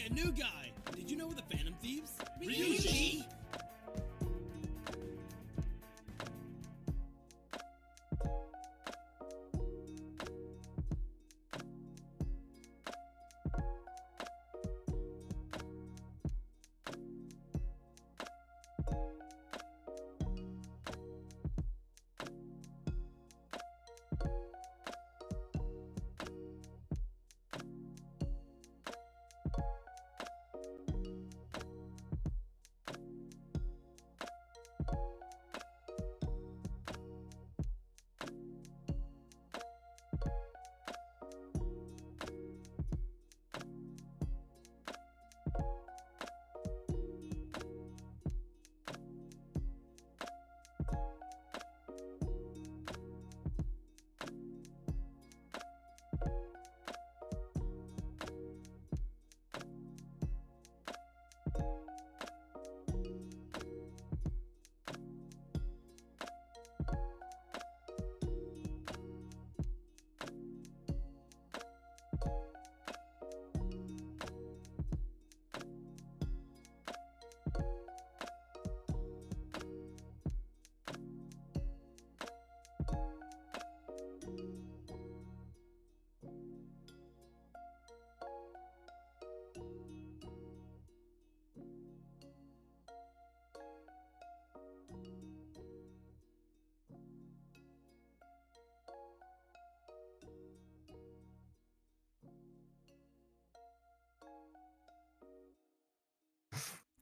Hey, a new guy! Did you know we're the Phantom Thieves? Ryuji!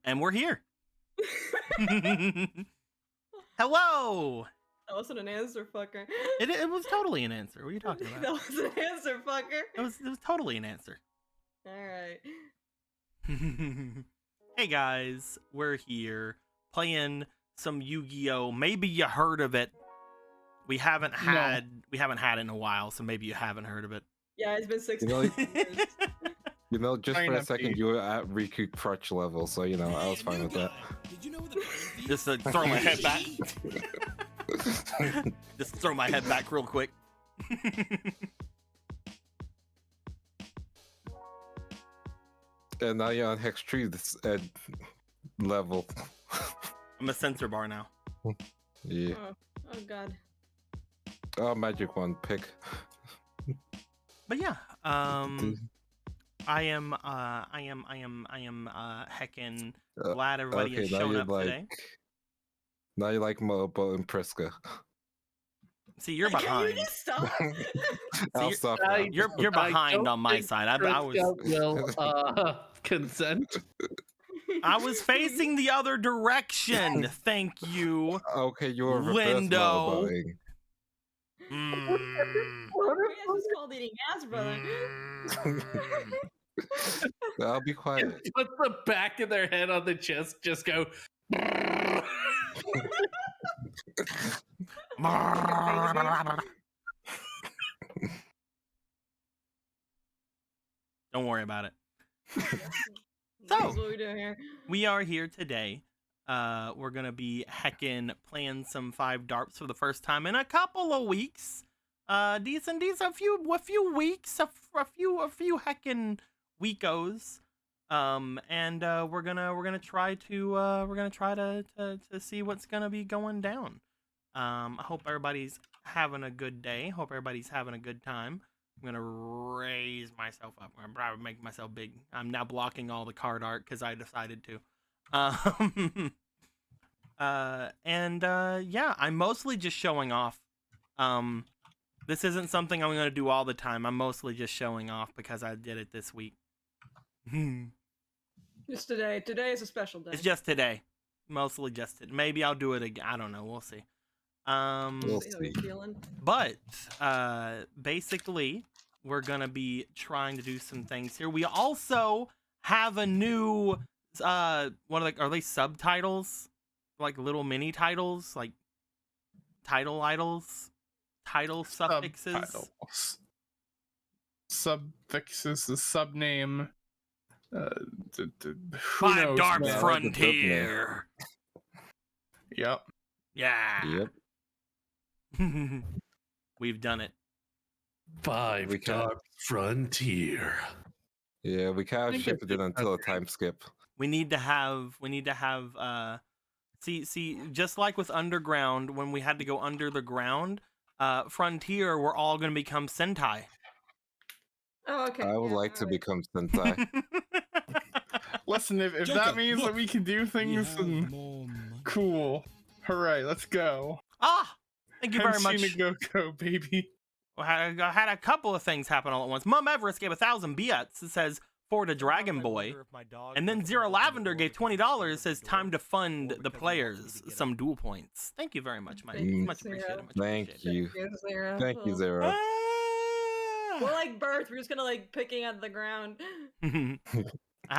And we're here. Hello. That wasn't an answer, fucker. It was totally an answer. What are you talking about? That was an answer, fucker. It was totally an answer. Alright. Hey guys, we're here playing some Yu-Gi-Oh! Maybe you heard of it. We haven't had it in a while, so maybe you haven't heard of it. Yeah, it's been 16 You know, years. You know, just Fine for a up, second, dude. you were at Riku crutch level, so you know, I was fine with that. Did you know we're the Phantom Thieves? Just throw my head back. Just throw my head back real quick. And now you're on Hex Tree level. I'm a sensor bar now. Yeah. Oh god. Oh, magic one pick. But yeah, I am heckin' glad everybody okay, has now shown you're up like, today. now you like Mobo and Priska. See, you're Can behind. you just stop? I'll stop now. You're behind on my side. I was will consent. I was facing the other direction. Thank you. Okay, you were reverse Window. Moboing. It's just called eating ass, brother. I'll be quiet. Put the back of their head on the chest, just go. Don't worry about it. That's what we do here. We are here today. We're gonna be heckin' playing some 5Darps for the first time in a couple of weeks. Decent, a few weeks, a few heckin' weekos. And we're gonna try to see what's gonna be going down. I hope everybody's having a good day. Hope everybody's having a good time. I'm gonna raise myself up. I'm probably make myself big. I'm now blocking all the card art because I decided to. Yeah, I'm mostly just showing off. This isn't something I'm gonna do all the time. I'm mostly just showing off because I did it this week. Just today. Today is a special day. It's just today. Mostly just today. Maybe I'll do it again. I don't know. We'll see. We'll See how you're see. feeling. But basically, we're gonna be trying to do some things here. We also have a new are they subtitles? Like little mini titles, like title idols, title suffixes. Subtitles. Suffixes, the subname. Who 5 knows, Darps man? Frontier. Yep. Yeah. Yep. We've done it. 5 We can- Dark Frontier. Yeah, we can't think ship it's it in until a because- time skip. We need to have see just like with Underground when we had to go under the ground, Frontier we're all going to become Sentai. Oh, okay. I would yeah, like to alright. become Sentai. Listen, if Joker, that means that look, we can do We things, have then more money. cool. Hooray, let's go. Ah, thank you very much. Go go, baby. I had a couple of things happen all at once. Mom Everest gave 1,000 bits. It says for the Dragon Boy, and then Zero Lavender gave $20. Says time to fund the players some duel points. Thank you very much, Mike. Thank Much you, appreciated. Zero. Much Thank appreciated. you. Yes, Zero. Thank you, Well, Zero. Ah. We're like birds. We're just gonna like picking at the ground. I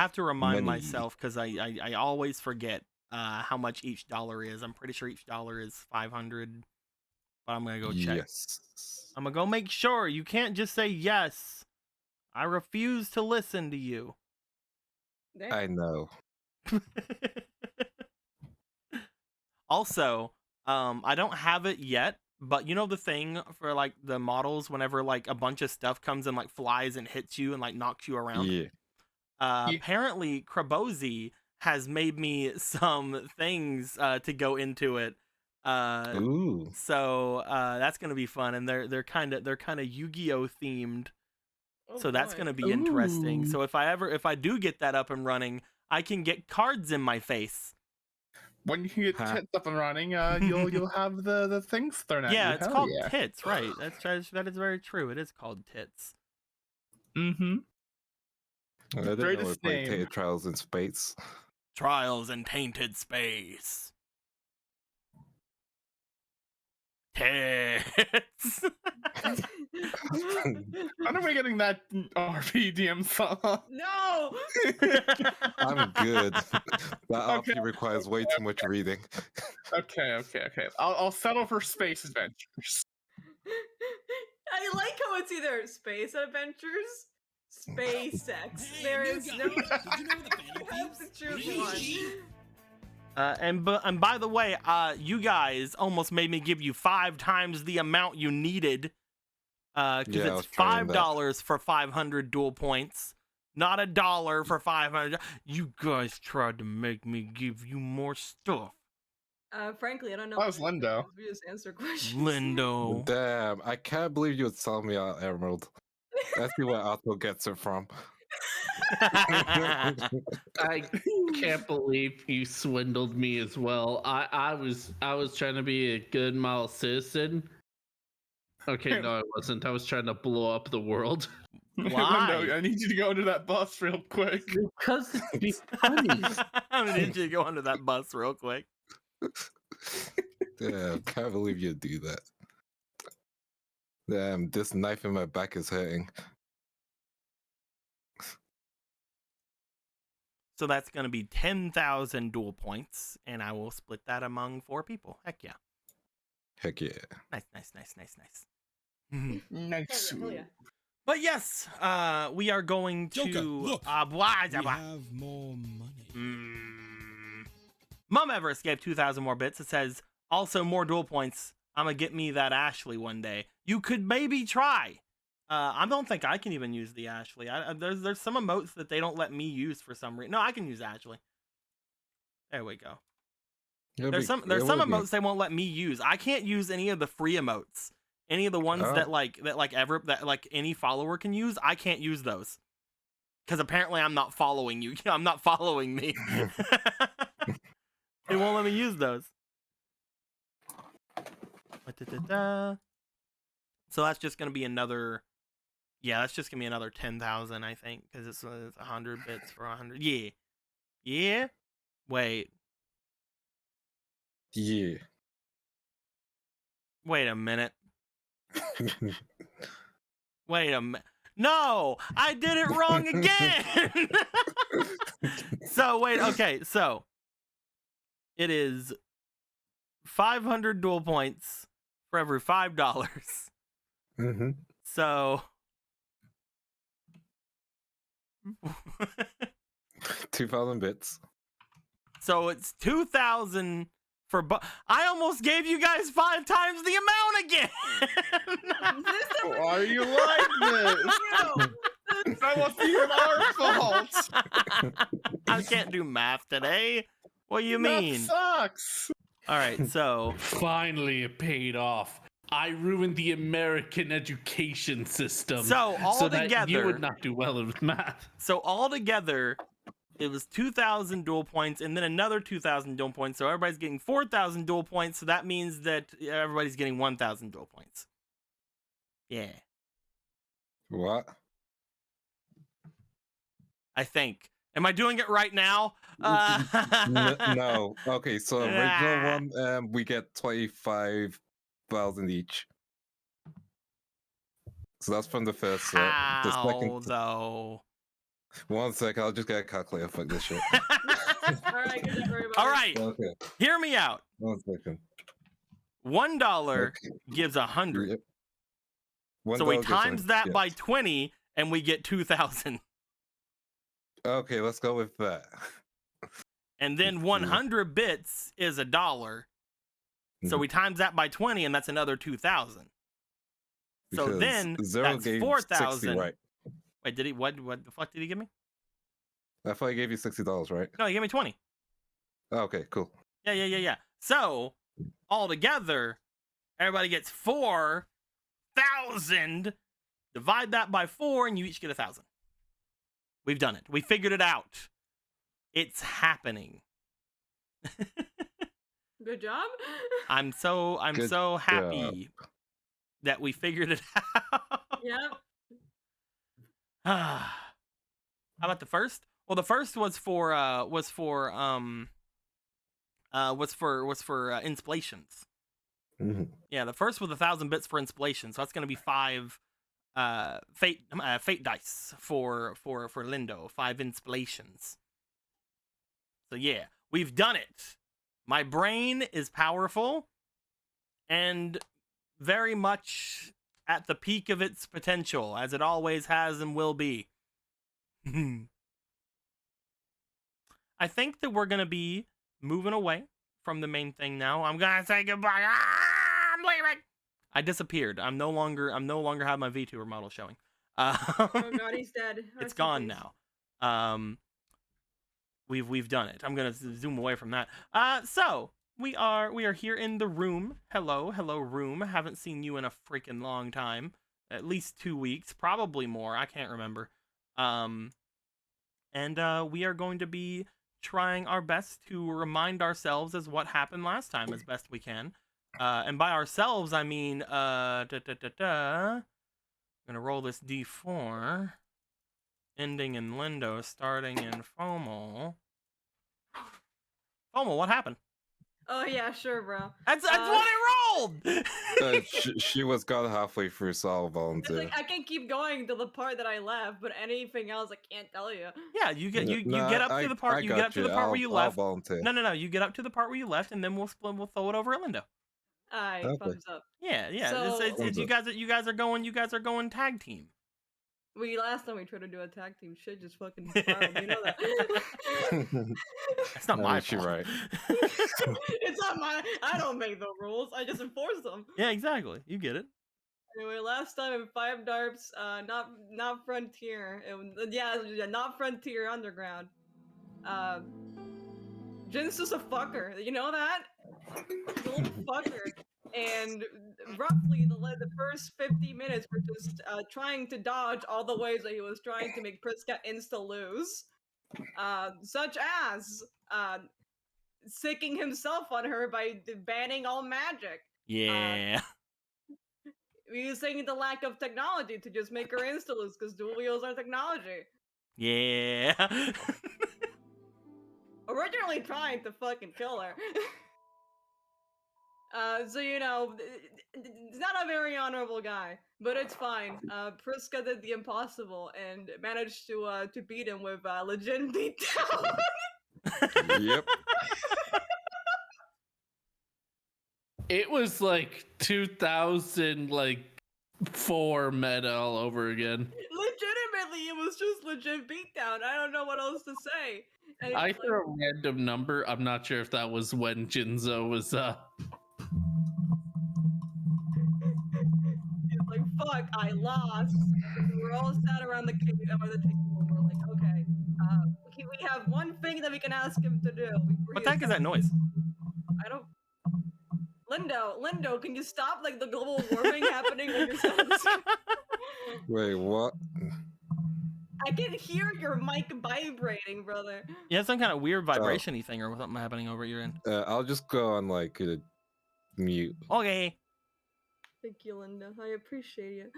have to remind Money. myself because I always forget how much each dollar is. I'm pretty sure each dollar is 500, but I'm gonna go check. Yes. I'm gonna go make sure. You can't just say yes. I refuse to listen to you. Damn. I know. Also, I don't have it yet, but you know the thing for like the models whenever like a bunch of stuff comes and like flies and hits you and like knocks you around. Yeah. Yeah. Apparently Krabozy has made me some things to go into it. Ooh. So that's gonna be fun, and they're kind of Yu-Gi-Oh themed. Oh, So that's boy. gonna be interesting. Ooh. So if I do get that up and running, I can get cards in my face. When you can get Huh. tits up and running, you'll have the things thrown at you. Yeah, it's Hell called yeah. tits, right? That is very true. It is called tits. Mm-hmm. I didn't know we Greatest played name. Trials in Space. Trials in Tainted Space. Tits. When are we getting that RPDM song? No. I'm good. That Okay, RP requires way too much reading. Okay. I'll settle for space adventures. I like how it's either space adventures, space sex. Hey, There new is guy. no. Did you know the Phantom You have to Thieves? choose Ryuji. one. And by the way, you guys almost made me give you 5 times the amount you needed. Because Yeah, I was it's trying that. $5 for 500 duel points, not $1 for 500. You guys tried to make me give you more stuff, Frankly, I don't know. That was what it Lindo. is. We just answer questions. Lindo. Damn, I can't believe you would sell me out Emerald. I see where Otto gets it from. I can't believe you swindled me as well. I was trying to be a good model citizen. Okay, no, I wasn't. I was trying to blow up the world. Why? Lindo, I need you to go into that bus real quick. Because it'd be funny. I'm gonna need you to go onto that bus real quick. Damn, can't believe you do that. Damn, this knife in my back is hurting. So that's gonna be 10,000 duel points, and I will split that among 4 people. Heck yeah! Heck yeah. Nice. Nice. Hell yeah. But yes, we are going to. Joker, look. Blah, We blah. have more money. Mom Everest gave 2,000 more bits. It says also more duel points. I'm gonna get me that Ashley one day. You could maybe try. I don't think I can even use the Ashley. There's some emotes that they don't let me use for some reason. No, I can use Ashley. There we go. There's some emotes they won't let me use. I can't use any of the free emotes. Any of the ones Oh. that any follower can use. I can't use those because apparently I'm not following you. I'm not following me. They won't let me use those. So that's just gonna be another. Yeah, that's just gonna be another 10,000, I think, because it's 100 bits for 100. Yeah. Wait Yeah. a minute. No, I did it wrong again. So wait, okay, so it is 500 duel points for every $5. Mm-hmm. So 2,000 bits. so it's 2,000 for I almost gave you guys 5 times the amount again. Why are you like this? No, that's That wasn't even our fault. I can't do math today. What do you That mean? sucks. All right, so Finally, it paid off. I ruined the American education system. So that you altogether- would not do well with math. altogether, it was 2,000 dual points, and then another 2,000 dual points. So everybody's getting 4,000 dual points. So that means that everybody's getting 1,000 dual points. Yeah, What? I think. Am I doing it right now? No. Okay, so original Ah. one, we get 25,000 each. So that's from the first set. The How second. though? 1 second, I'll just get a calculator for this shit. All right, good job, everybody. All right, Okay, hear me out. 1 second. $1 Okay. gives 100. Yep. So we $1 gives times that yes. by 20, and we get 2,000. Okay, let's go with that. And then 100 bits is $1. So Mhm. we times that by 20, and that's another 2,000. So Because then Zero that's gave 4,000. 60, right? Wait, did he? What the fuck did he give me? I thought he gave you $60, right? No, he gave me 20. Okay, cool. Yeah. So altogether, everybody gets 4,000. Divide that by 4, and you each get 1,000. We've done it. We figured it out. It's happening. Good job. I'm so Good happy that we figured it out. Yep. How about the first? Well, the first was for installations. Mhm. Yeah, the first was 1,000 bits for installation, so that's gonna be 5 fate dice for Lindo, 5 installations. So yeah, we've done it. My brain is powerful and very much at the peak of its potential, as it always has and will be. I think that we're gonna be moving away from the main thing now. I'm gonna say goodbye. I'm leaving. I disappeared. I'm no longer have my VTuber model showing. Oh god, he's dead. It's Rest in gone peace. now. We've done it. I'm gonna zoom away from that. So we are here in the room. Hello room. Haven't seen you in a freaking long time. At least 2 weeks, probably more. I can't remember. And we are going to be trying our best to remind ourselves as what happened last time as best we can. And by ourselves, I mean, I'm gonna roll this D4, ending in Lindo, starting in FOMO. FOMO, what happened? Oh yeah, sure, bro. That's what it rolled! She was gone halfway through, so I'll It's volunteer. like I can keep going to the part that I left, but anything else I can't tell you. Yeah, you get up to the I part got get up to the part where you I'll left. volunteer. No, you get up to the part where you left, and then we'll throw it over at Lindo. Alright, Okay. thumbs up. Yeah. So- It's you guys are going tag team. Last time we tried to do a tag team, shit just fucking spiraled. You know that. That's not I my mean, you're fault. right. It's not my. I don't make the rules. I just enforce them. Yeah, exactly. You get it. Anyway, last time in 5Darps, not Frontier. Not Frontier Underground. Jin's just a fucker. You know that? He's a little fucker. And roughly the first 50 minutes were just trying to dodge all the ways that he was trying to make Priska insta-lose. Such as sicking himself on her by banning all magic. Yeah. Using the lack of technology to just make her insta-lose because dual wheels are technology. Yeah. Originally trying to fucking kill her. So you know, he's not a very honorable guy, but it's fine. Priska did the impossible and managed to beat him with legit beatdown. Yep. It was like 2004 meta all over again. Legitimately, it was just legit beatdown. I don't know what else to say. And I it's like, threw a random number. I'm not sure if that was when Jinzo was he's like, fuck, I lost. And we're all sat around the table. We're like, okay, we have one thing that we can ask him to do. What the heck is that noise? I don't. Lindo, can you stop like the global warming happening on your side? Wait, what? I can hear your mic vibrating, brother. You have some kind of weird vibration-y thing or something happening over at your end. I'll just go on like mute. Okay. Thank you, Linda. I appreciate you.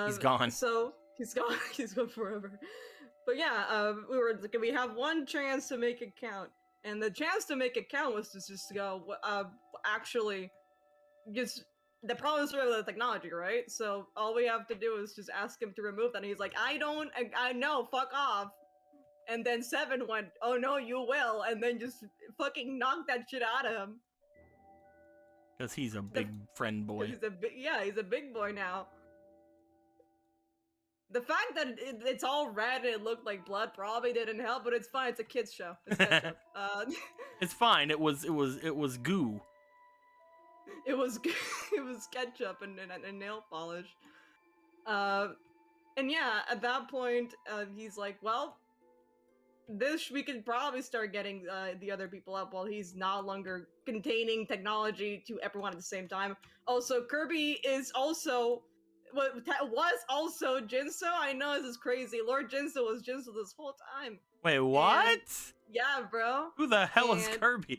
He's gone. So he's gone. He's gone forever. But yeah, we have one chance to make it count, and the chance to make it count was to just go. Actually, just the problem is really the technology, right? So all we have to do is just ask him to remove that. And he's like, I know, fuck off. And then Seven went, oh no, you will, and then just fucking knocked that shit out of him. Because he's a big friend boy. He's a big boy now. The fact that it's all red and it looked like blood probably didn't help, but it's fine. It's a kids show. It's ketchup. It's fine. It was goo. It was ketchup and nail polish. And yeah, at that point, he's like, well, we could probably start getting the other people up while he's no longer containing technology to everyone at the same time. Also, Kirby is also was also Jinso. I know this is crazy. Lord Jinso was Jinso this whole time. Wait, what? And, yeah, bro. Who the hell is Kirby?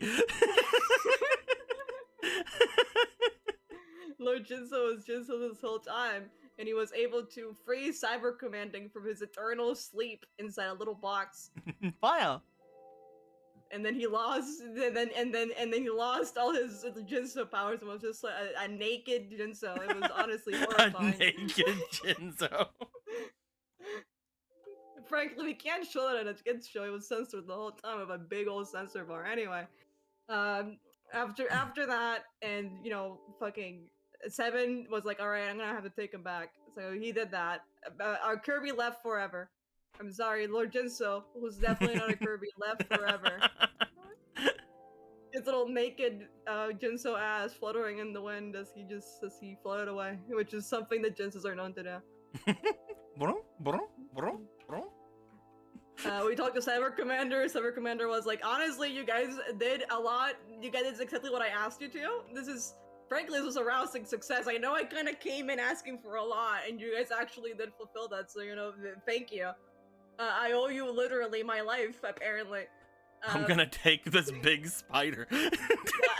Lord Jinso was Jinso this whole time, and he was able to free Cyber Commanding from his eternal sleep inside a little box. Wow. And then he lost, and then he lost all his Jinso powers and was just like a naked Jinso. It was honestly horrifying. A naked Jinso. Frankly, we can't show that in a kids show. It was censored the whole time with a big old censor bar. Anyway, after that, and fucking Seven was like, all right, I'm gonna have to take him back. So he did that. Our Kirby left forever. I'm sorry, Lord Jinso, who's definitely not a Kirby, left forever. His little naked Jinso ass fluttering in the wind as he floated away, which is something that Jinsos are known to do. We talked to Cyber Commander. Cyber Commander was like, honestly, you guys did a lot. You guys did exactly what I asked you to. Frankly, this was a rousing success. I know I kind of came in asking for a lot, and you guys actually did fulfill that, so, thank you. I owe you literally my life, apparently. I'm gonna take this big spider. Yeah,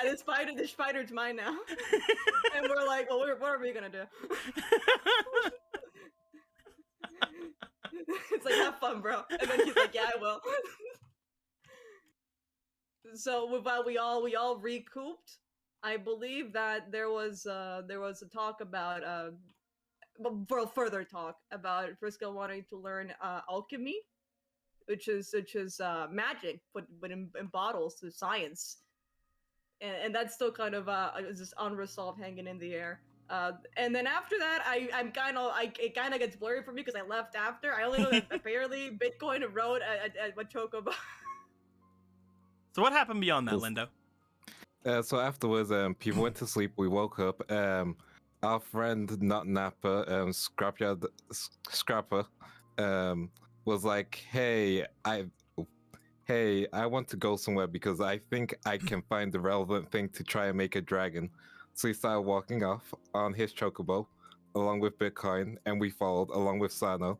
the spider's mine now. And we're like, well, what are we gonna do? It's like, have fun, bro. And then he's like, yeah, I will. So while we all recouped, I believe that there was a talk about further talk about Frisco wanting to learn alchemy, which is magic, but in bottles, to science, and that's still kind of just unresolved, hanging in the air. And then after that, it kind of gets blurry for me because I left after. I only know that apparently Bitcoin wrote a chocobo. So what happened beyond that, Lindo? So afterwards, people went to sleep. We woke up. Our friend Nut Napper, Scrapper, was like, "Hey, I want to go somewhere because I think I can find the relevant thing to try and make a dragon." So he started walking off on his chocobo, along with Bitcoin, and we followed along with Sano.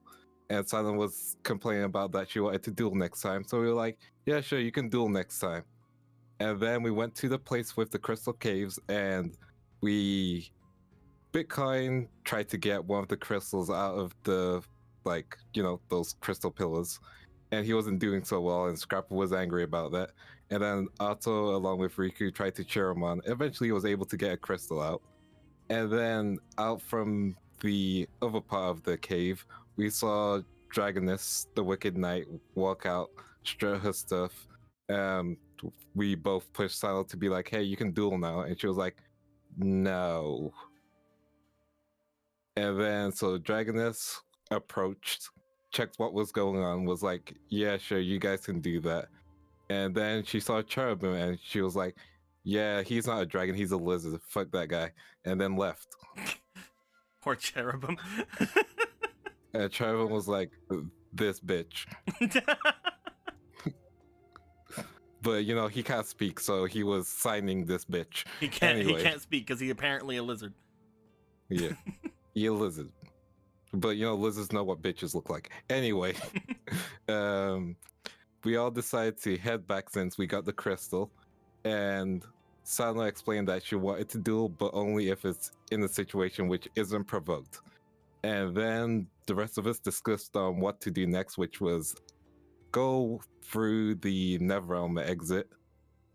And Sano was complaining about that she wanted to duel next time. So we were like, "Yeah, sure, you can duel next time." And then we went to the place with the crystal caves, and Bitcoin tried to get one of the crystals out of the, those crystal pillars, and he wasn't doing so well, and Scrapper was angry about that. And then Otto, along with Riku, tried to cheer him on. Eventually, he was able to get a crystal out. And then out from the other part of the cave, we saw Dragoness, the Wicked Knight, walk out, strut her stuff. We both pushed Silo to be like, "Hey, you can duel now," and she was like, "No." And then so Dragoness approached, checked what was going on, was like, "Yeah, sure, you guys can do that." And then she saw Cherubim, and she was like, "Yeah, he's not a dragon, he's a lizard. Fuck that guy," and then left. Poor cherubim. And Trevor was like, "This bitch." But you know he can't speak, so he was signing this bitch. He can't. Anyway. He can't speak because he apparently a lizard. Yeah, he a lizard. But you know lizards know what bitches look like. Anyway, we all decided to head back since we got the crystal, and Sana explained that she wanted to duel, but only if it's in a situation which isn't provoked. And then the rest of us discussed on what to do next, which was go through the Netherrealm exit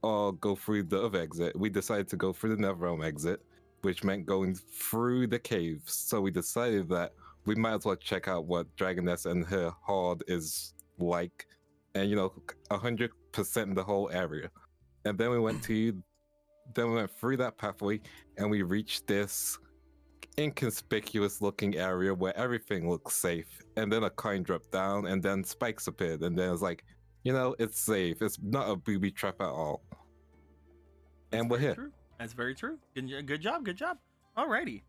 or go through the other exit. We decided to go through the Netherrealm exit, which meant going through the caves. So we decided that we might as well check out what Dragoness and her horde is like, and you know, 100% the whole area. And then we went through that pathway, and we reached this inconspicuous looking area where everything looks safe. And then a coin dropped down, and then spikes appeared, and then it's like, you know, it's safe. It's not a booby trap at all. And we're here. True. That's very true. Good job. Good job. Alrighty.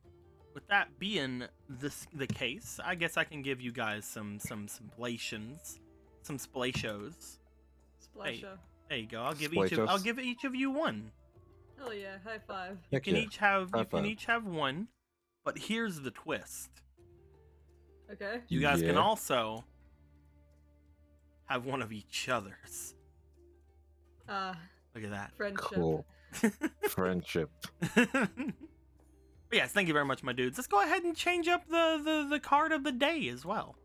With that being the case, I guess I can give you guys some splations, some splashos. Splasha. There you go. I'll give each of you one. Hell yeah, high five. You can each have High five. each have one, but here's the twist. Okay. You guys can Yeah. also have one of each other's. Look at that. Friendship. Cool. Friendship. But yes, thank you very much, my dudes. Let's go ahead and change up the card of the day as well.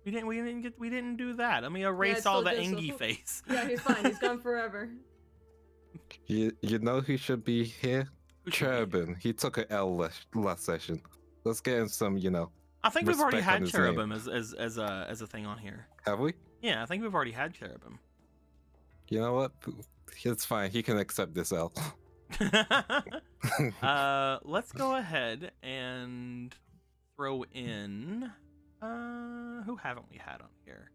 We didn't do that. Let me erase it's all still the good, so Engie who- face. Yeah, he's fine. He's gone forever. You know who should be here? Who should be? Cherubin. He took an L last session. Let's get him some, you know. I think we've already respect on had his Cherubim as a thing on here. Have we? Yeah, I think we've already had Cherubim. You know what? It's fine. He can accept this L. Let's go ahead and throw in who haven't we had on here?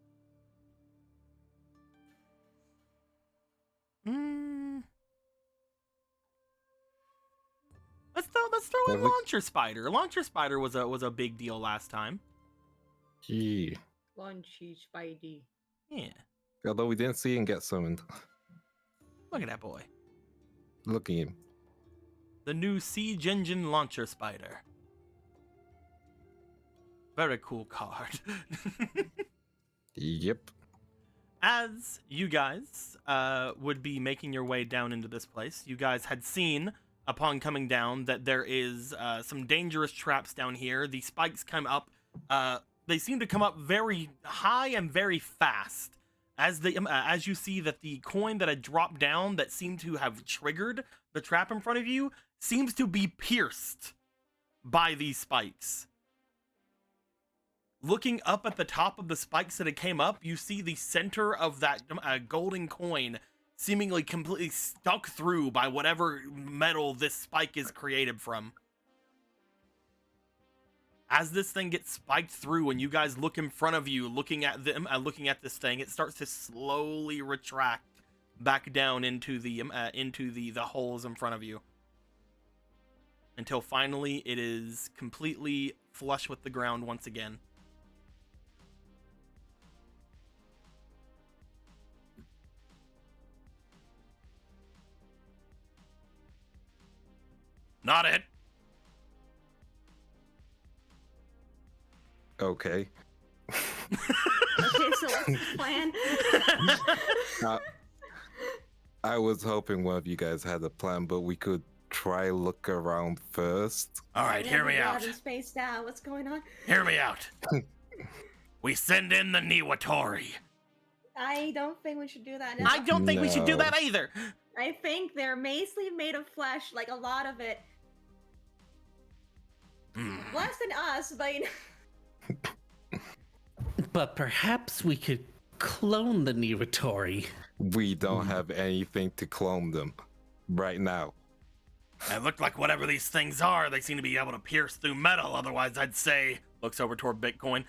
Let's throw in Well, Launcher Spider. Launcher Spider was a big deal last time. Yeah. Lunchy Spidey. Yeah. Although we didn't see him get summoned. Look at that boy. Look at him. The new Siege Engine Launcher Spider. Very cool card. Yep. As you guys would be making your way down into this place, you guys had seen, upon coming down, that there is some dangerous traps down here. The spikes come up. They seem to come up very high and very fast. As you see that the coin that had dropped down that seemed to have triggered the trap in front of you seems to be pierced by these spikes. Looking up at the top of the spikes that it came up, you see the center of that golden coin seemingly completely stuck through by whatever metal this spike is created from. As this thing gets spiked through and you guys look in front of you, looking at this thing, it starts to slowly retract back down into the holes in front of you. Until finally it is completely flush with the ground once again. Not it. Okay. Okay, so what's the plan? I was hoping one of you guys had a plan, but we could try look around first. All right, hear me out. Everybody's spaced out. What's going on? Hear me out. We send in the Niwatori. I don't think we should do that. I don't think we should do No. that either. I think they're mostly made of flesh, like a lot of it. Less than us, but you know. But perhaps we could clone the Niwatori. We don't have anything to clone them right now. It looked like whatever these things are, they seem to be able to pierce through metal. Otherwise, I'd say, looks over toward Bitcoin.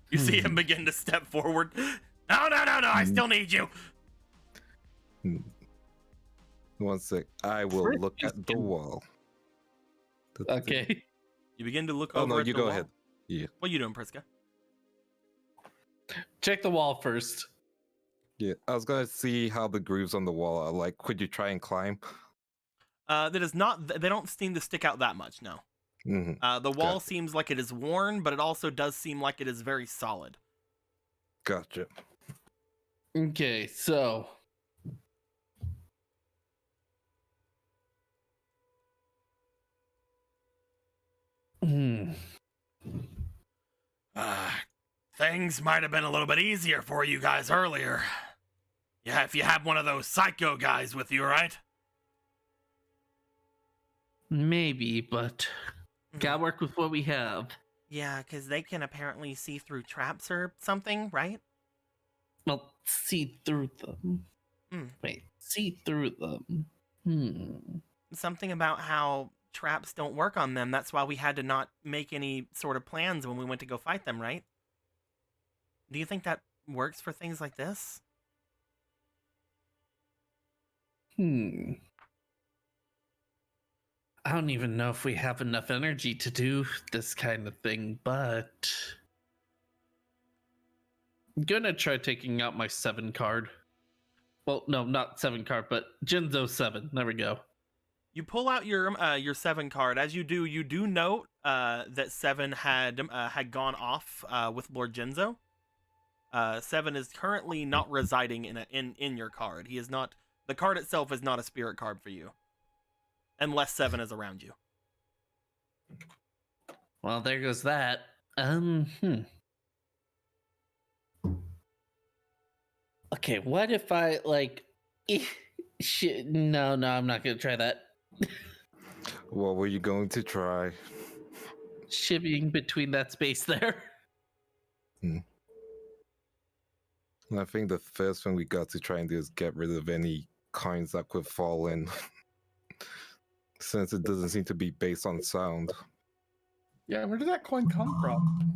You see him begin to step forward. No, I still need you. One sec. I will look at the wall. Okay. You begin to look Oh over no, at you the go wall. ahead. Yeah. What are you doing, Priska? Check the wall first. Yeah. I was gonna see how the grooves on the wall are. Like, could you try and climb? That is not. They don't seem to stick out that much. No. Hmm. The wall Gotcha. seems like it is worn, but it also does seem like it is very solid. Gotcha. Okay, so hmm. Things might have been a little bit easier for you guys earlier. Yeah, if you have one of those psycho guys with you, right? Maybe, but gotta work with what we have. Yeah, because they can apparently see through traps or something, right? Well, see through them. Wait, see through them. Something about how traps don't work on them. That's why we had to not make any sort of plans when we went to go fight them, right? Do you think that works for things like this? I don't even know if we have enough energy to do this kind of thing, but I'm gonna try taking out my 7 card. Well, no, not 7 card, but Jinzo 7. There we go. You pull out your 7 card. As you do note that 7 had gone off with Lord Jinzo. 7 is currently not residing in your card. He is not. The card itself is not a spirit card for you, unless 7 is around you. Well, there goes that. Okay, what if I like? Shit, no, I'm not gonna try that. What were you going to try? Shivvying between that space there. I think the first thing we got to try and do is get rid of any coins that could fall in. Since it doesn't seem to be based on sound. Yeah, where did that coin come from?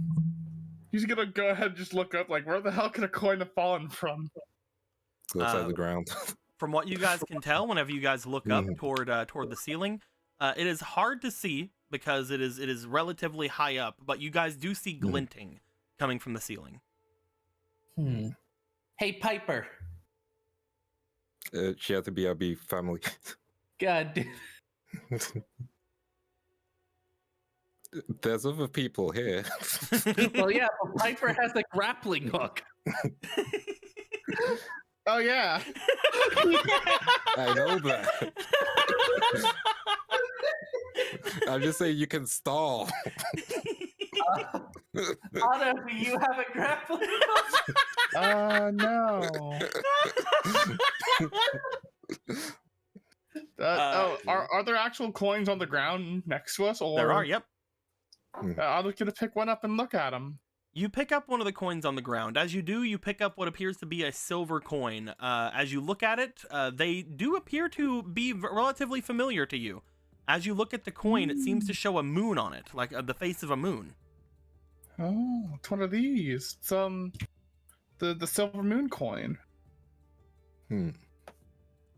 He's gonna go ahead and just look up, like, where the hell could a coin have fallen from? Outside the ground. From what you guys can tell, whenever you guys look up toward the ceiling, it is hard to see because it is relatively high up. But you guys do see glinting coming from the ceiling. Hey, Piper. She had to be our family. God damn. There's other people here. Well, yeah, but Piper has a grappling hook. Oh yeah. I know that. I'm just saying you can stall. Otto, do you have a grappling hook? No. Are there actual coins on the ground next to us? Or There are, yep. I'm just gonna pick one up and look at them. You pick up one of the coins on the ground. As you do, you pick up what appears to be a silver coin. As you look at it, they do appear to be relatively familiar to you. As you look at the coin, it seems to show a moon on it, like the face of a moon. Oh, it's one of these. It's the silver moon coin.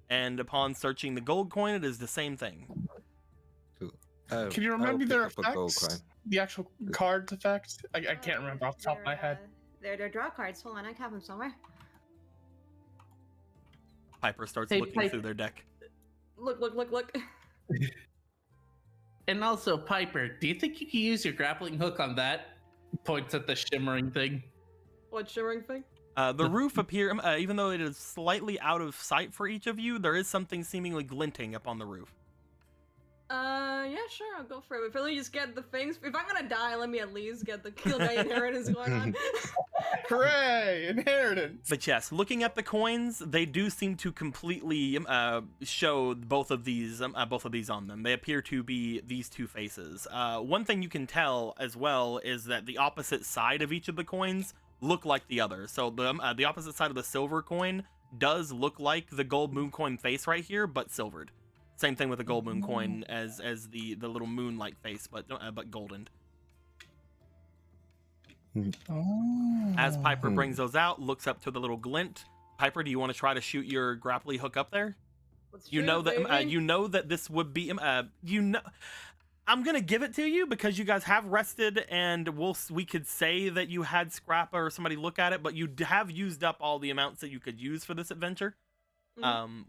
And upon searching the gold coin, it is the same thing. Can you remember their effects? The actual card's effect? I can't remember off the top of my head. They're draw cards. Hold on, I have them somewhere. Piper starts Hey, looking Piper. through their deck. Look. And also, Piper, do you think you can use your grappling hook on that? Points at the shimmering thing. What shimmering thing? The roof appear, even though it is slightly out of sight for each of you, there is something seemingly glinting up on the roof. Yeah, sure, I'll go for it. But let me just get the things. If I'm gonna die, let me at least get the kill guy inheritance going on. Hooray! Inheritance! But yes, looking at the coins, they do seem to completely show both of these on them. They appear to be these two faces. One thing you can tell as well is that the opposite side of each of the coins look like the other. So the opposite side of the silver coin does look like the gold moon coin face right here, but silvered. Same thing with the gold moon coin as the little moon-like face, but goldened. Oh. As Piper brings those out, looks up to the little glint. Piper, do you want to try to shoot your grappling hook up there? Let's You shoot, know that baby. you know that this would be I'm gonna give it to you because you guys have rested, and we could say that you had Scrappa or somebody look at it, but you have used up all the amounts that you could use for this adventure. Mhm.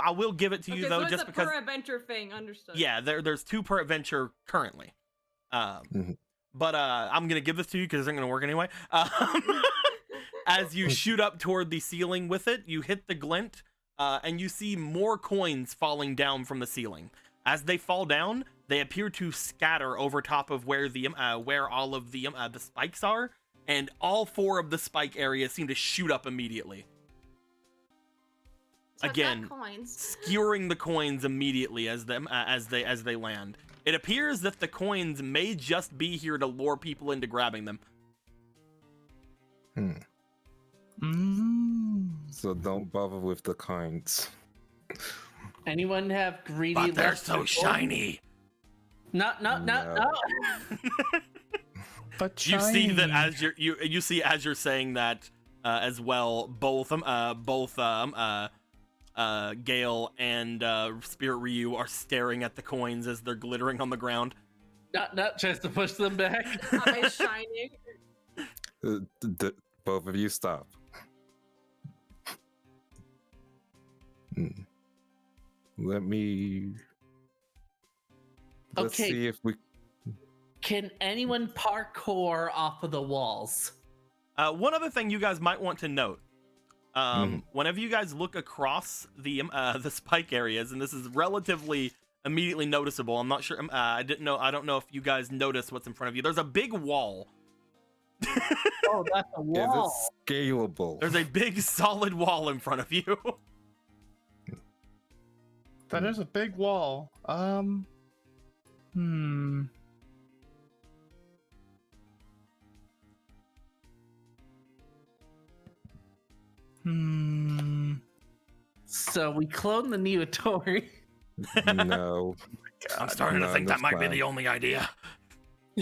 I will give it to you Okay, though, so it's just a because. per adventure thing. Understood. Yeah, there's 2 per adventure currently. Mhm. But I'm gonna give this to you because it isn't gonna work anyway. As you shoot up toward the ceiling with it, you hit the glint, and you see more coins falling down from the ceiling. As they fall down, they appear to scatter over top of where all of the spikes are, and all 4 of the spike areas seem to shoot up immediately. So it's Again, not coins. skewering the coins immediately as they land. It appears that the coins may just be here to lure people into grabbing them. So don't bother with the coins. Anyone have greedy? But they're lust so for shiny. No. But You see that shiny. as you see as you're saying that as well. Both Gale and Spirit Ryu are staring at the coins as they're glittering on the ground. Not tries to push them back. Eyes shining. Both of you stop. Let me. Let's Okay. see if we. Can anyone parkour off of the walls? One other thing you guys might want to note. Whenever you guys look across the spike areas, and this is relatively immediately noticeable. I'm not sure. I don't know if you guys notice what's in front of you. There's a big wall. Oh, that's a wall. Is it scalable? There's a big solid wall in front of you. That is a big wall. So we clone the Neotori. No. I'm starting to think that that's might be fine. the only idea.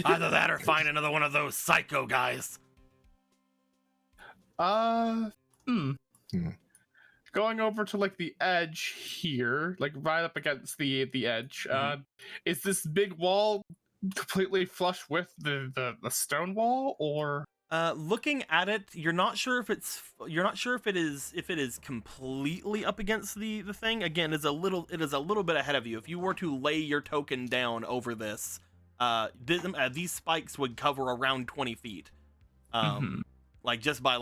Either that or find another one of those psycho guys. Going over to like the edge here, like right up against the edge. Is this big wall completely flush with the stone wall, or? Looking at it, you're not sure if it is completely up against the thing. Again, it is a little bit ahead of you. If you were to lay your token down over this, these spikes would cover around 20 feet. Like just by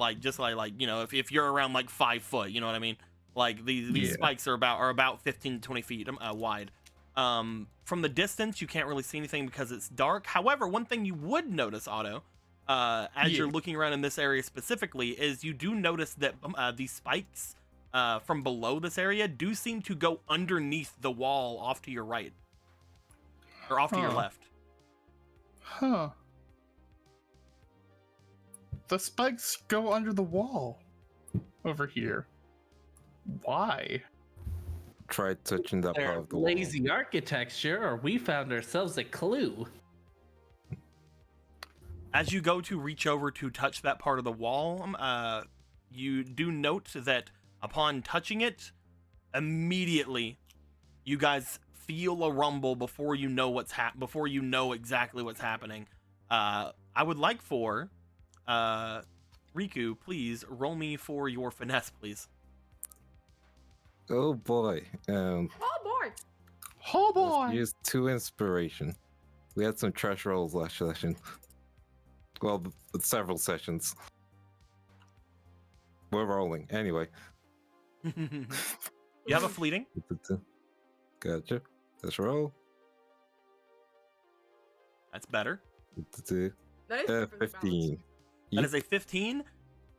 you know, if you're around like 5 foot, you know what I mean? Like these spikes are about 15 to 20 feet wide. From the distance, you can't really see anything because it's dark. However, one thing you would notice, Otto, as you're looking around in this area specifically, is you do notice that these spikes from below this area do seem to go underneath the wall off to your right. Or off to your left. Huh. The spikes go under the wall over here. Why? Try touching that part They're of the wall. lazy architecture, or we found ourselves a clue. As you go to reach over to touch that part of the wall, you do note that upon touching it, immediately you guys feel a rumble before you know before you know exactly what's happening. I would like for Riku, please roll me for your finesse, please. Oh boy. Oh boy. Oh Let's boy! use 2 inspiration. We had some trash rolls last session. Well, several sessions. We're rolling. Anyway. You have a fleeting. Gotcha. Let's roll. That's better. That is perfectly 15. That is a 15.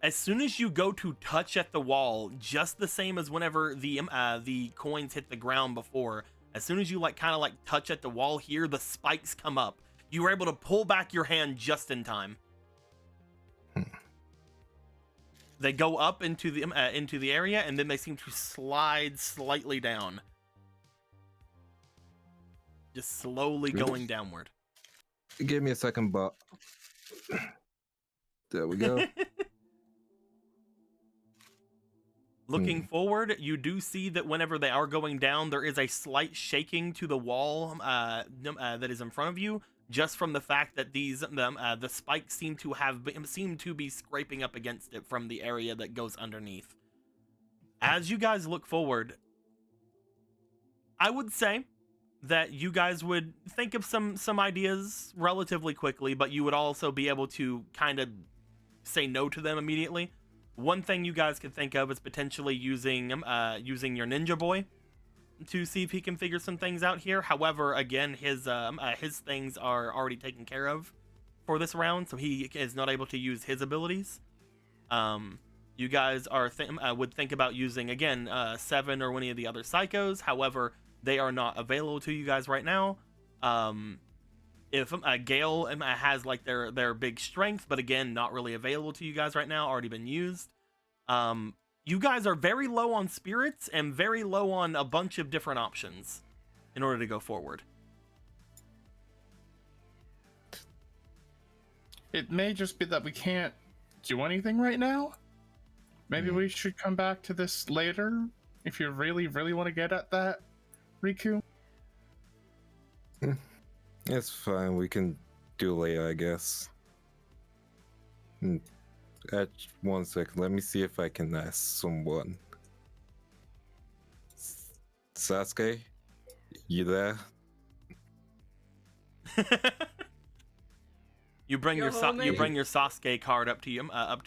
As soon as you go to touch at the wall, just the same as whenever the coins hit the ground before, as soon as you kind of touch at the wall here, the spikes come up. You were able to pull back your hand just in time. They go up into the area, and then they seem to slide slightly down, just slowly going downward. Give me a second, but there we go. Looking forward, you do see that whenever they are going down, there is a slight shaking to the wall that is in front of you, just from the fact that the spikes seem to be scraping up against it from the area that goes underneath. As you guys look forward, I would say that you guys would think of some ideas relatively quickly, but you would also be able to kind of say no to them immediately. One thing you guys could think of is potentially using your ninja boy to see if he can figure some things out here. However, again, his things are already taken care of for this round, so he is not able to use his abilities. You guys would think about using, again, Seven or any of the other psychos. However, they are not available to you guys right now. If Gale has like their big strength, but again, not really available to you guys right now, already been used. You guys are very low on spirits and very low on a bunch of different options in order to go forward. It may just be that we can't do anything right now. Maybe we should come back to this later if you really, really want to get at that, Riku. It's fine. We can do later, I guess. One second. Let me see if I can ask someone. Sasuke, you there? You bring your Sasuke card up to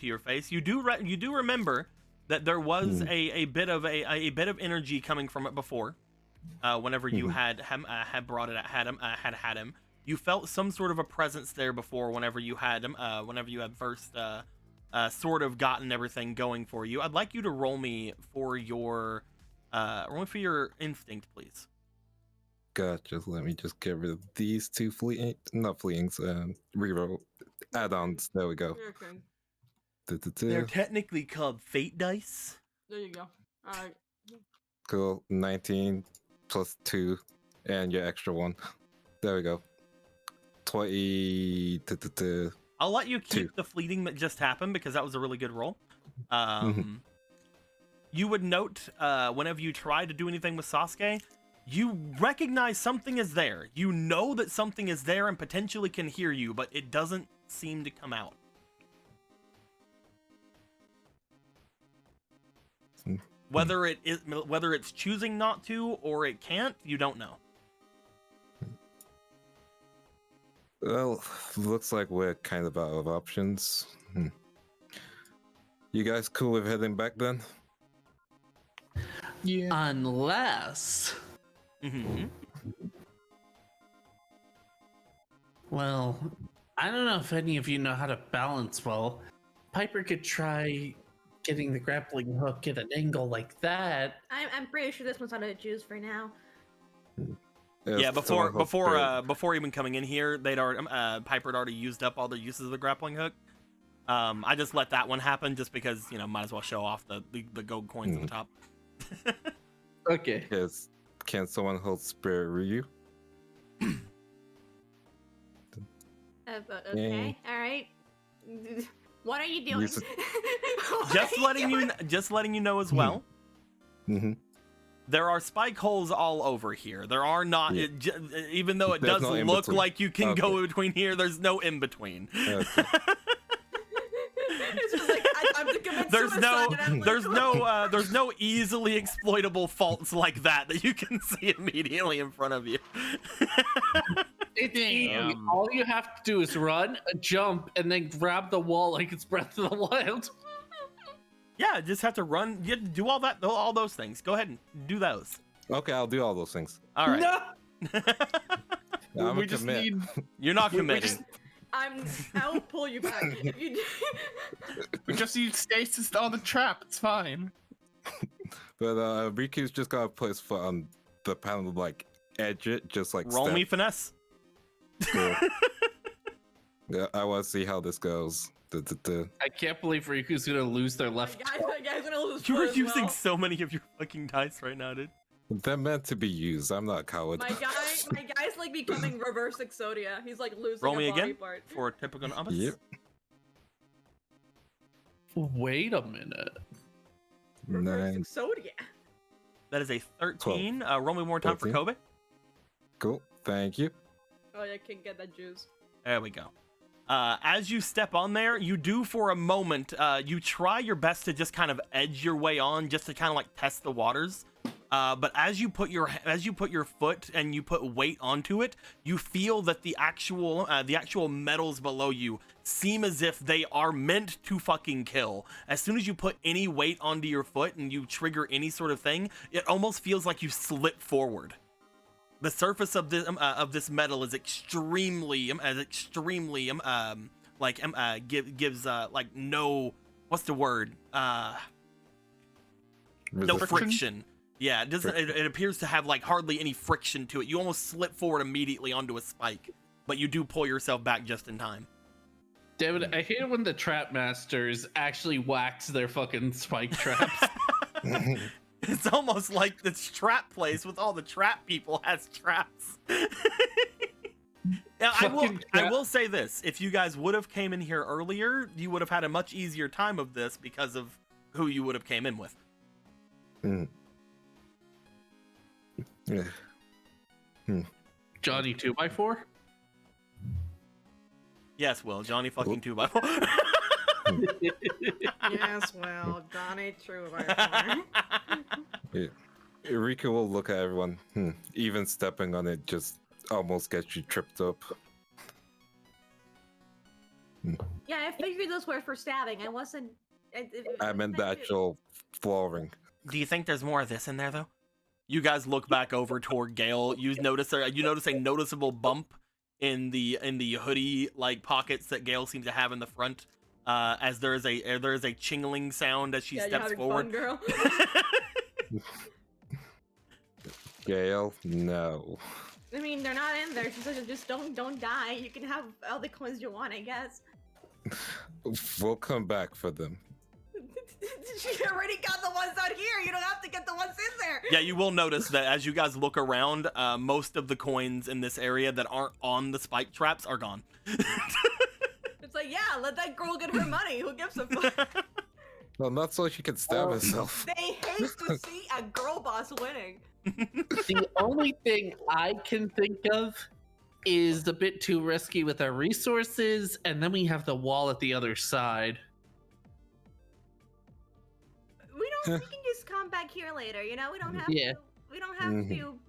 your face. You do remember that there was a bit of energy coming from it before. Whenever you had brought it had him, you felt some sort of a presence there before. Whenever you had first sort of gotten everything going for you. I'd like you to roll me for your instinct, please. Gotcha. Let me just get rid of these two reroll add-ons. There we go. Okay. They're technically called fate dice. There you go. All right. Cool. 19 plus 2 and your extra one. There we go. 20. I'll let you keep the fleeting that just happened because that was a really good roll. You would note whenever you try to do anything with Sasuke, you recognize something is there. You know that something is there and potentially can hear you, but it doesn't seem to come out. Whether it's choosing not to or it can't, you don't know. Well, looks like we're kind of out of options. You guys cool with heading back then? Yeah. Unless... Well, I don't know if any of you know how to balance well. Piper could try getting the grappling hook at an angle like that. I'm pretty sure this one's out of juice for now. Yeah, before even coming in here, Piper had already used up all the uses of the grappling hook. I just let that one happen just because, might as well show off the gold coins on the top. Okay. Yes. Can someone hold Spirit Ryu? Okay, all right. What are you doing? Just letting you know as well. There are spike holes all over here. There are not, even though it does look like you can go between here. There's no in between. Okay. It's just like I'm to commit suicide, there's no easily exploitable faults like that you can see immediately in front of you. It's easy. All you have to do is run, jump, and then grab the wall like it's Breath of the Wild. Yeah, just have to run. You have to do all those things. Go ahead and do those. Okay, I'll do all those things. All right. No! We just need... You're not committing. I'll pull you back. If you We just need stasis on the trap. It's fine. But Riku's just gotta put his foot on the panel, like edge it, just like roll me finesse. Cool. Yeah, I want to see how this goes. I can't believe Riku's gonna lose their left. my guy's gonna lose. You are as using well. so many of your fucking dice right now, dude. They're meant to be used. I'm not a coward. My guy's like becoming reverse Exodia. He's like losing Roll me a body again part. for typical numbers. Yep. Wait a minute. Reverse 9. Exodia. That is a 13. Roll me one more time for 13. Kobe. Cool. Thank you. Oh, yeah, can't get that juice. There we go. As you step on there, you do for a moment, you try your best to just kind of edge your way on, just to kind of like test the waters. But as you put your foot and you put weight onto it, you feel that the actual metals below you seem as if they are meant to fucking kill. As soon as you put any weight onto your foot and you trigger any sort of thing, it almost feels like you slip forward. The surface of this metal is gives like no, what's the word? No friction. Yeah, it doesn't. It appears to have like hardly any friction to it. You almost slip forward immediately onto a spike, but you do pull yourself back just in time. David, I hate when the trap masters actually wax their fucking spike traps. It's almost like this trap place with all the trap people has traps. Now, I will say this: if you guys would have came in here earlier, you would have had a much easier time of this because of who you would have came in with. Yeah. Johnny 2x4? Yes, Will. Johnny fucking 2x4. Yes, well, Johnny True. Yeah. Rika will look at everyone. Even stepping on it just almost gets you tripped up. Yeah, I figured those were for stabbing. I wasn't. I meant the actual flooring. Do you think there's more of this in there, though? You guys look back over toward Gale. You notice a noticeable bump in the hoodie like pockets that Gale seems to have in the front. As there is a chingling sound as she steps forward. Fun, girl. Gale, no. I mean, they're not in there. She said, just don't die. You can have all the coins you want, I guess. We'll come back for them. She already got the ones out here. You don't have to get the ones in there. Yeah, you will notice that as you guys look around, most of the coins in this area that aren't on the spike traps are gone. It's like, yeah, let that girl get her money. Who gives a fuck? Well, not so she can stab herself. They hate to see a girl boss winning. The only thing I can think of is a bit too risky with our resources, and then we have the wall at the other side. We can just come back here later. You know, we don't have Yeah. to. We don't have to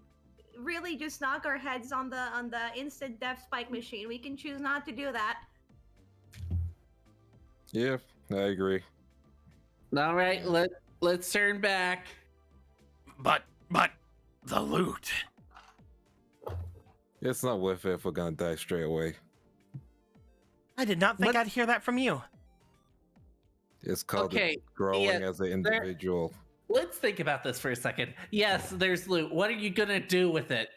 really just knock our heads on the instant death spike machine. We can choose not to do that. Yeah, I agree. All right, let's turn back. But the loot. It's not worth it if we're gonna die straight away. I did not think I'd hear that from you. It's called Okay, growing yeah, as an individual. Let's think about this for a second. Yes, there's loot. What are you gonna do with it?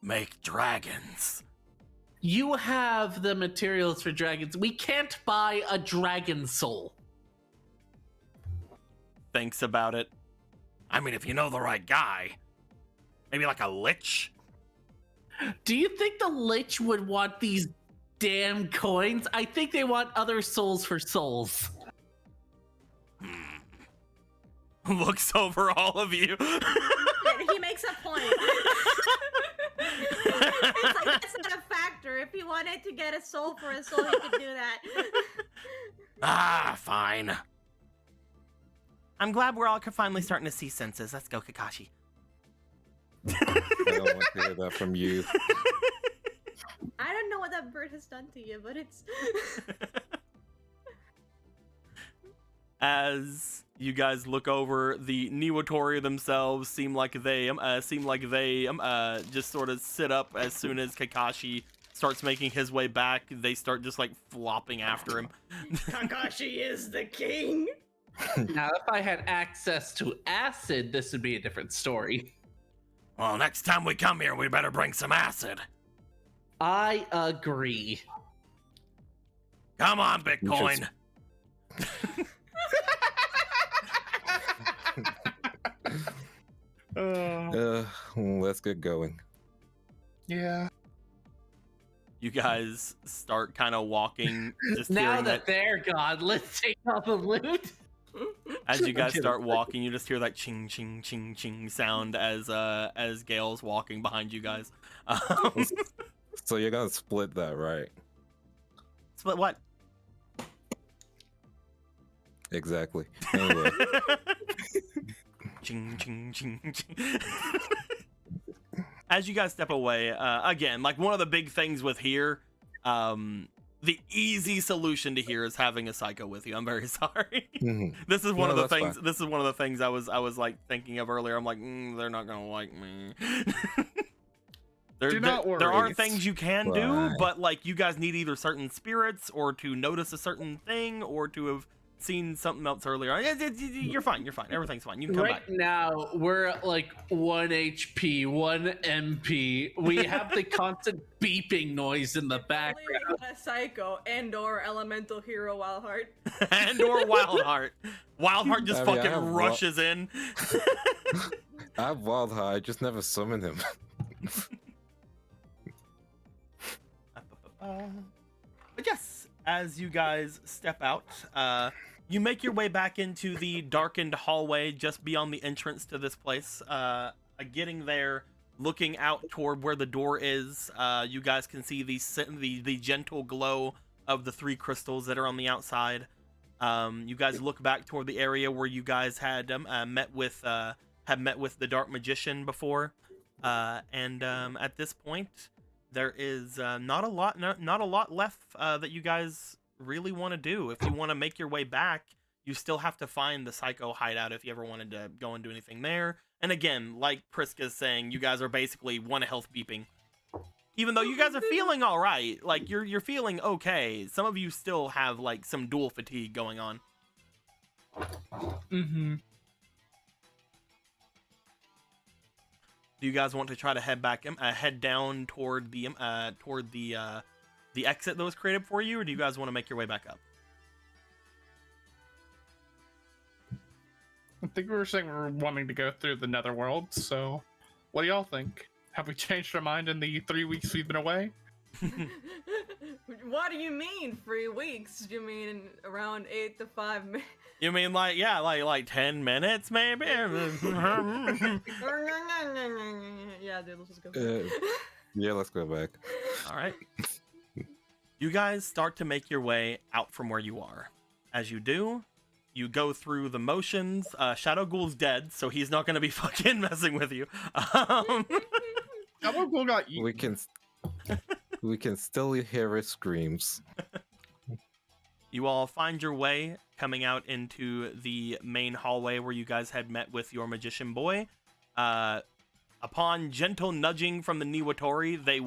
Make dragons. You have the materials for dragons. We can't buy a dragon soul. Thinks about it. I mean, if you know the right guy. Maybe like a lich? Do you think the Lich would want these damn coins? I think they want other souls for souls. Looks over all of you. He makes a point. It's like, that's not a factor. If he wanted to get a soul for a soul, he could do that. Ah, fine. I'm glad we're all finally starting to see senses. Let's go, Kakashi. I don't want to hear that from you. I don't know what that bird has done to you, but it's. As you guys look over, the Niwatori themselves seem like they just sort of sit up as soon as Kakashi starts making his way back. They start just like flopping after him. Kakashi is the king. Now, if I had access to acid, this would be a different story. Well, next time we come here, we better bring some acid. I agree. Come on, Bitcoin. Let's get going. Yeah. You guys start kind of walking. Just Now hearing that they're gone, let's take all the loot. As you guys start walking, you just hear that ching ching ching ching sound as Gale's walking behind you guys. So you're gonna split that, right? Split what? Exactly. Anyway. Ching ching ching ching. As you guys step away, again, like one of the big things with here, the easy solution to here is having a psycho with you. I'm very sorry. Mhm. This is one of the that's things. fine. This is one of the things I was like thinking of earlier. I'm like, they're not gonna like me. Do not There are worry. things you can do, Right. but like you guys need either certain spirits or to notice a certain thing or to have seen something else earlier. You're fine. You're fine. Everything's fine. You can come Right back. now, we're at like 1 HP, 1 MP. We have the constant beeping noise in the Only background. a psycho and/or elemental hero Wildheart. And or Wildheart. Wildheart just I mean, I fucking have rushes in. I have Wild Heart, I just never summon him. But yes, as you guys step out, you make your way back into the darkened hallway just beyond the entrance to this place. Getting there, looking out toward where the door is, you guys can see the gentle glow of the 3 crystals that are on the outside. You guys look back toward the area where you guys had met with the Dark Magician before, and at this point, there is not a lot left that you guys really want to do. If you want to make your way back, you still have to find the Psycho hideout if you ever wanted to go and do anything there. And again, like Priska's saying, you guys are basically 1 health beeping. Even though you guys are feeling all right, like you're feeling okay. Some of you still have like some dual fatigue going on. Mm-hmm. Do you guys want to try to head down toward the exit that was created for you, or do you guys want to make your way back up? I think we were saying we were wanting to go through the netherworld, so what do y'all think? Have we changed our mind in the 3 weeks we've been away? What do you mean 3 weeks? You mean around 8 to 5 minutes? You mean like 10 minutes maybe? Yeah, dude, let's just go. Yeah, let's go back. All right. You guys start to make your way out from where you are. As you do, you go through the motions. Shadow Ghoul's dead, so he's not going to be fucking messing with you. Shadow Ghoul got eaten. We can still hear his screams. You all find your way coming out into the main hallway where you guys had met with your magician boy. Upon gentle nudging from the Niwatori, they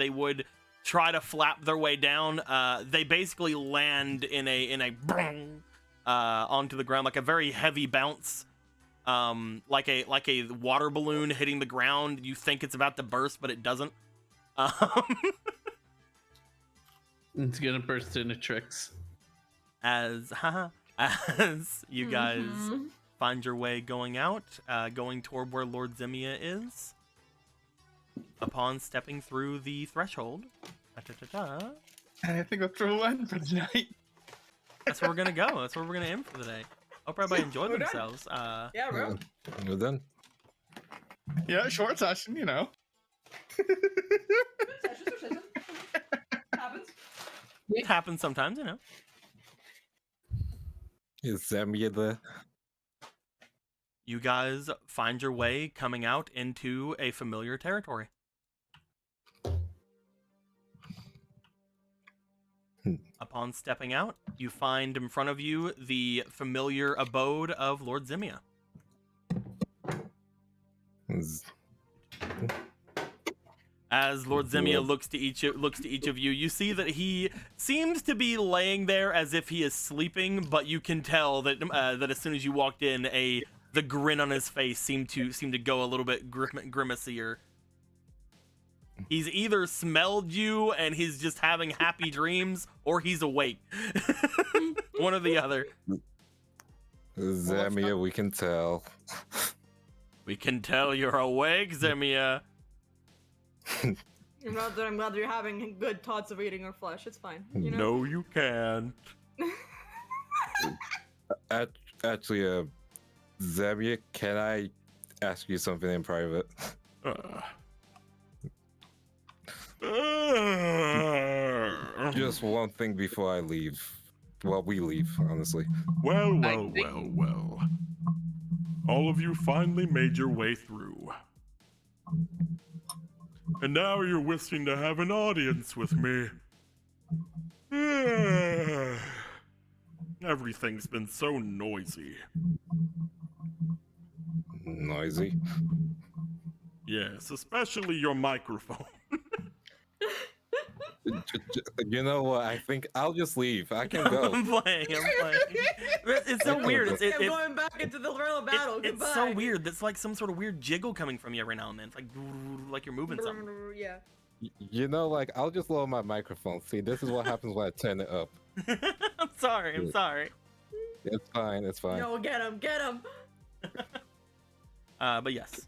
would try to flap their way down. They basically land in a onto the ground, like a very heavy bounce, like a water balloon hitting the ground. You think it's about to burst, but it doesn't. It's gonna burst into tricks. As you guys find your way going out, going toward where Lord Zemia is. Upon stepping through the threshold, I think that's where we'll end for tonight. that's where we're gonna go. That's where we're gonna end for the day. Hope everybody enjoyed We're done. themselves. Yeah, bro. We're done. Yeah, short session, you know. Session. Happens. It happens sometimes, you know. Is Zamia there? You guys find your way coming out into a familiar territory. Upon stepping out, you find in front of you the familiar abode of Lord Zemia. As Lord Zemia looks to each of you, you see that he seems to be laying there as if he is sleeping, but you can tell that that as soon as you walked in, the grin on his face seemed to go a little bit grimacier. He's either smelled you and he's just having happy dreams, or he's awake. One or the other. Zamia, we can tell. We can tell you're awake, Zemia. I'm glad you're having good thoughts of eating our flesh. It's fine. You know? No, you can't. Actually, Zemia, can I ask you something in private? Just one thing before I leave. Well, we leave, honestly. Well. All of you finally made your way through. And now you're wishing to have an audience with me. Everything's been so noisy. Noisy. Yes, especially your microphone. You know what? I think I'll just leave. I can go. I'm playing. It's so weird. I'm going back into the real battle. It's so weird. It's like some sort of weird jiggle coming from you every now and then. It's like you're moving something. Yeah. You know, like, I'll just lower my microphone. See, this is what happens when I turn it up. I'm sorry. It's fine. It's fine. No, get him. But yes.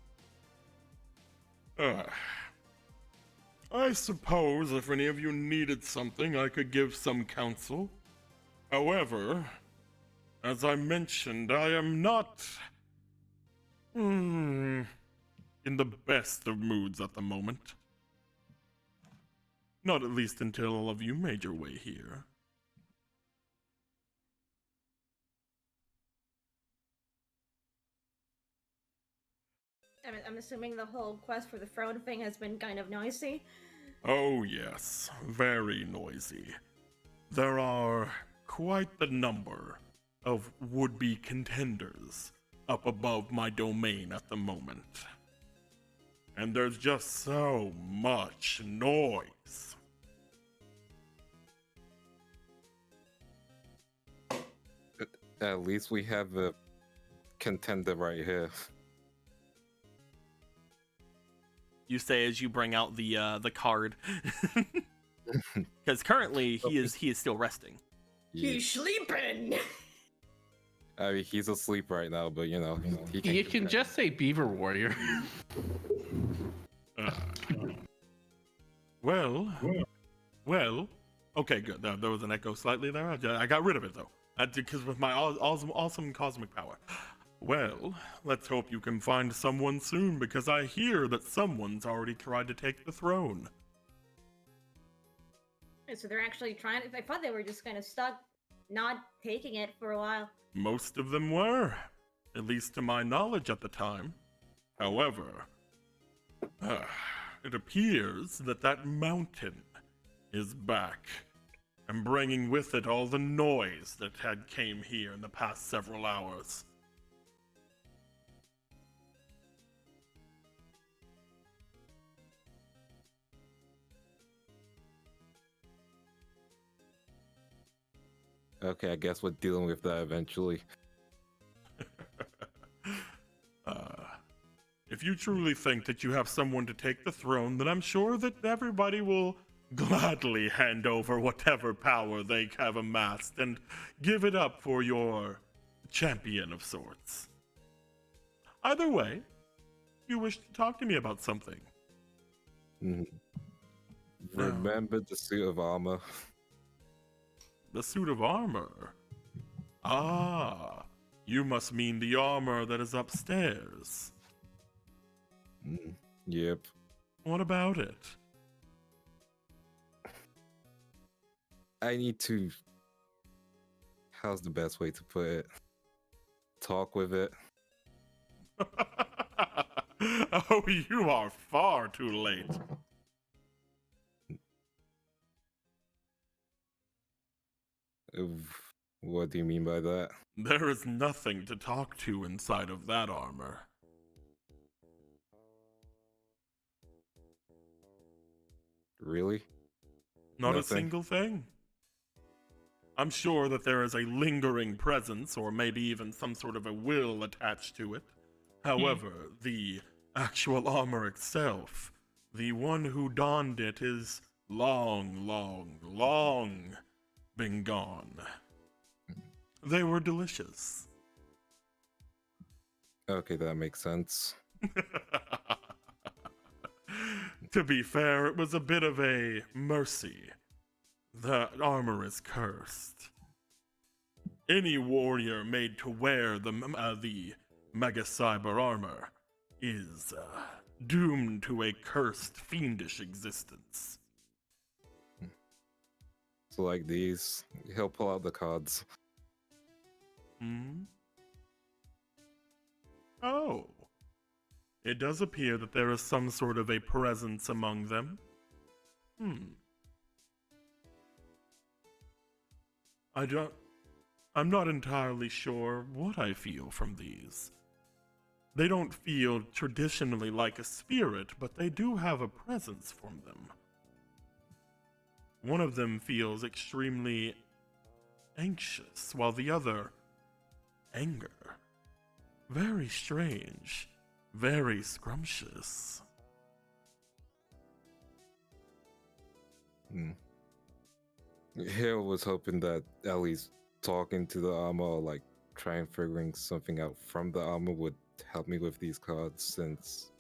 I suppose if any of you needed something, I could give some counsel. However, as I mentioned, I am not in the best of moods at the moment. Not at least until all of you made your way here. I'm assuming the whole quest for the throne thing has been kind of noisy. Oh yes, very noisy. There are quite the number of would-be contenders up above my domain at the moment. And there's just so much noise. At least we have a contender right here. You say as you bring out the card, because currently he is still resting. He's sleeping. I mean, he's asleep right now, but you know, You can just say Beaver Warrior. Well. Okay, good. There was an echo slightly there. I got rid of it though, because with my awesome cosmic power. Well, let's hope you can find someone soon, because I hear that someone's already tried to take the throne. So they're actually trying to. I thought they were just kind of stuck, not taking it for a while. Most of them were, at least to my knowledge at the time. However, it appears that mountain is back, and bringing with it all the noise that had came here in the past several hours. Okay, I guess we're dealing with that eventually. If you truly think that you have someone to take the throne, then I'm sure that everybody will gladly hand over whatever power they have amassed and give it up for your champion of sorts. Either way, you wish to talk to me about something. Remember the suit of armor? The suit of armor? Ah, you must mean the armor that is upstairs. Yep. What about it? I need to... How's the best way to put it? Talk with it. Oh, you are far too late. What do you mean by that? There is nothing to talk to inside of that armor. Really? Not a Nothing? single thing. I'm sure that there is a lingering presence, or maybe even some sort of a will attached to it. However, the actual armor itself, the one who donned it, is long been gone. They were delicious. Okay, that makes sense. To be fair, it was a bit of a mercy. The armor is cursed. Any warrior made to wear the Mega Cyber armor is doomed to a cursed, fiendish existence. So like these, he'll pull out the cards. Hmm? Oh. It does appear that there is some sort of a presence among them. I'm not entirely sure what I feel from these. They don't feel traditionally like a spirit, but they do have a presence from them. One of them feels extremely anxious, while the other, anger. Very strange. Very scrumptious. Hale was hoping that at least talking to the armor, or like trying figuring something out from the armor, would help me with these cards, since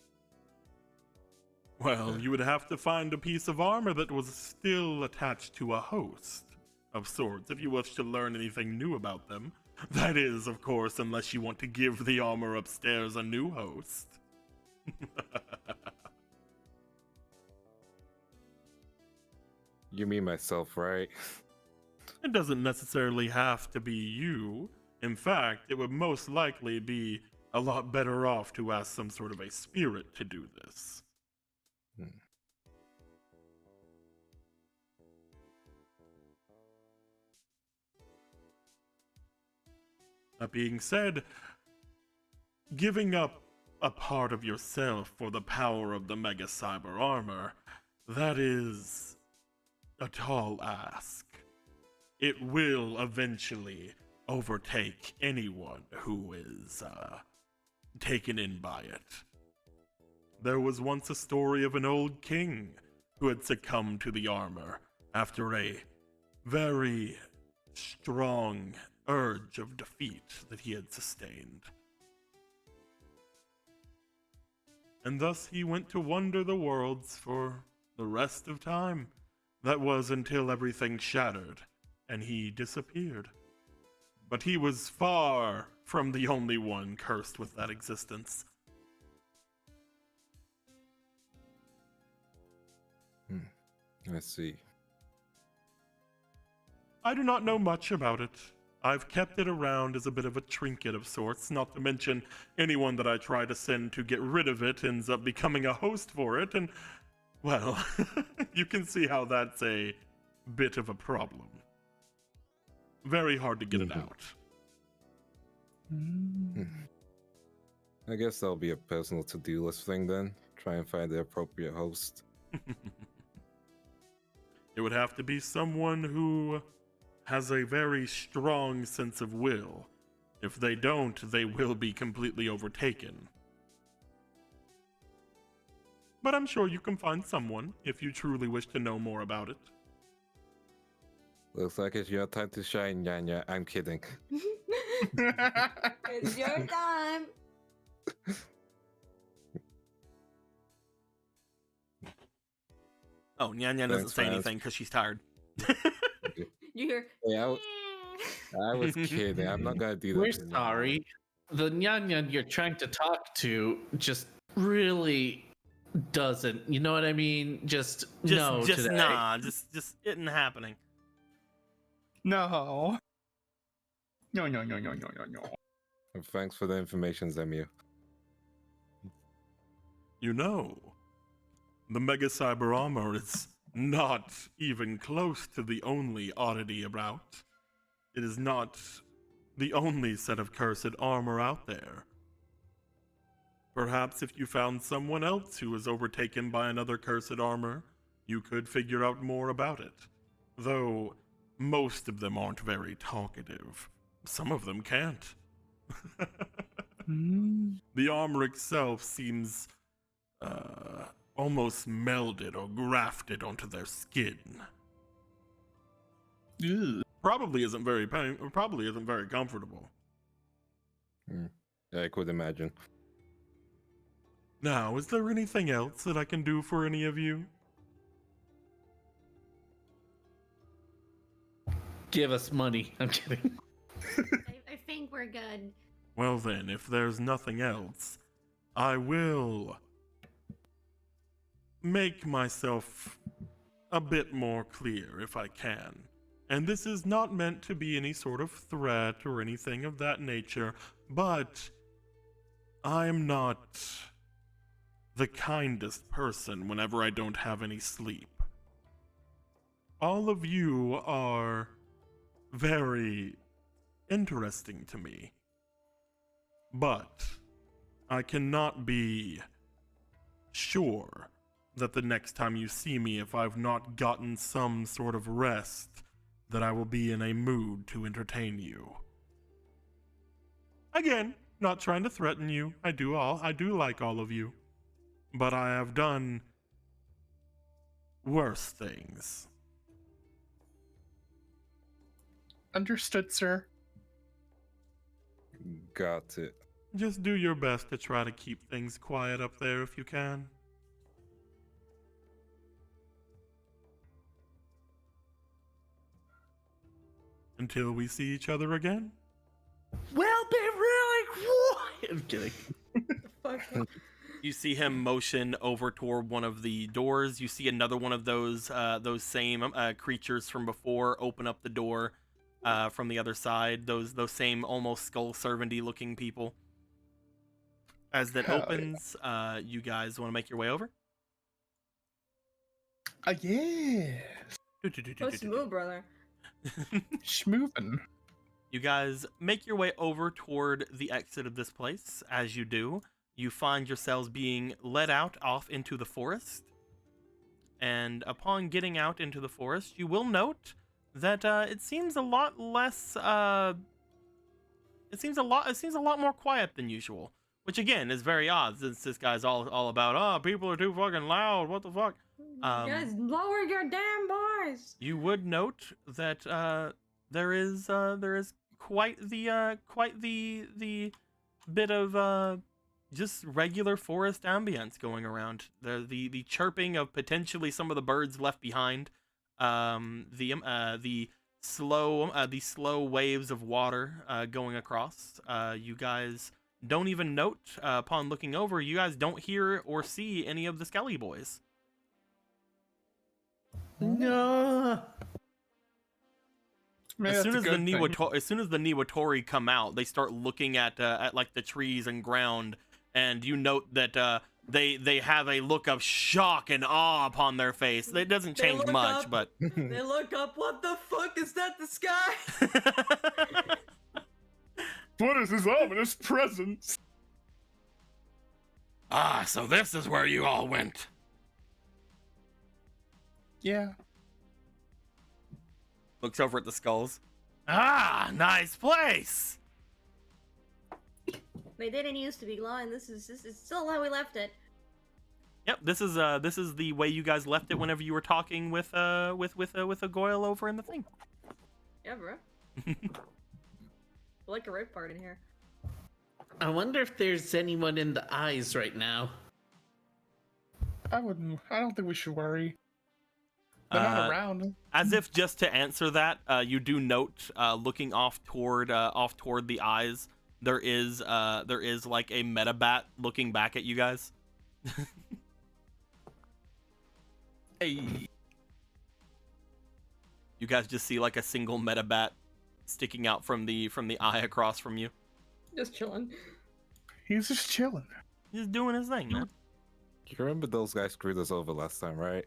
Well, you would have to find a piece of armor that was still attached to a host of sorts if you wish to learn anything new about them. That is, of course, unless you want to give the armor upstairs a new host. you mean myself, right? It doesn't necessarily have to be you. In fact, it would most likely be a lot better off to ask some sort of a spirit to do this. That being said, giving up a part of yourself for the power of the Mega Cyber armor, that is a tall ask. It will eventually overtake anyone who is taken in by it. There was once a story of an old king who had succumbed to the armor after a very strong urge of defeat that he had sustained. And thus he went to wander the worlds for the rest of time. That was until everything shattered and he disappeared. But he was far from the only one cursed with that existence. I see. I do not know much about it. I've kept it around as a bit of a trinket of sorts, not to mention anyone that I try to send to get rid of it ends up becoming a host for it, and, well, you can see how that's a bit of a problem. Very hard to get it out. I guess that'll be a personal to-do list thing then. Try and find the appropriate host. It would have to be someone who has a very strong sense of will. If they don't, they will be completely overtaken. But I'm sure you can find someone if you truly wish to know more about it. Looks like it's your time to shine, Nyanya. I'm kidding. It's your time. Oh, Nyanya doesn't Thanks, say Faz. anything because she's tired. You hear? Yeah, I was kidding. I'm not gonna do that. We're to Nyanya. sorry. The nyan you're trying to talk to just really doesn't. You know what I mean? Just no Just today. nah. Just isn't happening. No. No. Thanks for the information, Zemir. You know, the Mega Cyber armor is not even close to the only oddity about. It is not the only set of cursed armor out there. Perhaps if you found someone else who was overtaken by another cursed armor, you could figure out more about it. Though, most of them aren't very talkative. Some of them can't. The armor itself seems almost melded or grafted onto their skin. Ugh. Probably isn't very comfortable. I could imagine. Now, is there anything else that I can do for any of you? Give us money. I'm kidding. I think we're good. Well then, if there's nothing else, I will make myself a bit more clear if I can. And this is not meant to be any sort of threat or anything of that nature, but I'm not the kindest person whenever I don't have any sleep. All of you are very interesting to me, but I cannot be sure that the next time you see me, if I've not gotten some sort of rest, that I will be in a mood to entertain you. Again, not trying to threaten you. I do like all of you. But I have done worse things. Understood, sir. Got it. Just do your best to try to keep things quiet up there if you can. Until we see each other again. We'll be really quiet. I'm kidding. Fuck. You see him motion over toward one of the doors. You see another one of those same creatures from before open up the door from the other side. Those same almost skull servanty looking people. As that Hell opens, you guys want to make your way over? Yeah. Let's move, brother. Schmoovin'. You guys make your way over toward the exit of this place. As you do, you find yourselves being led out off into the forest. And upon getting out into the forest, you will note that it seems a lot less. It seems a lot more quiet than usual. Which again is very odd, since this guy's all about people are too fucking loud. What the fuck? Guys, lower your damn voice. You would note that there is quite the bit of just regular forest ambience going around. The chirping of potentially some of the birds left behind. The slow waves of water going across. You guys don't even note upon looking over. You guys don't hear or see any of the Skelly boys. No. As soon as the Niwatori come out, they start looking at like the trees and ground, and you note that they have a look of shock and awe upon their face. It doesn't change much, up, but they look up. What the fuck is that? The sky? What is this ominous presence? Ah, so this is where you all went. Yeah. looks over at the skulls. Ah, nice place. They didn't used to be glowing. This is still how we left it. Yep, this is the way you guys left it whenever you were talking with a Goyle over in the thing. Yeah, bro. Like a rave part in here. I wonder if there's anyone in the eyes right now. I don't think we should worry. They're not around. As if just to answer that, you do note, looking off toward the eyes, there is like a metabat looking back at you guys. Hey. You guys just see like a single metabat sticking out from the eye across from you. Just chilling. He's just chilling. He's doing his thing, man. You remember those guys screwed us over last time, right?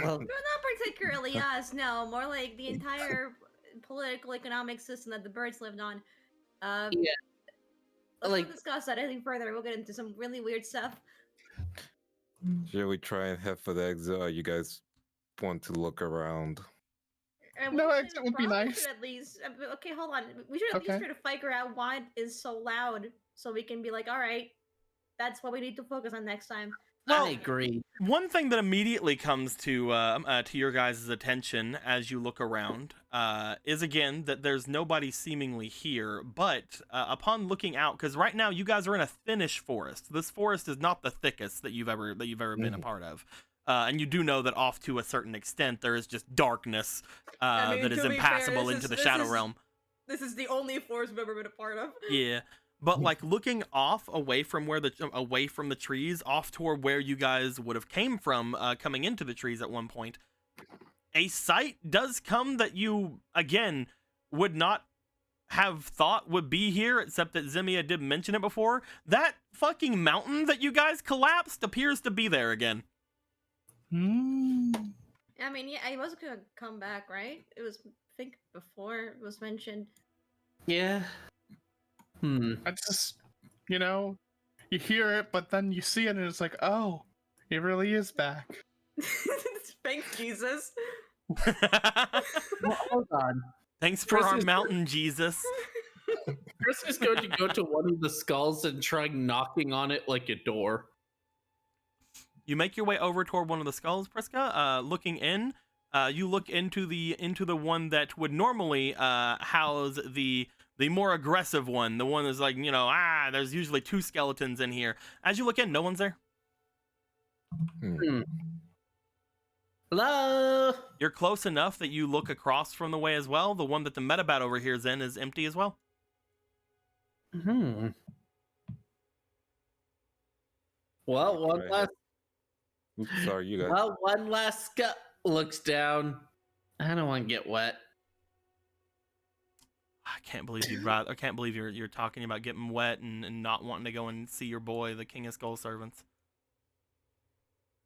Well, Not particularly us, no. More like the entire political economic system that the birds lived on. Yeah. Let's Like- not discuss that anything further. We'll get into some really weird stuff. Should we try and head for the exit, or you guys want to look around? No, We exit should would be probably nice. At least, okay, hold on. We should at least Okay. try to figure out why it is so loud, so we can be like, all right, that's what we need to focus on next time. Well, I agree. One thing that immediately comes to your guys' attention as you look around is again that there's nobody seemingly here. But upon looking out, because right now you guys are in a thinnish forest. This forest is not the thickest that you've ever been a part of, and you do know that off to a certain extent there is just darkness I mean, that is to be fair, impassable this into is- the this Shadow is- Realm. This is the only forest we've ever been a part of. Yeah, but like looking off away from the trees, off toward where you guys would have came from, coming into the trees at one point, a sight does come that you again would not have thought would be here, except that Zemia did mention it before. That fucking mountain that you guys collapsed appears to be there again. I mean, yeah, I was gonna come back, right? It was, I think, before it was mentioned. Yeah. I just, you hear it, but then you see it, and it's like, oh, it really is back. Thanks, Jesus. Well, hold on. Thanks for Chris our is- mountain, Jesus. Chris is going to go to one of the skulls and try knocking on it like a door. You make your way over toward one of the skulls, Priska. Looking in, you look into the one that would normally house the more aggressive one. The one that's like, there's usually 2 skeletons in here. As you look in, no one's there. Hello. You're close enough that you look across from the way as well. The one that the metabat over here is in is empty as well. Well, one Right. last. Oops, sorry, you guys. Well, one last looks down. I don't want to get wet. I can't believe I can't believe you're talking about getting wet and not wanting to go and see your boy, the King of Skull Servants.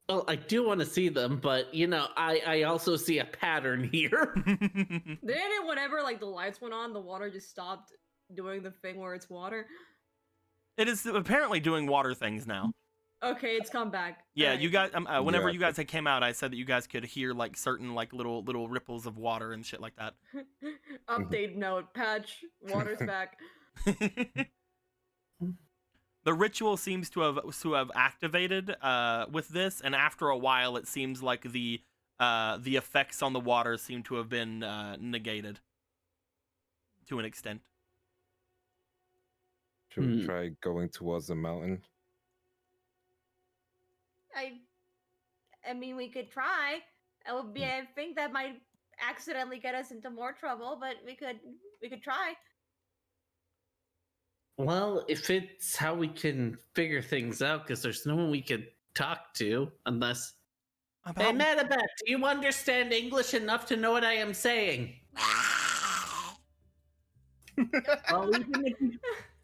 Well, I do want to see them, but I also see a pattern here. Didn't it, whenever like the lights went on, the water just stopped doing the thing where it's water? It is apparently doing water things now. Okay, it's come back. Yeah, Alright. you guys. Whenever Yeah. you guys had came out, I said that you guys could hear like certain like little ripples of water and shit like that. Update note, patch, water's back. The ritual seems to have activated with this, and after a while, it seems like the effects on the water seem to have been negated to an extent. Should we try going towards the mountain? I mean, we could try. It would be. I think that might accidentally get us into more trouble, but we could try. Well, if it's how we can figure things out, because there's no one we could talk to, unless. Hey, Metabat, do you understand English enough to know what I am saying? Well,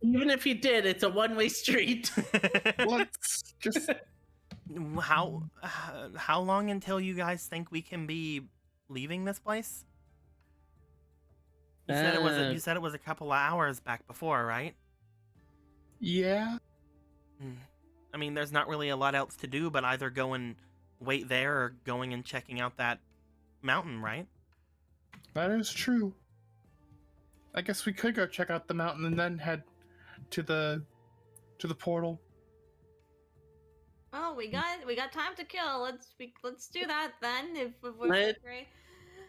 even if you did, it's a one-way street. Let's just. How long until you guys think we can be leaving this place? You said it was a couple of hours back before, right? Yeah. I mean, there's not really a lot else to do but either go and wait there or going and checking out that mountain, right? That is true. I guess we could go check out the mountain and then head to the portal. Oh, we got time to kill. Let's do that then. If we're free.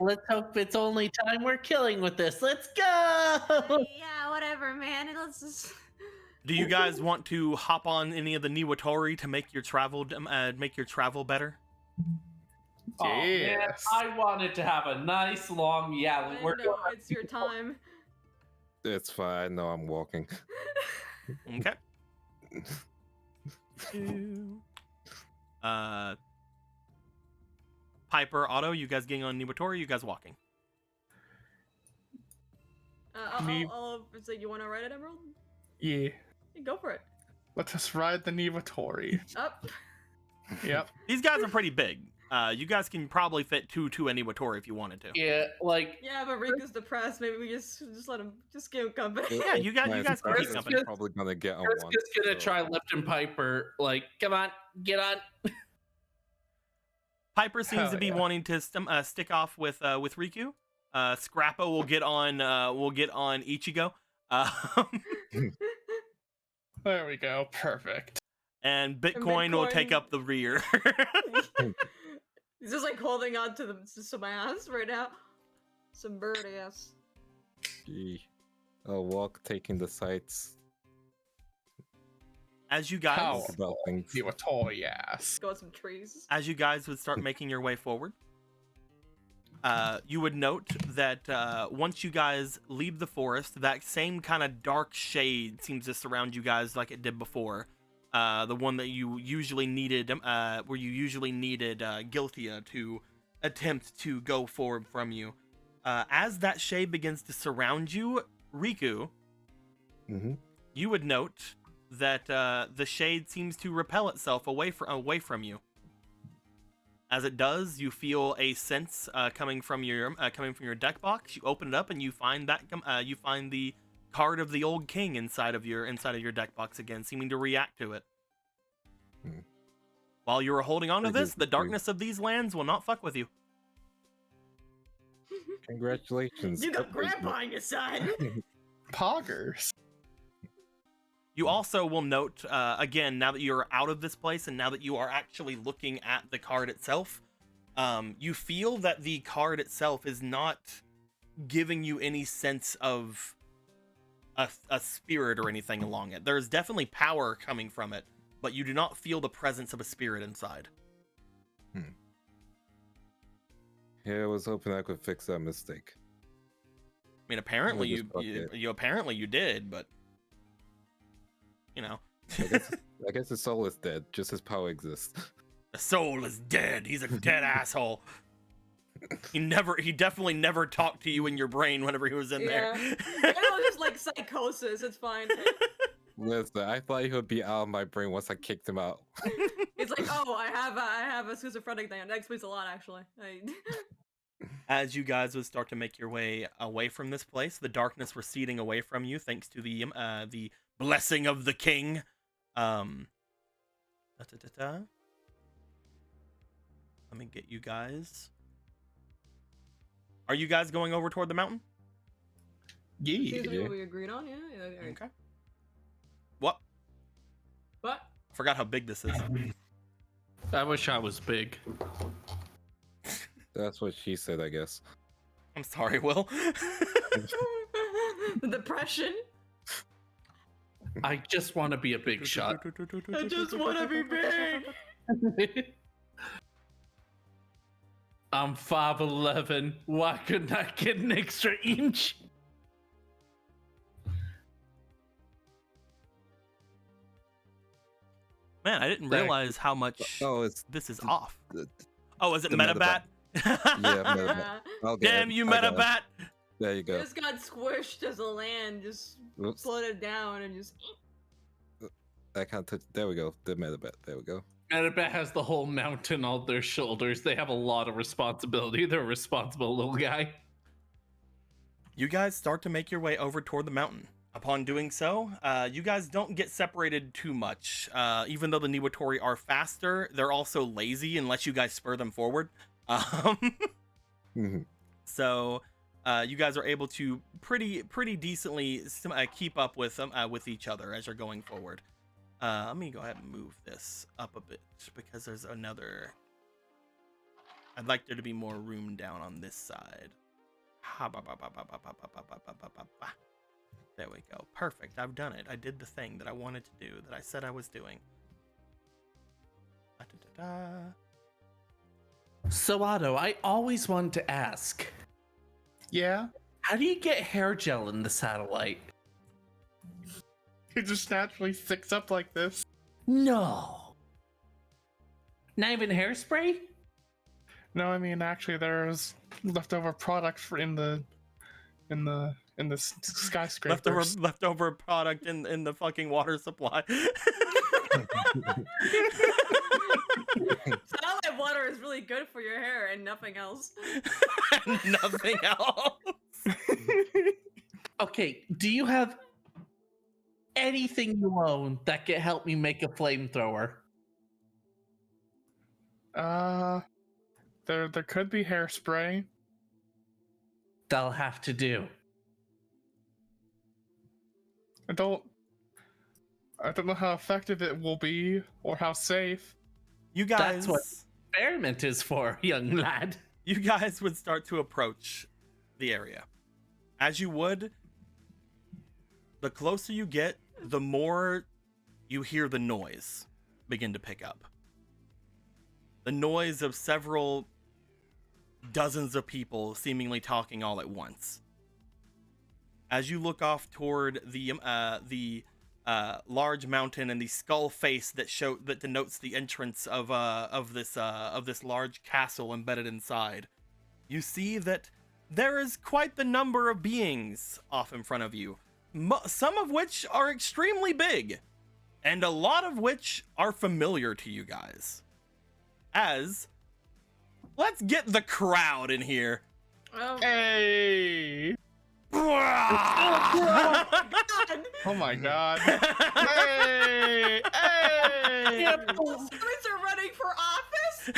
Let's hope it's only time we're killing with this. Let's go! Yeah, whatever, man. Let's just. Do you guys want to hop on any of the Niwatori to make your travel better? Oh, man, Yes. I wanted to have a nice long No, it's your time. It's fine. No, I'm walking. Okay. Piper, Otto, you guys getting on Niwatori? You guys walking? So you want to write it, Emerald? Yeah. Go for it. Let us ride the Niwatori. Up. Yep. These guys are pretty big. You guys can probably fit two to a Niwatori if you wanted to. Yeah, like Yeah, but Rika's depressed. Maybe we just let him give him company. Yeah, you guys can keep Chris company. is Probably gonna get on Chris one. is gonna so- try lifting Piper. Like, come on, get on. Piper seems Hell to be yeah. wanting to stick off with Riku. Scrappa will get on Ichigo. There we go. Perfect. And Bitcoin will take Bitcoin- up the rear. He's just like holding on to some ass right now. Some bird ass. Gee. I'll walk, taking the sights. As you guys How? Think about things. Niwatori, yes. Got some trees. would start making your way forward, you would note that once you guys leave the forest, that same kind of dark shade seems to surround you guys like it did before. The one that you usually needed, where you usually needed Gilthea to attempt to go forward from you. As that shade begins to surround you, Riku, you would note that the shade seems to repel itself away from you. As it does, you feel a sense coming from your deck box. You open it up and you find the card of the old king inside of your deck box again, seeming to react to it. While you are holding on to this, the darkness of these lands will not fuck with you. Congratulations. You got grandpa on your side. Poggers. You also will note, again, now that you're out of this place and now that you are actually looking at the card itself, you feel that the card itself is not giving you any sense of a spirit or anything along it. There's definitely power coming from it, but you do not feel the presence of a spirit inside. Yeah, I was hoping I could fix that mistake. I mean, apparently you did, but you know. I guess his soul is dead. Just his power exists. The soul is dead. He's a dead asshole. He definitely never talked to you in your brain whenever he was in there. It was just like psychosis. It's fine. Listen, I thought he would be out of my brain once I kicked him out. It's like, oh, I have a schizophrenic thing. That explains a lot, actually. As you guys would start to make your way away from this place, the darkness receding away from you, thanks to the blessing of the king. Let me get you guys. Are you guys going over toward the mountain? Seems to be what we agreed on, yeah. Okay. What? What? I forgot how big this is. I wish I was big. That's what she said, I guess. I'm sorry, Will. The depression. I just want to be a big shot. I just want to be big. I'm 5'11". Why couldn't I get an extra inch? Man, I didn't realize how much this is off. Oh, is it Metabat? Yeah, Metabat. Damn you, Metabat! There you go. Just got squished as a land, just floated down and just. I can't touch. There we go. The Metabat. There we go. Metabat has the whole mountain on their shoulders. They have a lot of responsibility. They're a responsible little guy. You guys start to make your way over toward the mountain. Upon doing so, you guys don't get separated too much. Even though the Niwatori are faster, they're also lazy unless you guys spur them forward. So you guys are able to pretty decently keep up with them with each other as you're going forward. Let me go ahead and move this up a bit because there's another. I'd like there to be more room down on this side. There we go. Perfect. I've done it. I did the thing that I wanted to do, that I said I was doing. So, Otto, I always wanted to ask. Yeah? How do you get hair gel in the satellite? It just naturally sticks up like this. No. Not even hairspray? No, I mean, actually, there's leftover products in the skyscrapers. Leftover product in the fucking water supply. Satellite water is really good for your hair and nothing else. Nothing else. Okay, do you have anything you own that could help me make a flamethrower? There could be hairspray. That'll have to do. I don't know how effective it will be or how safe. You guys, That's what experiment is for, young lad. You guys would start to approach the area. As you would, the closer you get, the more you hear the noise begin to pick up. The noise of several dozens of people seemingly talking all at once. As you look off toward the large mountain and the skull face that denotes the entrance of this large castle embedded inside, you see that there is quite the number of beings off in front of you, some of which are extremely big, and a lot of which are familiar to you guys. Let's get the crowd in here. Oh, Hey! Oh my god. Hey! Hey! Students are running for office?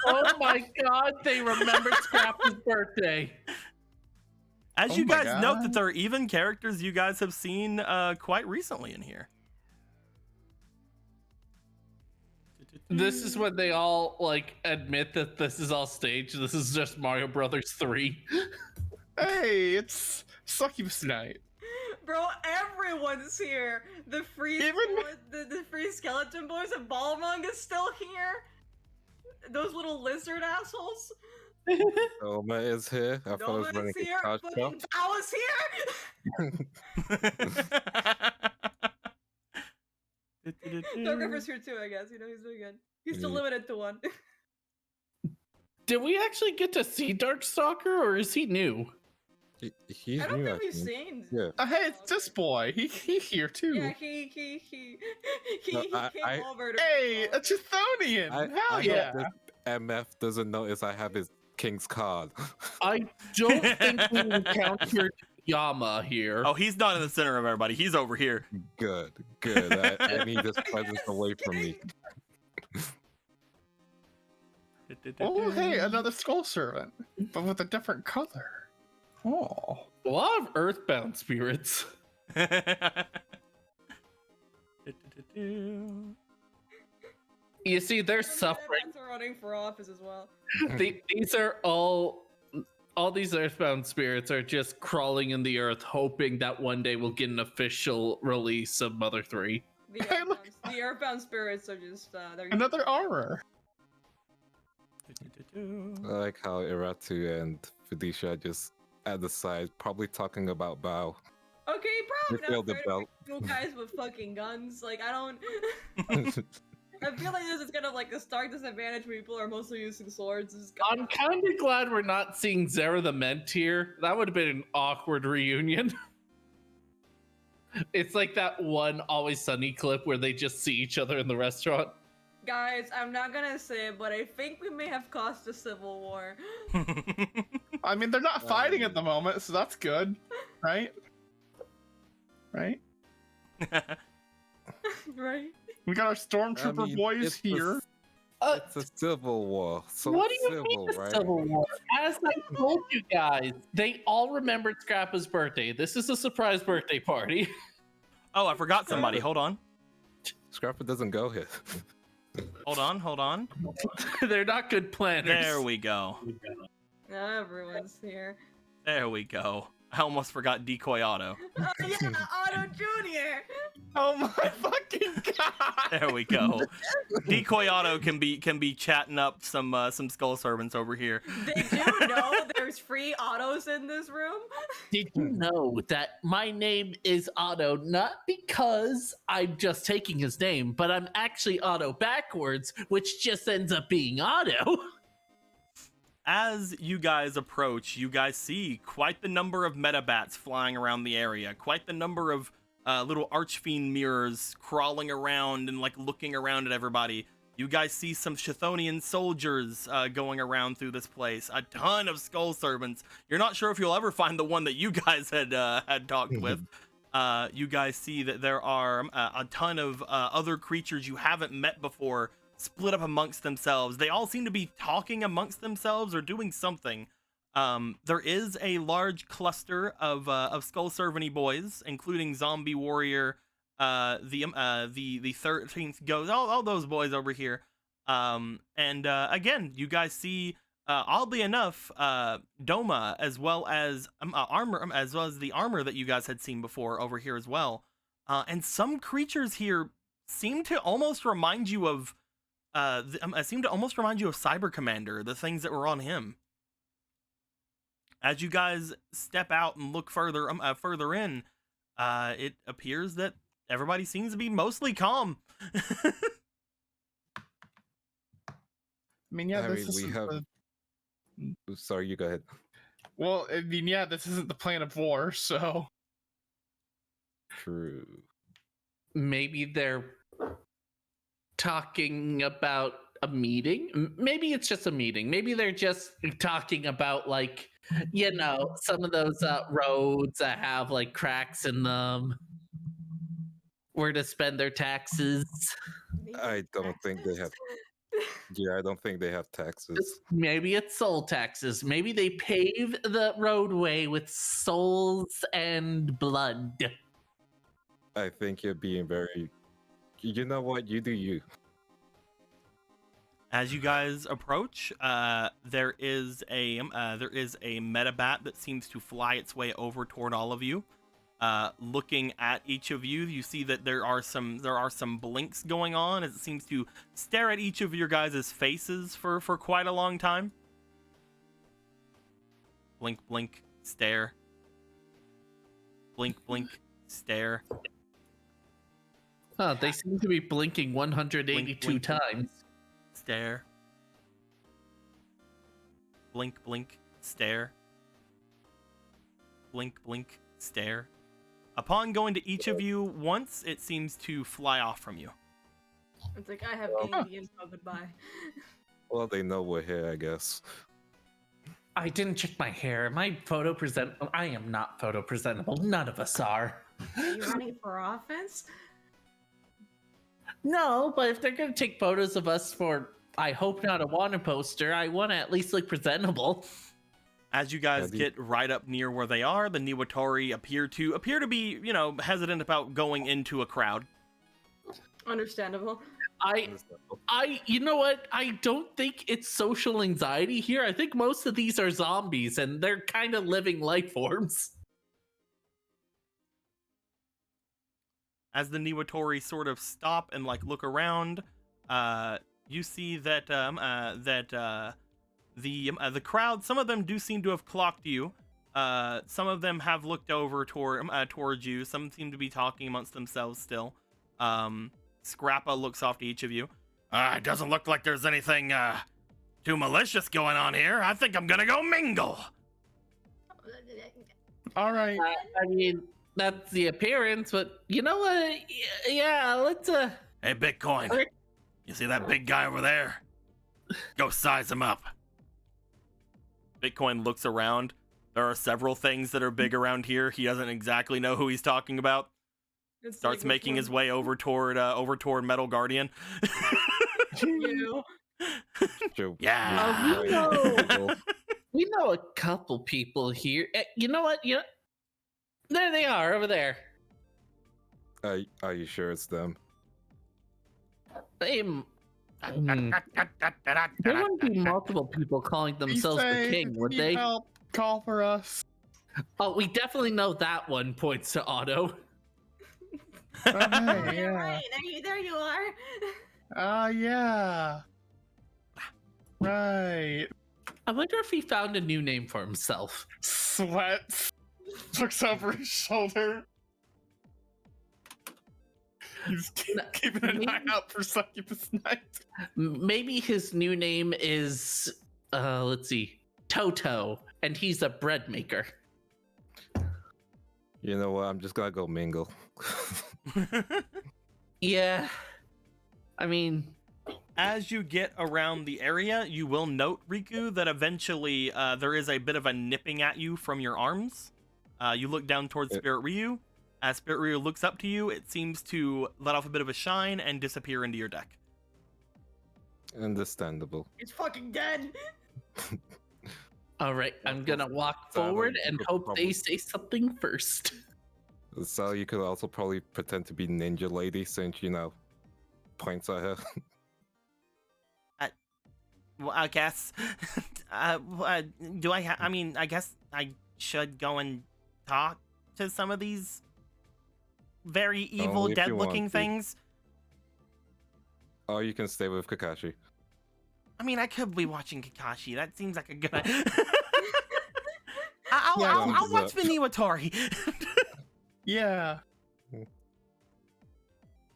Oh my god, they remembered Scrappy's birthday. As Oh you my guys note that God. there are even characters you guys have seen quite recently in here. This is when they all like admit that this is all staged. This is just Mario Brothers 3. Hey, it's Succubus Night. Bro, everyone's here. The free the free skeleton boys and Balmung is still here. Those little lizard assholes. Oma is here. I thought I was Nobody's running here. a charge shop. Fucking Pow's here. Photographer's here too, I guess. You know, he's doing good. He's still Yeah. limited to one. Did we actually get to see Darkstalker, or is he new? He's I don't new, think I we've think. seen. Yeah. Hey, it's this boy. He's here too. Yeah, he No, came I- over to. Hey, a Chthonian. I Hell hope yeah. this MF doesn't notice I have his king's card. I don't think we encountered Yama here. Oh, he's not in the center of everybody. He's over here. Good. I need this presence away from me. Oh, hey, another skull servant, but with a different color. Oh. A lot of earthbound spirits. You see, they're suffering. Are running for office as well. These are all these earthbound spirits are just crawling in the earth, hoping that one day we'll get an official release of Mother 3. The earthbound spirits are just they're Another armor. I like how Iratu and Felicia are just at the side, probably talking about Bao. okay, They probably feel not the very belt. cool guys with fucking guns. Like I don't. I feel like this is kind of like a stark disadvantage when people are mostly using swords. It's I'm kind of glad we're not seeing Zera the Ment here. That would have been an awkward reunion. It's like that one Always Sunny clip where they just see each other in the restaurant. Guys, I'm not gonna say it, but I think we may have caused a civil war. I mean, they're not fighting at the moment, so that's good, right? Right? Right? We got our stormtrooper I mean, boys it's here. It's a civil war. So What do it's you civil, mean a right? civil war? As I told you guys, they all remembered Scrappa's birthday. This is a surprise birthday party. Oh, I forgot somebody. Hold on. Scrapper doesn't go here. Hold on. They're not good planners. There we go. Everyone's here. There we go. I almost forgot Decoy Auto. Oh yeah, Otto Jr. Oh my fucking god! There we go. Decoy Auto can be chatting up some skull servants over here. Did you know there's free autos in this room? Did you know that my name is Otto, not because I'm just taking his name, but I'm actually Otto backwards, which just ends up being Otto. As you guys approach, you guys see quite the number of metabats flying around the area, quite the number of little archfiend mirrors crawling around and like looking around at everybody. You guys see some Chthonian soldiers going around through this place, a ton of skull servants. You're not sure if you'll ever find the one that you guys had talked with. You guys see that there are a ton of other creatures you haven't met before, split up amongst themselves. They all seem to be talking amongst themselves or doing something. There is a large cluster of skull servant-y boys, including Zombie Warrior, the 13th Ghost, all those boys over here. Again, you guys see, oddly enough, Doma as well as armor, as well as the armor that you guys had seen before over here as well. And some creatures here seem to almost remind you of seem to almost remind you of Cyber Commander, the things that were on him. As you guys step out and look further in, it appears that everybody seems to be mostly calm. I mean, yeah, this we isn't have. the... Sorry, you go ahead. Well, I mean, yeah, this isn't the plan of war, so... True. Maybe they're talking about a meeting. Maybe it's just a meeting. Maybe they're just talking about, like, you know, some of those roads that have like cracks in them, where to spend their taxes. I don't think they have. Yeah, I don't think they have taxes. Maybe it's soul taxes. Maybe they pave the roadway with souls and blood. I think you're being very. You know what? You do you. As you guys approach, there is a metabat that seems to fly its way over toward all of you. Looking at each of you, you see that there are some blinks going on as it seems to stare at each of your guys' faces for quite a long time. Blink, blink, stare. Blink, blink, stare. Huh, they seem to be blinking 182 Blink, blink. times. Stare. Blink, blink, stare. Blink, blink, stare. Upon going to each of you once, it seems to fly off from you. It's like, I have gained the info, goodbye. Well, they know we're here, I guess. I didn't check my hair. Am I photo presentable? I am not photo presentable. None of us are. Are you running for office? No, but if they're gonna take photos of us for, I hope not a wanted poster, I want to at least look presentable. As you guys get right up near where they are, the Niwatori appear to be, you know, hesitant about going into a crowd. Understandable. You know what? I don't think it's social anxiety here. I think most of these are zombies and they're kind of living life forms. As the Niwatori sort of stop and like look around, you see that the crowd, some of them do seem to have clocked you. Some of them have looked over towards you. Some seem to be talking amongst themselves still. Scrappa looks off to each of you. It doesn't look like there's anything too malicious going on here. I think I'm gonna go mingle. All right. I mean, that's the appearance, but you know what? Yeah, let's Hey, Bitcoin. You see that big guy over there? Go size him up. Bitcoin looks around. There are several things that are big around here. He doesn't exactly know who he's talking about. It's Starts like, making his way over toward Metal Guardian. You. Yeah. we know a couple people here. You know what? There they are over there. Are you sure it's them? There wouldn't be multiple people calling themselves the king, would they? Help, call for us. Oh, we definitely know that one, points to Otto. Oh, Oh, hey, you're yeah. right. There you are. Yeah. Right. I wonder if he found a new name for himself. Sweat. Looks over his shoulder. He's keeping an eye out for Succubus Night. Maybe his new name is, let's see, Toto, and he's a bread maker. You know what? I'm just gonna go mingle. Yeah. I mean, As you get around the area, you will note, Riku, that eventually there is a bit of a nipping at you from your arms. You look down towards Spirit Ryu. As Spirit Ryu looks up to you, it seems to let off a bit of a shine and disappear into your deck. Understandable. He's fucking dead. all right, I'm gonna walk forward and hope they say something first. So you could also probably pretend to be Ninja Lady since, you know, points at her. Well, I guess. Do I I mean, I guess I should go and talk to some of these very evil, Only if you dead-looking want to. things. or you can stay with Kakashi. I mean, I could be watching Kakashi. That seems like a good idea. Yeah, I'll watch Viniwatori. Yeah.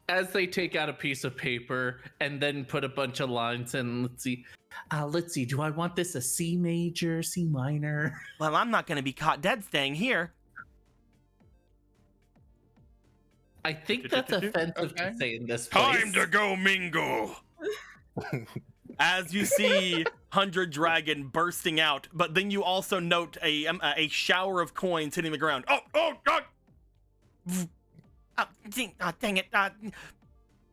As they take out a piece of paper and then put a bunch of lines in, let's see. Do I want this a C major, C minor? Well, I'm not going to be caught dead staying here. I think that's offensive Okay. to say in this place. Time to go mingle. As you see 100 Dragon bursting out, but then you also note a shower of coins hitting the ground. Oh, God! Dang it.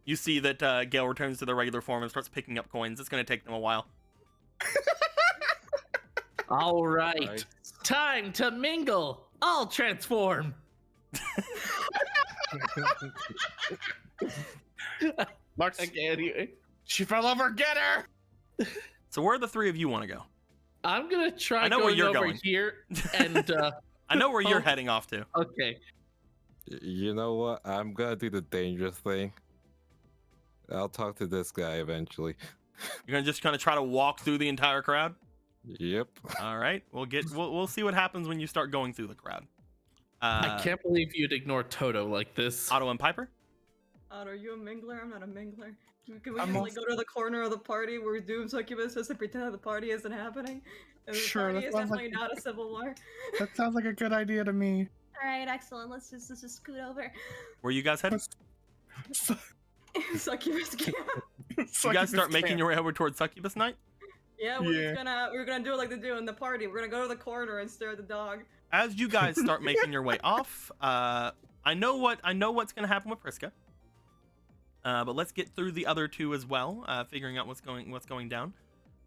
You see that Gale returns to the regular form and starts picking up coins. It's going to take them a while. All right. Right. Time to mingle. I'll transform. Lux, Okay, anyway. she fell over. Get her. So where the three of you want to go? I'm going to try I know where going you're over going. here and I know where you're Oh. heading off to. okay. You know what? I'm gonna do the dangerous thing. I'll talk to this guy eventually. You're going to just kind of try to walk through the entire crowd? Yep. All right. We'll see what happens when you start going through the crowd. I can't believe you'd ignore Toto like this. Otto and Piper? Are you a mingler? I'm not a mingler. Can we I'm just, also- go to the corner of the party where Doom Succubus has to pretend that the party isn't happening? And the Sure, party that is sounds like- definitely not a civil war. That sounds like a good idea to me. All right, excellent. Let's just scoot over. Where you guys headed? Succubus camp. You guys start making your way over towards Succubus Night? Yeah, we're gonna do it like they do in the party. We're gonna go to the corner and stare at the dog. As you guys start making your way off, I know what's gonna happen with Priska. But let's get through the other two as well, figuring out what's going down.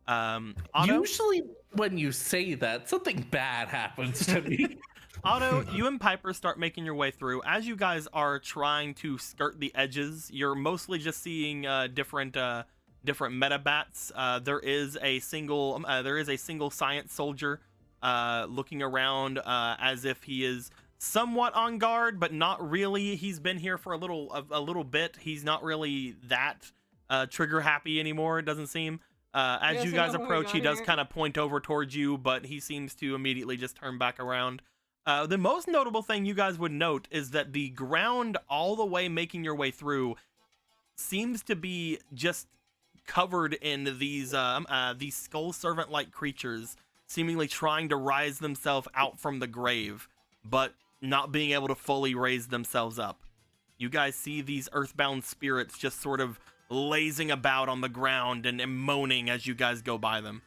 Otto, Usually when you say that, something bad happens to me. Otto, you and Piper start making your way through. As you guys are trying to skirt the edges, you're mostly just seeing different metabats. There is a single science soldier looking around as if he is somewhat on guard, but not really. He's been here for a little bit. He's not really that trigger happy anymore, it doesn't seem. As Yes, you I guys know when we approach, got he does here. kind of point over towards you, but he seems to immediately just turn back around. The most notable thing you guys would note is that the ground all the way making your way through seems to be just covered in these skull servant-like creatures, seemingly trying to rise themselves out from the grave, but not being able to fully raise themselves up. You guys see these earthbound spirits just sort of lazing about on the ground and moaning as you guys go by them.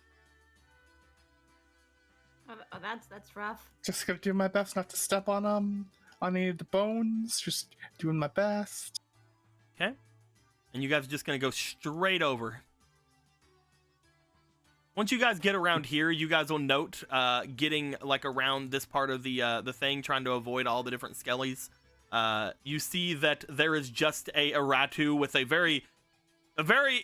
Oh, that's rough. Just gonna do my best not to step on any of the bones. Just doing my best. Okay? And you guys are just gonna go straight over. Once you guys get around here, you guys will note getting like around this part of the thing, trying to avoid all the different skellies. You see that there is just a Aratu with a very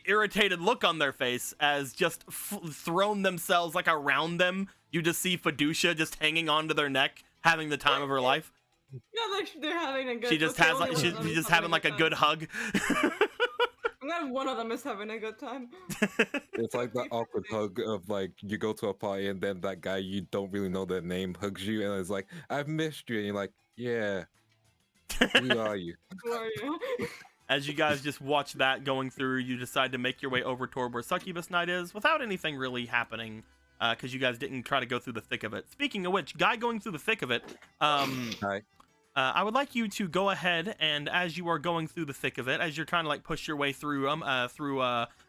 irritated look on their face, as just thrown themselves like around them. You just see Fiducia just hanging onto their neck, having the time of her life. Yeah, they're having a good. She just that's the has only like one she's of them is just having like a time. good hug. I'm glad one of them is having a good time. It's like the awkward hug of like you go to a party and then that guy you don't really know their name hugs you and it's like, I've missed you, and you're like, yeah. Who are you? Who are you? As you guys just watch that going through, you decide to make your way over toward where Succubus Night is without anything really happening, because you guys didn't try to go through the thick of it. Speaking of which, guy going through the thick of it, Hi. I would like you to go ahead and, as you are going through the thick of it, as you're trying to like push your way through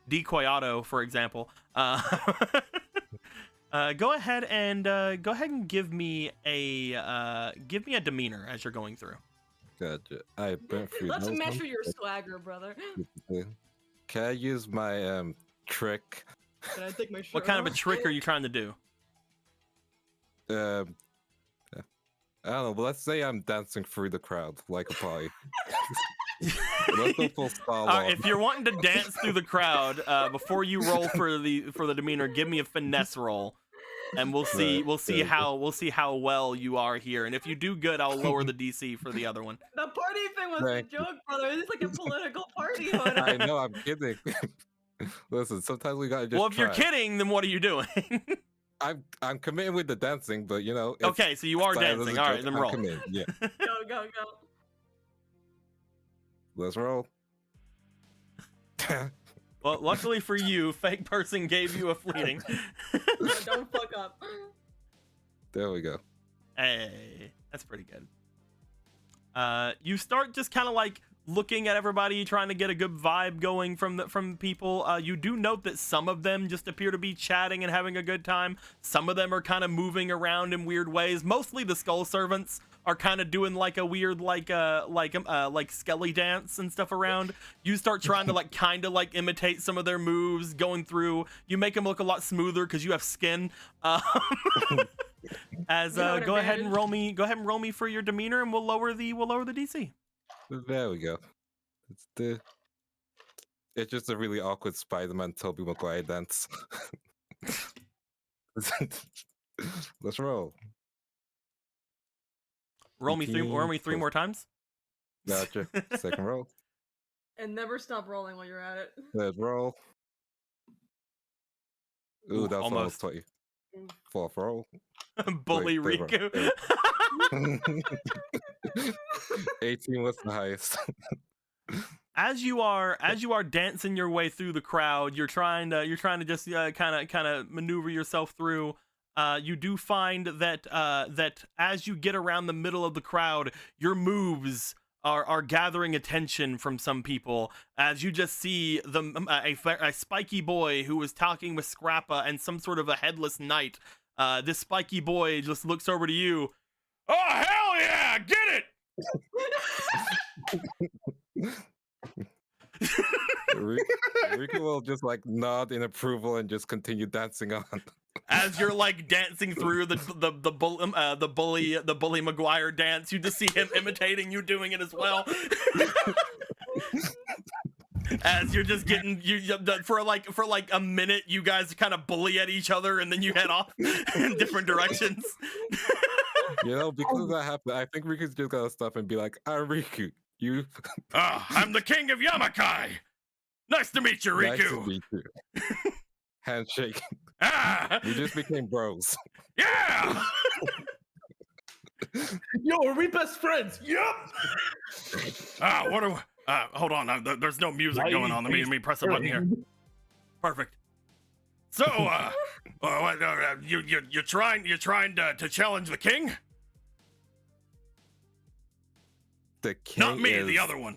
Decoy Auto, for example, go ahead and give me a demeanor as you're going through. Gotcha. I went through Let's those measure ones. your swagger, brother. Can I use my trick? Can I take my shirt What kind of a off? trick are you trying to do? I don't know, but let's say I'm dancing through the crowd like a party. Let's go full style on. If you're wanting to dance through the crowd, before you roll for the demeanor, give me a finesse roll. and we'll see Right. how well you are here. And if you do good, I'll lower the DC for the other one. The party thing was Thank a you. joke, brother. It's like a political party. I know, I'm kidding. Listen, sometimes we gotta just Well, if you're try. kidding, then what are you doing? I'm committing with the dancing, but you know. It's Okay, so you are started as a dancing. All right, joke. then I'm roll. committing, yeah. Go. Let's roll. Well, luckily for you, fake person gave you a fleeting. Don't fuck up. There we go. Hey, that's pretty good. You start just kind of like looking at everybody, trying to get a good vibe going from people. You do note that some of them just appear to be chatting and having a good time. Some of them are kind of moving around in weird ways. Mostly the skull servants are kind of doing like a weird like skelly dance and stuff around. You start trying to like kind of like imitate some of their moves, going through. You make them look a lot smoother because you have skin. As You have an go ahead and advantage. roll me for your demeanor, and we'll lower the DC. There we go. It's just a really awkward Spider-Man Tobey Maguire dance. Let's roll. Roll me 3 plus- more times. Gotcha. Second roll. And never stop rolling while you're at it. Third roll. Ooh, that's almost. almost 20. Fourth roll. Bully Wait, Riku. 18 was the highest. As you are dancing your way through the crowd, you're trying to just kind of maneuver yourself through. You do find that as you get around the middle of the crowd, your moves are gathering attention from some people. As you just see a spiky boy who was talking with Scrappa and some sort of a headless knight. This spiky boy just looks over to you. Oh hell yeah, get it! Riku will just like nod in approval and just continue dancing on. As you're like dancing through the bully Maguire dance, you just see him imitating you doing it as well. As you're just getting for like a minute, you guys kind of bully at each other, and then you head off in different directions. You know, because of that happened, I think Riku's just gotta stop and be like, Riku, you. I'm the king of Yamakai. Nice to meet you, Nice to Riku. meet you. Handshake. Ah, We just became bros. yeah. Yo, are we best friends? Yep. What are we? Hold on. There's no music going on. Let me press a button here. Perfect. So, you're trying to challenge the king? The king Not me, is... the other one.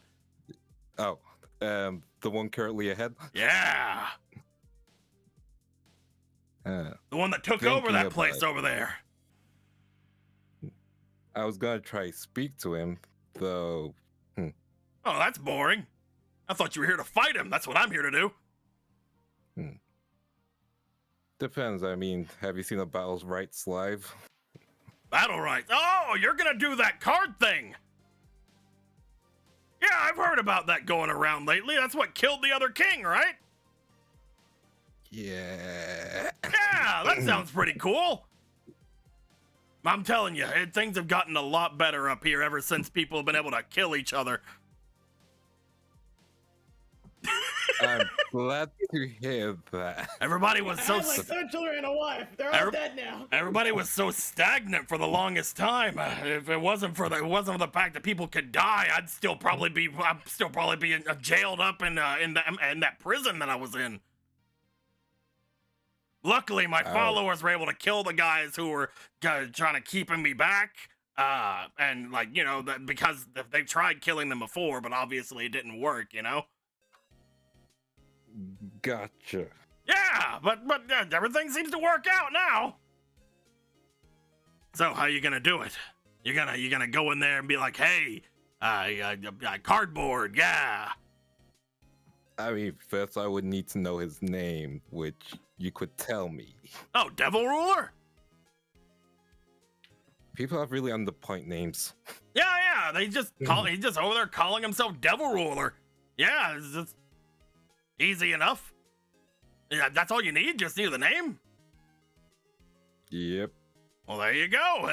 Oh, the one currently ahead. Yeah, Uh, the one that took Thinking over that about place it. over there. I was gonna try to speak to him, though. Oh, that's boring. I thought you were here to fight him. That's what I'm here to do. Depends. I mean, have you seen a Battles Rights live? Battle rights. Oh, you're gonna do that card thing. Yeah, I've heard about that going around lately. That's what killed the other king, right? Yeah. Yeah, that sounds pretty cool. I'm telling you, things have gotten a lot better up here ever since people have been able to kill each other. I'm glad to hear that. Everybody was so I had like 7 children and a wife. They're all dead now. everybody was so stagnant for the longest time. If it wasn't for the fact that people could die, I'd still probably be jailed up in that prison that I was in. Luckily, my followers were able to kill the guys who were trying to keep me back. And like, you know, because they've tried killing them before, but obviously it didn't work, you know? Gotcha. Yeah, but everything seems to work out now. So how you gonna do it? You're gonna go in there and be like, hey, cardboard, yeah. I mean, first I would need to know his name, which you could tell me. Oh, Devil Ruler? People have really underpoint names. Yeah, they just he's just over there calling himself Devil Ruler. Yeah, it's just easy enough. Yeah, that's all you need? Just need the name? Yep. Well, there you go.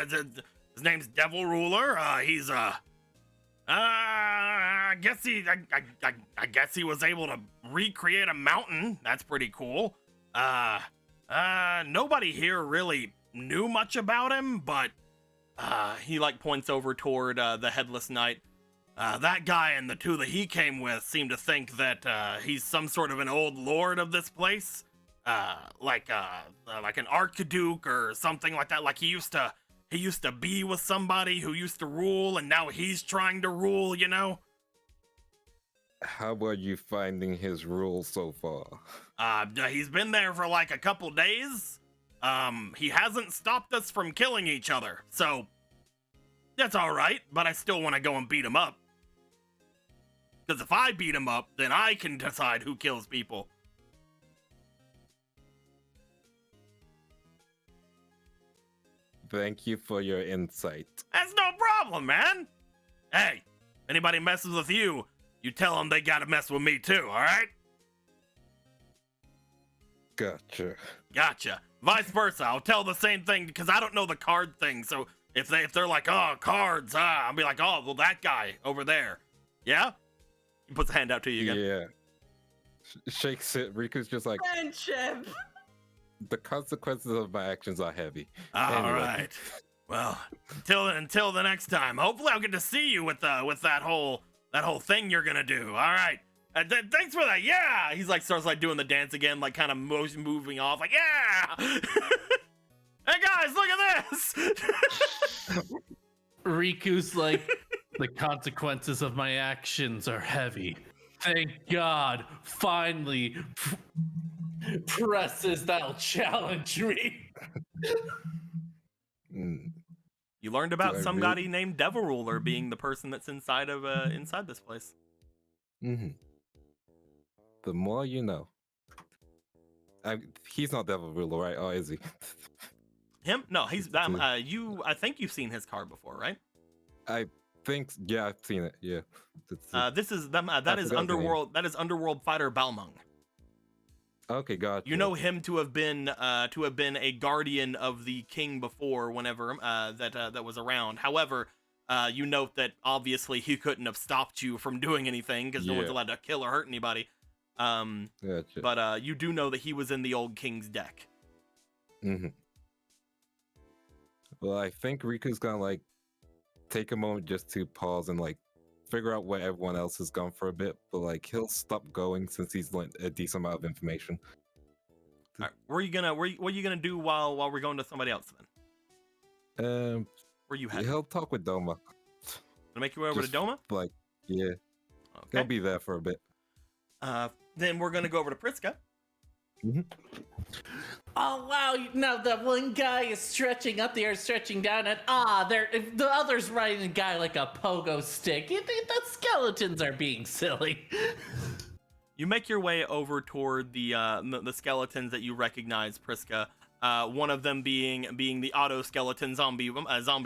His name's Devil Ruler. He's I guess he was able to recreate a mountain. That's pretty cool. Nobody here really knew much about him, but he like points over toward the Headless Knight. That guy and the two that he came with seem to think that he's some sort of an old lord of this place, like an archduke or something like that. Like he used to be with somebody who used to rule, and now he's trying to rule. You know. How are you finding his rule so far? He's been there for like a couple days. He hasn't stopped us from killing each other, so that's all right. But I still want to go and beat him up. Because if I beat him up, then I can decide who kills people. Thank you for your insight. That's no problem, man. Hey, anybody messes with you, you tell them they gotta mess with me too, all right? Gotcha. Vice versa, I'll tell the same thing because I don't know the card thing. So if they're like, oh, cards, I'll be like, oh, well, that guy over there. Yeah? He puts a hand out to you again. Yeah. Shakes it. Riku's just like, Friendship. the consequences of my actions are heavy. All right. Well, until the next time. Hopefully, I'll get to see you with that whole thing you're gonna do. All right. Thanks for that. Yeah. He's like starts like doing the dance again, like kind of moving off, like yeah. Hey guys, look at this. Riku's like, the consequences of my actions are heavy. Thank God, finally, presses that'll challenge me. You learned about somebody named Devil Ruler being the person that's inside this place. Mm-hmm. The more you know. He's not Devil Ruler, right? Oh, is he? Him? No, he's I think you've seen his card before, right? I think, yeah, I've seen it. Yeah. This is them. That is Underworld. That is Underworld fighter Balmung. Okay, gotcha. You know him to have been a guardian of the king before, whenever that was around. However, you note that obviously he couldn't have stopped you from doing anything because no one's allowed to kill or hurt anybody. Gotcha. But you do know that he was in the old king's deck. Mm-hmm. Well, I think Riku's gonna like take a moment just to pause and like figure out where everyone else has gone for a bit, but like he'll stop going since he's learned a decent amount of information. All right, what are you gonna do while we're going to somebody else then? Where you headed? He'll talk with Doma. Gonna make your way over to Doma? Like, yeah. Okay. He'll be there for a bit. Then we're gonna go over to Priska. Mm-hmm. Oh wow! Now that one guy is stretching up, the other stretching down, and the other's riding a guy like a pogo stick. You think the skeletons are being silly? You make your way over toward the skeletons that you recognize, Priska. One of them being the auto skeleton zombie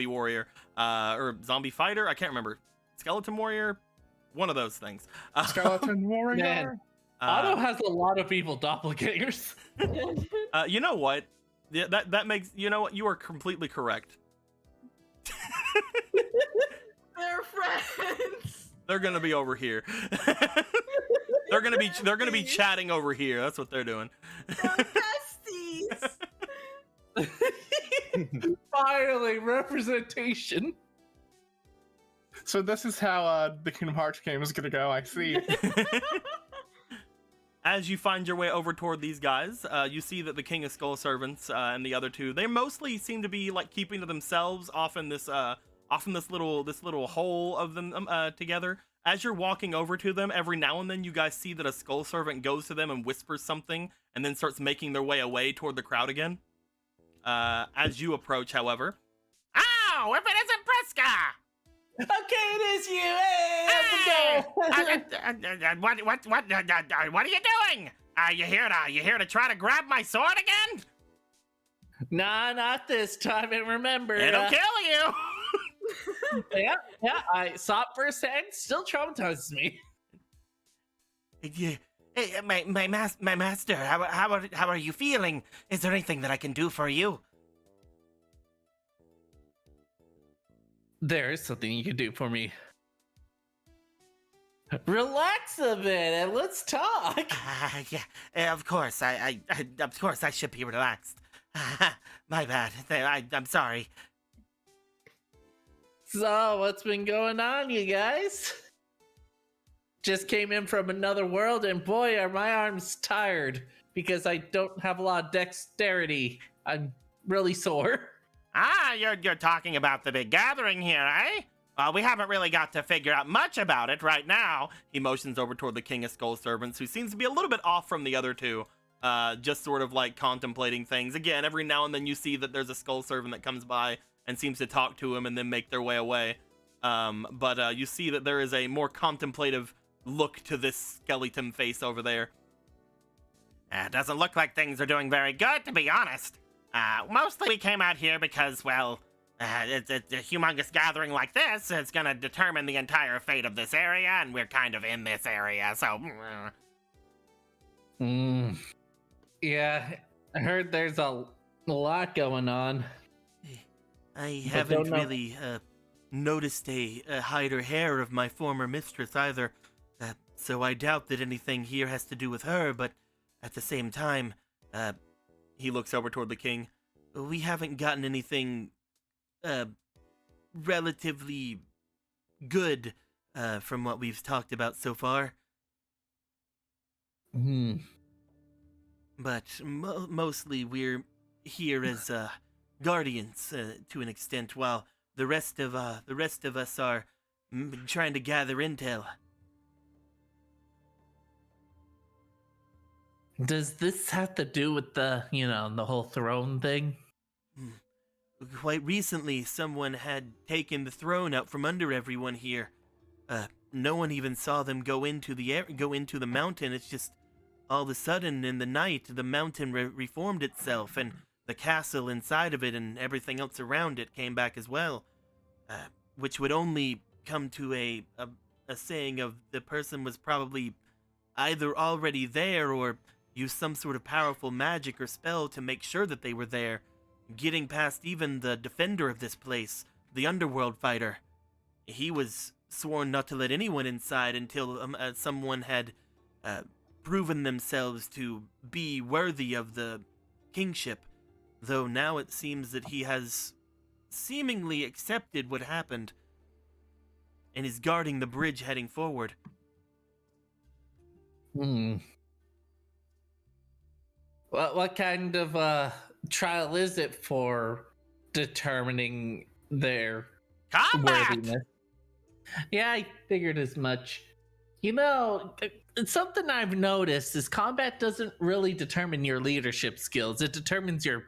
warrior or zombie fighter. I can't remember. Skeleton warrior, one of those things. Skeleton warrior. Man. Otto has a lot of people doppelgangers. You know what? Yeah, that makes, you know what? You are completely correct. They're friends. They're gonna be over here. They're gonna be chatting over here. That's what they're doing. They're besties. Finally, representation. So this is how the Kingdom Hearts game is gonna go. I see. As you find your way over toward these guys, you see that the King of Skull Servants and the other two, they mostly seem to be like keeping to themselves off in this little hole of them together. As you're walking over to them, every now and then you guys see that a Skull Servant goes to them and whispers something, and then starts making their way away toward the crowd again. As you approach, however, oh, if it isn't Priska! Okay, it is you. Hey, What are you doing? You here to try to grab my sword again? Nah, not this time. And remember, It'll kill you. yeah, I saw it firsthand. Still traumatizes me. Yeah. Hey, my master. How are you feeling? Is there anything that I can do for you? there is something you can do for me. Relax a bit and let's talk. Yeah, of course. Of course, I should be relaxed. My bad. I'm sorry. So, what's been going on, you guys? Just came in from another world, and boy, are my arms tired because I don't have a lot of dexterity. I'm really sore. Ah, you're talking about the big gathering here, eh? We haven't really got to figure out much about it right now. He motions over toward the King of Skull Servants, who seems to be a little bit off from the other two. Just sort of like contemplating things. Again, every now and then you see that there's a Skull Servant that comes by and seems to talk to him and then make their way away. But you see that there is a more contemplative look to this skeleton face over there. It doesn't look like things are doing very good, to be honest. Mostly we came out here because, well, it's a humongous gathering like this. It's gonna determine the entire fate of this area, and we're kind of in this area, so... Yeah, I heard there's a lot going on. I haven't really noticed a hide or hair of my former mistress either, so I doubt that anything here has to do with her, but at the same time, he looks over toward the king. We haven't gotten anything relatively good from what we've talked about so far. But mostly we're here as guardians to an extent, while the rest of us are trying to gather intel. Does this have to do with the, the whole throne thing? Quite recently, someone had taken the throne out from under everyone here. No one even saw them go into the mountain. It's just all of a sudden in the night, the mountain reformed itself, and the castle inside of it and everything else around it came back as well. Which would only come to a saying of the person was probably either already there or used some sort of powerful magic or spell to make sure that they were there, getting past even the defender of this place, the underworld fighter. He was sworn not to let anyone inside until someone had proven themselves to be worthy of the kingship, though now it seems that he has seemingly accepted what happened and is guarding the bridge heading forward. What kind of trial is it for determining their worthiness? Yeah, I figured as much. It's something I've noticed is combat doesn't really determine your leadership skills. It determines your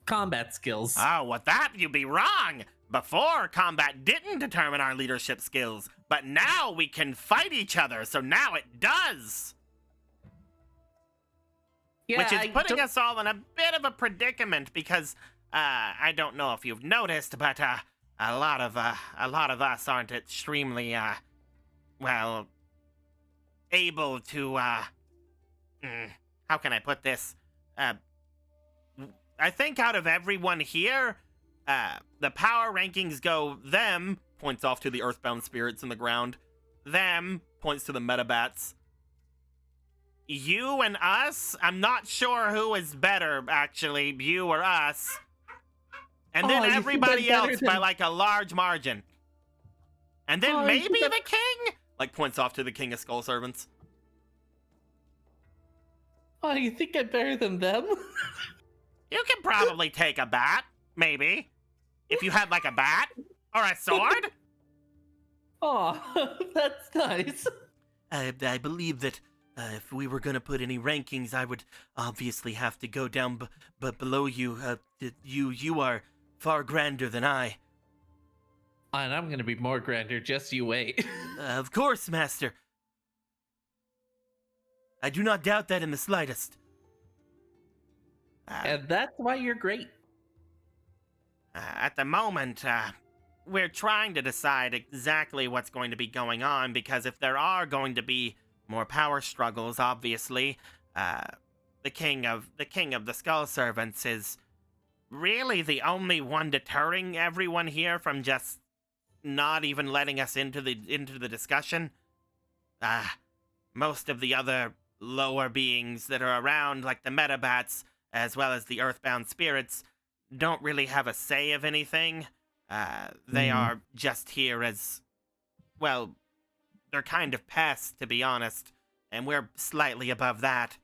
combat skills. Oh, with that, you'd be wrong. Before, combat didn't determine our leadership skills, but now we can fight each other, so now it does. Yeah, which is putting us all in a bit of a predicament because I don't know if you've noticed, but a lot of us aren't extremely able to how can I put this? I think out of everyone here, the power rankings go them, points off to the earthbound spirits in the ground, them, points to the metabats. You and us? I'm not sure who is better, actually, you or us. And then everybody else by like a large margin. And then maybe the king? Like points off to the King of Skull Servants. Oh, you think I'm better than them? You can probably take a bat, maybe. If you had like a bat or a sword. Oh, that's nice. I believe that if we were going to put any rankings, I would obviously have to go down below you. You are far grander than I. And I'm going to be more grander, just you wait. Of course, Master. I do not doubt that in the slightest. And that's why you're great. At the moment, we're trying to decide exactly what's going to be going on, because if there are going to be more power struggles, obviously, the king of the Skull Servants is really the only one deterring everyone here from just not even letting us into the discussion. Most of the other lower beings that are around, like the metabats, as well as the earthbound spirits, don't really have a say of anything. They are just here as, well, they're kind of pests, to be honest, and we're slightly above that.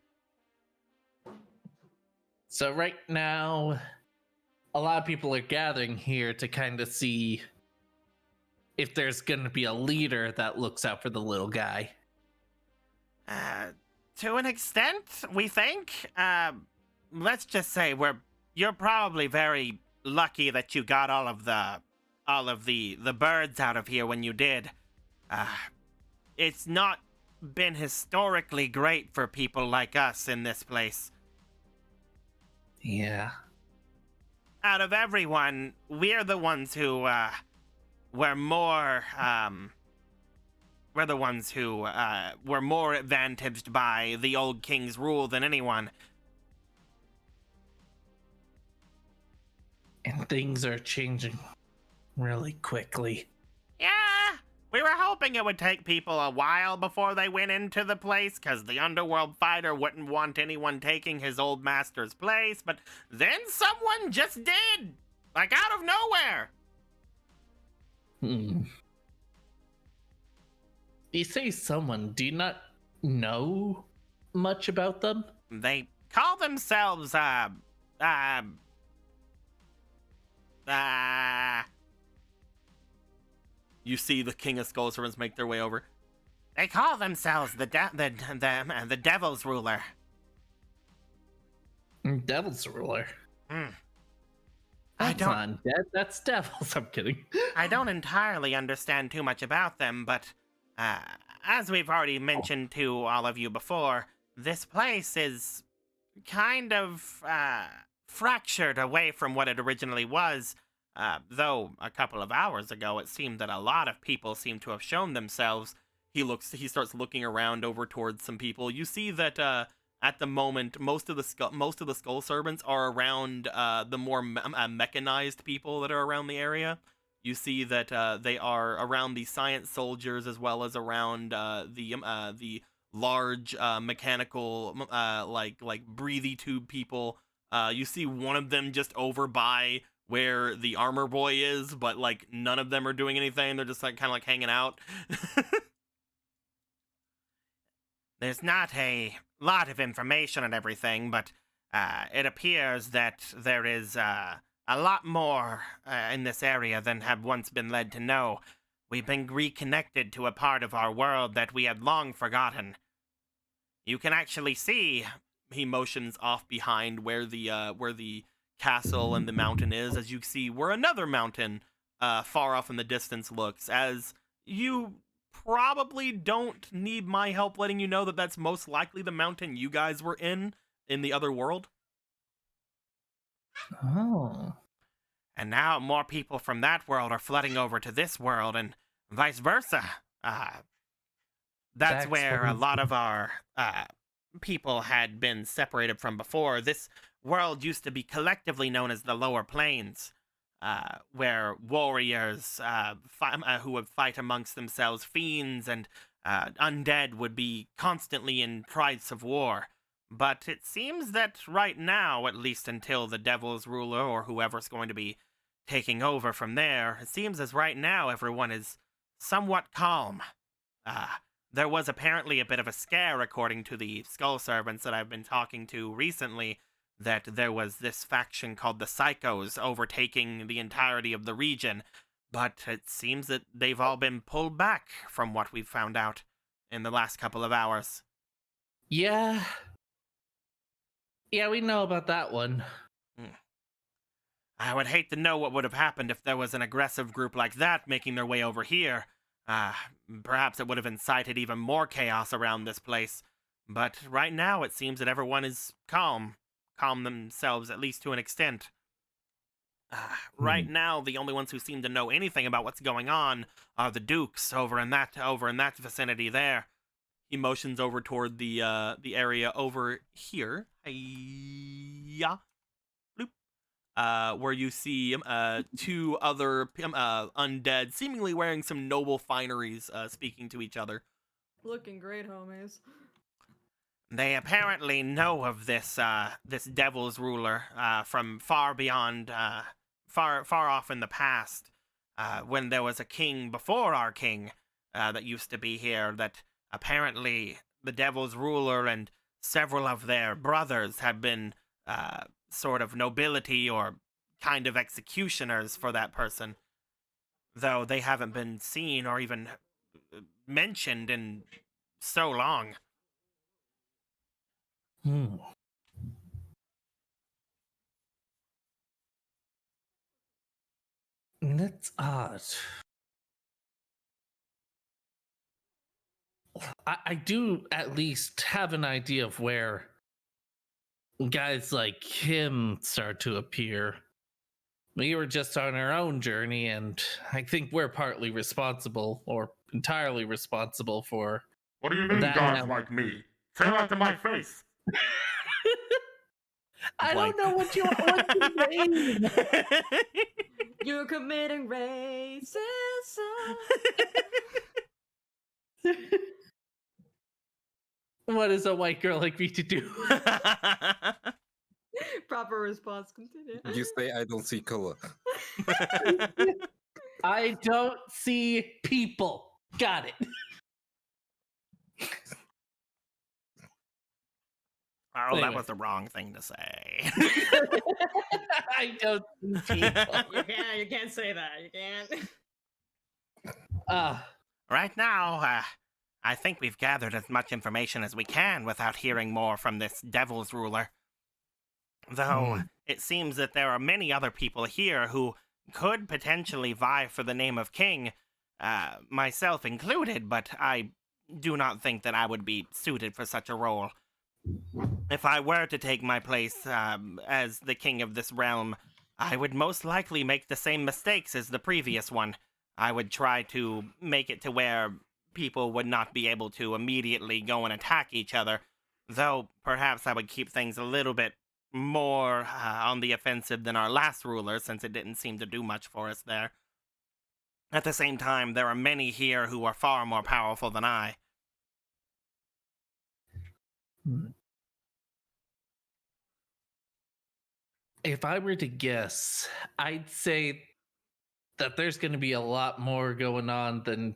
So right now, a lot of people are gathering here to kind of see if there's going to be a leader that looks out for the little guy. To an extent, we think. Let's just say you're probably very lucky that you got all of the birds out of here when you did. It's not been historically great for people like us in this place. Yeah. Out of everyone, we're the ones who were more were more advantaged by the old king's rule than anyone. And things are changing really quickly. Yeah, we were hoping it would take people a while before they went into the place, because the underworld fighter wouldn't want anyone taking his old master's place, but then someone just did! Like, out of nowhere! You say someone, do you not know much about them? They call themselves, You see the King of Skull Servants make their way over. They call themselves the Devil's Ruler. Devil's Ruler? I That's not undead, that's devils. I'm kidding. I don't entirely understand too much about them, but as we've already mentioned to all of you before, this place is kind of fractured away from what it originally was. Though a couple of hours ago, it seemed that a lot of people seem to have shown themselves. He starts looking around over towards some people. You see that at the moment, most of the skull servants are around the more mechanized people that are around the area. You see that they are around the science soldiers, as well as around the large mechanical like breathy tube people. You see one of them just over by where the armor boy is, but like none of them are doing anything. They're just like kind of like hanging out. There's not a lot of information and everything, but it appears that there is a lot more in this area than have once been led to know. We've been reconnected to a part of our world that we had long forgotten. You can actually see, he motions off behind where the castle and the mountain is, as you see where another mountain far off in the distance looks, as you probably don't need my help letting you know that that's most likely the mountain you guys were in the other world. Oh. And now more people from that world are flooding over to this world, and vice versa. That's where a lot of our people had been separated from before. This world used to be collectively known as the Lower Plains, where warriors who would fight amongst themselves, fiends and undead, would be constantly in price of war. But it seems that right now, at least until the Devil's Ruler or whoever's going to be taking over from there, it seems as right now everyone is somewhat calm. There was apparently a bit of a scare, according to the Skull Servants that I've been talking to recently, that there was this faction called the Psychos overtaking the entirety of the region, but it seems that they've all been pulled back from what we've found out in the last couple of hours. Yeah, we know about that one. I would hate to know what would have happened if there was an aggressive group like that making their way over here. Perhaps it would have incited even more chaos around this place. But right now it seems that everyone is calm themselves, at least to an extent. Right now, the only ones who seem to know anything about what's going on are the Dukes over in that vicinity there. He motions over toward the area over here. Yeah. where you see two other undead, seemingly wearing some noble fineries, speaking to each other. Looking great, homies. They apparently know of this this devil's ruler from far beyond, far off in the past, when there was a king before our king that used to be here. That apparently the devil's ruler and several of their brothers have been sort of nobility or kind of executioners for that person, though they haven't been seen or even mentioned in so long. Hmm. That's odd. I do at least have an idea of where guys like him start to appear. We were just on our own journey, and I think we're partly responsible, or entirely responsible for What do you mean, that. guys like me? Say that to my face. I don't know what you mean. You're committing racism. What is a white girl like me to do? Proper response. Continue. You say I don't see color. I don't see people. Got it. Oh, Anyway. that was the wrong thing to say. I don't see people. You can't say that. You can't. Right now, I think we've gathered as much information as we can without hearing more from this devil's ruler. Though, it seems that there are many other people here who could potentially vie for the name of king, myself included, but I do not think that I would be suited for such a role. If I were to take my place as the king of this realm, I would most likely make the same mistakes as the previous one. I would try to make it to where people would not be able to immediately go and attack each other, though perhaps I would keep things a little bit more on the offensive than our last ruler, since it didn't seem to do much for us there. At the same time, there are many here who are far more powerful than I. If I were to guess, I'd say that there's going to be a lot more going on than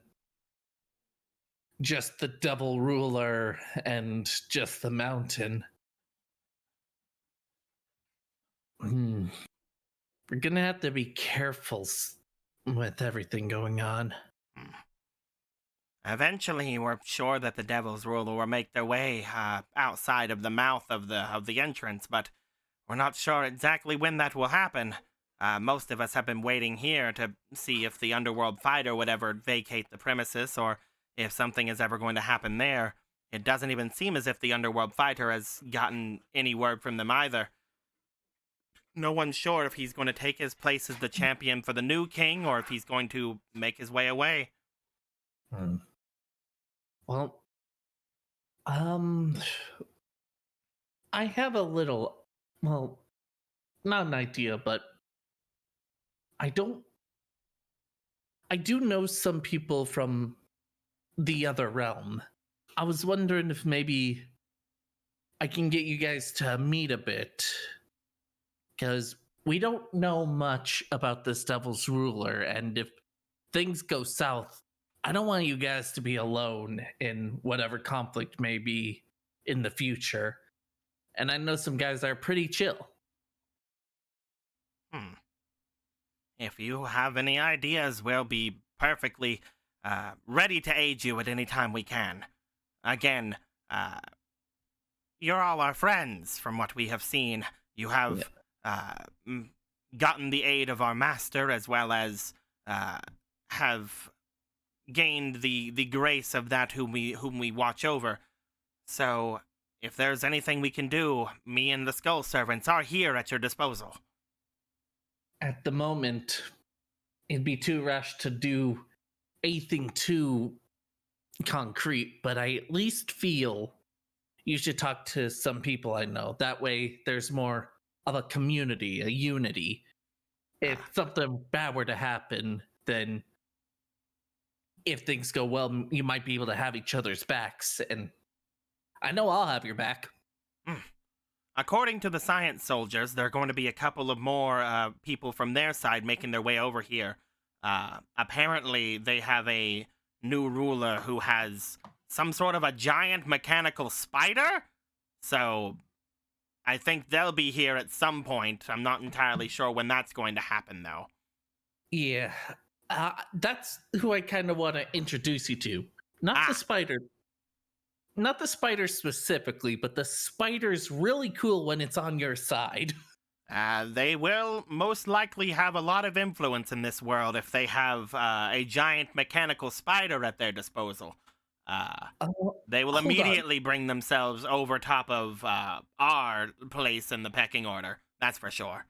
just the double ruler and just the mountain. We're going to have to be careful with everything going on. Eventually, we're sure that the Devil's Ruler will make their way outside of the mouth of the entrance, but we're not sure exactly when that will happen. Most of us have been waiting here to see if the Underworld Fighter would ever vacate the premises, or if something is ever going to happen there. It doesn't even seem as if the Underworld Fighter has gotten any word from them either. No one's sure if he's going to take his place as the champion for the new king, or if he's going to make his way away. Well, I have a little, well, not an idea, but I do know some people from the other realm. I was wondering if maybe I can get you guys to meet a bit, because we don't know much about this Devil's Ruler, and if things go south, I don't want you guys to be alone in whatever conflict may be in the future. And I know some guys that are pretty chill. If you have any ideas, we'll be perfectly ready to aid you at any time we can. Again, you're all our friends, from what we have seen. You have gotten the aid of our master, as well as have gained the grace of that whom we watch over. So, if there's anything we can do, me and the Skull Servants are here at your disposal. At the moment, it'd be too rash to do anything too concrete, but I at least feel you should talk to some people I know. That way, there's more a community, a unity. If something bad were to happen, then if things go well, you might be able to have each other's backs, and I know I'll have your back. According to the science soldiers, there are going to be a couple of more people from their side making their way over here. Apparently, they have a new ruler who has some sort of a giant mechanical spider. So, I think they'll be here at some point. I'm not entirely sure when that's going to happen, though. Yeah, that's who I kind of want to introduce you to. Not the spider. Not the spider specifically, but the spider's really cool when it's on your side. They will most likely have a lot of influence in this world if they have a giant mechanical spider at their disposal. They will immediately bring themselves over top of our place in the pecking order. That's for sure.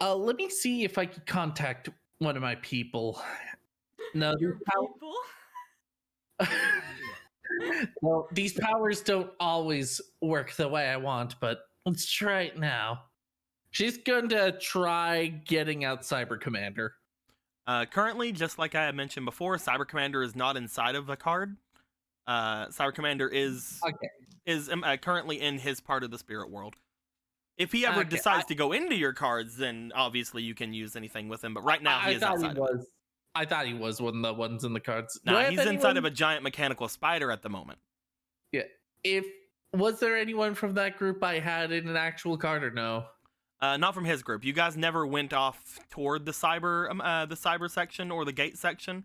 Let me see if I can contact one of my people. No, Your people? well, these powers don't always work the way I want, but let's try it now. She's going to try getting out Cyber Commander. Currently, just like I had mentioned before, Cyber Commander is not inside of the card. Cyber Commander is currently in his part of the spirit world. If he ever decides to go into your cards, then obviously you can use anything with him. But right now, he is outside. I thought he was one of the ones in the cards. No, he's inside of a giant mechanical spider at the moment. Yeah. Was there anyone from that group I had in an actual card or no? Not from his group. You guys never went off toward the cyber section or the gate section.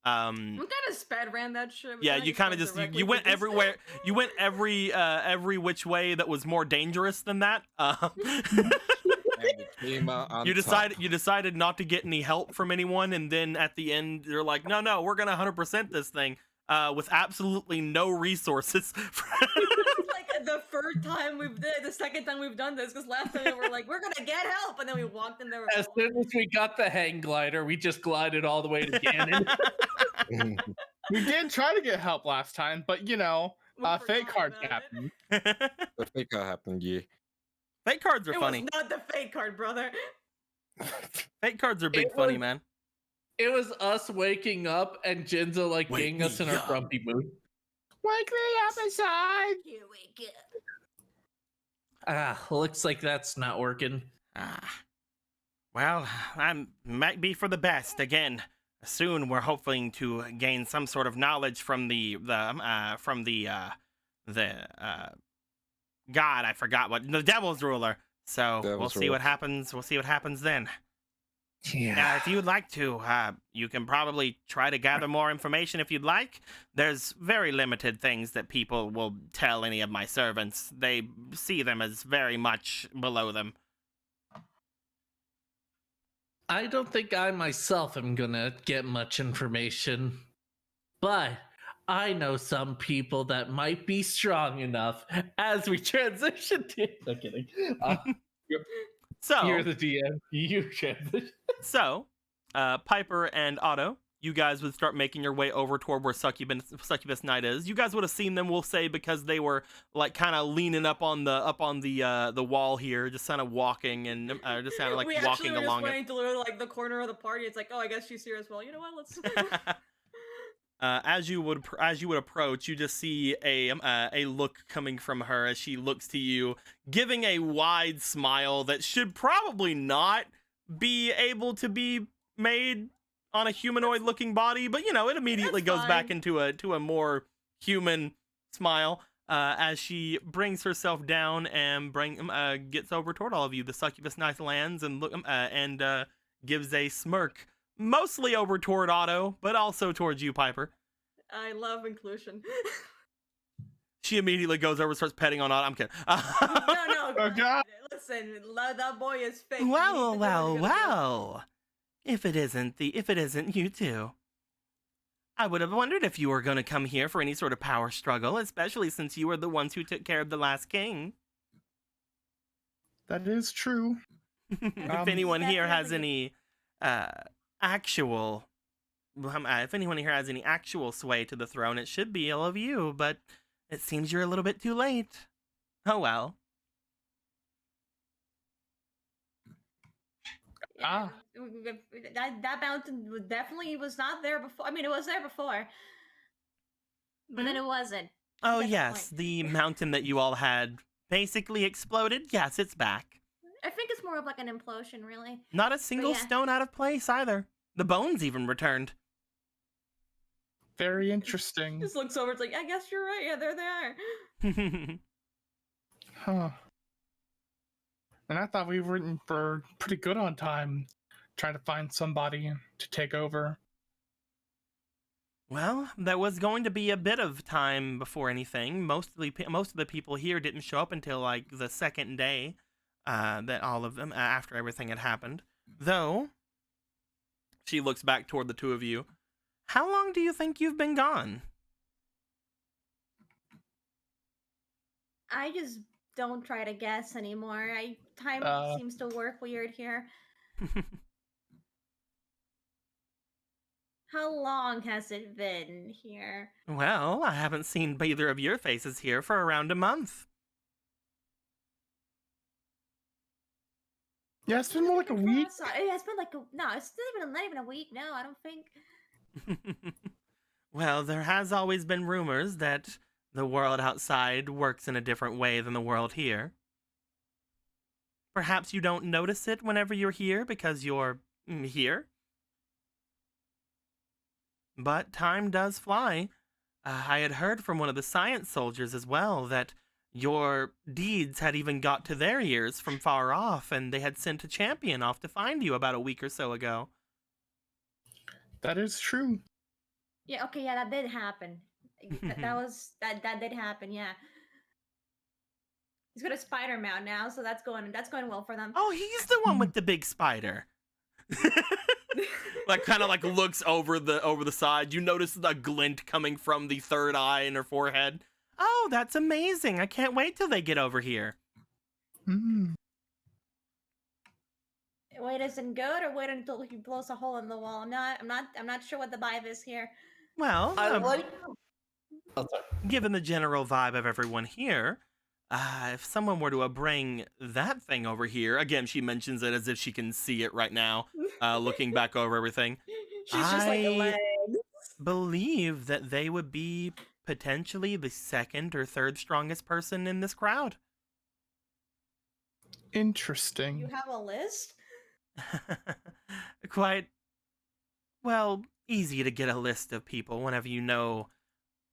We kind of sped ran that shit. Yeah, you kind of just you went everywhere. You went every which way that was more dangerous than that. You decided not to get any help from anyone, and then at the end you're like, no, we're gonna 100% this thing with absolutely no resources. Like the first time the second time we've done this, because last time we were like, we're gonna get help, and then we walked in there. As soon as we got the hang glider, we just glided all the way to Ganon. We did try to get help last time, but fake cards happened. The fake card happened, yeah. Fake cards are funny. It was not the fake card, brother. Fake cards are big funny, man. It was us waking up and Jinzo getting us in our grumpy mood. Wake me up inside. You wake up. Looks like that's not working. Well, I might be for the best. Again, soon we're hoping to gain some sort of knowledge from the God, I forgot the Devil's Ruler. So we'll see what happens. We'll see what happens then. Yeah. If you'd like to, you can probably try to gather more information if you'd like. There's very limited things that people will tell any of my servants. They see them as very much below them. I don't think I myself am gonna get much information, but I know some people that might be strong enough as we transition to... No kidding. So you're the DM. You transition. So, Piper and Otto, you guys would start making your way over toward where Succubus Knight is. You guys would have seen them, we'll say, because they were kind of leaning up on the wall here, just kind of walking and just kind of walking along. We actually were just waiting to literally the corner of the party. It's like, oh, I guess she's here as well. You know what? Let's. As you would approach, you just see a look coming from her as she looks to you, giving a wide smile that should probably not be able to be made on a humanoid-looking body, but it immediately goes back into a more human smile as she brings herself down and gets over toward all of you. The Succubus Knight lands and gives a smirk. Mostly over toward Otto, but also towards you, Piper. I love inclusion. She immediately goes over and starts petting on Otto. I'm kidding. No. Oh, God. Listen, that boy is fake. Well. If it isn't you two. I would have wondered if you were going to come here for any sort of power struggle, especially since you were the ones who took care of the last king. That is true. If anyone here has any actual sway to the throne, it should be all of you, but it seems you're a little bit too late. Oh well. Ah. That mountain definitely was not there before. I mean, it was there before, but then it wasn't. Oh, Different yes, point. the mountain that you all had basically exploded. Yes, it's back. I think it's more of like an implosion, really. Not a single yeah. stone out of place either. The bones even returned. Very interesting. Just looks over. It's like, I guess you're right. Yeah, there they are. Huh. And I thought we were pretty good on time trying to find somebody to take over. Well, there was going to be a bit of time before anything. Most of the people here didn't show up until like the second day that all of them, after everything had happened. Though, she looks back toward the two of you. How long do you think you've been gone? I just don't try to guess anymore. Time seems to work weird here. How long has it been here? Well, I haven't seen either of your faces here for around a month. Yeah, it's been more like a week. Yeah, it's been like it's not even a week. No, I don't think. Well, there has always been rumors that the world outside works in a different way than the world here. Perhaps you don't notice it whenever you're here because you're here. But time does fly. I had heard from one of the science soldiers as well that your deeds had even got to their ears from far off, and they had sent a champion off to find you about a week or so ago. That is true. Yeah, okay, yeah, that did happen. that did happen, yeah. He's got a spider mount now, so that's going well for them. Oh, he's the one with the big spider. Like kind of like looks over the side. You notice the glint coming from the third eye in her forehead. Oh, that's amazing. I can't wait till they get over here. Wait isn't good, or wait until he blows a hole in the wall. I'm not sure what the vibe is here. Well, I like. given the general vibe of everyone here, if someone were to bring that thing over here, again, she mentions it as if she can see it right now, looking back over everything. She's just like a leg. Believe that they would be potentially the second or third strongest person in this crowd. Interesting. You have a list? Quite, well, easy to get a list of people whenever you know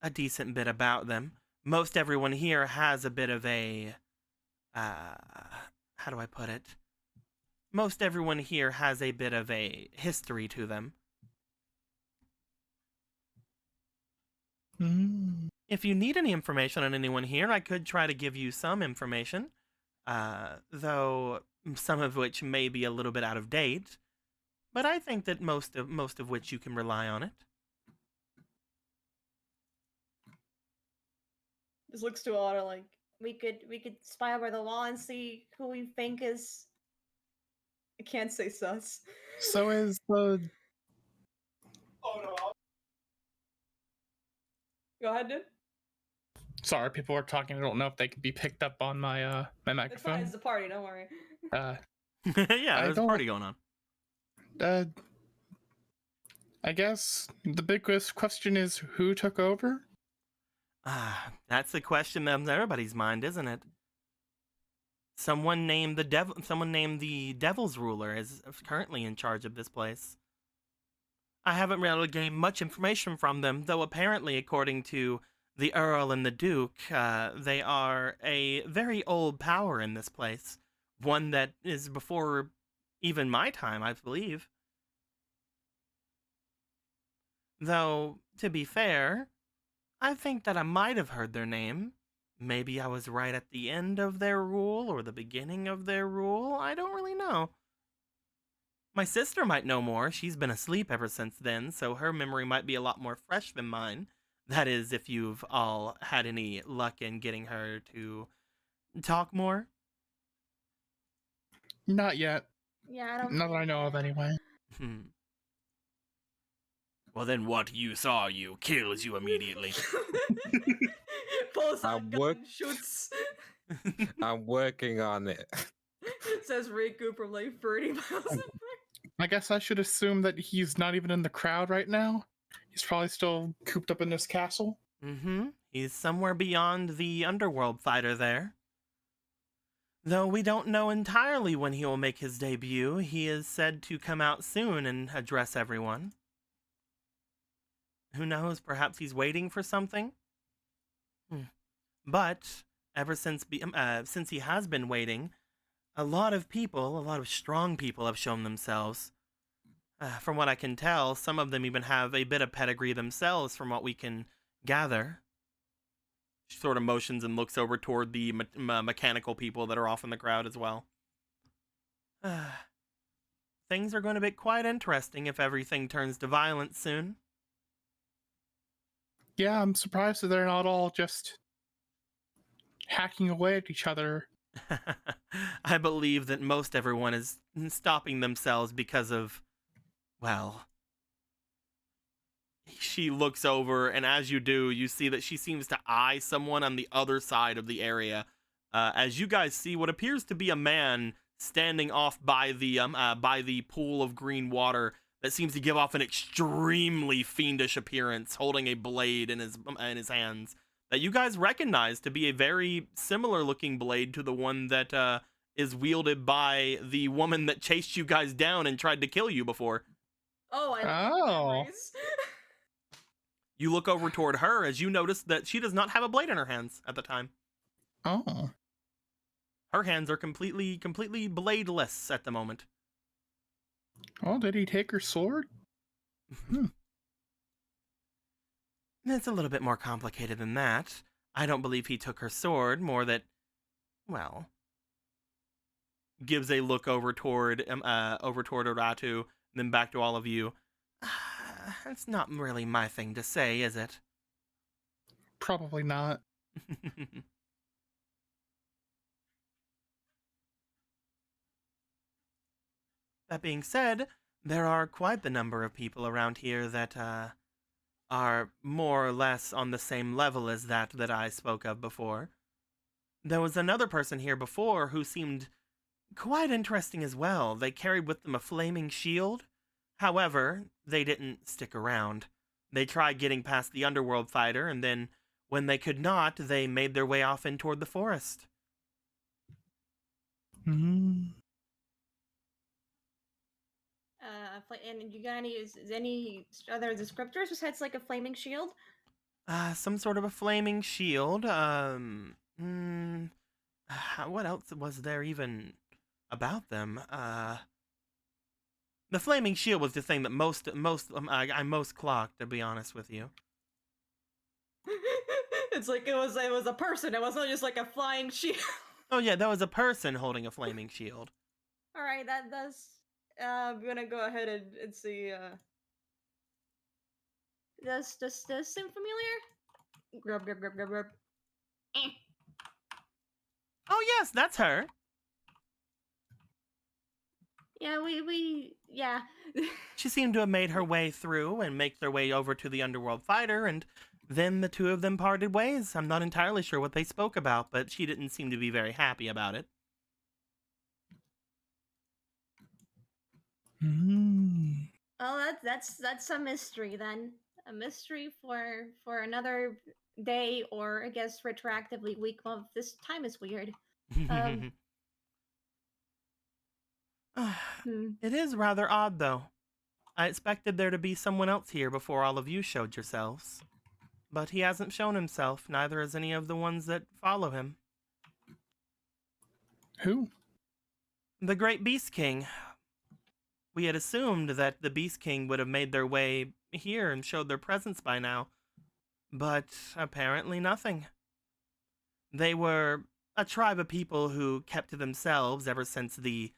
a decent bit about them. Most everyone here has a bit of a, how do I put it? Most everyone here has a bit of a history to them. If you need any information on anyone here, I could try to give you some information, though some of which may be a little bit out of date. But I think that most of which you can rely on it. Just looks to Otter like, We could spy over the wall and see who we think is. I can't say sus. So is the. Go ahead, dude. Sorry, people are talking. I don't know if they could be picked up on my my It's fine. microphone. It's a party. Don't worry. Yeah, I there's a don't- party going on. I guess the big question is who took over? That's the question on everybody's mind, isn't it? Someone named the Devil's Ruler is currently in charge of this place. I haven't been able to gain much information from them, though apparently, according to the Earl and the Duke, they are a very old power in this place. One that is before even my time, I believe. Though, to be fair, I think that I might have heard their name. Maybe I was right at the end of their rule or the beginning of their rule. I don't really know. My sister might know more. She's been asleep ever since then, so her memory might be a lot more fresh than mine. That is, if you've all had any luck in getting her to talk more. Not yet. Yeah, I don't. Not that I think know of, that. anyway. Well, then what you saw kills you immediately. Pulls out I'm gun, shoots. I'm working on it. Says Riku from like 30 miles away. I guess I should assume that he's not even in the crowd right now. He's probably still cooped up in this castle. Mm-hmm. He's somewhere beyond the underworld fighter there. Though we don't know entirely when he will make his debut, he is said to come out soon and address everyone. Who knows, perhaps he's waiting for something? But ever since he has been waiting, a lot of strong people have shown themselves. From what I can tell, some of them even have a bit of pedigree themselves from what we can gather. She sort of motions and looks over toward the mechanical people that are off in the crowd as well. Things are going to be quite interesting if everything turns to violence soon. Yeah, I'm surprised that they're not all just hacking away at each other. I believe that most everyone is stopping themselves because of, well... She looks over, and as you do, you see that she seems to eye someone on the other side of the area. As you guys see what appears to be a man standing off by the pool of green water that seems to give off an extremely fiendish appearance, holding a blade in his hands that you guys recognize to be a very similar looking blade to the one that is wielded by the woman that chased you guys down and tried to kill you before. Oh, I love Oh. memories. You look over toward her as you notice that she does not have a blade in her hands at the time. Oh. Her hands are completely bladeless at the moment. Oh, did he take her sword? It's a little bit more complicated than that. I don't believe he took her sword, more that, well, gives a look over toward Uratu, then back to all of you. It's not really my thing to say, is it? Probably not. That being said, there are quite the number of people around here that are more or less on the same level as that I spoke of before. There was another person here before who seemed quite interesting as well. They carried with them a flaming shield. However, they didn't stick around. They tried getting past the underworld fighter, and then, when they could not, they made their way off in toward the forest. Mm. And you got any other descriptors besides like a flaming shield? Some sort of a flaming shield. What else was there even about them? The flaming shield was the thing that I most clocked, to be honest with you. It's like it was a person. It wasn't just like a flying shield. Oh yeah, that was a person holding a flaming shield. All right, that does. I'm gonna go ahead and see. Does this seem familiar? Grub. Eh. Oh yes, that's her. Yeah, yeah. She seemed to have made her way through and make their way over to the underworld fighter, and then the two of them parted ways. I'm not entirely sure what they spoke about, but she didn't seem to be very happy about it. Mm. Oh, that's a mystery then. A mystery for another day, or I guess retroactively week, month. This time is weird. It is rather odd, though. I expected there to be someone else here before all of you showed yourselves. But he hasn't shown himself, neither has any of the ones that follow him. Who? The Great Beast King. We had assumed that the Beast King would have made their way here and showed their presence by now. But apparently nothing. They were a tribe of people who kept to themselves ever since the,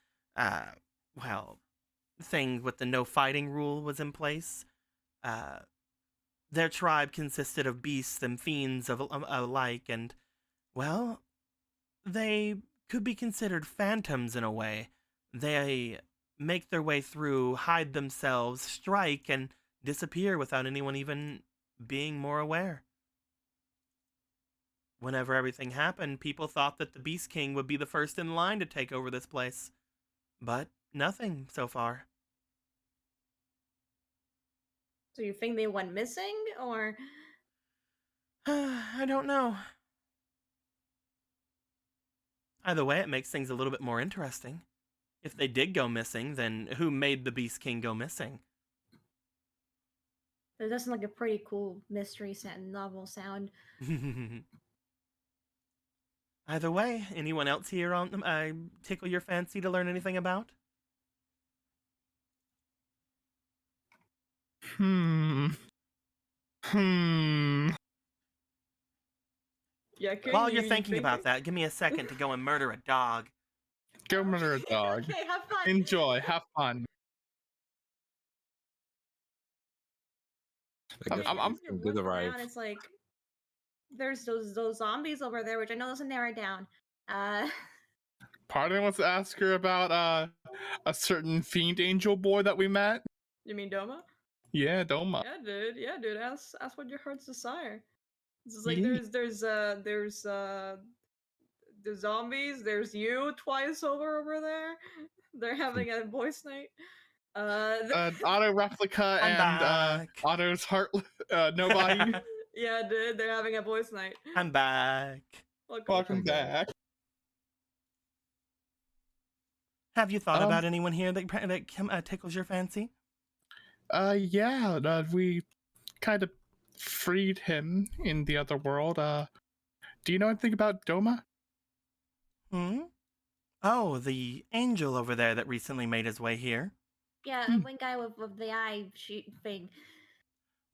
thing with the no fighting rule was in place. Their tribe consisted of beasts and fiends alike, and, well, they could be considered phantoms in a way. They make their way through, hide themselves, strike, and disappear without anyone even being more aware. Whenever everything happened, people thought that the Beast King would be the first in line to take over this place. But nothing so far. So you think they went missing, or I don't know. Either way, it makes things a little bit more interesting. If they did go missing, then who made the Beast King go missing? that doesn't like a pretty cool mystery novel sound? Either way, anyone else here on tickle your fancy to learn anything about? Hmm. Yeah, King, While you're you thinking about thinking? that, give me a second to go and murder a dog. Go murder a dog. Okay, have fun. Enjoy. Have fun. I guess I'm- Beast You're King did looking arrive. around, it's like there's those zombies over there, which I know doesn't narrow it down. Pardon wants to ask her about a certain fiend angel boy that we met. You mean Doma? Yeah, Doma. Yeah, dude. Ask what your heart's desire. This is like Yeah. there's the zombies. There's you twice over there. They're having a boys' night. Auto replica I'm and back. Otto's heart nobody. yeah, dude. They're having a boys' night. I'm back. Welcome back. Have you thought about anyone here that tickles your fancy? Yeah, we kind of freed him in the other world. Do you know anything about Doma? Oh, the angel over there that recently made his way here. Yeah, the one guy with the eye shoot thing.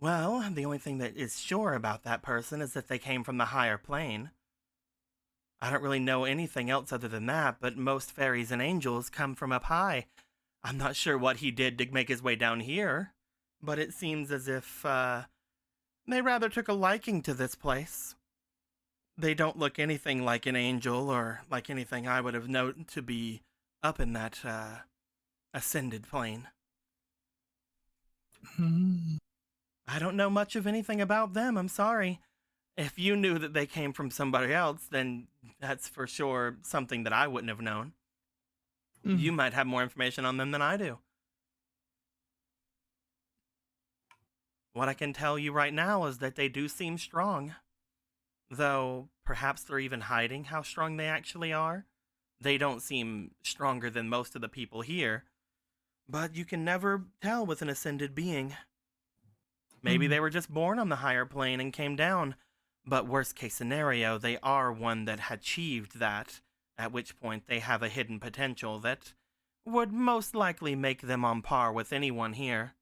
Well, the only thing that is sure about that person is that they came from the higher plane. I don't really know anything else other than that, but most fairies and angels come from up high. I'm not sure what he did to make his way down here, but it seems as if, they rather took a liking to this place. They don't look anything like an angel or like anything I would have known to be up in that, ascended plane. I don't know much of anything about them, I'm sorry. If you knew that they came from somebody else, then that's for sure something that I wouldn't have known. You might have more information on them than I do. What I can tell you right now is that they do seem strong. Though, perhaps they're even hiding how strong they actually are. They don't seem stronger than most of the people here. But you can never tell with an ascended being. Maybe they were just born on the higher plane and came down. But worst case scenario, they are one that had achieved that, at which point they have a hidden potential that would most likely make them on par with anyone here.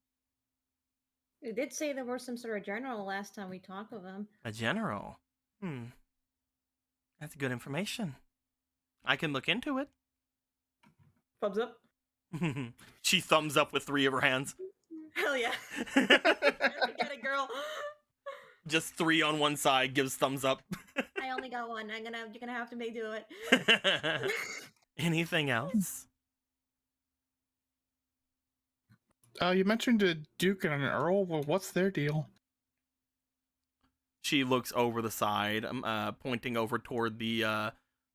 They did say there was some sort of general last time we talked with them. A general? That's good information. I can look into it. Thumbs up. She thumbs up with 3 of her hands. Hell yeah. Get it, girl. Just 3 on one side gives thumbs up. I only got one. You're gonna have to make do it. Anything else? You mentioned a Duke and an Earl. Well, what's their deal? She looks over the side, pointing over toward the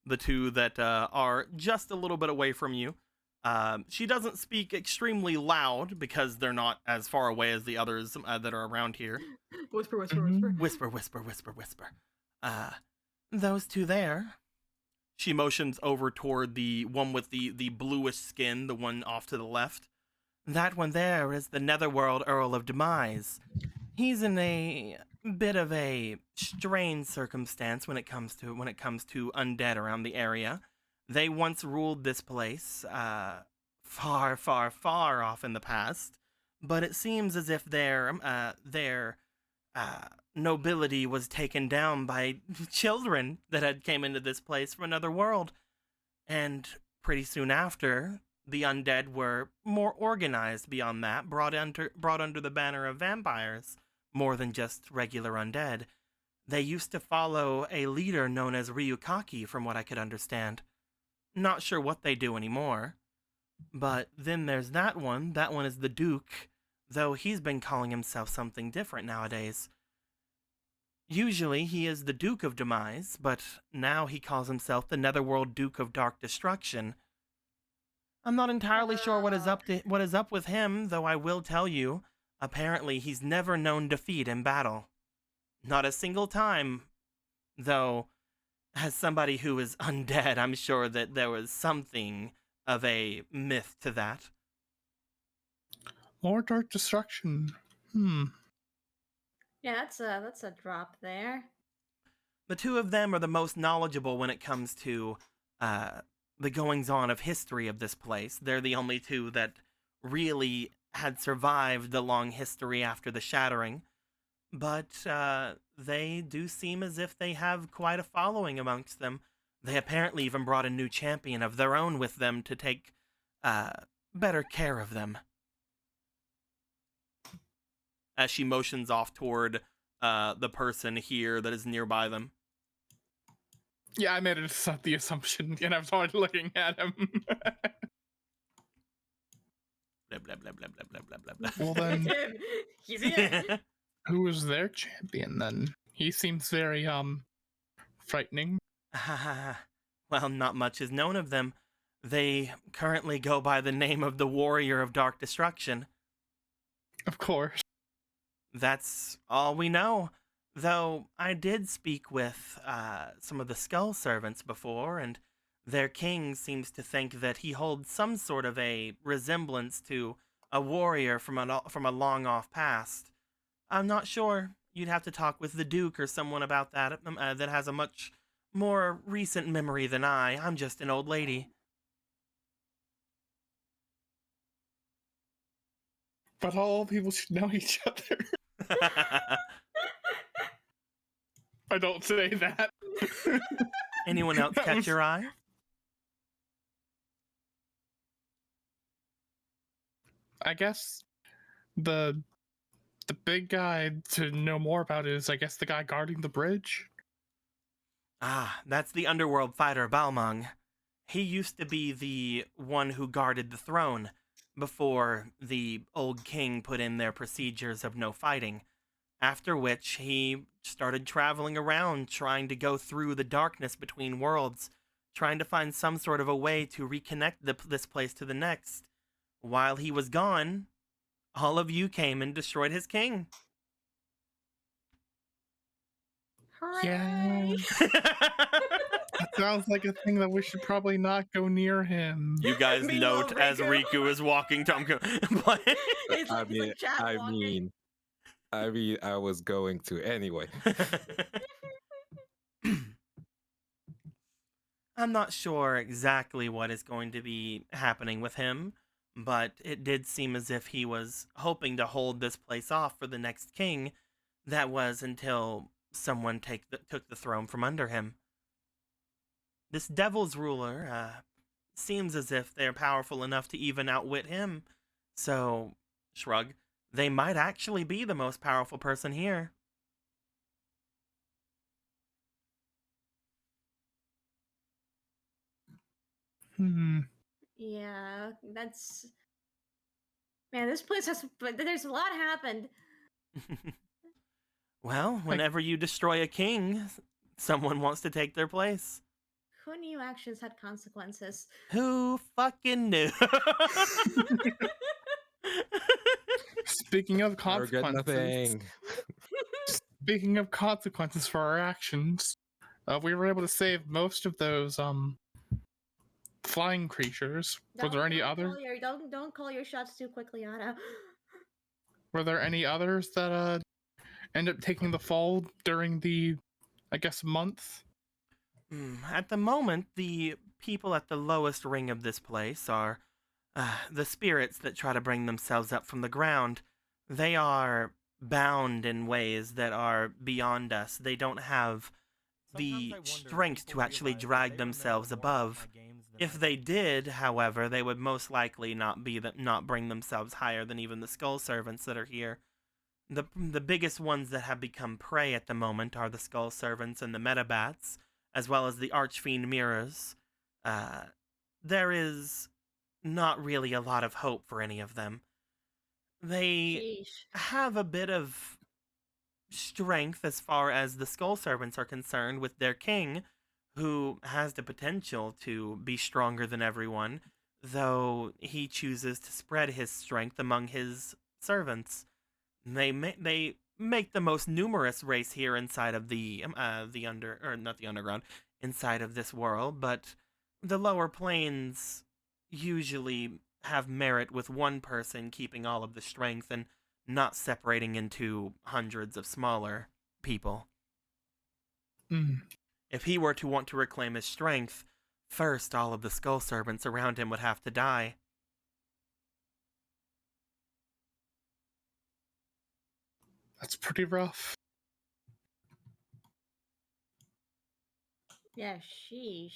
2 that are just a little bit away from you. She doesn't speak extremely loud because they're not as far away as the others that are around here. Whisper. Whisper. Those 2 there. She motions over toward the one with the bluish skin, the one off to the left. That one there is the Netherworld Earl of Demise. He's in a bit of a strange circumstance when it comes to undead around the area. They once ruled this place, far, far, far off in the past, but it seems as if their nobility was taken down by children that had came into this place from another world, and pretty soon after, the undead were more organized beyond that, brought under the banner of vampires, more than just regular undead. They used to follow a leader known as Ryukaki, from what I could understand. Not sure what they do anymore. But then there's that one. That one is the Duke, though he's been calling himself something different nowadays. Usually he is the Duke of Demise, but now he calls himself the Netherworld Duke of Dark Destruction. I'm not entirely sure what is up with him, though I will tell you, apparently he's never known defeat in battle. Not a single time, though, as somebody who is undead, I'm sure that there was something of a myth to that. More dark destruction. Hmm. Yeah, that's a drop there. The two of them are the most knowledgeable when it comes to the goings-on of history of this place. They're the only two that really had survived the long history after the shattering. But they do seem as if they have quite a following amongst them. They apparently even brought a new champion of their own with them to take better care of them. As she motions off toward the person here that is nearby them. Yeah, I made the assumption, and I'm started looking at him. Blah, blah, blah, blah, blah, blah, blah, blah. Well then, He's in. who is their champion then? He seems very frightening. Well, not much is known of them. They currently go by the name of the Warrior of Dark Destruction. Of course. That's all we know. Though I did speak with some of the Skull Servants before, and their king seems to think that he holds some sort of a resemblance to a warrior from a long-off past. I'm not sure. You'd have to talk with the Duke or someone about that that has a much more recent memory than I. I'm just an old lady. But all people should know each other. I don't say that. Anyone else That catch was- your eye? I guess the big guy to know more about is, I guess, the guy guarding the bridge. Ah, that's the underworld fighter Balmung. He used to be the one who guarded the throne before the old king put in their procedures of no fighting. After which, he started traveling around trying to go through the darkness between worlds, trying to find some sort of a way to reconnect this place to the next. While he was gone, all of you came and destroyed his king. Yeah. That sounds like a thing that we should probably not go near him. You guys Meanwhile, note as Riku- Riku is walking to It's I like, mean, it's like chat I walking. mean, I was going to anyway. I'm not sure exactly what is going to be happening with him, but it did seem as if he was hoping to hold this place off for the next king. That was until someone took the throne from under him. This devil's ruler seems as if they're powerful enough to even outwit him. So, shrug, they might actually be the most powerful person here. Hmm. Yeah, that's. Man, this place has. But there's a lot happened. Well, whenever you destroy a king, someone wants to take their place. Who knew actions had consequences? Who fucking knew? Speaking of I regret consequences, nothing. speaking of consequences for our actions, we were able to save most of those flying creatures. Were there any other? Don't call your shots too quickly, Anna. Were there any others that ended up taking the fall during the, I guess, month? At the moment, the people at the lowest ring of this place are the spirits that try to bring themselves up from the ground. They are bound in ways that are beyond us. They don't have the strength to actually drag themselves above. If they did, however, they would most likely not bring themselves higher than even the skull servants that are here. The biggest ones that have become prey at the moment are the skull servants and the metabats, as well as the archfiend mirrors. There is not really a lot of hope for any of them. They Sheesh. have a bit of strength as far as the skull servants are concerned with their king, who has the potential to be stronger than everyone, though he chooses to spread his strength among his servants. They make the most numerous race here inside of the not the underground, inside of this world, but the lower planes usually have merit with one person keeping all of the strength and not separating into hundreds of smaller people. Mm. If he were to want to reclaim his strength, first all of the skull servants around him would have to die. That's pretty rough. Yeah, sheesh.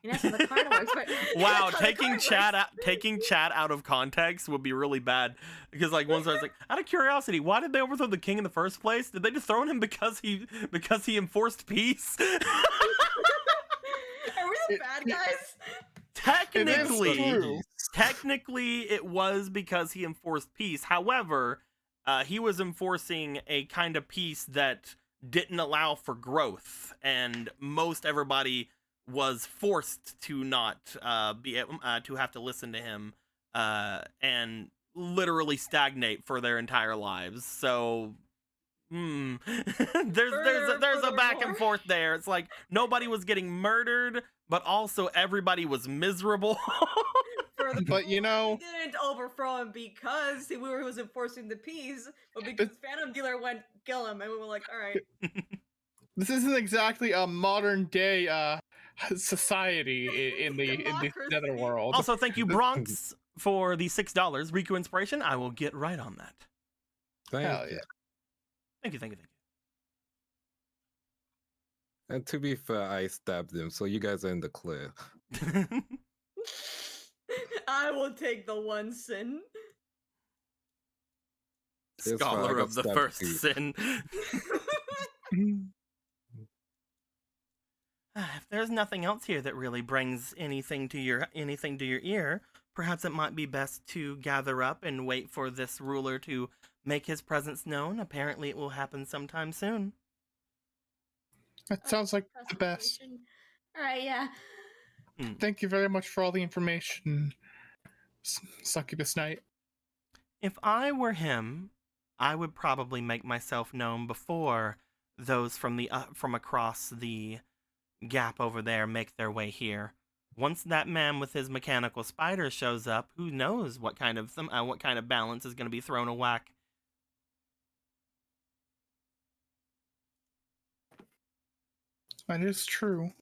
And that's how the card works. But Wow, that's how the card taking chat out of context would be really bad, because like once I was like, out of curiosity, why did they overthrow the king in the first place? Did they just throw him because he enforced peace? Are we the bad guys? Technically, it was because he enforced peace. However, he was enforcing a kind of peace that didn't allow for growth, and most everybody was forced to not to have to listen to him and literally stagnate for their entire lives. So there's a back and forth there. It's like nobody was getting murdered, but also everybody was miserable. But you know, we didn't overthrow him because he was enforcing the peace, but because Phantom Dealer went kill him, and we were like, all right. this isn't exactly a modern day society in the netherworld. Also, thank you, Bronx, for the $6 Riku inspiration. I will get right on that. Hell yeah. Thank you. And to be fair, I stabbed him, so you guys are in the clear. I will take the one sin. It's fine, I Scholar got of the stabbed first too. sin. If there's nothing else here that really brings anything to your ear, perhaps it might be best to gather up and wait for this ruler to make his presence known. Apparently, it will happen sometime soon. That sounds like the best. All right, yeah. Thank you very much for all the information, Succubus Knight. If I were him, I would probably make myself known before those from across the gap over there make their way here. Once that man with his mechanical spider shows up, who knows what kind of balance is going to be thrown a whack. That is true.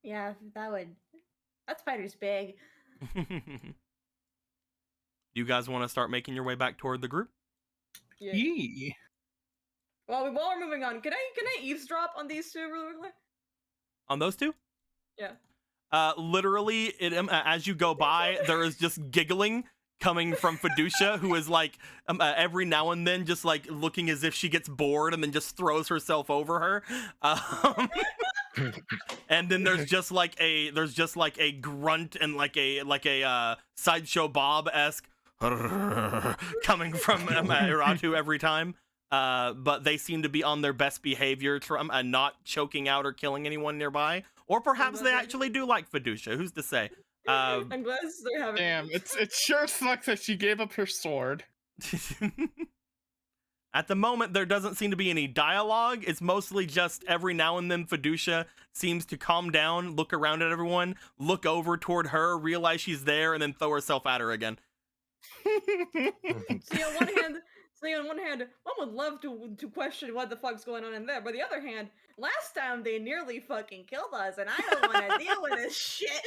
Yeah, that spider's big. You guys want to start making your way back toward the group? Yeah. Yee. Well, while we're moving on, can I eavesdrop on these two really quickly? On those two? Yeah. Literally, as you go by, there is just giggling coming from Fiducia, who is like every now and then just like looking as if she gets bored and then just throws herself over her. And then there's just like a grunt and like a Sideshow Bob-esque coming from Iratu every time. But they seem to be on their best behavior, not choking out or killing anyone nearby. Or perhaps they actually do like Fiducia. Who's to say? I'm glad they're having. Damn, it sure sucks that she gave up her sword. At the moment, there doesn't seem to be any dialogue. It's mostly just every now and then Fiducia seems to calm down, look around at everyone, look over toward her, realize she's there, and then throw herself at her again. See, on one hand, one would love to question what the fuck's going on in there, but the other hand, last time they nearly fucking killed us, and I don't want to deal with this shit.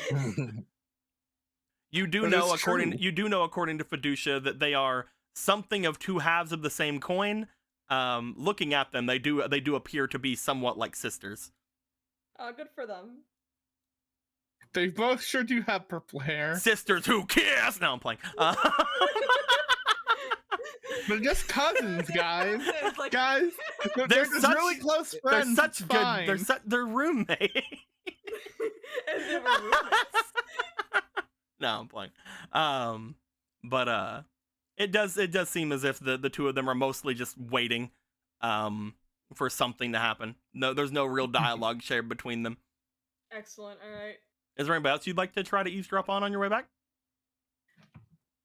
You do know, according to Fiducia, that they are something of two halves of the same coin. Looking at them, they do appear to be somewhat like sisters. Oh, good for them. They both sure do have purple hair. Sisters who kiss. No, I'm playing. They're just cousins, guys. It's like, Guys, they're just really close friends. They're such it's good. fine. They're roommates. and they were roommates. No, I'm playing. But it does seem as if the two of them are mostly just waiting for something to happen. No, there's no real dialogue shared between them. Excellent. All right. Is there anybody else you'd like to try to eavesdrop on your way back?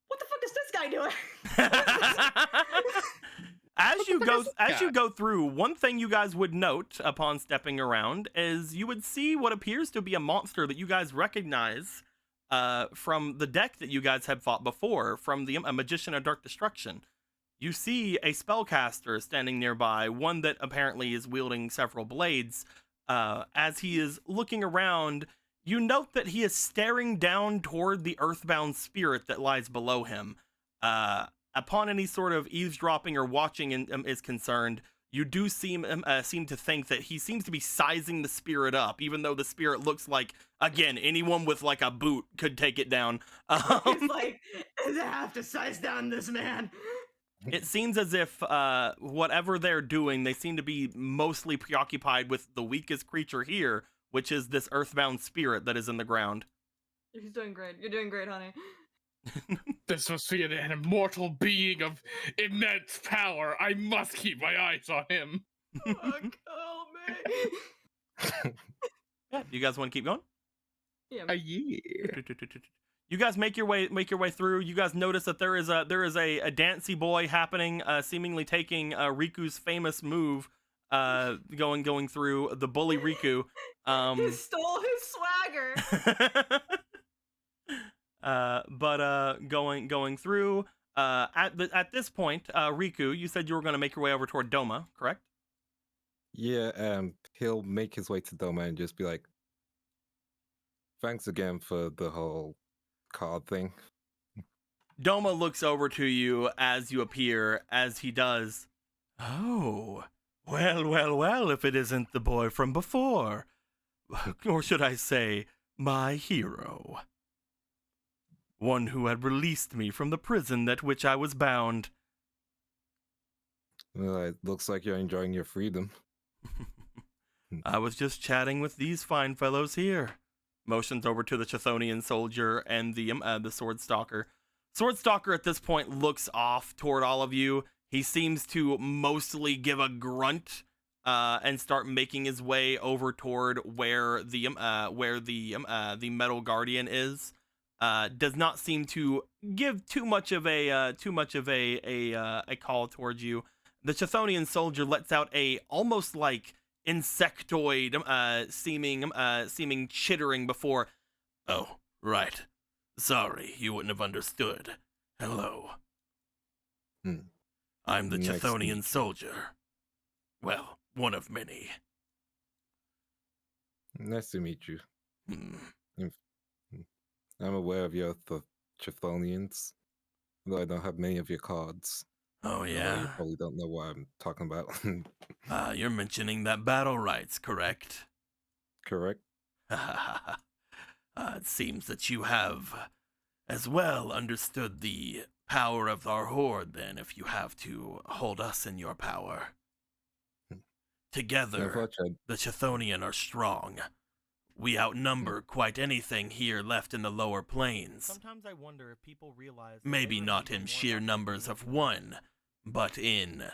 What the fuck is this guy doing? you go through, one thing you guys would note upon stepping around is you would see what appears to be a monster that you guys recognize from the deck that you guys had fought before, from a Magician of Dark Destruction. You see a spellcaster standing nearby, one that apparently is wielding several blades. As he is looking around, you note that he is staring down toward the earthbound spirit that lies below him. Upon any sort of eavesdropping or watching is concerned, you do seem to think that he seems to be sizing the spirit up, even though the spirit looks like, again, anyone with like a boot could take it down. He's like, I have to size down this man. It seems as if whatever they're doing, they seem to be mostly preoccupied with the weakest creature here, which is this earthbound spirit that is in the ground. He's doing great. You're doing great, honey. This must be an immortal being of immense power. I must keep my eyes on him. Oh, man. Yeah, you guys want to keep going? Yeah. Yeah. You guys make your way through. You guys notice that there is a dancy boy happening, seemingly taking Riku's famous move, going through the bully Riku. He stole his swagger. Going through. At this point, Riku, you said you were going to make your way over toward Doma, correct? Yeah, he'll make his way to Doma and just be like, "Thanks again for the whole card thing." Doma looks over to you as you appear, as he does. Oh, well, if it isn't the boy from before. Or should I say, my hero. One who had released me from the prison at which I was bound. Well, it looks like you're enjoying your freedom. I was just chatting with these fine fellows here. Motions over to the Chthonian soldier and the sword stalker. Sword stalker at this point looks off toward all of you. He seems to mostly give a grunt and start making his way over toward where the metal guardian is. Does not seem to give too much of a call towards you. The Chthonian soldier lets out a almost like insectoid seeming chittering before. Oh, right. Sorry, you wouldn't have understood. Hello. I'm the Nice Chthonian soldier. Well, one of many. Nice to meet you. Hmm. I'm aware of your Chthonians, though I don't have many of your cards. Oh, You yeah? probably don't know what I'm talking about. You're mentioning that battle rights, correct? Correct? It seems that you have as well understood the power of our horde, then, if you have to hold us in your power. Together, Unfortunately, the Chthonian are strong. We outnumber quite anything here left in the lower plains. Sometimes I wonder if people realize. Maybe not in sheer numbers of one, but in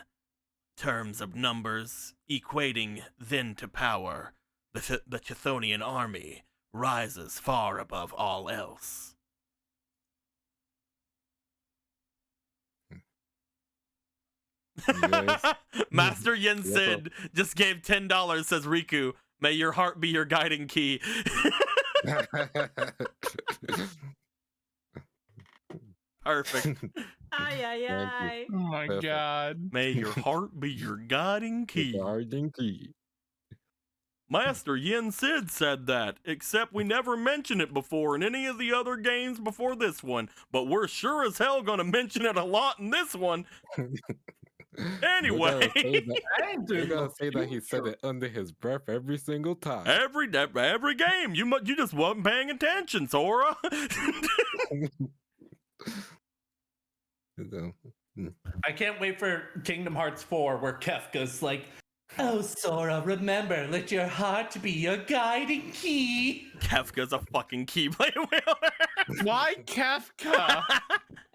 terms of numbers equating then to power, the Chthonian army rises far above all else. Anyways, Master Yen Sid just gave $10, says Riku. May your heart be your guiding key. Perfect. Ay, ay, ay. Oh my Perfect. god. May your heart be your guiding key. Guarding key. Master Yen Sid said that, except we never mentioned it before in any of the other games before this one, but we're sure as hell gonna mention it a lot in this one. Anyway. You're gonna say that he said it under his breath every single time. Every game, you just wasn't paying attention, Sora. I can't wait for Kingdom Hearts 4 where Kefka's like, oh, Sora, remember, let your heart be your guiding key. Kefka's a fucking keyblade wielder. Why Kefka?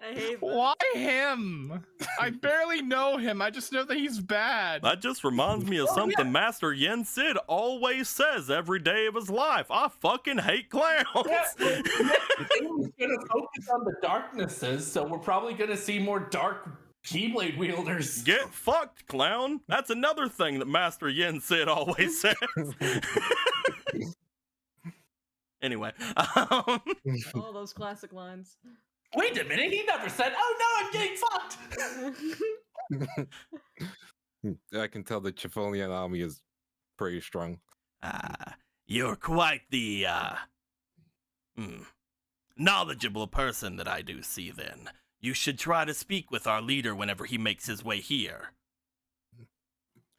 I hate that. Why him? I barely know him. I just know that he's bad. That just reminds me of something Master Yen Sid always says every day of his life. I fucking hate clowns. We're gonna focus on the darknesses, so we're probably gonna see more dark Keyblade wielders. Get fucked, clown. That's another thing that Master Yin Sid always says. Anyway, All those classic lines. Wait a minute, he never said, "Oh no, I'm getting fucked." I can tell the Chifonian army is pretty strong. you're quite the knowledgeable person that I do see then. You should try to speak with our leader whenever he makes his way here.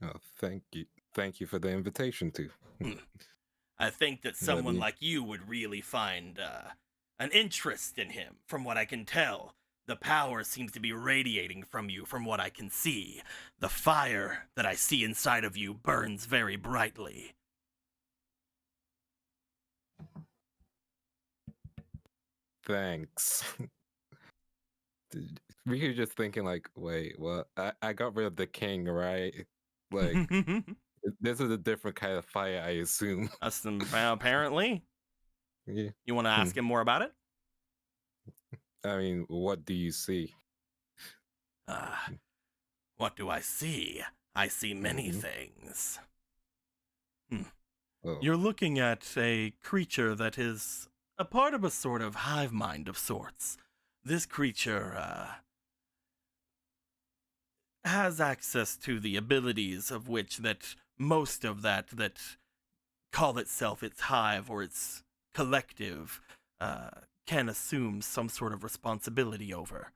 Oh, thank you. Thank you for the invitation too. I think that someone like you would really find an interest in him. From what I can tell, the power seems to be radiating from you from what I can see. The fire that I see inside of you burns very brightly. Thanks. We were just thinking like, wait, what? I got rid of the king, right? Like, this is a different kind of fire, I assume. Apparently. Yeah. You want to ask him more about it? I mean, what do you see? What do I see? I see many things. Oh. You're looking at a creature that is a part of a sort of hive mind of sorts. This creature has access to the abilities of which that most of that call itself its hive or its collective can assume some sort of responsibility over.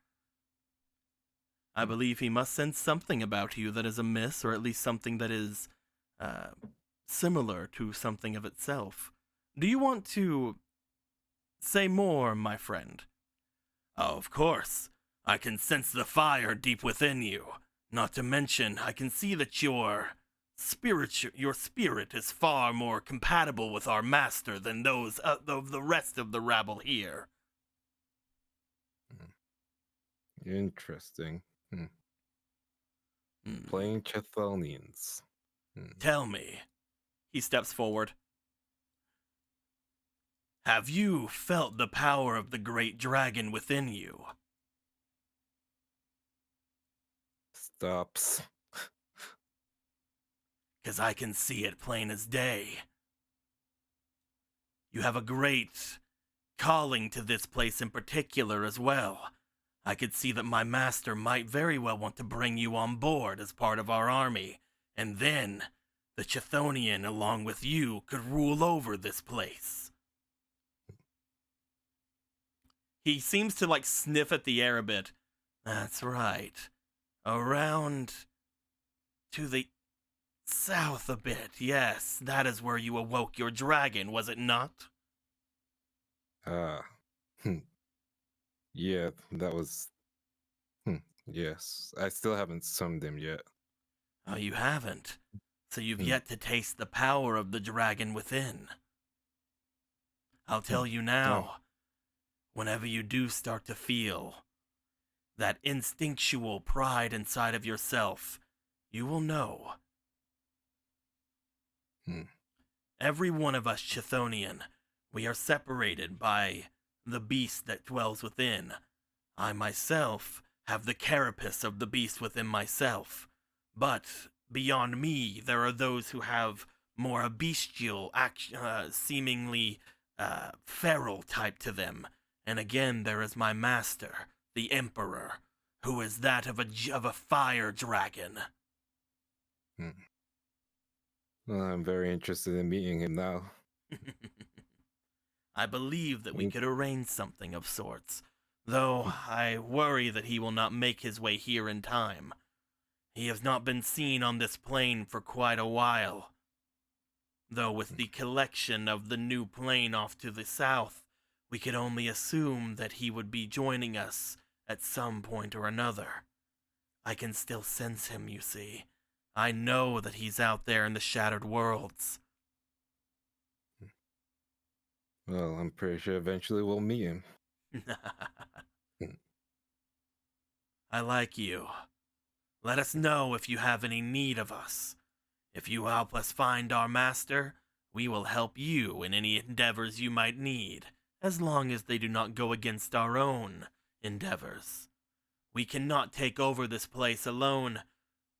I believe he must sense something about you that is amiss, or at least something that is similar to something of itself. Do you want to say more, my friend? Oh, of course. I can sense the fire deep within you. Not to mention, I can see that your spirit is far more compatible with our master than those of the rest of the rabble here. Interesting. Playing Chthonians. Tell me. He steps forward. Have you felt the power of the great dragon within you? Stops. 'Cause I can see it plain as day. You have a great calling to this place in particular as well. I could see that my master might very well want to bring you on board as part of our army, and then the Chthonian, along with you, could rule over this place. He seems to, like, sniff at the air a bit. That's right. Around to the south a bit, yes. That is where you awoke your dragon, was it not? Yeah, that was... Yes, I still haven't summoned him yet. Oh, you haven't? So you've yet to taste the power of the dragon within. I'll tell you now, whenever you do start to feel that instinctual pride inside of yourself, you will know. Every one of us Chthonian, we are separated by the beast that dwells within. I myself have the carapace of the beast within myself, but beyond me there are those who have more a bestial, seemingly feral type to them. And again there is my master, the Emperor, who is that of a fire dragon. Well, I'm very interested in meeting him now. I believe that we could arrange something of sorts, though I worry that he will not make his way here in time. He has not been seen on this plane for quite a while, though with the collection of the new plane off to the south, we could only assume that he would be joining us at some point or another. I can still sense him, you see. I know that he's out there in the Shattered Worlds. Well, I'm pretty sure eventually we'll meet him. I like you. Let us know if you have any need of us. If you help us find our master, we will help you in any endeavors you might need, as long as they do not go against our own endeavors. We cannot take over this place alone,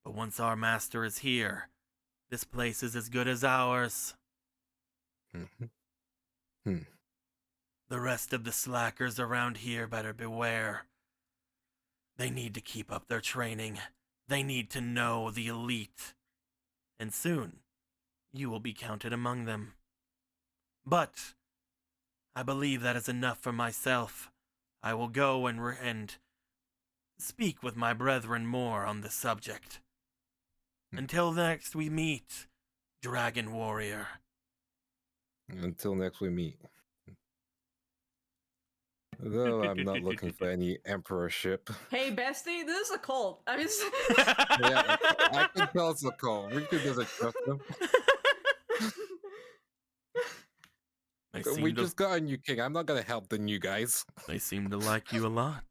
but once our master is here, this place is as good as ours. Mhm. The rest of the slackers around here better beware. They need to keep up their training. They need to know the elite. And soon, you will be counted among them. But I believe that is enough for myself. I will go and speak with my brethren more on this subject. Until next we meet, Dragon Warrior. Until next we meet. Though I'm not looking for any emperorship. Hey, bestie, this is a cult. I mean, Yeah, I can tell it's a call. Riku doesn't trust them. We just got a new king. I'm not gonna help the new guys. They seem to like you a lot.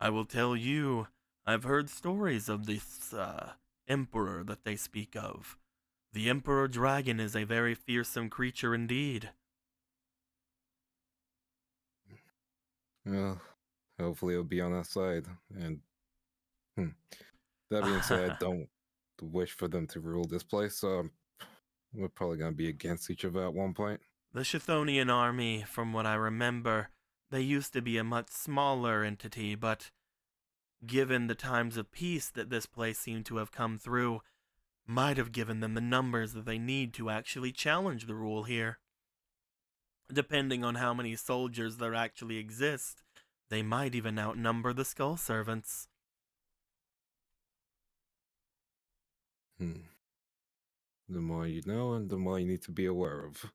I will tell you, I've heard stories of this emperor that they speak of. The Emperor Dragon is a very fearsome creature indeed. Well, hopefully it'll be on our side. And that being said, I don't wish for them to rule this place, so we're probably gonna be against each other at one point. The Chthonian army, from what I remember, they used to be a much smaller entity, but given the times of peace that this place seemed to have come through, might have given them the numbers that they need to actually challenge the rule here. Depending on how many soldiers there actually exist, they might even outnumber the Skull Servants. The more you know, and the more you need to be aware of.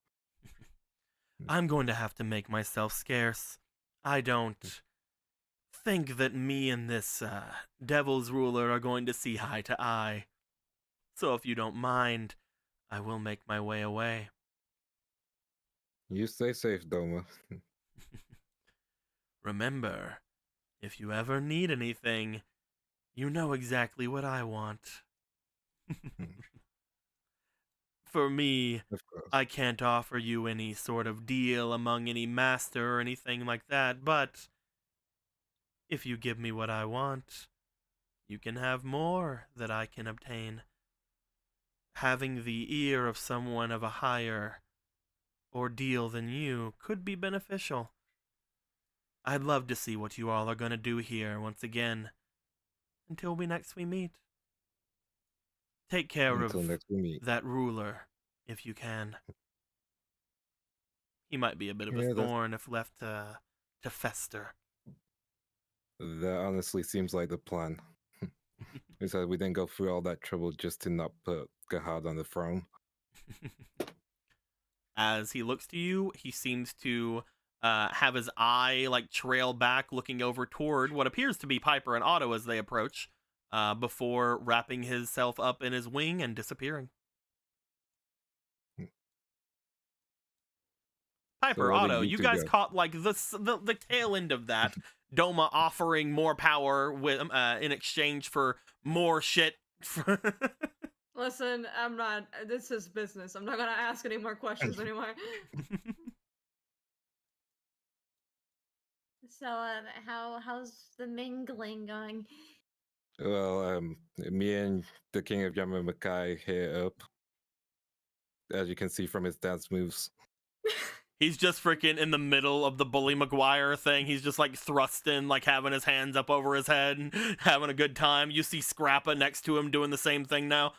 I'm going to have to make myself scarce. I don't think that me and this Devil's Ruler are going to see eye to eye. So if you don't mind, I will make my way away. You stay safe, Doma. Remember, if you ever need anything, you know exactly what I want. For me, Of course. I can't offer you any sort of deal among any master or anything like that, but if you give me what I want, you can have more that I can obtain. Having the ear of someone of a higher ordeal than you could be beneficial. I'd love to see what you all are going to do here once again. Until we meet. Take care Until of next we meet. that ruler, if you can. He might be a bit of a Yeah, thorn if left to fester. That honestly seems like the plan. Is that we didn't go through all that trouble just to not put Gahad on the throne. As he looks to you, he seems to have his eye like trail back, looking over toward what appears to be Piper and Otto as they approach, before wrapping himself up in his wing and disappearing. Piper, what do Otto, you you two guys got? caught like the tail end of that. Doma offering more power with in exchange for more shit. listen, I'm not. This is business. I'm not gonna ask any more questions anymore. So, how's the mingling going? Well, me and the King of Yamamakai here up. As you can see from his dance moves. He's just freaking in the middle of the Bully Maguire thing. He's just like thrusting, like having his hands up over his head and having a good time. You see Scrappa next to him doing the same thing now.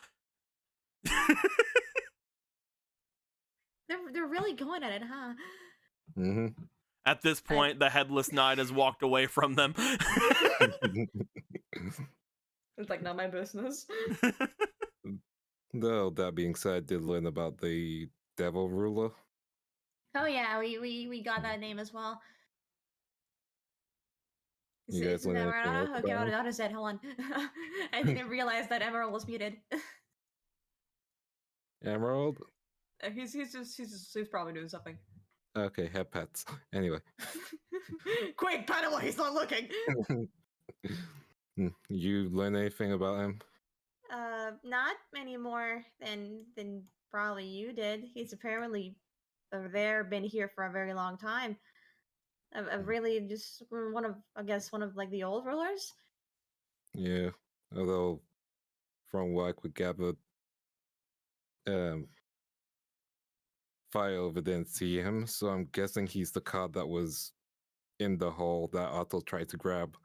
They're really going at it, huh? Mm-hmm. At this point, the Headless Knight has walked away from them. It's like not my business. Though that being said, I did learn about the Devil Ruler. Oh yeah, we got that name as well. You guys Isn't learn that right? anything else Okay, about him? Otto said, hold on. I didn't realize that Emerald was muted. Emerald? He's probably doing something. Okay, have pets. Anyway. Quick, pet him while he's not looking. You learn anything about him? Not any more than probably you did. He's apparently been here for a very long time. really just one of, I guess, one of like the old rulers. Yeah. Although, from what I could gather, Fire over didn't see him, so I'm guessing he's the card that was in the hole that Otto tried to grab.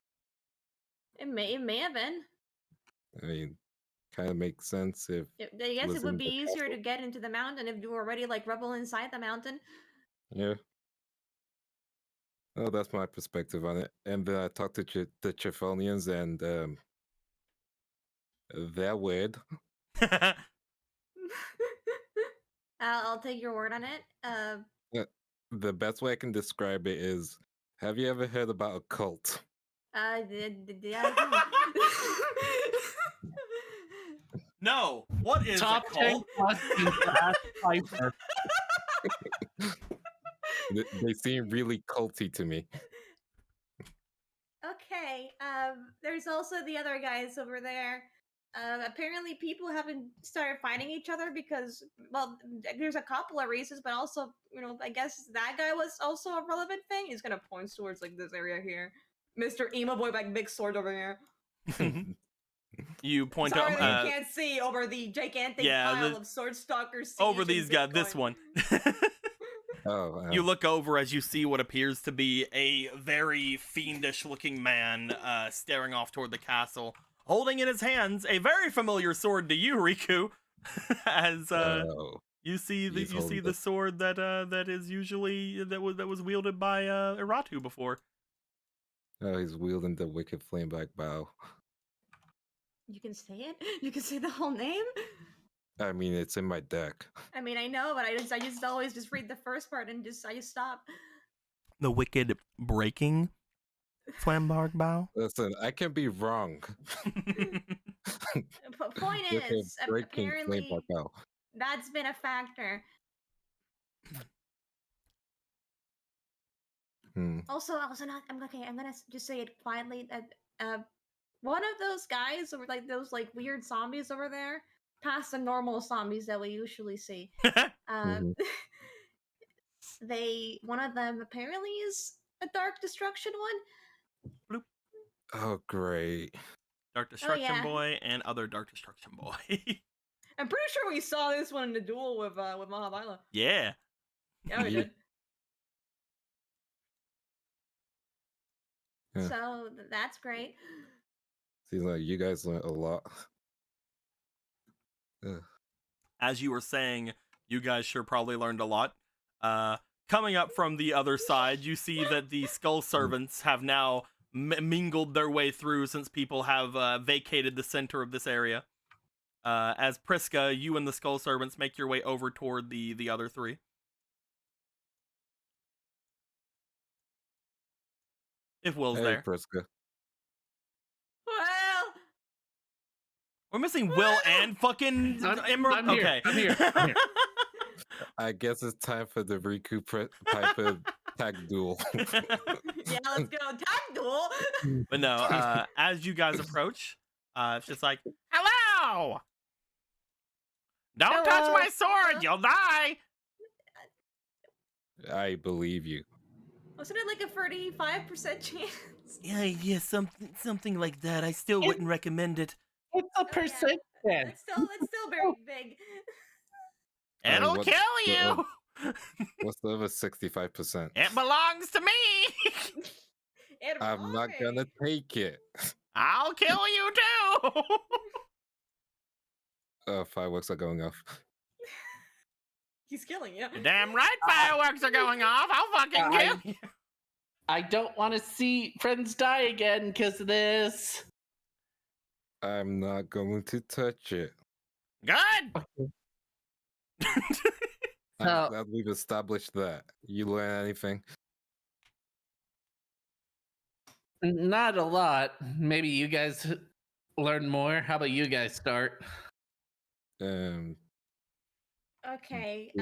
It may have been. I mean, kind of makes sense if I guess was it would in be the easier to castle. get into the mountain if you were already like rebel inside the mountain. Yeah. Oh, that's my perspective on it. And then I talked to the Chiffonians, and they're weird. I'll take your word on it. The best way I can describe it is, have you ever heard about a cult? Yeah. No. What is Top a 10 cult? questions to ask Piper. They seem really culty to me. Okay. There's also the other guys over there. Apparently, people haven't started fighting each other because, well, there's a couple of reasons, but also, I guess that guy was also a relevant thing. He's gonna point towards like this area here, Mr. Emo Boy, like big sword over here. You point Sorry out that you can't see over the gigantic yeah, pile of sword stalkers. over these guys. This one. Oh, You look over as you see what appears to be a very fiendish-looking man staring off toward the castle, holding in his hands a very familiar sword to you, Riku. As you see the sword that is usually that was wielded by Iratu before. Oh, he's wielding the wicked flameback bow. You can say it. You can say the whole name. I mean, it's in my deck. I mean, I know, but I just always just read the first part and I just stop. The wicked breaking flambark bow. Listen, I can be wrong. Point Wicked is, breaking apparently flameback bow. that's been a factor. Also, not. I'm okay. I'm gonna just say it quietly. One of those guys, or like those like weird zombies over there, past the normal zombies that we usually see. One of them apparently is a dark destruction one. Bloop. Oh, great. Dark Destruction Boy and other Dark Destruction Boy. I'm pretty sure we saw this one in the duel with Mahavila. Yeah. Yeah, we did. Yeah. So that's great. Seems like you guys learned a lot. As you were saying, you guys sure probably learned a lot. Coming up from the other side, you see that the Skull Servants have now mingled their way through since people have vacated the center of this area. As Priska, you and the Skull Servants make your way over toward the other three. If Will's there. Priska. Well, we're missing Will and fucking Emerald. I'm here. Okay. I'm here. I guess it's time for the Riku Piper tag duel. yeah, let's go tag duel. But no, as you guys approach, it's just like, hello! Don't touch my sword, you'll die! I believe you. Wasn't it like a 35% chance? Yeah, something like that. I still wouldn't recommend it. It's a percent chance. It's still very big. It'll kill you! What's the other 65%? It belongs to me! I'm not gonna take it. I'll kill you too! Fireworks are going off. He's killing you. You're damn right fireworks are going off. I'll fucking kill you. I don't want to see friends die again because of this. I'm not going to touch it. Good! I'm glad we've established that. You learn anything? Not a lot. Maybe you guys learn more. How about you guys start? Okay,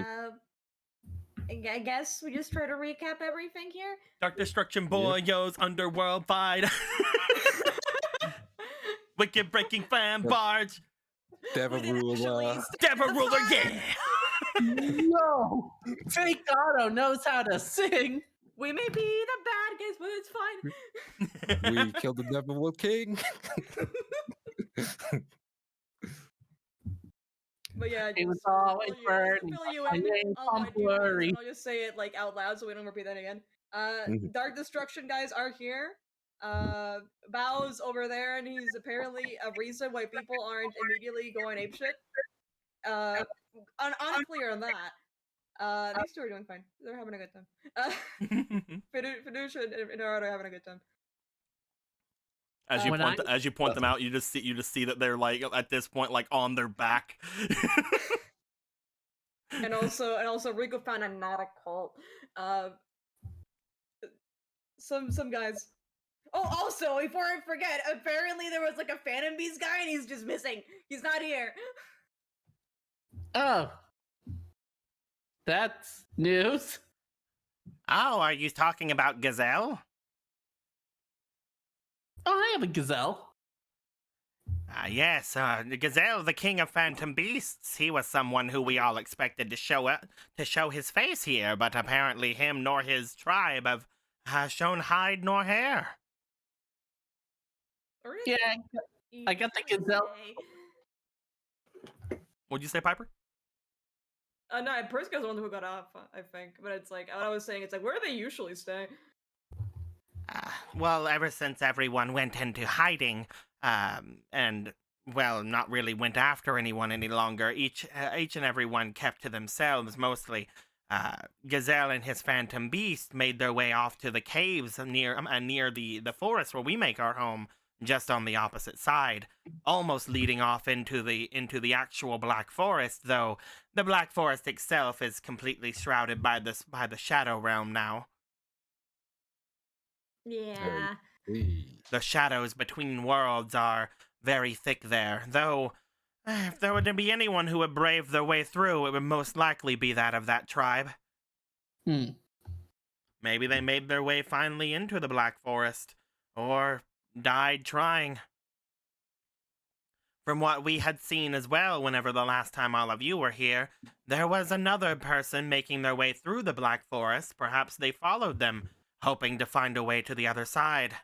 I guess we just try to recap everything here. Dark Destruction Boy goes underworld fight. Wicked breaking fan barge. Devil Ruler. Devil Ruler, yeah! No! Fake Otto knows how to sing! We may be the place, but it's fine. We killed the Neverwood King. But yeah, It was just always to burning. fill you My in name, on my don't duties, worry. and I'll just say it like out loud so we don't repeat that again. Mhm. Dark Destruction guys are here. Bao's over there, and he's apparently a reason why people aren't immediately going apeshit. Unclear on that. These two are doing fine. They're having a good time. Fiducia and Naruto are having a good time. As you When point them out, you just see that they're like at this point like on their back. And also Rico found a not a cult. Some guys. Oh, also, before I forget, apparently there was like a Phantom Beast guy and he's just missing. He's not here. Oh, that's news. Oh, are you talking about Gazelle? Oh, I have a gazelle. Yes, Gazelle, the king of phantom beasts. He was someone who we all expected to show his face here, but apparently him nor his tribe have shown hide nor hair. Yeah, I got the gazelle. What'd you say, Piper? No, Priska's the one who got off, I think. But it's like, what I was saying, it's like, where do they usually stay? Well, ever since everyone went into hiding, and well, not really went after anyone any longer. Each and every one kept to themselves mostly. Gazelle and his phantom beast made their way off to the caves near the forest where we make our home, just on the opposite side, almost leading off into the actual Black Forest. Though the Black Forest itself is completely shrouded by the Shadow Realm now. Yeah. The shadows between worlds are very thick there, though if there were to be anyone who would brave their way through, it would most likely be that of that tribe. Maybe they made their way finally into the Black Forest, or died trying. From what we had seen as well, whenever the last time all of you were here, there was another person making their way through the Black Forest. Perhaps they followed them, hoping to find a way to the other side.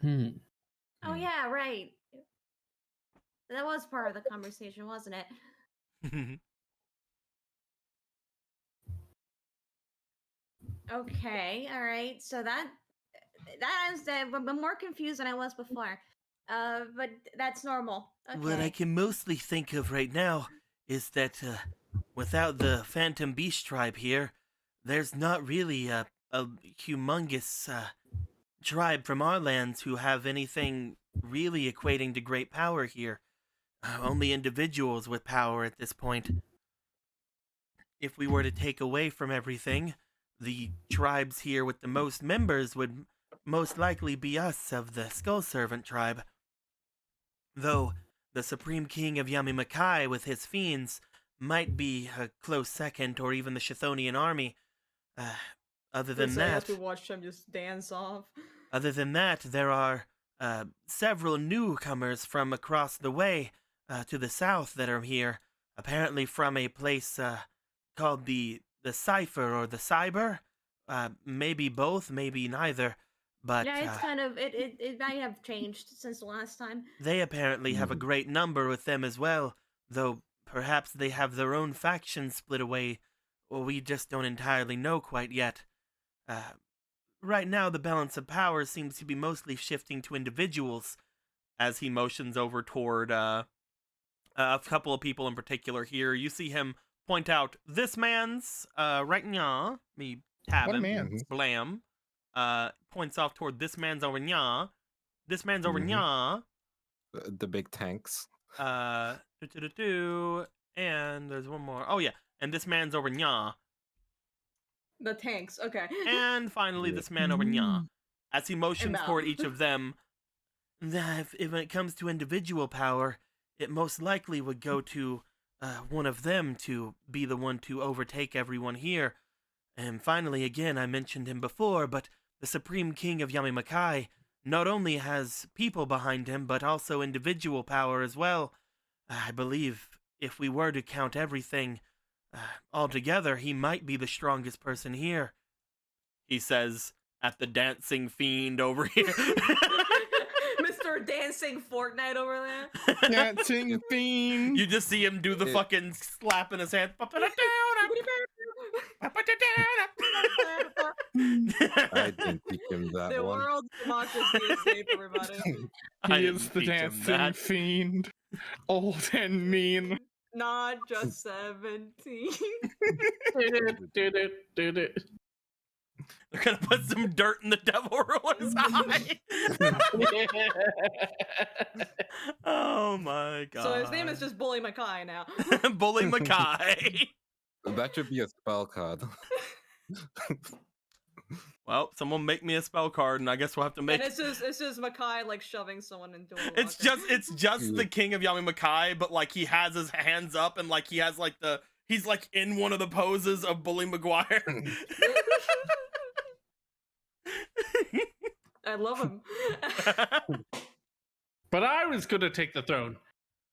Oh yeah, right. That was part of the conversation, wasn't it? Okay, all right. So that is I'm more confused than I was before. But that's normal. Okay. What I can mostly think of right now is that without the Phantom Beast tribe here, there's not really a humongous tribe from our lands who have anything really equating to great power here. Only individuals with power at this point. If we were to take away from everything, the tribes here with the most members would most likely be us of the Skull Servant tribe. Though the Supreme King of Yamimakai with his fiends might be a close second, or even the Chthonian army. Other than that, we watched him just dance off. Other than that, there are several newcomers from across the way to the south that are here. Apparently from a place called the Cipher or the Cyber. Maybe both, maybe neither. But yeah, it's kind of it might have changed since the last time. They apparently have a great number with them as well, though perhaps they have their own factions split away, or we just don't entirely know quite yet. Right now, the balance of power seems to be mostly shifting to individuals, as he motions over toward a couple of people in particular here. You see him point out, this man's, right now, me tab What a him, man. blam, points off toward this man's over nya. This man's over Mhm. nya. The big tanks. And there's one more. Oh, yeah. And this man's over nya. The tanks, okay. And finally, this man over nya. As he motions Bao. toward each of them, if it comes to individual power, it most likely would go to one of them to be the one to overtake everyone here. And finally, again, I mentioned him before, but the Supreme King of Yamimakai not only has people behind him, but also individual power as well. I believe if we were to count everything, Altogether, he might be the strongest person here, he says at the dancing fiend over here. Mr. Dancing Fortnite over there. Dancing fiend. You just see him do the fucking slap in his hand. I didn't teach him that The one. world's democracy is safe, everybody. I He didn't is the teach him dancing that. fiend. Old and mean. Not just 17. They're gonna put some dirt in the devil ruler's eye. Oh my god. So his name is just Bully Mackay now. Bully Mackay. That should be a spell card. Well, someone make me a spell card, and I guess we'll have to make. And it's just Mackay like shoving someone into a locker. It's just the King of Yami Mackay, but like he has his hands up and like he has like he's like in one of the poses of Bully Maguire. I love him. But I was gonna take the throne.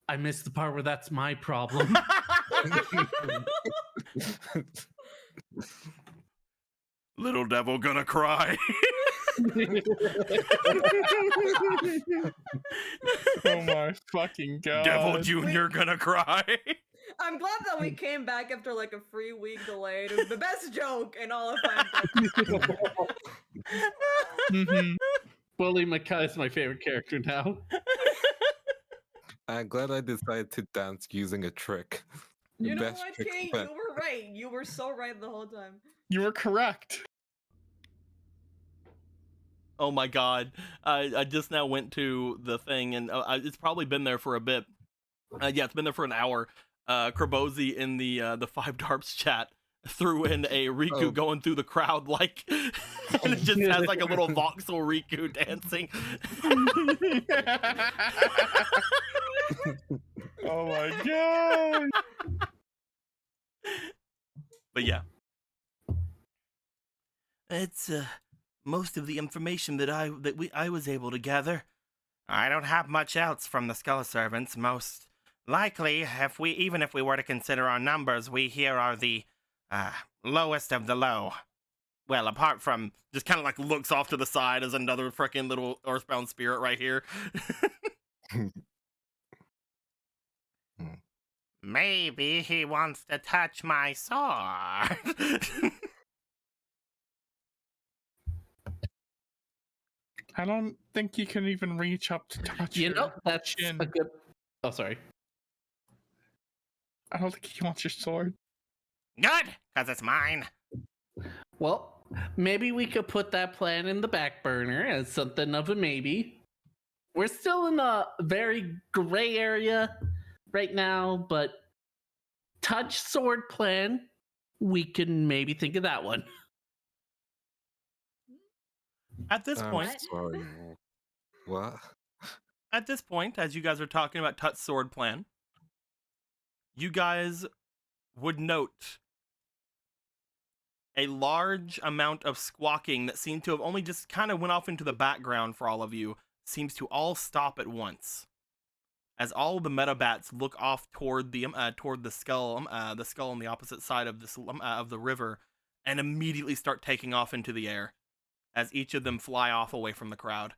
I missed the part where that's my problem. Little devil gonna cry. Oh my fucking god. Devil Junior gonna cry. I'm glad that we came back after like a 3-week delay. It was the best joke in all of 5 Bully Mackay is my favorite character now. I'm glad I decided to dance using a trick. You know Best what, trick King? ever. You were right. You were so right the whole time. You were correct. Oh my god. I just now went to the thing, and it's probably been there for a bit. Yeah, it's been there for an hour. Krabozi in the 5Darps chat threw in a Riku going through the crowd, like, and it just has like a little voxel Riku dancing. Oh my god. But yeah. It's most of the information that I was able to gather. I don't have much else from the Skull Servants. Most likely, even if we were to consider our numbers, we here are the lowest of the low. Well, apart from just kind of like looks off to the side as another freaking little earthbound spirit right here. Maybe he wants to touch my sword. I don't think you can even reach up to touch You your know, that's chin. a good. Oh, sorry. I don't think he wants your sword. Good, because it's mine. Well, maybe we could put that plan in the back burner as something of a maybe. We're still in a very gray area right now, but touch sword plan, we can maybe think of that one. At this point, Sorry. What? at this point, as you guys are talking about touch sword plan, you guys would note a large amount of squawking that seemed to have only just kind of went off into the background for all of you, seems to all stop at once. As all of the metabats look off toward the skull on the opposite side of this of the river, and immediately start taking off into the air, as each of them fly off away from the crowd.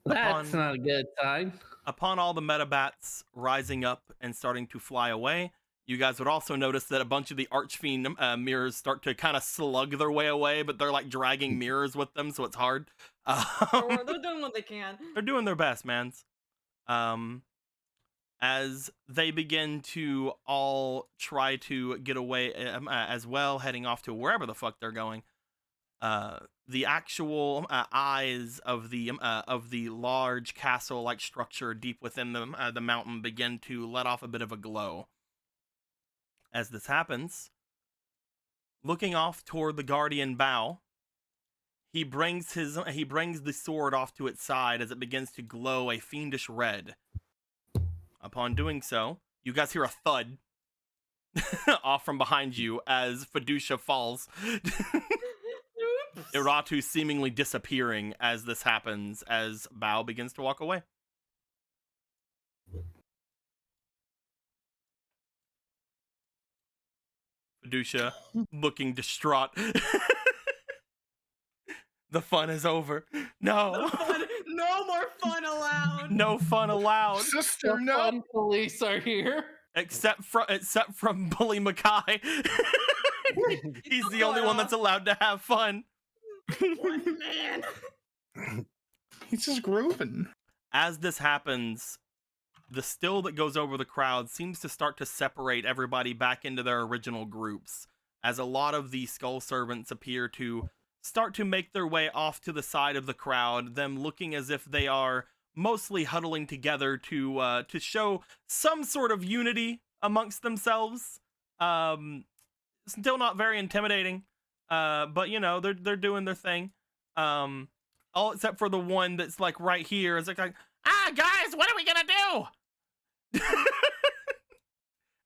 That's not a good sign. Upon all the metabats rising up and starting to fly away, you guys would also notice that a bunch of the Archfiend mirrors start to kind of slug their way away, but they're like dragging mirrors with them, so it's hard. Or they're doing what they can. They're doing their best, mans. As they begin to all try to get away as well, heading off to wherever the fuck they're going. The actual eyes of the large castle-like structure deep within the mountain begin to let off a bit of a glow. As this happens, looking off toward the guardian bow, he brings the sword off to its side as it begins to glow a fiendish red. Upon doing so, you guys hear a thud off from behind you as Fiducia falls. Iratu seemingly disappearing as this happens, as Bao begins to walk away. Medusa, looking distraught. The fun is over. No. No more fun allowed. No fun allowed. Sister, The no. fun police are here. Except from Bully Mackay. He's the only one that's allowed to have fun. One man. He's just grooving. As this happens, the still that goes over the crowd seems to start to separate everybody back into their original groups, as a lot of the skull servants appear to start to make their way off to the side of the crowd, them looking as if they are mostly huddling together to show some sort of unity amongst themselves. Still not very intimidating, but you know, they're doing their thing. All except for the one that's like right here is like guys, what are we gonna do?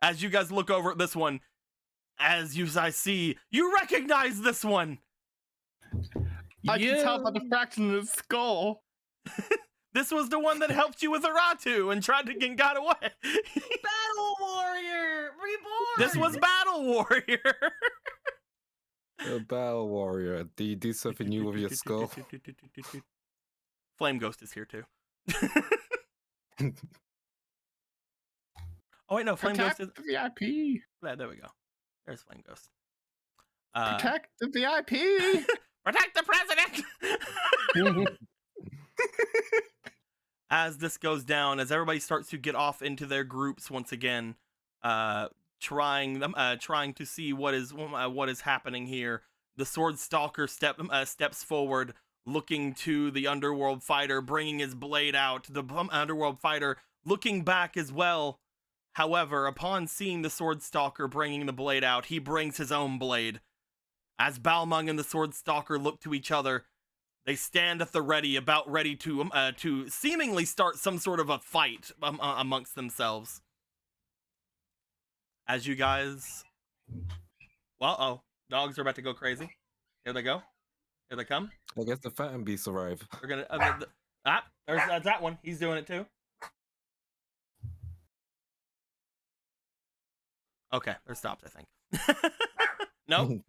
As you guys look over at this one, I see, you recognize this one. I can tell by the fraction in his skull. This was the one that helped you with Aratu and tried to get got away. Battle Warrior reborn. This was Battle Warrior. The Battle Warrior. Do you do something new with your skull? Flame Ghost is here too. Oh wait, no, Flame Protect Ghost is. the VIP. There we go. There's Flame Ghost. Protect the VIP. Protect the president. As this goes down, as everybody starts to get off into their groups once again, trying to see what is happening here, the Sword Stalker steps forward, looking to the Underworld Fighter, bringing his blade out. The Underworld Fighter looking back as well. However, upon seeing the Sword Stalker bringing the blade out, he brings his own blade. As Balmung and the Sword Stalker look to each other, they stand at the ready, about ready to seemingly start some sort of a fight amongst themselves. As you guys, dogs are about to go crazy. Here they go. Here they come. I guess the Phantom Beasts arrive. We're gonna. There's that one. He's doing it too. Okay, they're stopped, I think. No.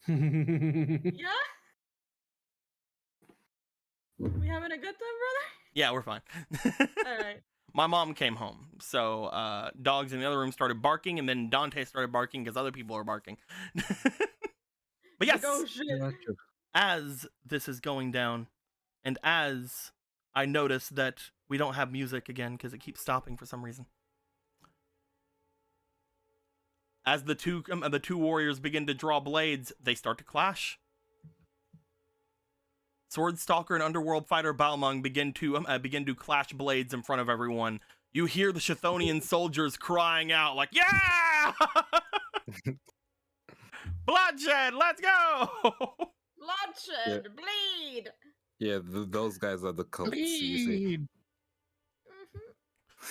Yeah? We having a good time, brother? Yeah, we're fine. Alright. My mom came home, so dogs in the other room started barking, and then Dante started barking because other people are barking. But yes, Oh shit. as this is going down, and as I notice that we don't have music again because it keeps stopping for some reason. As the two warriors begin to draw blades, they start to clash. Sword Stalker and Underworld Fighter Balmung begin to clash blades in front of everyone. You hear the Chthonian soldiers crying out like, "Yeah! Bloodshed, let's go!" Bloodshed, bleed. Yeah, those guys are the cults. You see. Bleed.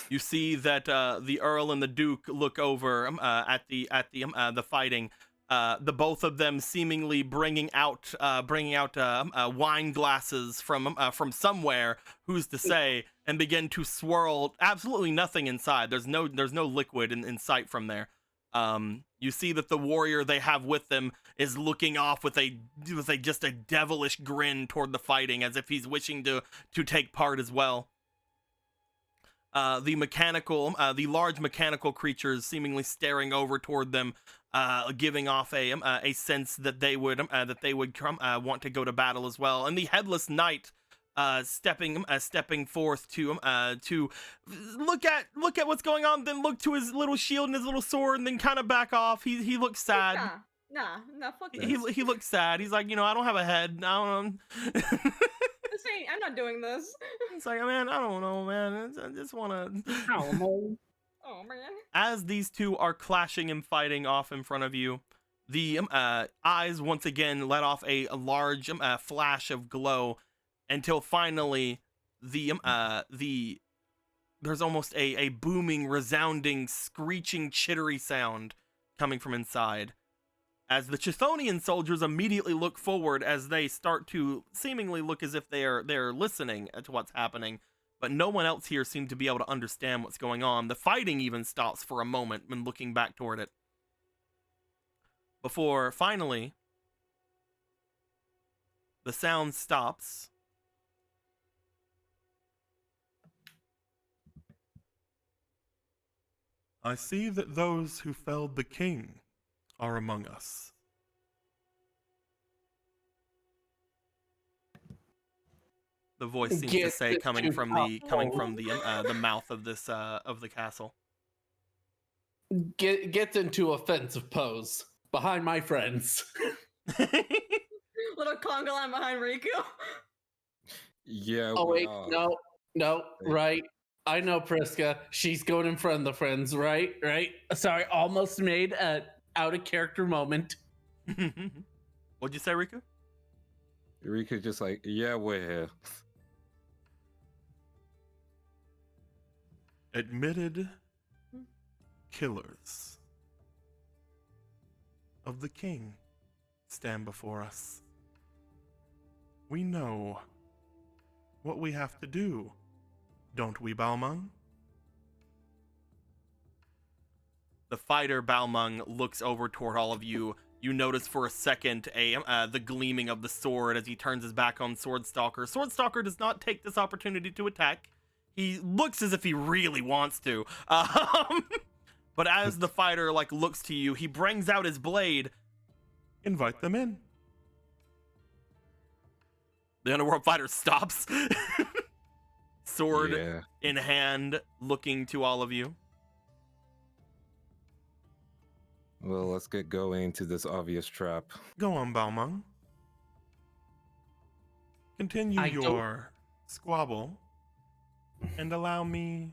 You see that the Earl and the Duke look over at the fighting. The both of them seemingly bringing out wine glasses from somewhere, who's to say, and begin to swirl absolutely nothing inside. There's no liquid in sight from there. You see that the warrior they have with them is looking off with just a devilish grin toward the fighting, as if he's wishing to take part as well. The large mechanical creatures seemingly staring over toward them, giving off a sense that they would want to go to battle as well. And the headless knight, stepping forth to look at what's going on, then look to his little shield and his little sword, and then kind of back off. He looks sad. Nah, fuck this. He looks sad. He's like, I don't have a head. I don't know. I'm not doing this. It's like, man, I don't know, man. I just want to. Oh man. As these two are clashing and fighting off in front of you, the eyes once again let off a large flash of glow, until finally there's almost a booming, resounding, screeching, chittery sound coming from inside. As the Chthonian soldiers immediately look forward, as they start to seemingly look as if they're listening to what's happening, but no one else here seemed to be able to understand what's going on. The fighting even stops for a moment when looking back toward it. Before, finally, the sound stops. I see that those who felled the king are among us. The voice seems to say, coming from the mouth of this of the castle. Get into offensive pose behind my friends. Little conga line behind Riku. Yeah. Oh we wait, are. no, right. I know Priska. She's going in front of the friends, right? Sorry, almost made a out of character moment. What'd you say, Riku? Rika just like, yeah, we're here. Admitted killers of the king stand before us. We know what we have to do, don't we, Balmung? The fighter Balmung looks over toward all of you. You notice for a second the gleaming of the sword as he turns his back on Swordstalker. Swordstalker does not take this opportunity to attack. He looks as if he really wants to. But as the fighter looks to you, he brings out his blade. Invite them in. The underworld fighter stops. Sword Yeah. in hand, looking to all of you. Well, let's get going to this obvious trap. Go on, Balmung. Continue I don't- your squabble and allow me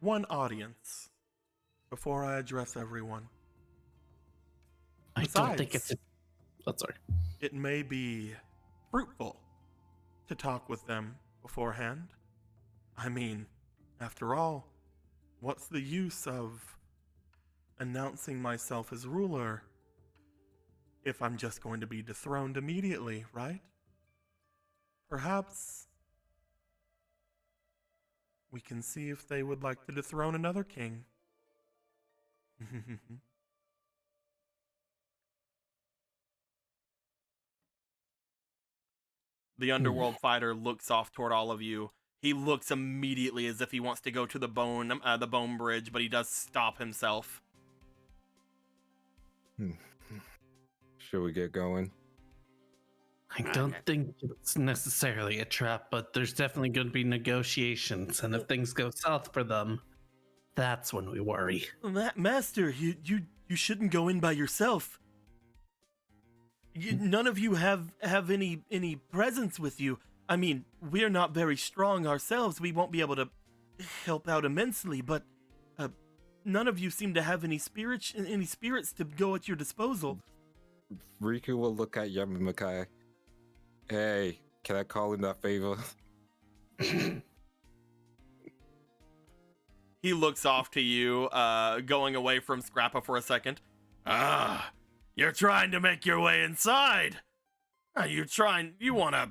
one audience before I address everyone. I don't think it's. Besides, Oh, sorry. it may be fruitful to talk with them beforehand. I mean, after all, what's the use of announcing myself as ruler if I'm just going to be dethroned immediately, right? Perhaps we can see if they would like to dethrone another king. The underworld fighter looks off toward all of you. He looks immediately as if he wants to go to the bone bridge, but he does stop himself. Should we get going? I don't think it's necessarily a trap, but there's definitely going to be negotiations, and if things go south for them, that's when we worry. Master, you shouldn't go in by yourself. None of you have any presence with you. I mean, we're not very strong ourselves. We won't be able to help out immensely, but none of you seem to have any spirits to go at your disposal. Riku will look at Yamamukai. Hey, can I call in that favor? He looks off to you, going away from Scrappa for a second. You're trying to make your way inside. You want to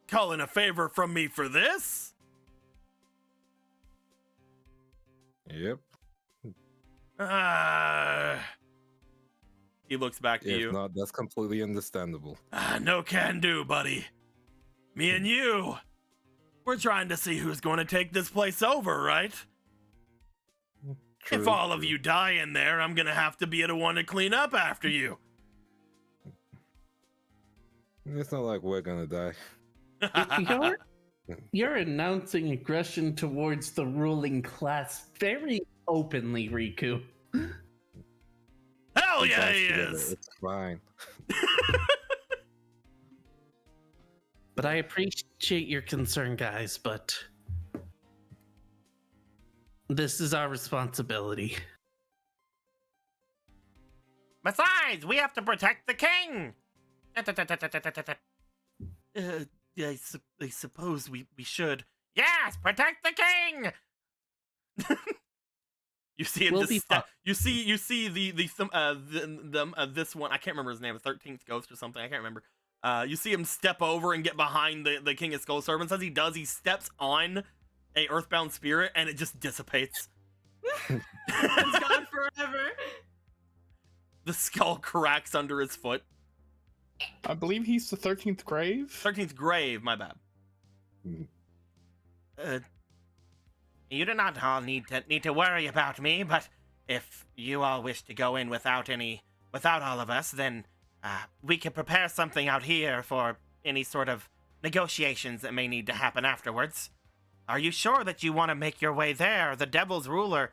call in a favor from me for this? Yep. He looks back to you. If not, that's completely understandable. No can do, buddy. Me and you, we're trying to see who's going to take this place over, right? If True. all of you die in there, I'm going to have to be the one to clean up after you. It's not like we're gonna die. You're announcing aggression towards the ruling class very openly, Riku. Hell yeah, he Together, is. It's fine. But I appreciate your concern, guys, but this is our responsibility. Besides, we have to protect the king. I suppose we should. Yes, protect the king. You see him We'll just be fine. you see the this one, I can't remember his name, 13th Ghost or something, I can't remember. You see him step over and get behind the King of Skull Servants. As he does, he steps on a earthbound spirit, and it just dissipates. It's gone forever. The skull cracks under his foot. I believe he's the 13th grave. 13th grave, my bad. You do not all need to worry about me, but if you all wish to go in without all of us, then we can prepare something out here for any sort of negotiations that may need to happen afterwards. Are you sure that you want to make your way there? The Devil's Ruler,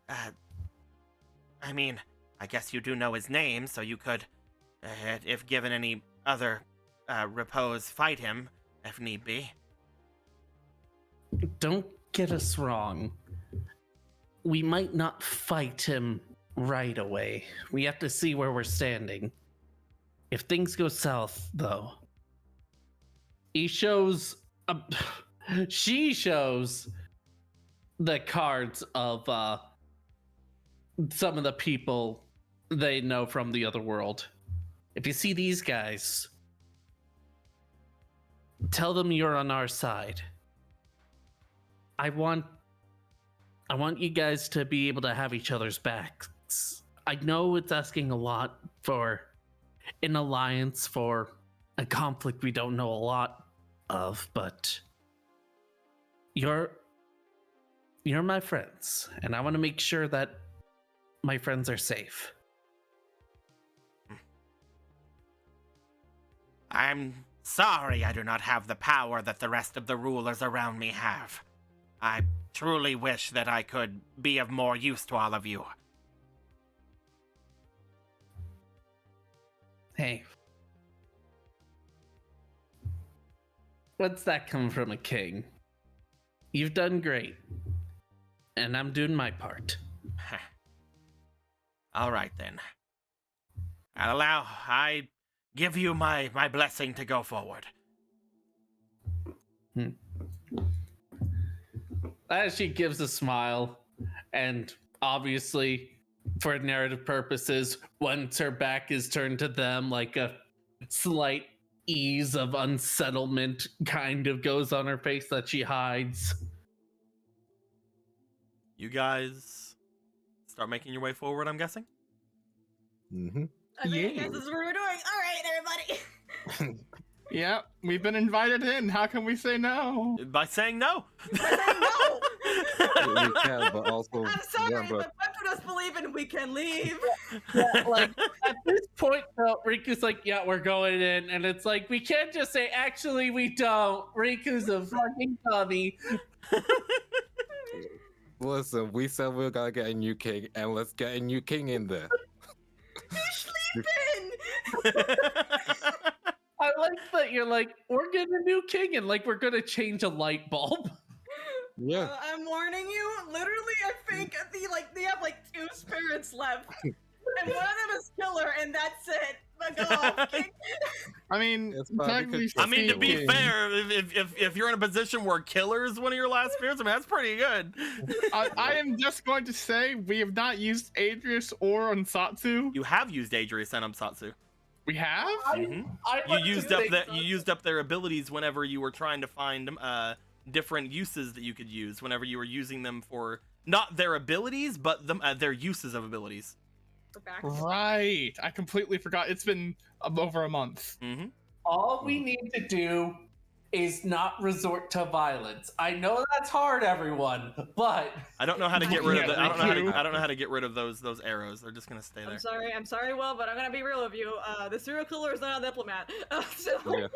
I mean, I guess you do know his name, so you could, if given any other repose, fight him, if need be. Don't get us wrong. We might not fight him right away. We have to see where we're standing. If things go south, though, she shows the cards of some of the people they know from the other world. If you see these guys, tell them you're on our side. I want you guys to be able to have each other's backs. I know it's asking a lot for an alliance, for a conflict we don't know a lot of, but you're my friends, and I want to make sure that my friends are safe. I'm sorry I do not have the power that the rest of the rulers around me have. I truly wish that I could be of more use to all of you. Hey. What's that coming from a king? You've done great. And I'm doing my part. All right, then. I give you my blessing to go forward. As she gives a smile, and obviously, for narrative purposes, once her back is turned to them, like a slight ease of unsettlement kind of goes on her face that she hides. You guys start making your way forward, I'm guessing? Mm-hmm. I guess this is what we're doing. All right, everybody. Yeah, we've been invited in. How can we say no? By saying no. By saying no. We can, but also I'm sorry, remember, but let us believe in we can leave. Yeah, like at this point, though, Riku's like, "Yeah, we're going in," and it's like we can't just say, "Actually, we don't." Riku's a fucking dummy. listen, we said we are gonna get a new king, and let's get a new king in there. You're sleeping. I like that you're like, we're getting a new king, and like we're gonna change a light bulb. Yeah. I'm warning you. Literally, I think they have like 2 spirits left, and one of them is killer, and that's it. But go off, king. I mean, It's fine, technically because- I mean, to be speaking- fair, if you're in a position where killer is one of your last spirits, I mean, that's pretty good. I am just going to say we have not used Adrius or Ansatsu. You have used Adrius and Umsatsu. We have? Mhm. I You like to used up think that so. you used up their abilities whenever you were trying to find different uses that you could use. Whenever you were using them for not their abilities, but their uses of abilities. We're back. Right. I completely forgot. It's been over a month. Mm-hmm. All we need to do is not resort to violence. I know that's hard, everyone, but I don't know how to get rid of Yeah, the, I don't know how to Riku. I don't know how to get rid of those arrows. They're just gonna stay there. I'm sorry, Will, but I'm gonna be real with you. The serial killer is not a diplomat. So Yeah.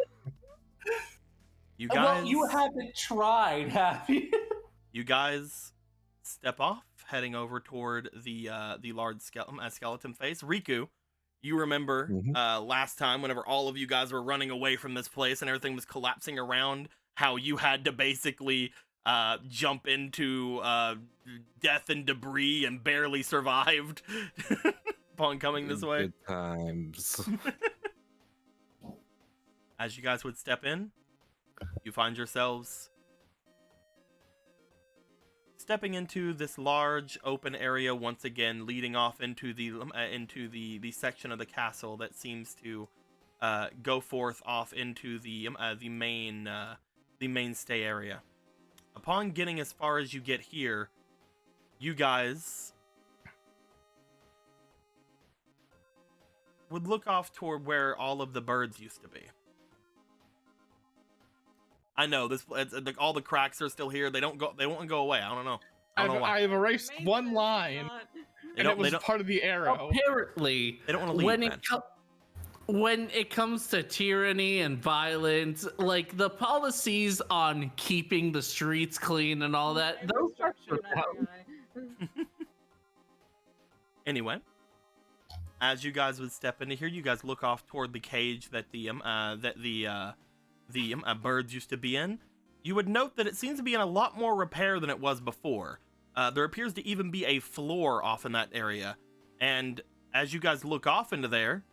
You guys, well, you haven't tried, have you? you guys step off, heading over toward the large skeleton face. Riku, you remember Mhm. last time whenever all of you guys were running away from this place and everything was collapsing around, how you had to basically jump into death and debris and barely survived upon coming this way. Good times. As you guys would step in, you find yourselves stepping into this large open area once again, leading off into the section of the castle that seems to go forth off into the mainstay area. Upon getting as far as you get here, you guys would look off toward where all of the birds used to be. I know all the cracks are still here. They won't go away. I don't know. I don't know why. I've erased Amazing one it's line, not- and it was part of the arrow. Apparently, They don't want to leave, man. When it comes to tyranny and violence, like the policies on keeping the streets clean and all that, Every those are structure in every eye. Anyway, as you guys would step into here, you guys look off toward the cage that the birds used to be in. You would note that it seems to be in a lot more repair than it was before. There appears to even be a floor off in that area. And as you guys look off into there...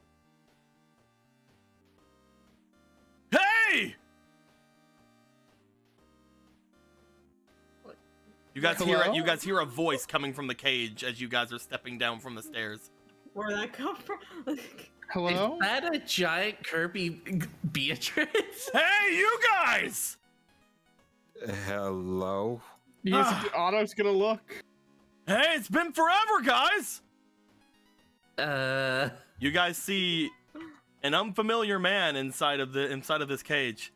Hey! What? You guys Hello? hear a voice coming from the cage as you guys are stepping down from the stairs. Where'd that come from? Hello? Is that a giant Kirby Beatrice? Hey, you guys! Hello. You guys think the auto's gonna look? Hey, it's been forever, guys! Uh, You guys see an unfamiliar man inside of this cage.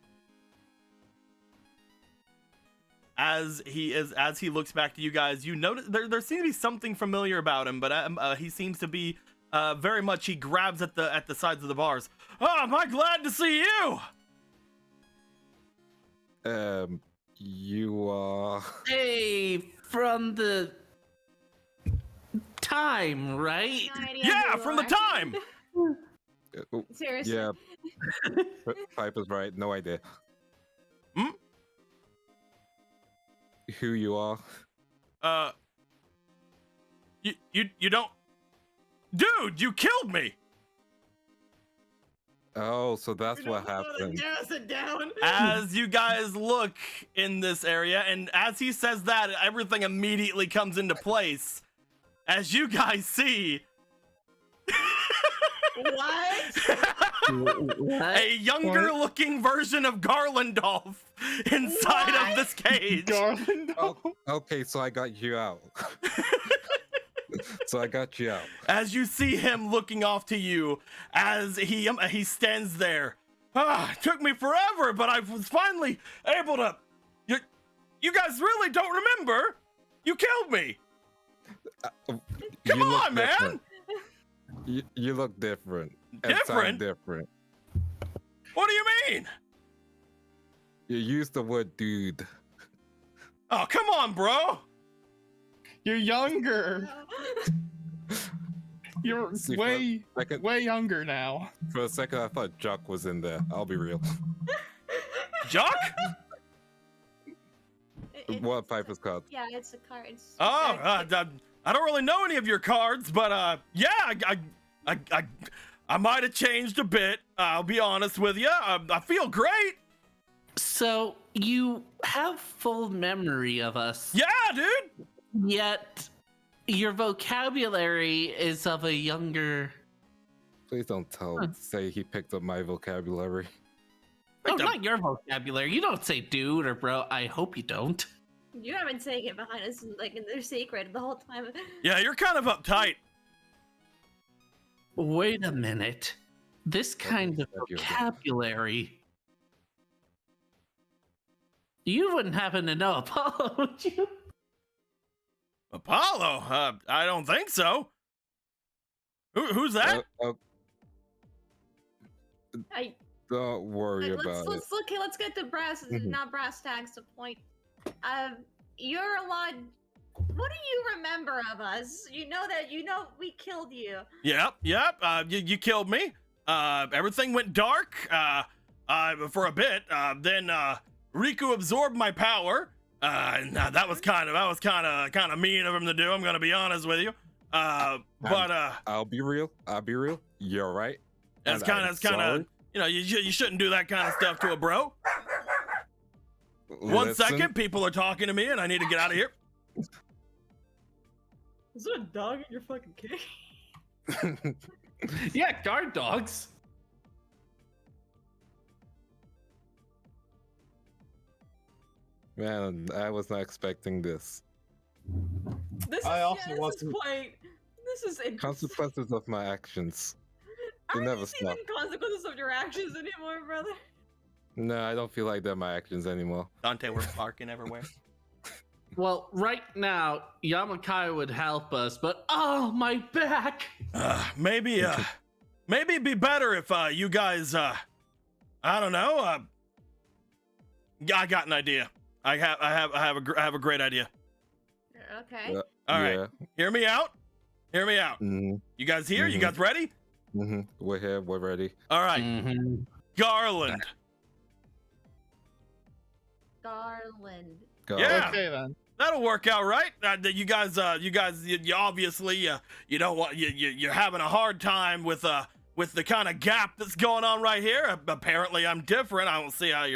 As he looks back to you guys, you notice there seems to be something familiar about him, but he seems to be very much. He grabs at the sides of the bars. Oh, am I glad to see you? You are. hey, from the time, right? No idea Yeah, who you from the are. time. Seriously. Yeah. Pipe is right. No idea. Hmm? Who you are? You don't, dude. You killed me. Oh, so that's what happened. Sit down. As you guys look in this area, and as he says that, everything immediately comes into place. As you guys see, What? a younger-looking version of Garlandolf inside of this cage. Garland? Oh, okay, so I got you out. So I got you out. As you see him looking off to you, as he stands there. It took me forever, but I was finally able to. You guys really don't remember? You killed me. Come You look on, man. different. You look different. And sound Different? different. What do you mean? You used the word dude. Oh, come on, bro. You're younger. You're See, way second- younger now. For a second, I thought Jock was in there. I'll be real. Jock? What Pipe is called? Yeah, it's the cards. Oh, I don't really know any of your cards, but yeah, I might have changed a bit. I'll be honest with you. I feel great. So you have full memory of us, Yeah, dude. yet your vocabulary is of a younger. Please don't say he picked up my vocabulary. Oh, not your vocabulary. You don't say dude or bro. I hope you don't. You have been saying it behind us, like in their secret, the whole time. Yeah, you're kind of uptight. Wait a minute. This kind of vocabulary. You wouldn't happen to know Apollo, would you? Apollo? I don't think so. Who's that? Don't worry about it. Let's get to not brass tacks. The point. You're a lot. What do you remember of us? You know we killed you. Yep. You killed me. Everything went dark. For a bit. Then Riku absorbed my power. And that was kind of mean of him to do. I'm gonna be honest with you. But I'll be real. You're right. it's kind of. You know, you shouldn't do that kind of stuff to a bro. 1 second, people are talking to me, and I need to get out of here. Is there a dog in your fucking cage? Yeah, guard dogs. Man, I was not expecting this. This is, I also this wasn't. is quite. This is interesting. Consequences of my actions. They Are never these stop. even consequences of your actions anymore, brother? No, I don't feel like they're my actions anymore. Dante, we're barking everywhere. Well, right now, Yamakai would help us, but oh, my back! Maybe it'd be better if you guys I don't know. I got an idea. I have a great idea. Okay. Yeah. All right, hear me out. Hear me out. Mm-hmm. You guys here? You guys ready? Mm-hmm. We're here. We're ready. All right, Mm-hmm. Garland. Garland. Go. Yeah. Okay then. That'll work out, right? You guys, you obviously, you know what, you're having a hard time with the kind of gap that's going on right here. Apparently, I'm different. I don't see how I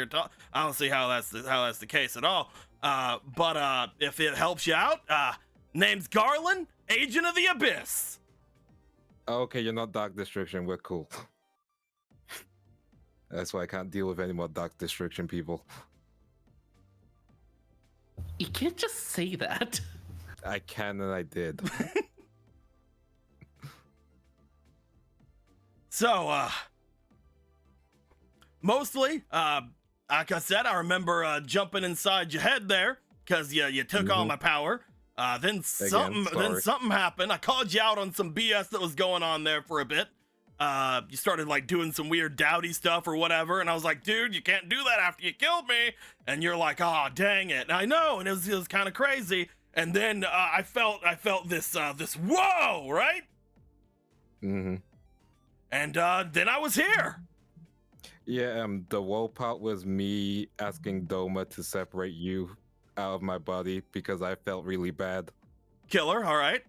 don't see how that's the case at all. But if it helps you out, name's Garland, Agent of the Abyss. Okay, you're not Dark Destruction. We're cool. That's why I can't deal with any more Dark Destruction people. You can't just say that. I can and I did. So, mostly, like I said, I remember jumping inside your head there because you took all my power. Then something happened. I called you out on some BS that was going on there for a bit. You started like doing some weird dowdy stuff or whatever, and I was like, dude, you can't do that after you killed me. And you're like, oh, dang it. And I know, and it was kind of crazy. And then I felt this whoa, right? Mm-hmm. And then I was here. Yeah, the woe part was me asking Doma to separate you out of my body because I felt really bad. Killer, all right.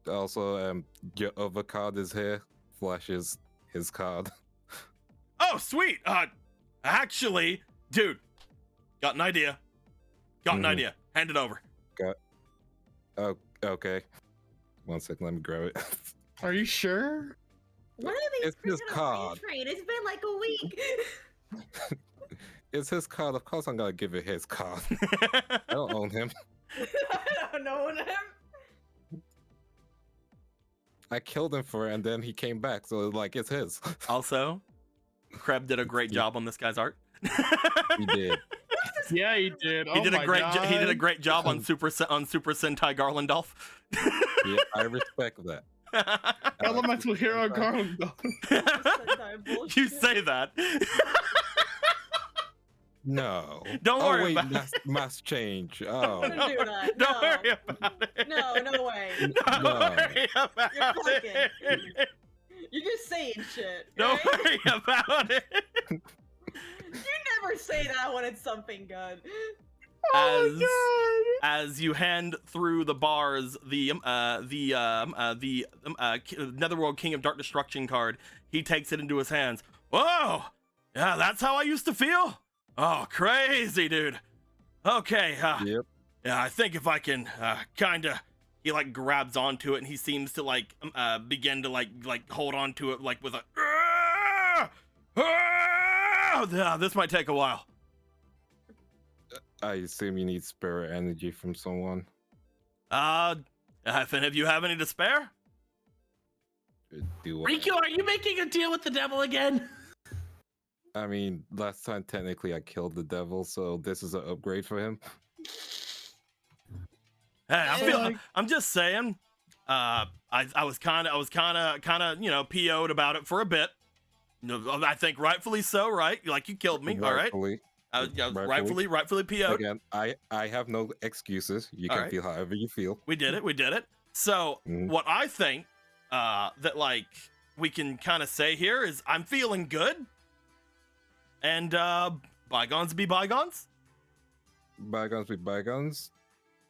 Also, your other card is here. Flashes his card. Oh, sweet. Actually, dude, got an idea. Got an idea. Hand it over. Oh, okay. 1 second, let me grab it. Are you sure? What are these It's his freaking card. trade? It's been like a week. It's his card. Of course, I'm gonna give it his card. I don't own him. I don't know him. I killed him for it, and then he came back, so like it's his. Also, Kreb did a great job on this guy's art. He did. Yeah, he did. He did a great job on Super Sentai Garlandolf. Yeah, I respect that. Elemental Hero Garland. You say that. No. Don't Oh, worry wait, about mass change. Oh. Don't do that. Don't No. worry about it. No way. Don't No. worry about You're fucking. it. You're just saying shit. Don't right? worry about it. You never say that when it's something good. As you hand through the bars the Netherworld King of Dark Destruction card, he takes it into his hands. Whoa! Yeah, that's how I used to feel? Oh, crazy, dude. Okay, Yep. yeah, I think if I can kinda, he like grabs onto it and he seems to like begin to like hold on to it like with a yeah, this might take a while. I assume you need spirit energy from someone. If any of you have any to spare? Do I? Riku, are you making a deal with the devil again? I mean, last time technically I killed the devil, so this is an upgrade for him. Hey, I'm just saying. I was kind of, you know, PO'd about it for a bit. I think rightfully so, right? Like you killed me, all right? I was rightfully PO'd. Again, I have no excuses. You All can right. feel however you feel. We did it. So what I think that like we can kind of say here is I'm feeling good, and bygones be bygones. Bygones be bygones.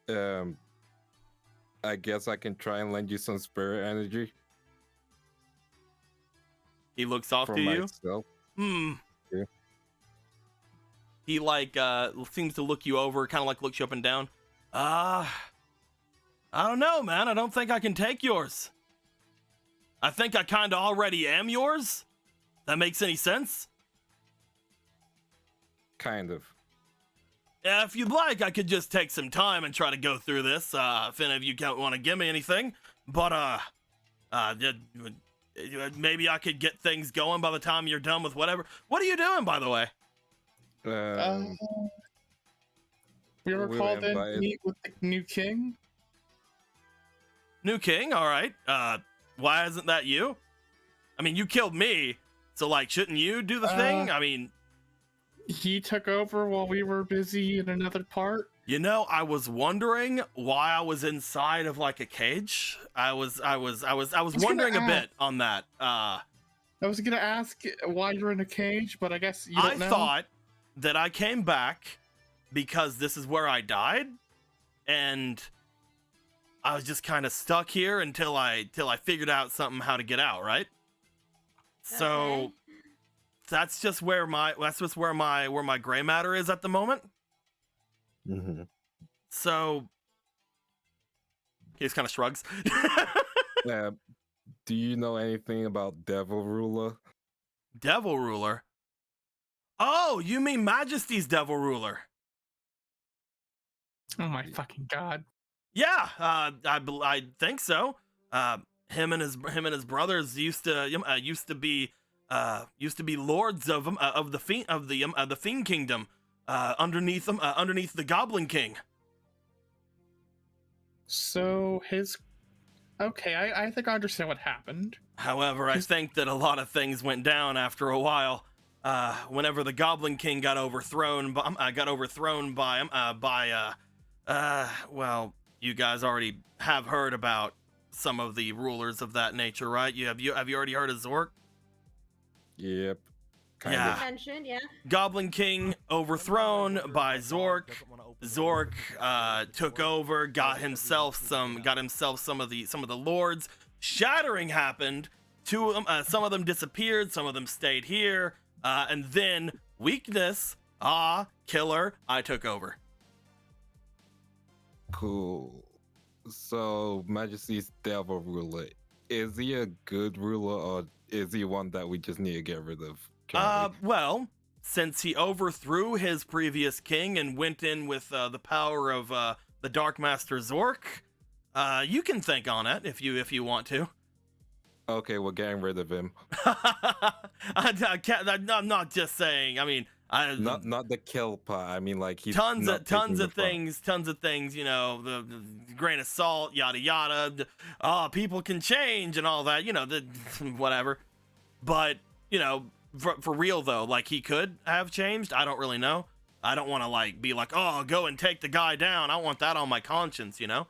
I guess I can try and lend you some spirit energy He looks off for to you. myself. Yeah. He like seems to look you over, kind of like looks you up and down. I don't know, man. I don't think I can take yours. I think I kind of already am yours. That makes any sense? Kind of. If you'd like, I could just take some time and try to go through this, if any of you don't want to give me anything. But, maybe I could get things going by the time you're done with whatever. What are you doing, by the way? We were we called were in to invited. meet with the new king. New king? All right. Why isn't that you? I mean, you killed me, so, like, shouldn't you do the thing? I mean... He took over while we were busy in another part. You know, I was wondering why I was inside of like a cage. I was wondering a bit on that. I was gonna ask why you're in a cage, but I guess you don't know. I thought that I came back because this is where I died, and I was just kind of stuck here until I figured out something how to get out, right? So Okay. that's just where my gray matter is at the moment. Mm-hmm. So he just kind of shrugs. Do you know anything about Devil Ruler? Devil ruler. Oh, you mean Majesty's devil ruler? Oh my fucking god. Yeah, I think so. Him and his brothers used to be lords of the Fiend Kingdom, underneath the Goblin King. So his... Okay, I think I understand what happened. However, I think that a lot of things went down after a while. Whenever the Goblin King got overthrown by well, you guys already have heard about some of the rulers of that nature, right? Have you already heard of Zork? Yep. Yeah. You mentioned, yeah. Goblin King overthrown by Zork. Zork took over, got himself some of the lords. Shattering happened. Some of them disappeared, some of them stayed here, and then weakness, killer, I took over. Cool. So, Majesty's Devil Ruler, is he a good ruler or is he one that we just need to get rid of? Well, since he overthrew his previous king and went in with the power of the Dark Master Zork, you can think on it if you want to. Okay, we're getting rid of him. I'm not just saying. I mean, Not the kill part. I mean, like he's tons not taking of the front. things. You know, the grain of salt, yada yada. People can change and all that. You know, the whatever. But you know, for real though, like he could have changed. I don't really know. I don't want to like be like, oh, go and take the guy down. I want that on my conscience. You know.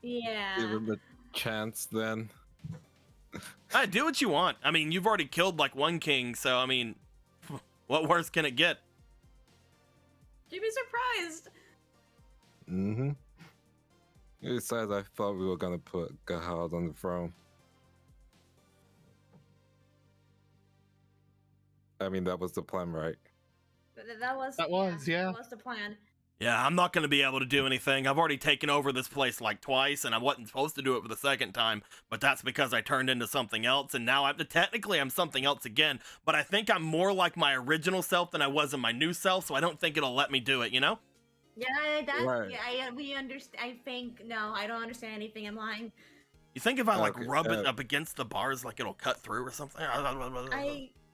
Yeah. Give him a chance then. Do what you want. I mean, you've already killed like one king, so I mean, what worse can it get? You'd be surprised. Mm-hmm. Besides, I thought we were gonna put Gahad on the throne. I mean, that was the plan, right? That was yeah. That was the plan. Yeah, I'm not going to be able to do anything. I've already taken over this place like twice, and I wasn't supposed to do it for the second time, but that's because I turned into something else, and now technically I'm something else again, but I think I'm more like my original self than I was in my new self, so I don't think it'll let me do it, you know? Yeah, that's Right. yeah. We understand. I think no, I don't understand anything. I'm lying. You think if I like Okay, rub it up against the bars, like it'll cut through or something?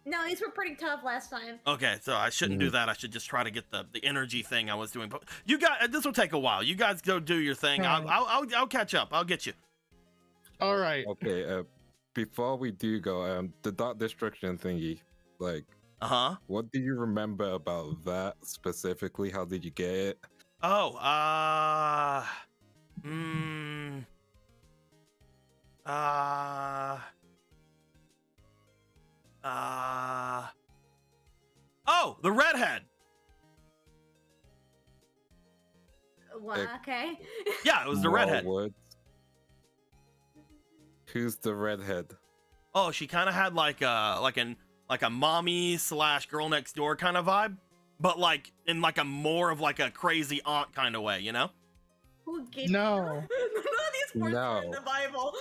No, these were pretty tough last time. Okay, so I shouldn't do that. I should just try to get the energy thing I was doing. But you guys, this will take a while. You guys go do your thing. I'll catch up. I'll get you. All right. Okay. Before we do go, the dark destruction thingy, like, what do you remember about that specifically? How did you get it? Oh, oh, the redhead. What? Okay. Yeah, it was the More redhead. words? Who's the redhead? Oh, she kind of had like a mommy / girl next door kind of vibe, but like in like a more of like a crazy aunt kind of way, you know? Who gave No. None of these words are in No. the Bible.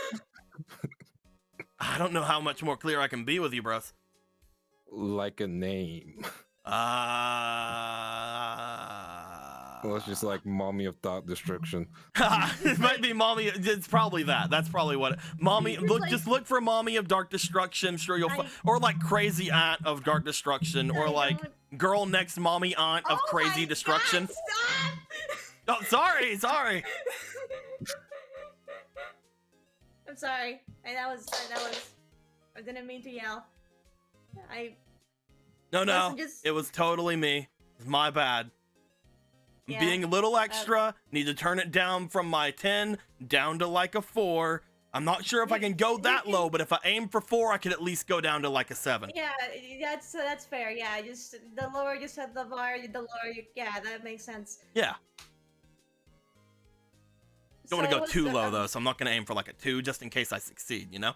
I don't know how much more clear I can be with you, bros. Like a name. Well, it's just like Mommy of Dark Destruction. It might be Mommy. It's probably that. That's probably what. Mommy. Just Look, like- just look for Mommy of Dark Destruction. I'm sure you'll. Or like Crazy Aunt of Dark Destruction. Or I like don't- Girl Next Mommy Aunt of Oh Crazy my Destruction. God, stop! Oh, sorry. I'm sorry. That was. I didn't mean to yell. No. Listen, just- It was totally me. It's my bad. Yeah, Being a little extra. Need to turn it down from my 10 down to like a 4. I'm not sure if I can go that low, but if I aim for 4, I could at least go down to like a 7. Yeah, that's fair. Yeah, just the lower you set the bar, the lower you. Yeah, that makes sense. Yeah. Don't want to So go what's too the- low though, so I'm not going to aim for like a 2 just in case I succeed, you know?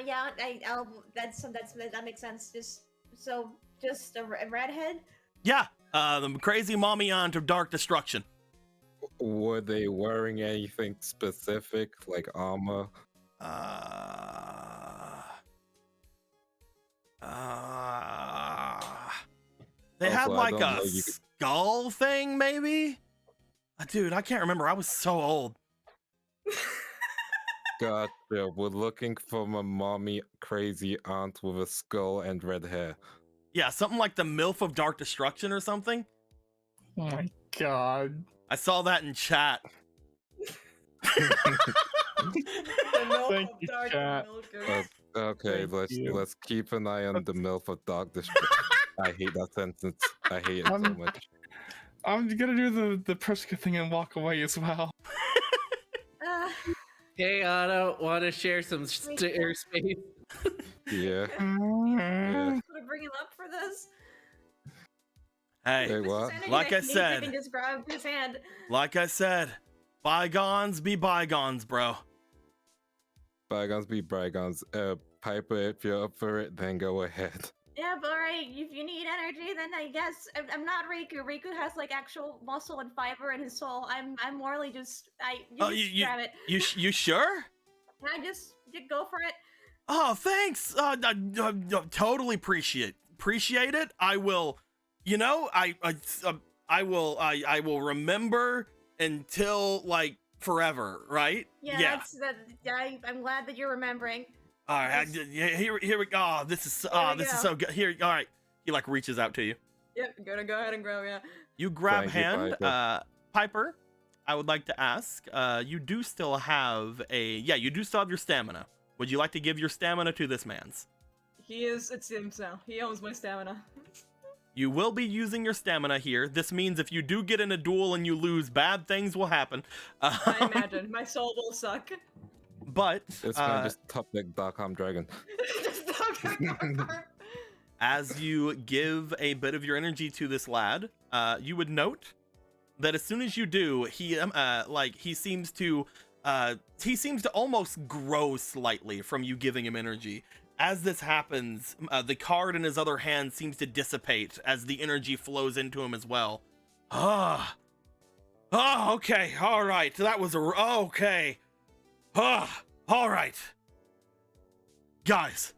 Yeah, that makes sense. Just a redhead. Yeah, the Crazy Mommy Aunt of Dark Destruction. Were they wearing anything specific, like armor? They had Also, I like don't a know, you could- skull thing, maybe? Dude, I can't remember. I was so old. Gotcha. We're looking for my mommy crazy aunt with a skull and red hair. Yeah, something like the MILF of Dark Destruction or something. Oh my god. I saw that in chat. The milk Thank of you, dark chat. milkers. Okay, Thank you. let's keep an eye on the MILF of Dark Destruction. I hate that sentence. I hate it so much. I'm gonna do the Priska thing and walk away as well. Hey, Otto, want to share some airspace? Yeah. Mm. Gonna bring him up for this. Hey, Hey, Mr. what? Sanity, Like I if you said. can just grab his hand. like I said, bygones be bygones, bro. Bygones be bygones. Piper, if you're up for it, then go ahead. Yeah, but alright, if you need energy, then I guess I'm not Riku. Riku has like actual muscle and fiber in his soul. I'm morally just grab it. You sure? I just go for it. Oh, thanks. I totally appreciate it. I will, you know, I will remember until like forever, right? Yeah. I'm glad that you're remembering. All right, here we go. Oh, this is so good. Here, all right. He like reaches out to you. Yep, gonna go ahead and grab, yeah. You grab Thank you, hand, Piper. Piper. I would like to ask. You do still have you do still have your stamina. Would you like to give your stamina to this man's? It seems now. He owns my stamina. You will be using your stamina here. This means if you do get in a duel and you lose, bad things will happen. I imagine. My soul will suck. But It's gonna just top deck Darkham Dragon. Just stop. as you give a bit of your energy to this lad, you would note that as soon as you do, he seems to almost grow slightly from you giving him energy. As this happens, the card in his other hand seems to dissipate as the energy flows into him as well. Okay, all right. That was okay. All right. Guys,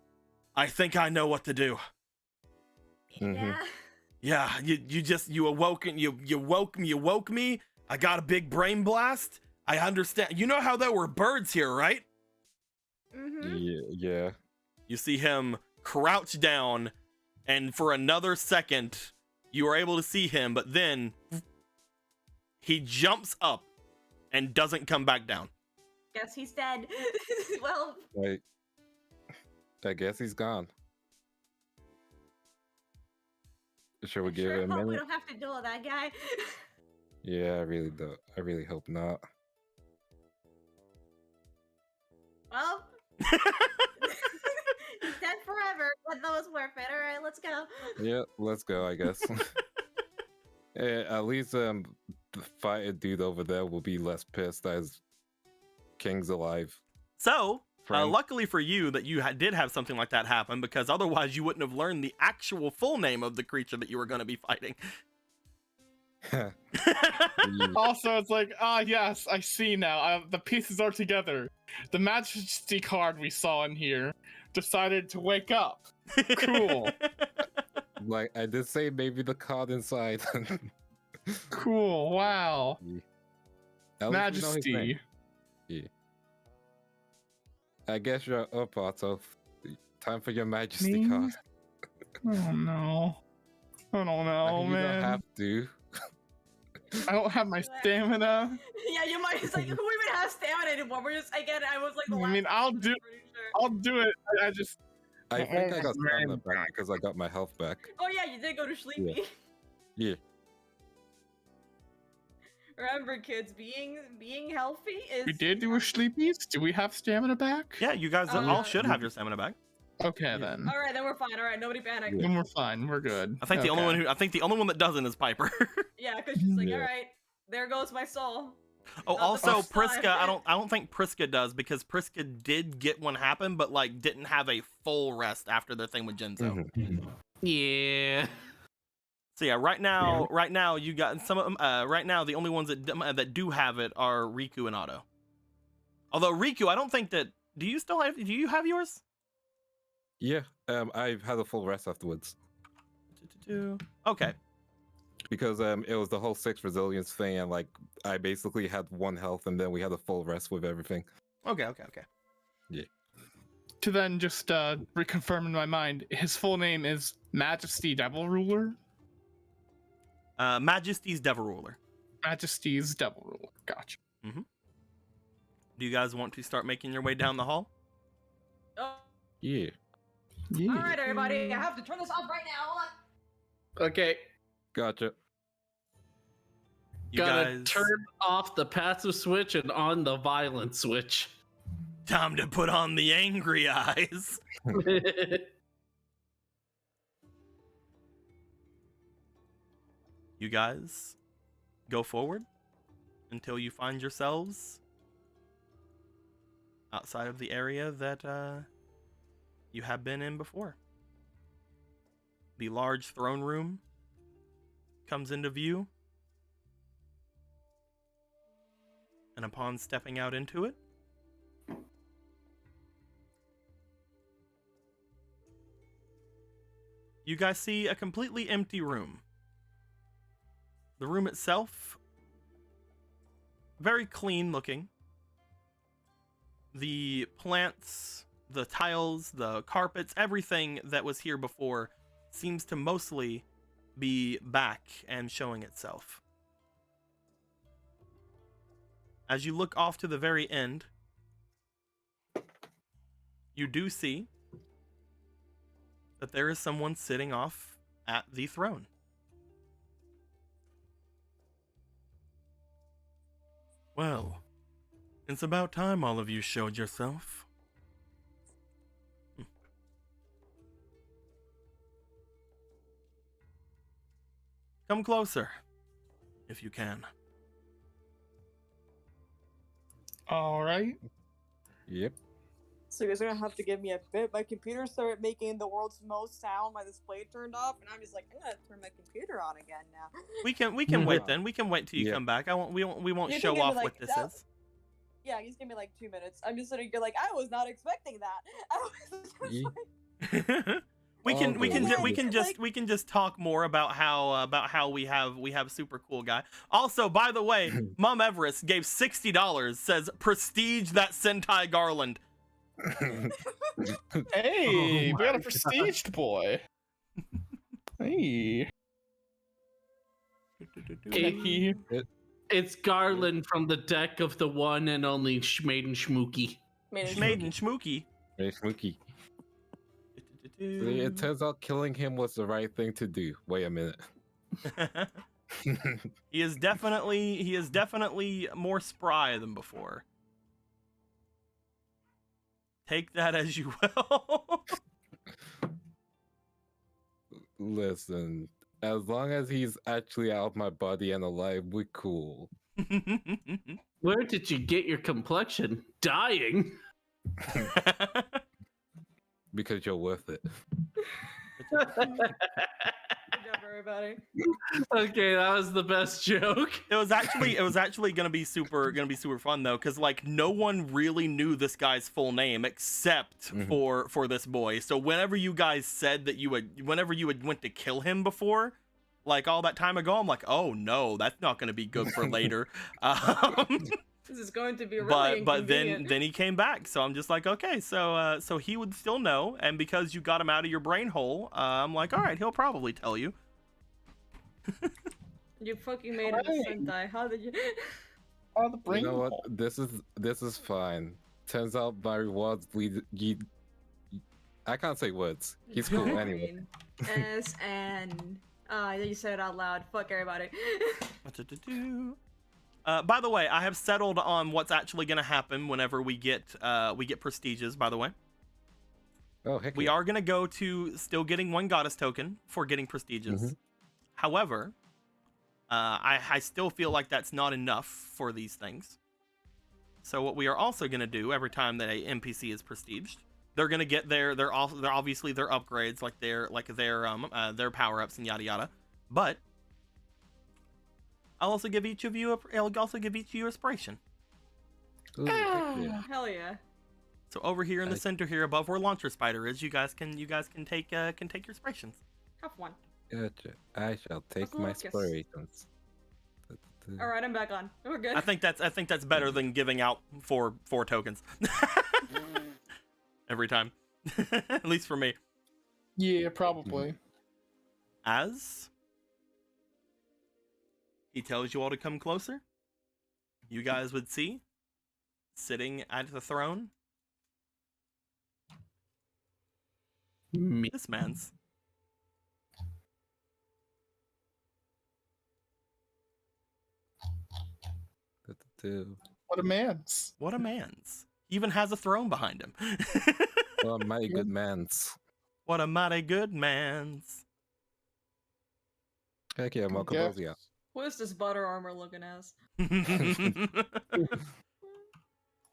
I think I know what to do. Mhm. Yeah. Yeah, you woke me. I got a big brain blast. I understand. You know how there were birds here, right? Mm-hmm. Yeah. You see him crouch down, and for another second, you are able to see him, but then he jumps up and doesn't come back down. Guess he's dead. Well, I guess he's gone. Should we I give sure it a hope we minute? don't have to duel that guy. Yeah, I really do. I really hope not. Well, he's dead forever, but that was worth it. All right, let's go. Yeah, let's go, I guess. At least the fighter dude over there will be less pissed as King's alive. So, Friend. luckily for you that you did have something like that happen, because otherwise you wouldn't have learned the actual full name of the creature that you were going to be fighting. Also, it's like, yes, I see now. The pieces are together. The Majesty card we saw in here decided to wake up. Cool. Like I did say, maybe the card inside. Cool. Wow. At least we know his name. Majesty. Yeah. I guess you're up, Otto. Time for your Majesty Me? card. Oh no. I don't I know, mean, you man. don't have to. I don't have my stamina. Yeah, you might. It's like, who even has stamina anymore? We're just, again, I was like the last I mean, I'll person, do. I'm pretty sure. I'll do it. I just. I think I got Man. stamina back because I got my health back. Oh, yeah, you did go to sleepy. Yeah. Remember, kids, being healthy is. We did do a sleepies. Do we have stamina back? Yeah, you guys all should have your stamina back. Okay then. All right, then we're fine. All right, nobody panic. Yeah. Then we're fine. We're good. I think the only one that doesn't is Piper. Yeah, because she's like, Yeah. all right, there goes my soul. Oh, Not the also first time. Priska, I don't think Priska does because Priska did get one happen, but like didn't have a full rest after their thing with Genzo. Yeah. So yeah, right now you got some of them. Right now, the only ones that do have it are Riku and Otto. Although Riku, I don't think that. Do you have yours? Yeah. I've had a full rest afterwards Okay. because it was the whole 6 resilience thing, and like I basically had 1 health, and then we had a full rest with everything. Okay. To then just reconfirm in my mind, his full name is Majesty Devil Ruler. Majesty's Devil Ruler. Majesty's Devil Ruler. Gotcha. Do you guys want to start making your way down the hall? Oh, Yeah. Yeah. all right, everybody, I have to turn this off right now. Hold on. Okay. Gotcha. You Gotta guys turn off the passive switch and on the violent switch. time to put on the angry eyes. You guys go forward until you find yourselves outside of the area that you have been in before. The large throne room comes into view, and upon stepping out into it, you guys see a completely empty room. The room itself, very clean looking. The plants, the tiles, the carpets, everything that was here before seems to mostly be back and showing itself. As you look off to the very end, you do see that there is someone sitting off at the throne. Well, it's about time all of you showed yourself. Come closer, if you can. All right. Yep. So you're gonna have to give me a bit. My computer started making the world's most sound. My display turned off, and I'm just like, I'm gonna turn my computer on again now. We can wait then. We can wait till you Yeah. come back. We won't You can show give me, off like, what this that- is. Yeah, just give me like 2 minutes. I'm just sitting here like, I was not expecting that. I was just Ye- like, we can just talk more about how we have super cool guy. Also, by the way, Mom Everest gave $60. Says prestige that Sentai Garland. Hey, we got a prestiged boy. Hey. Hey. It's Garland from the deck of the one and only Maiden Schmooky. Maiden Schmooky. Very spooky. It turns out killing him was the right thing to do. Wait a minute. He is definitely more spry than before. Take that as you will. Listen, as long as he's actually out of my body and alive, we're cool. Where did you get your complexion? Dying? Because you're worth it. Good job, everybody. everybody. Okay, that was the best joke. It was actually gonna be super fun though, because like no one really knew this guy's full name except for this boy. So whenever you guys said that whenever you had went to kill him before, like all that time ago, I'm like, oh no, that's not gonna be good for later. This is going to be really but inconvenient. then he came back, so I'm just like, okay, so he would still know, and because you got him out of your brain hole, I'm like, all right, he'll probably tell you. You fucking made it a Sentai. How did you? Oh, the brain. You know what? hole. This is fine. Turns out my rewards lead. I can't say words. He's cool anyway. SN. You said it out loud. Fuck everybody. By the way, I have settled on what's actually going to happen whenever we get prestiges. By the way, Oh heck. we yeah. are going to go to still getting 1 goddess token for getting prestiges. However, I still feel like that's not enough for these things. So what we are also going to do every time that a NPC is prestiged, they're going to get they're obviously their upgrades, like their power ups and yada yada. But I'll also give each of you inspiration. Ooh, heck yeah. Hell yeah. So over here in the center here, above where Launcher Spider is, you guys can take your inspirations. Have fun. Gotcha. I shall take my Lucas. inspirations. All right, I'm back on. We're good. I think that's better than giving out four tokens every time, at least for me. Yeah, probably. As he tells you all to come closer, you guys would see, sitting at the throne, Me. this man's. What a man's. What a man's. He even has a throne behind him. Well, mighty good mans. What a mighty good man's. Heck yeah, Marco Yeah. Bozia. What is this butter armor looking as?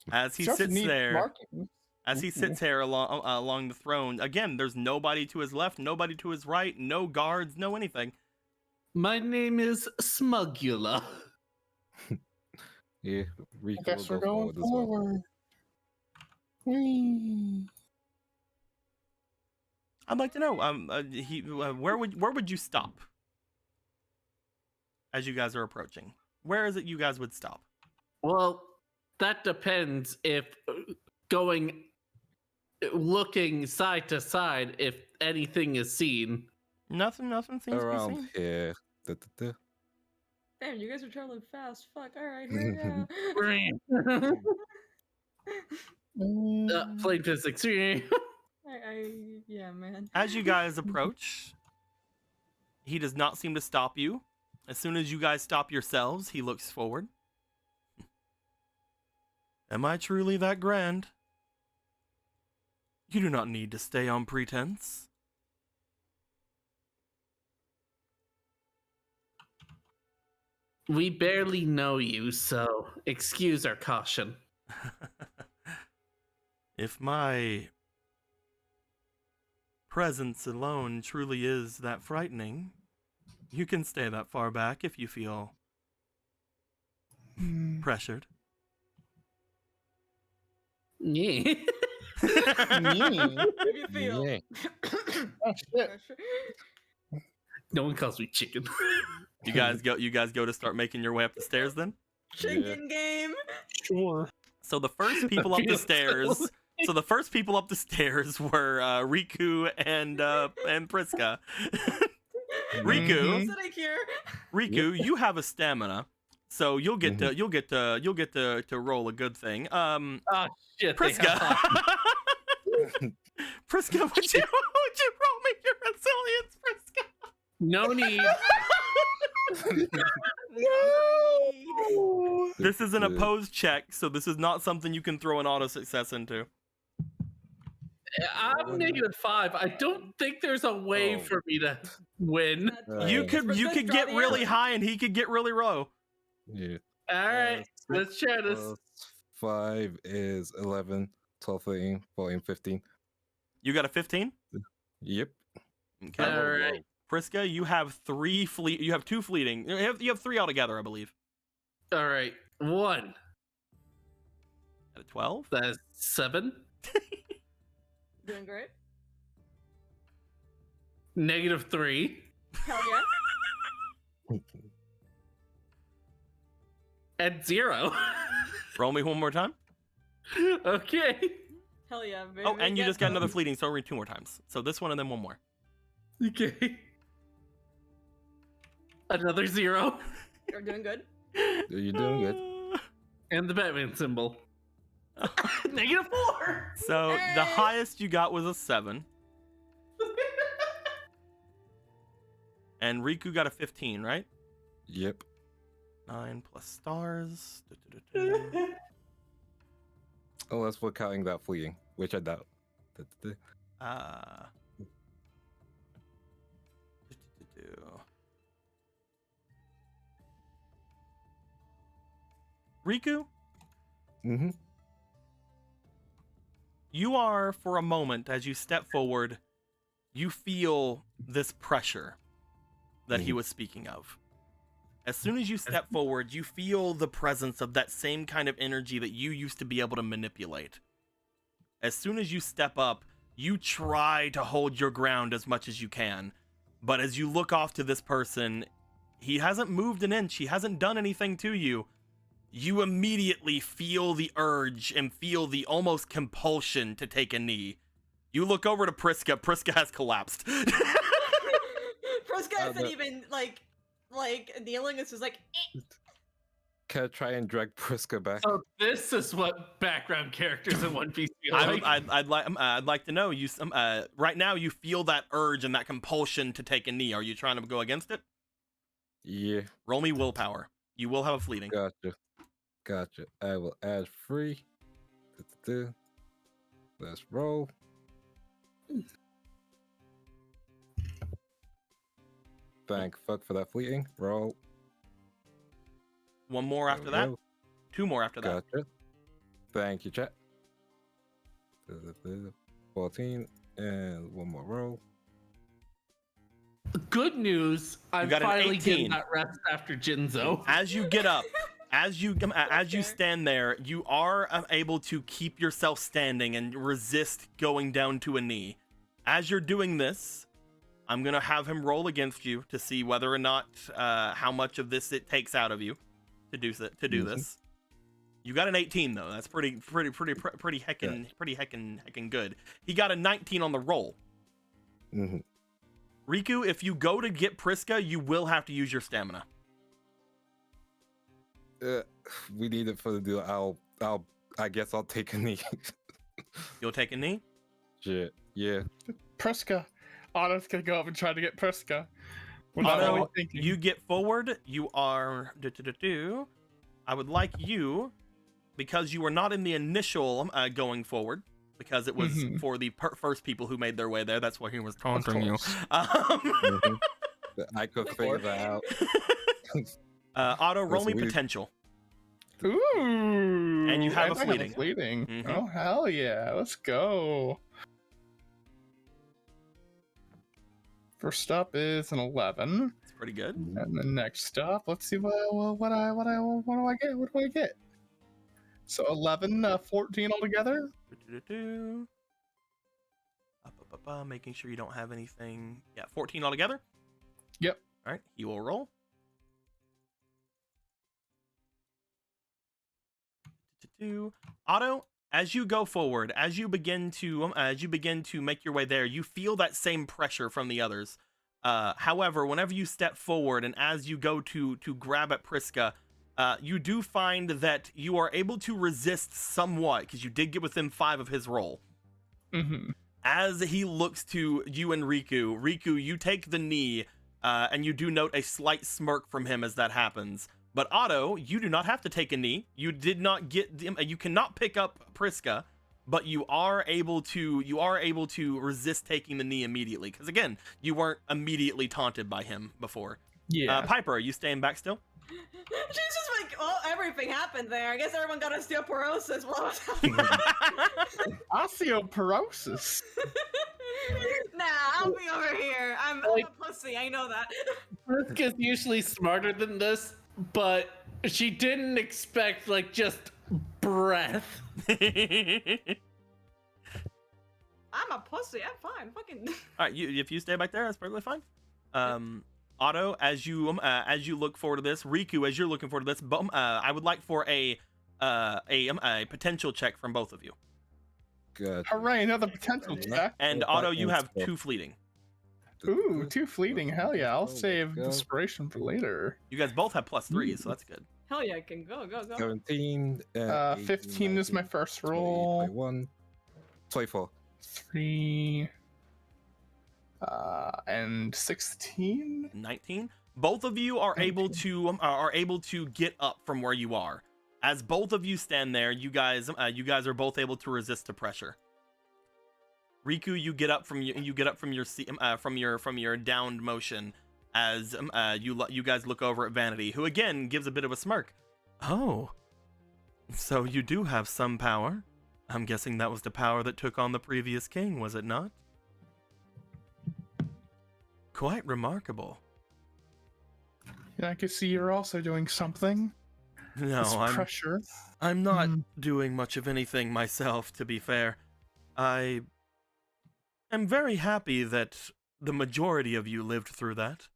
As he Stuff sits needs there, marking. as he sits here along the throne, again, there's nobody to his left, nobody to his right, no guards, no anything. My name is Smugula. Yeah, I Rico guess will we're go going forward as well. forward. Whee. I'd like to know, where would you stop as you guys are approaching? Where is it you guys would stop? Well, that depends if looking side to side, if anything is seen. Nothing seems to be Around seen. here. Damn, you guys are traveling fast. Fuck. All right, here we go. Plain physics. Yeah, man. As you guys approach, he does not seem to stop you. As soon as you guys stop yourselves, he looks forward. Am I truly that grand? You do not need to stay on pretense. We barely know you, so excuse our caution. If my presence alone truly is that frightening, you can stay that far back if you feel pressured. Yeah. If you feel. Yeah. Oh, shit. No one calls me chicken. You guys go to start making your way up the stairs then? Chicken game. Sure. So the first people up the stairs were Riku and Priska. I'm sitting here. Riku, you have a stamina, so you'll get to roll a good thing. Oh shit. they Priska, have Priska, would you roll me your resilience, Priska? no need. This is an opposed check, so this is not something you can throw an auto success into. I'm -5. I don't think there's a way for me to win. You could get really high and he could get really low. Yeah. All right, let's try this. 5 is 11, 12, 13, 14, 15. You got a 15? Yep. Okay. All right. Priska, you have you have 2 fleeting. You have 3 altogether, I believe. All right, 1. At a 12? That's 7. Doing great. -3. Hell yeah. And 0. Roll me one more time. Okay. Hell yeah, baby. Oh, and you Get just got them. another fleeting, so read 2 more times. So this one and then 1 more. Okay. Another 0. You're doing good. You're doing good. And the Batman symbol. -4. So the Hey! highest you got was a 7. And Riku got a 15, right? Yep. 9 plus stars. Du-du-du-du. Unless we're counting that fleeting, which I doubt. Du-du-du-du. Riku, Mm-hmm. you are, for a moment, as you step forward, you feel this pressure that he was speaking of. As soon as you step forward, you feel the presence of that same kind of energy that you used to be able to manipulate. As soon as you step up, you try to hold your ground as much as you can. But as you look off to this person, he hasn't moved an inch, he hasn't done anything to you. You immediately feel the urge and feel the almost compulsion to take a knee. You look over to Priska. Priska has collapsed. Priska isn't even like kneeling. It's just like. Can I try and drag Priska back? So this is what background characters in One Piece feel like. I'd like to know. You right now you feel that urge and that compulsion to take a knee. Are you trying to go against it? Yeah. Roll me willpower. You will have a fleeting. Gotcha. I will add 3. Let's roll. Thank fuck for that fleeting. Roll. 1 more after that. 2 more after that. Gotcha. Thank you, chat. 14 and 1 more roll. Good news, I'm got an finally 18. getting that rest after Jinzo. As you get up, as you stand there, you are able to keep yourself standing and resist going down to a knee. As you're doing this, I'm gonna have him roll against you to see whether or not how much of this it takes out of you to do this. You got an 18 though. That's pretty heckin' good. He got a 19 on the roll. Mm-hmm. Riku, if you go to get Priska, you will have to use your stamina. We need it for the deal. I guess I'll take a knee. You'll take a knee? Shit. Yeah. Priska. Otto's gonna go up and try to get Priska. Without Otto, really thinking. you get forward. You are. I would like you, because you were not in the initial going forward, because it was for the first people who made their way there. That's why he was taunting you. I could figure that out. Otto, roll me weird. potential. Ooh. And you have a I fleeting. Mm-hmm. Oh, hell yeah. Let's go. First up is an 11. It's pretty good. And the next up, let's see what do I get? What do I get? So 11, 14 altogether. Making sure you don't have anything. Yeah, 14 altogether. Yep. All right, he will roll. Otto, as you go forward, as you begin to make your way there, you feel that same pressure from the others. However, whenever you step forward and as you go to grab at Priska, you do find that you are able to resist somewhat because you did get within 5 of his roll. As he looks to you and Riku, you take the knee, and you do note a slight smirk from him as that happens. But Otto, you do not have to take a knee. You did not get you cannot pick up Priska, but you are able to resist taking the knee immediately because again, you weren't immediately taunted by him before. Yeah. Piper, are you staying back still? She's just like, well, everything happened there. I guess everyone got osteoporosis while I was Osteoporosis. Nah, I'll be over here. I'm a pussy. I know that. Vriska's usually smarter than this, but she didn't expect like just breath. I'm a pussy. I'm fine. Fucking. All right, if you stay back there, that's perfectly fine. Otto, as you look forward to this, Riku, as you're looking forward to this, I would like for a potential check from both of you. Good. Hooray, another potential check. And Otto, you have 2 fleeting. Ooh, 2 fleeting. Hell yeah, I'll save go. inspiration for later. You guys both have +3, so that's good. Hell yeah, I can go. 17. 15 is my first roll. 21. 24. 3. And 16. 19. Both of you are able to get up from where you are. As both of you stand there, you guys are both able to resist the pressure. Riku, you get up from your seat, from your downed motion as you guys look over at Vanity, who again gives a bit of a smirk. Oh, so you do have some power. I'm guessing that was the power that took on the previous king, was it not? Quite remarkable. Yeah, I can see you're also doing something. No, Pressure. I'm not doing much of anything myself, to be fair. I am very happy that the majority of you lived through that.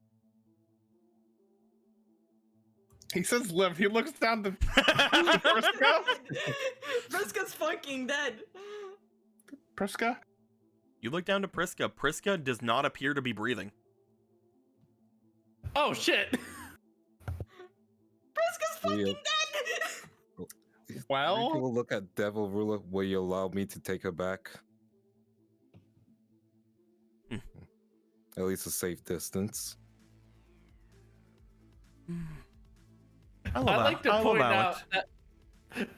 He says live. He looks down the Priska. Vriska's fucking dead. Priska? You look down to Priska. Priska does not appear to be breathing. Oh shit! Vriska's fucking dead! Well, Riku will look at Devil Ruler. Will you allow me to take her back? At least a safe distance. I'd like to point out that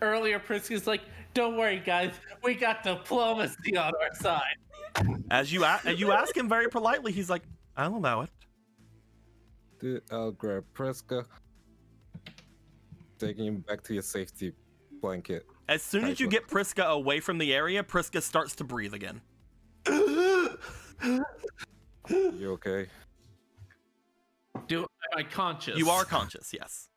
earlier Priska's like, "Don't worry, guys, we got diplomacy on our side." As you ask him very politely, he's like, "I'll allow it." I'll grab Priska, taking him back to your safety blanket. As soon as you get Priska away from the area, Priska starts to breathe again. You okay? Am I conscious? You are conscious, yes.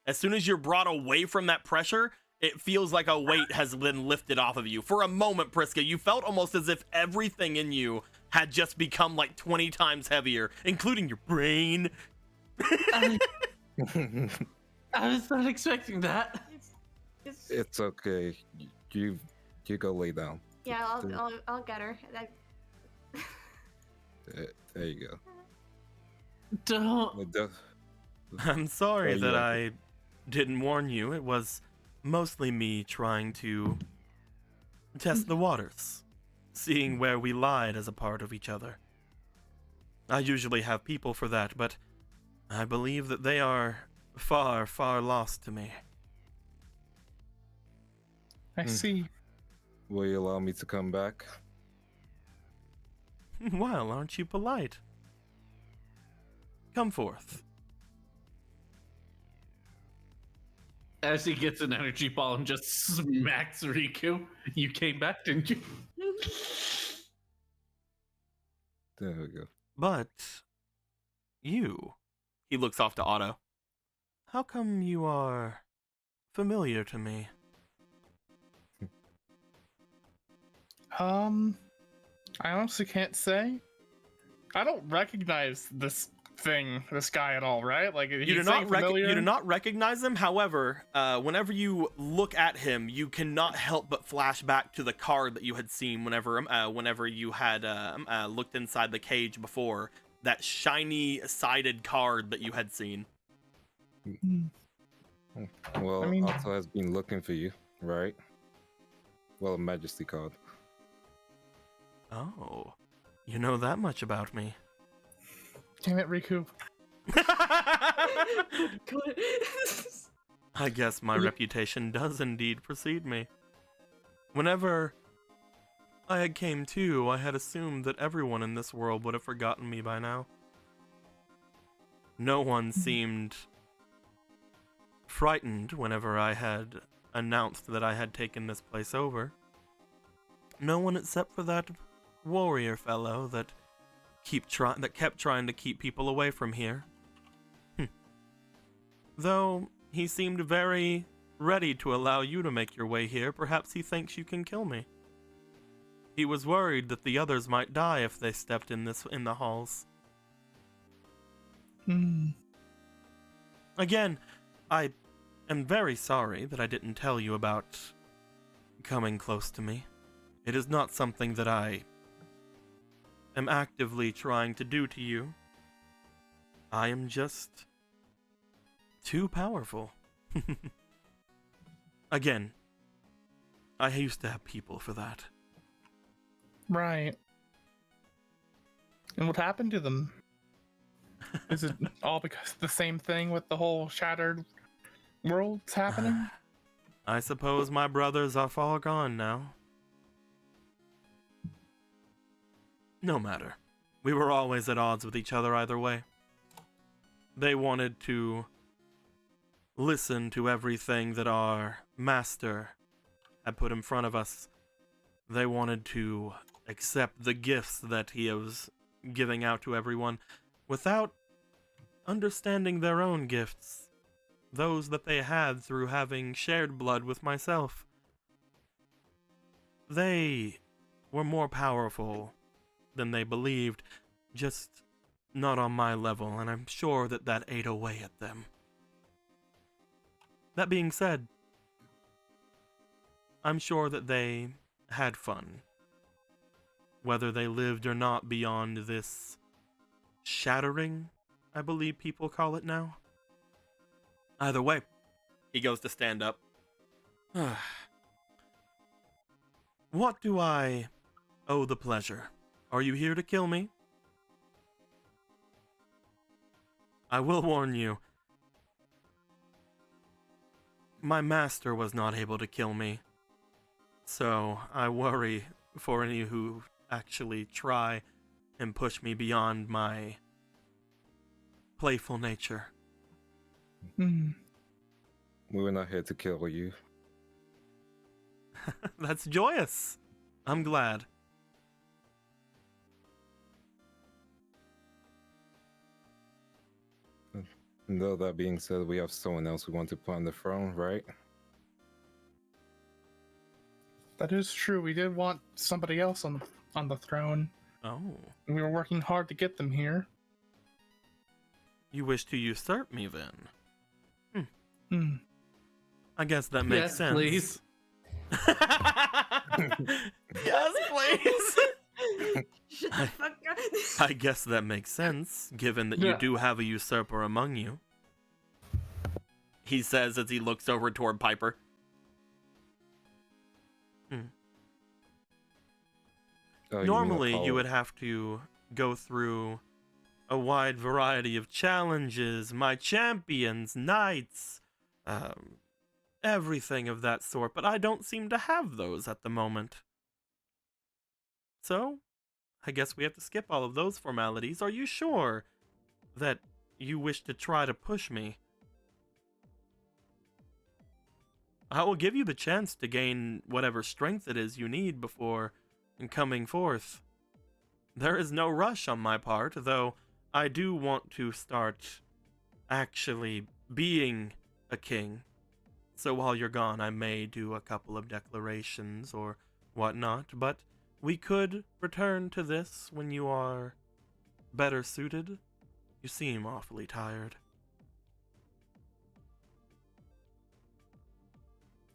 As soon as you're brought away from that pressure, it feels like a weight has been lifted off of you. For a moment, Priska, you felt almost as if everything in you had just become like 20 times heavier, including your brain. I was not expecting that. It's okay. You go lay down. Yeah, I'll get her. There you go. Don't. I'm sorry Oh, that yeah. I didn't warn you. It was mostly me trying to test the waters, seeing where we lied as a part of each other. I usually have people for that, but I believe that they are far, far lost to me. I see. Will you allow me to come back? Well, aren't you polite? Come forth. As he gets an energy ball and just smacks Riku. You came back, didn't you? There we go. But you, he looks off to Otto. How come you are familiar to me? I honestly can't say. I don't recognize this guy at all, right? Like You do not recognize him. However, whenever you look at him, you cannot help but flash back to the card that you had seen whenever you had looked inside the cage before. That shiny-sided card that you had seen. Well, I mean- Otto has been looking for you, right? Well, a Majesty card. Oh, you know that much about me. Damn it, Riku. I guess my reputation does indeed precede me. Whenever I came to, I had assumed that everyone in this world would have forgotten me by now. No one seemed frightened whenever I had announced that I had taken this place over. No one except for that warrior fellow that kept trying to keep people away from here. Though he seemed very ready to allow you to make your way here, perhaps he thinks you can kill me. He was worried that the others might die if they stepped in the halls. Again, I am very sorry that I didn't tell you about coming close to me. It is not something that I am actively trying to do to you. I am just too powerful. Again, I used to have people for that. Right. And what happened to them? Is it all because the same thing with the whole shattered worlds happening? I suppose my brothers are far gone now. No matter. We were always at odds with each other either way. They wanted to listen to everything that our master had put in front of us. They wanted to accept the gifts that he was giving out to everyone without understanding their own gifts, those that they had through having shared blood with myself. They were more powerful than they believed, just not on my level, and I'm sure that ate away at them. That being said, I'm sure that they had fun, whether they lived or not beyond this shattering, I believe people call it now. Either way, he goes to stand up. What do I owe the pleasure? Are you here to kill me? I will warn you, my master was not able to kill me, so I worry for any who actually try and push me beyond my playful nature. We were not here to kill you. That's joyous. I'm glad. Though that being said, we have someone else we want to put on the throne, right? That is true. We did want somebody else on the throne. Oh. And we were working hard to get them here. You wish to usurp me, then? I guess that makes Yes, sense. please. Yes, please. Shut the fuck up. I guess that makes sense, given that you Yeah. do have a usurper among you. He says as he looks over toward Piper. Oh, Normally, mean you would have to go through a wide variety of challenges, my champions, knights, everything of that sort, but I don't seem to have those at the moment. So, I guess we have to skip all of those formalities. Are you sure that you wish to try to push me? I will give you the chance to gain whatever strength it is you need before coming forth. There is no rush on my part, though I do want to start actually being a king. So while you're gone, I may do a couple of declarations or whatnot, but we could return to this when you are better suited. You seem awfully tired.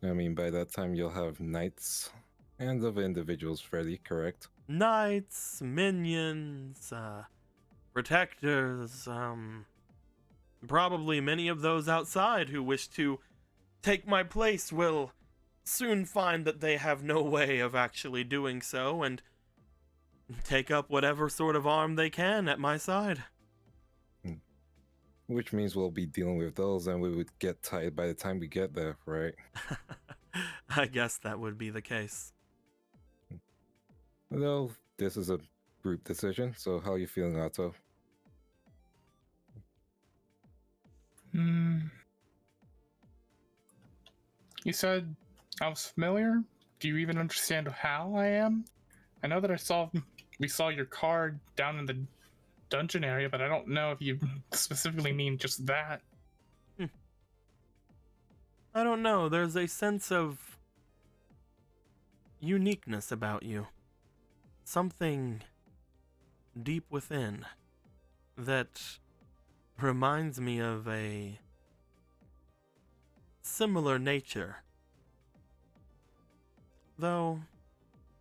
I mean, by that time you'll have knights and other individuals ready, correct? Knights, minions, protectors, probably many of those outside who wish to take my place will soon find that they have no way of actually doing so and take up whatever sort of arm they can at my side. Which means we'll be dealing with those and we would get tired by the time we get there, right? I guess that would be the case. Well, this is a group decision, so how are you feeling, Otto? You said I was familiar? Do you even understand how I am? I know that I saw we saw your card down in the dungeon area, but I don't know if you specifically mean just that. I don't know. There's a sense of uniqueness about you. Something deep within that reminds me of a similar nature. Though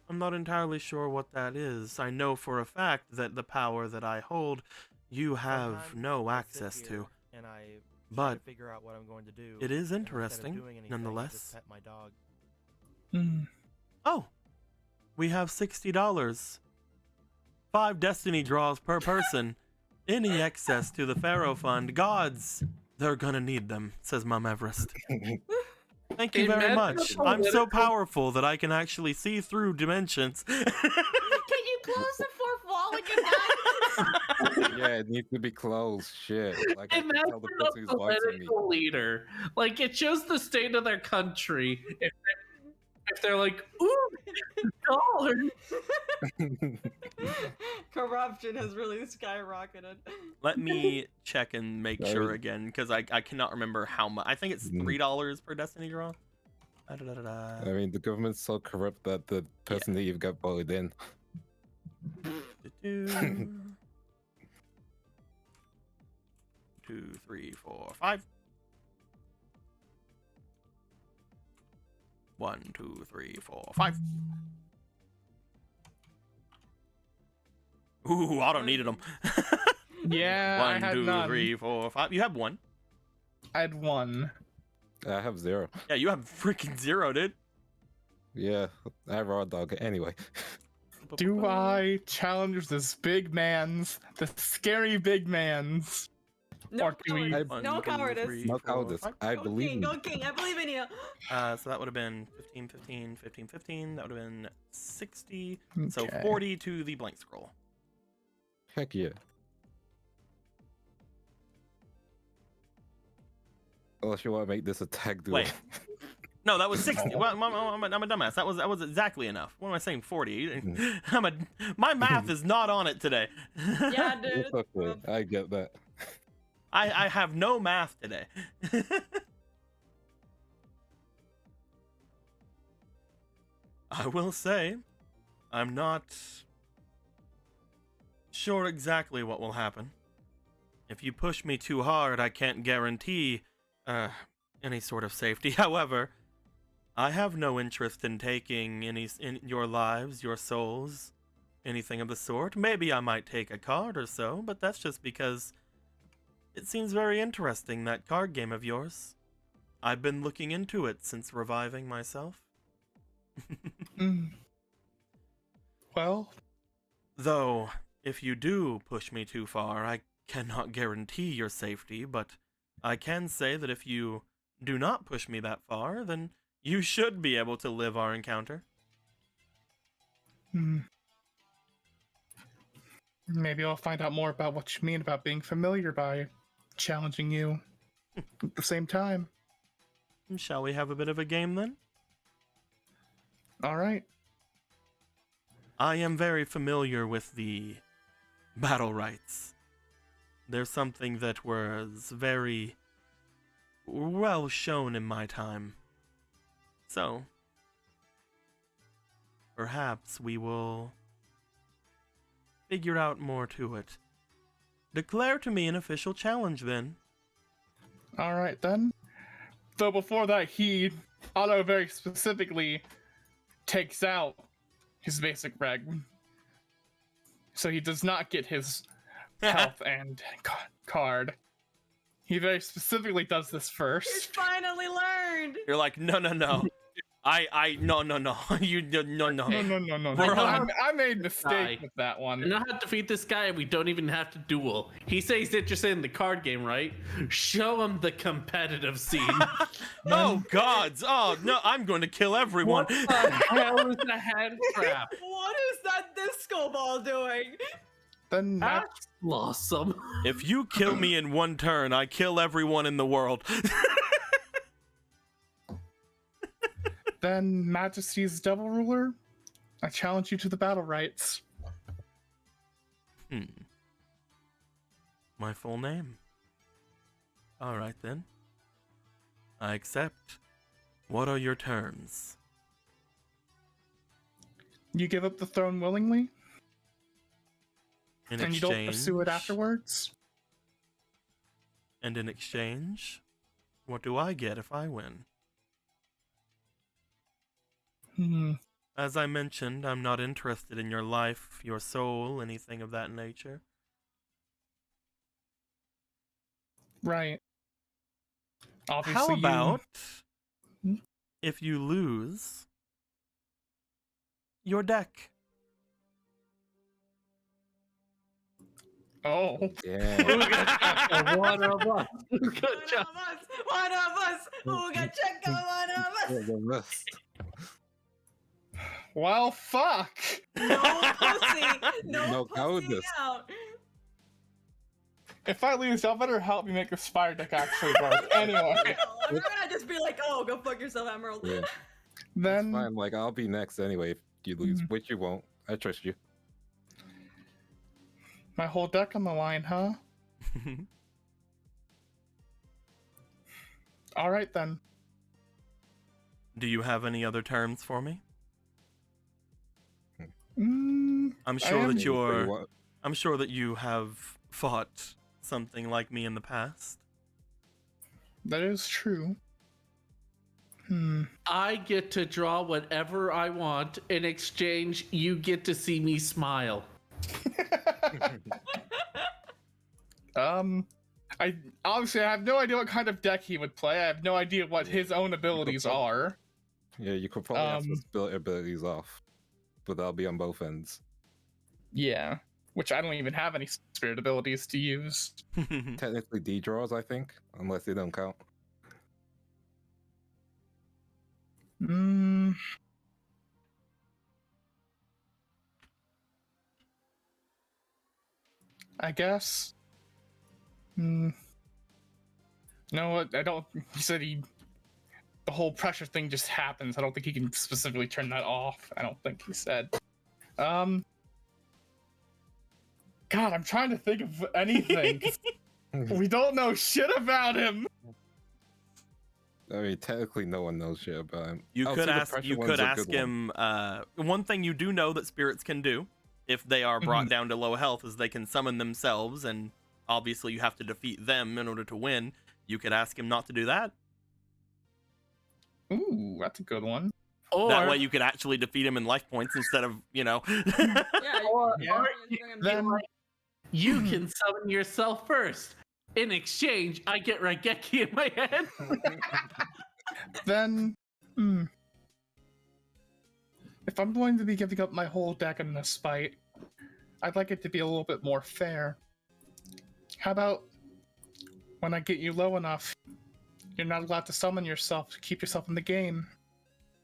I'm not entirely sure what that is. I know for a fact that the power that I hold, you have no access to. And I But figure out what I'm going to do. it is and instead of interesting, doing anything, I nonetheless. just pet my dog. Oh, we have $60. 5 destiny draws per person. Any excess to the Pharaoh Fund. Gods, they're gonna need them, says Mom Everest. Thank you very much. I'm so powerful that I can actually see through dimensions. Can you close the fourth wall when you're done? Yeah, it needs to be closed. Shit. Like, I can tell the Imagine person a who's watching me. political leader. Like, it shows the state of their country. If they're like, ooh, dollar. Corruption has really skyrocketed. Let me check and make sure Sorry. again, because I cannot remember how much. I think it's $3 per destiny draw. I mean, the government's so corrupt that the person that you've got voted in. 2, 3, 4, 5. 1, 2, 3, 4, 5. Ooh, auto needed them. Yeah, I 1, had 2, none. 3, 4, 5. You have 1. I had 1. I have 0. Yeah, you have freaking 0, dude. Yeah, I have raw dog. Anyway. Do I challenge this big man's, the scary big man's? No Or do we- cowardice. One, No two, cowardice. three, No four, cowardice. 5. I Go believe King, you. go King. I believe in you. So that would have been 15, 15, 15, 15. That would have been 60. So Okay. 40 to the blank scroll. Heck yeah. Unless you want to make this a tag duel. Wait. No, that was 60. Well, I'm a dumbass. That was exactly enough. What am I saying? 40. My math is not on it today. Yeah, dude. It's okay. I get that. I have no math today. I will say, I'm not sure exactly what will happen. If you push me too hard, I can't guarantee any sort of safety. However, I have no interest in taking in your lives, your souls, anything of the sort. Maybe I might take a card or so, but that's just because it seems very interesting, that card game of yours. I've been looking into it since reviving myself. Well, Though, if you do push me too far, I cannot guarantee your safety, but I can say that if you do not push me that far, then you should be able to live our encounter. maybe I'll find out more about what you mean about being familiar by challenging you at the same time. Shall we have a bit of a game then? All right. I am very familiar with the battle rights. There's something that was very well shown in my time. So, perhaps we will figure out more to it. Declare to me an official challenge then. All right then. Though before that, Otto very specifically takes out his basic reg. So he does not get his health and card. He very specifically does this He's first. finally learned. You're like, no. No. You, no. No. We're I made a mistake Die. with that I one. know how to defeat this guy, and we don't even have to duel. He says he's interested in the card game, right? Show him the competitive scene. Oh gods! Oh no! I'm going to kill everyone. What the hell is the hand trap? What is that disco ball doing? Then That's awesome. If you kill me in one turn, I kill everyone in the world. Majesty's Devil Ruler, I challenge you to the battle rights. My full name. All right then. I accept. What are your terms? You give up the throne willingly, In and you don't pursue it afterwards? And in exchange, what do I get if I win? As I mentioned, I'm not interested in your life, your soul, anything of that nature. Right. Obviously, How about Hmm? if you lose your deck? Oh. Yeah. One of us. Good job. One of us. Who got checked out? One of us. Well, fuck. No pussy. No pussy cowardice. out. If I lose, y'all better help me make this fire deck actually work. Anyway, I'm not gonna just be like, oh, go fuck yourself, Emerald. Yeah. then Fine, like I'll be next anyway if you lose, which you won't. I trust you. my whole deck on the line, huh? All right then. Do you have any other terms for me? Mm, I'm I sure am- that you're. What? I'm sure that you have fought something like me in the past. that is true. I get to draw whatever I want. In exchange, you get to see me smile. I obviously I have no idea what kind of deck he would play. I have no idea what his own abilities are. Yeah, you could probably have some spirit abilities off, but that'll be on both ends. Yeah, which I don't even have any spirit abilities to use. Technically D draws, I think, unless they don't count. I guess. No, I don't. He said the whole pressure thing just happens. I don't think he can specifically turn that off. I don't think he said. God, I'm trying to think of anything. 'Cause we don't know shit about him. I mean, technically, no one knows shit about him. You I'll could say the ask. pressure You one's could a ask good one. him. One thing you do know that spirits can do, if they are brought down to low health, is they can summon themselves, and obviously you have to defeat them in order to win. You could ask him not to do that. Ooh, that's a good one. Or, That way you could actually defeat him in life points instead of, Yeah. or Yeah. you can be Then- like, you can summon yourself first. In exchange, I get Raigeki in my head. Then, if I'm going to be giving up my whole deck in this fight, I'd like it to be a little bit more fair. How about when I get you low enough, you're not allowed to summon yourself to keep yourself in the game?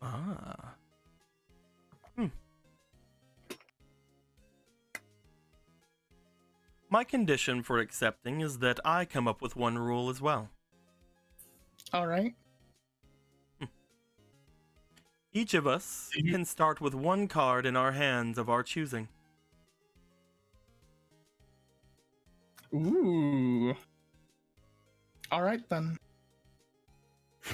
Ah. My condition for accepting is that I come up with one rule as well. All right. Each of us can start with one card in our hands of our choosing. Ooh. All right then.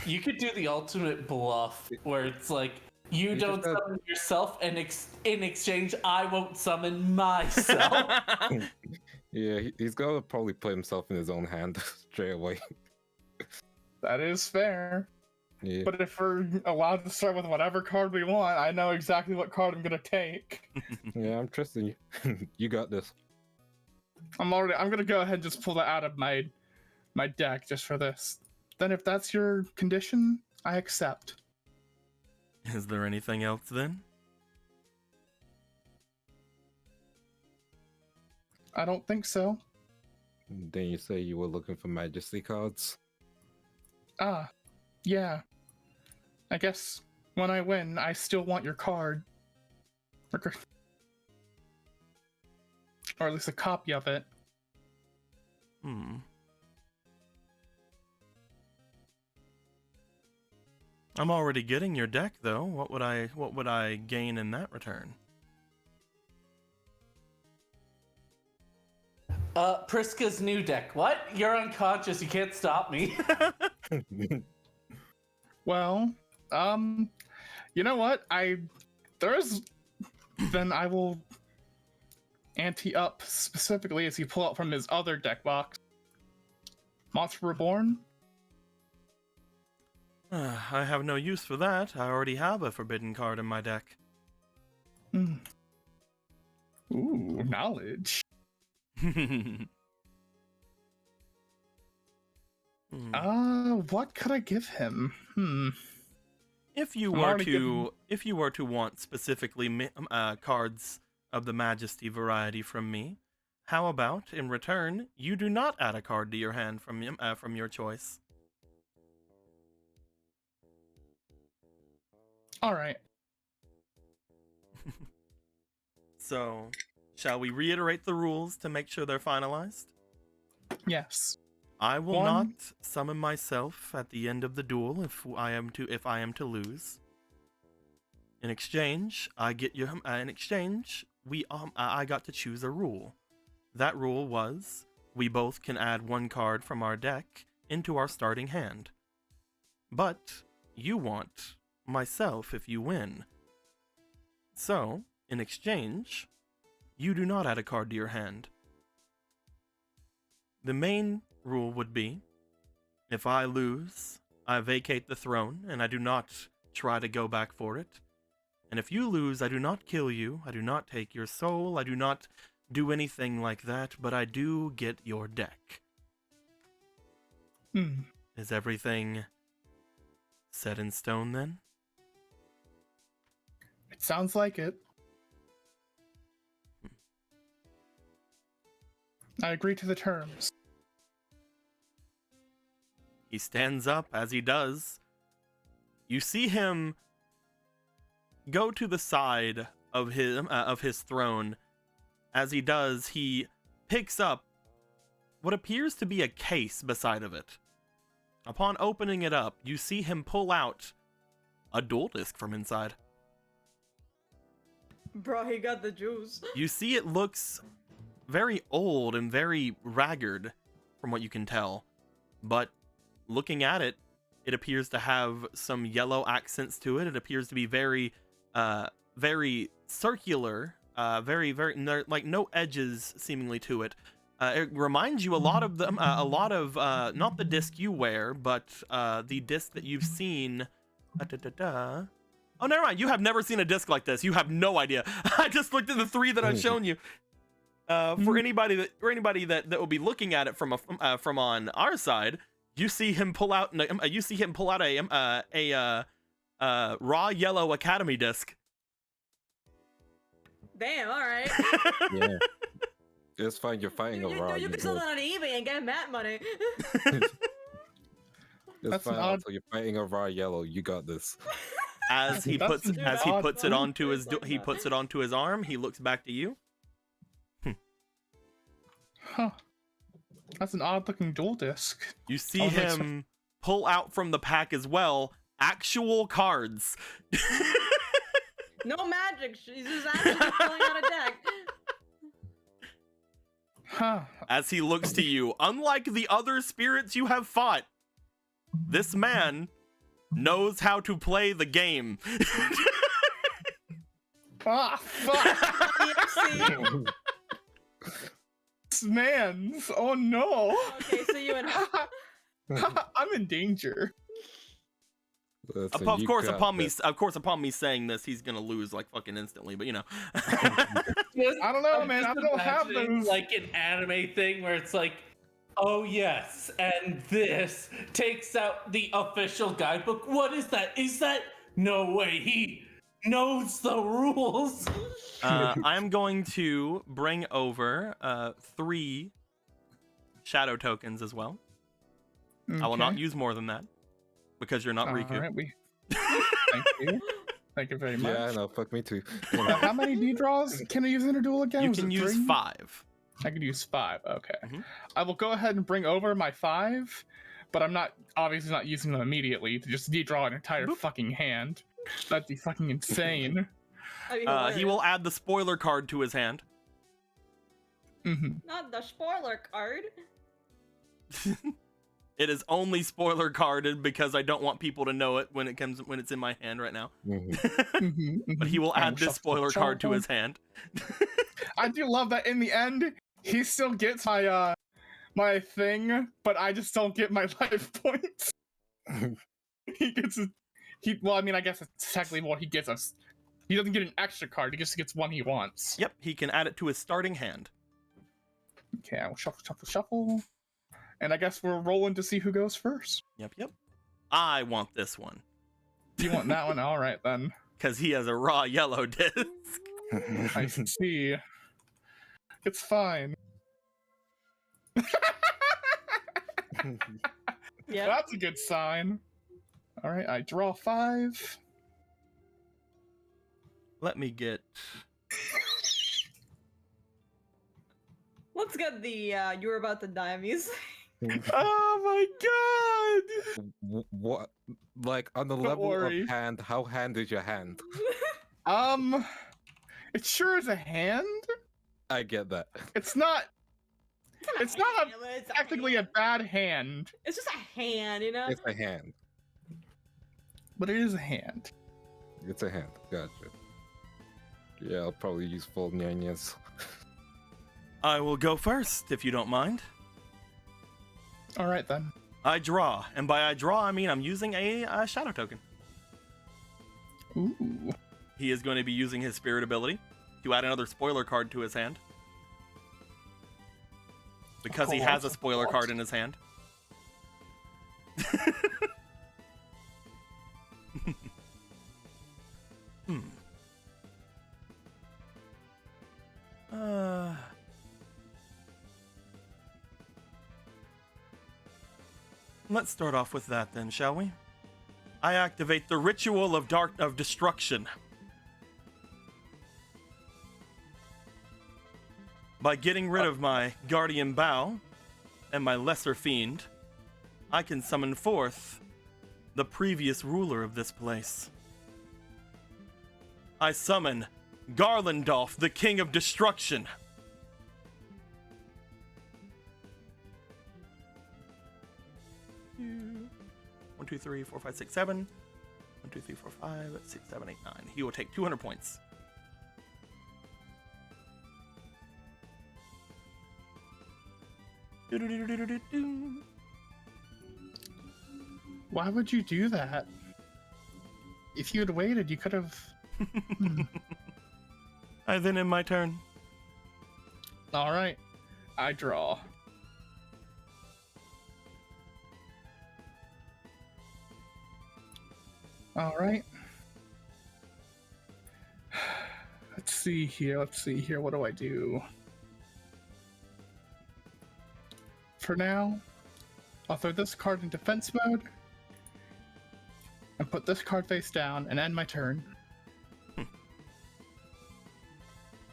You could do the ultimate bluff where it's like, you don't just summon yourself, and in exchange, I won't summon myself. Yeah, he's gonna probably put himself in his own hand straight away. That is fair. Yeah. But if we're allowed to start with whatever card we want, I know exactly what card I'm gonna take. Yeah, I'm trusting you. You got this. I'm gonna go ahead and just pull that out of my deck just for this. Then if that's your condition, I accept. Is there anything else then? I don't think so. Then you say you were looking for Majesty cards. Ah, yeah. I guess when I win, I still want your card. Or at least a copy of it. I'm already getting your deck though. What would I gain in that return? Priska's new deck. What? You're unconscious. You can't stop me. Well, you know what? Then I will ante up specifically as he pull out from his other deck box. Monster Reborn. I have no use for that. I already have a forbidden card in my deck. Ooh, knowledge. What could I give him? If you were to want specifically cards of the Majesty variety from me, how about in return you do not add a card to your hand from your choice? All right. So, shall we reiterate the rules to make sure they're finalized? Yes. I will not summon myself at the end of the duel if I am to lose. In exchange, I got to choose a rule. That rule was we both can add one card from our deck into our starting hand. But you want myself if you win. So, in exchange, you do not add a card to your hand. The main rule would be, if I lose, I vacate the throne, and I do not try to go back for it. And if you lose, I do not kill you, I do not take your soul, I do not do anything like that, but I do get your deck. Is everything set in stone then? It sounds like it. I agree to the terms. He stands up. As he does, you see him go to the side of his throne. As he does, he picks up what appears to be a case beside of it. Upon opening it up, you see him pull out a duel disk from inside. Bro, he got the juice. You see it looks very old and very ragged from what you can tell, but looking at it, it appears to have some yellow accents to it. It appears to be very circular, very like no edges seemingly to it. It reminds you a lot of not the disc you wear, but the disc that you've seen. Oh, never mind. You have never seen a disc like this. You have no idea. I just looked at the three that I've shown you. For anybody that will be looking at it from on our side, you see him pull out a raw yellow Academy disc. Damn. All right. Yeah. It's fine. You're fighting a raw. You can sell that on eBay and get mat money. It's fine. Also, you're fighting a raw yellow. You got this. As he puts it onto his arm, he looks back to you. Huh. That's an odd-looking dual disc. You see him pull out from the pack as well actual cards. No magic. He's just actually pulling out a deck. Huh. As he looks to you, unlike the other spirits you have fought, this man knows how to play the game. Ah, fuck. Man's. Oh no. Okay, so you and I'm in danger. Of course, upon me saying this, he's gonna lose like fucking instantly. But you know, I don't know, man. I don't have those. Like an anime thing where it's like, oh yes, and this takes out the official guidebook. What is that? Is that no way? He knows the rules. I'm going to bring over 3 shadow tokens as well. Okay. I will not use more than that because you're not Riku. All right, Thank you. Thank you very much. Yeah, I know. Fuck me too. How many D-draws can I use in a duel again? You can use 5. I can use 5. Okay. Mm-hmm. I will go ahead and bring over my 5, but I'm obviously not using them immediately to just D-draw an entire fucking hand. That'd be fucking insane. He will add the spoiler card to his hand. Not the spoiler card. It is only spoiler carded because I don't want people to know it when it's in my hand right now. But he will add this spoiler card to his hand. I do love that in the end, he still gets my my thing, but I just don't get my life points. He gets well, I mean, I guess it's technically what he gets us. He doesn't get an extra card, he just gets one he wants. Yep, he can add it to his starting hand. Okay, I will shuffle. And I guess we're rolling to see who goes first. Yep. I want this one. You want that one? All right, then. Because he has a raw yellow disc. I see. It's fine. Yeah. That's a good sign. All right, I draw 5. Let me get... Let's get the you're about to die music. Oh my god! What? Like on the Don't level worry. of hand, how hand is your hand? It sure is a hand. I get that. It's not It's technically a bad hand, It's just a hand, you know. It's a hand. but it is a hand. It's a hand. Gotcha. Yeah, I'll probably use full nyanyas. I will go first, if you don't mind. All right, then. I draw, and by I draw, I mean I'm using a shadow token. Ooh. He is going to be using his spirit ability to add another spoiler card to his hand. Because he has a spoiler card in his hand. Let's start off with that then, shall we? I activate the Ritual of Destruction. By getting rid of my Guardian Bow and my Lesser Fiend, I can summon forth the previous ruler of this place. I summon Garlandolf, the King of Destruction. One, 2, 3, 4, 5, 6, 7. 1, 2, 3, 4, 5, 6, 7, 8, 9. He will take 200 points. Why would you do that? If you had waited, you could have. I then end my turn. All right, I draw. All right. Let's see here. What do I do? For now, I'll throw this card in defense mode and put this card face down and end my turn.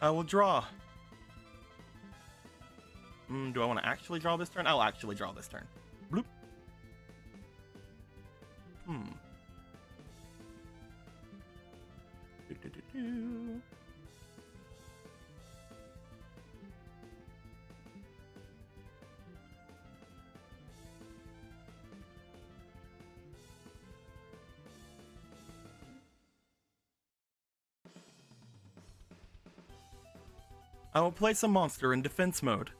I will draw. Do I want to actually draw this turn? I'll actually draw this turn. Bloop. Do. I will place a monster in defense mode,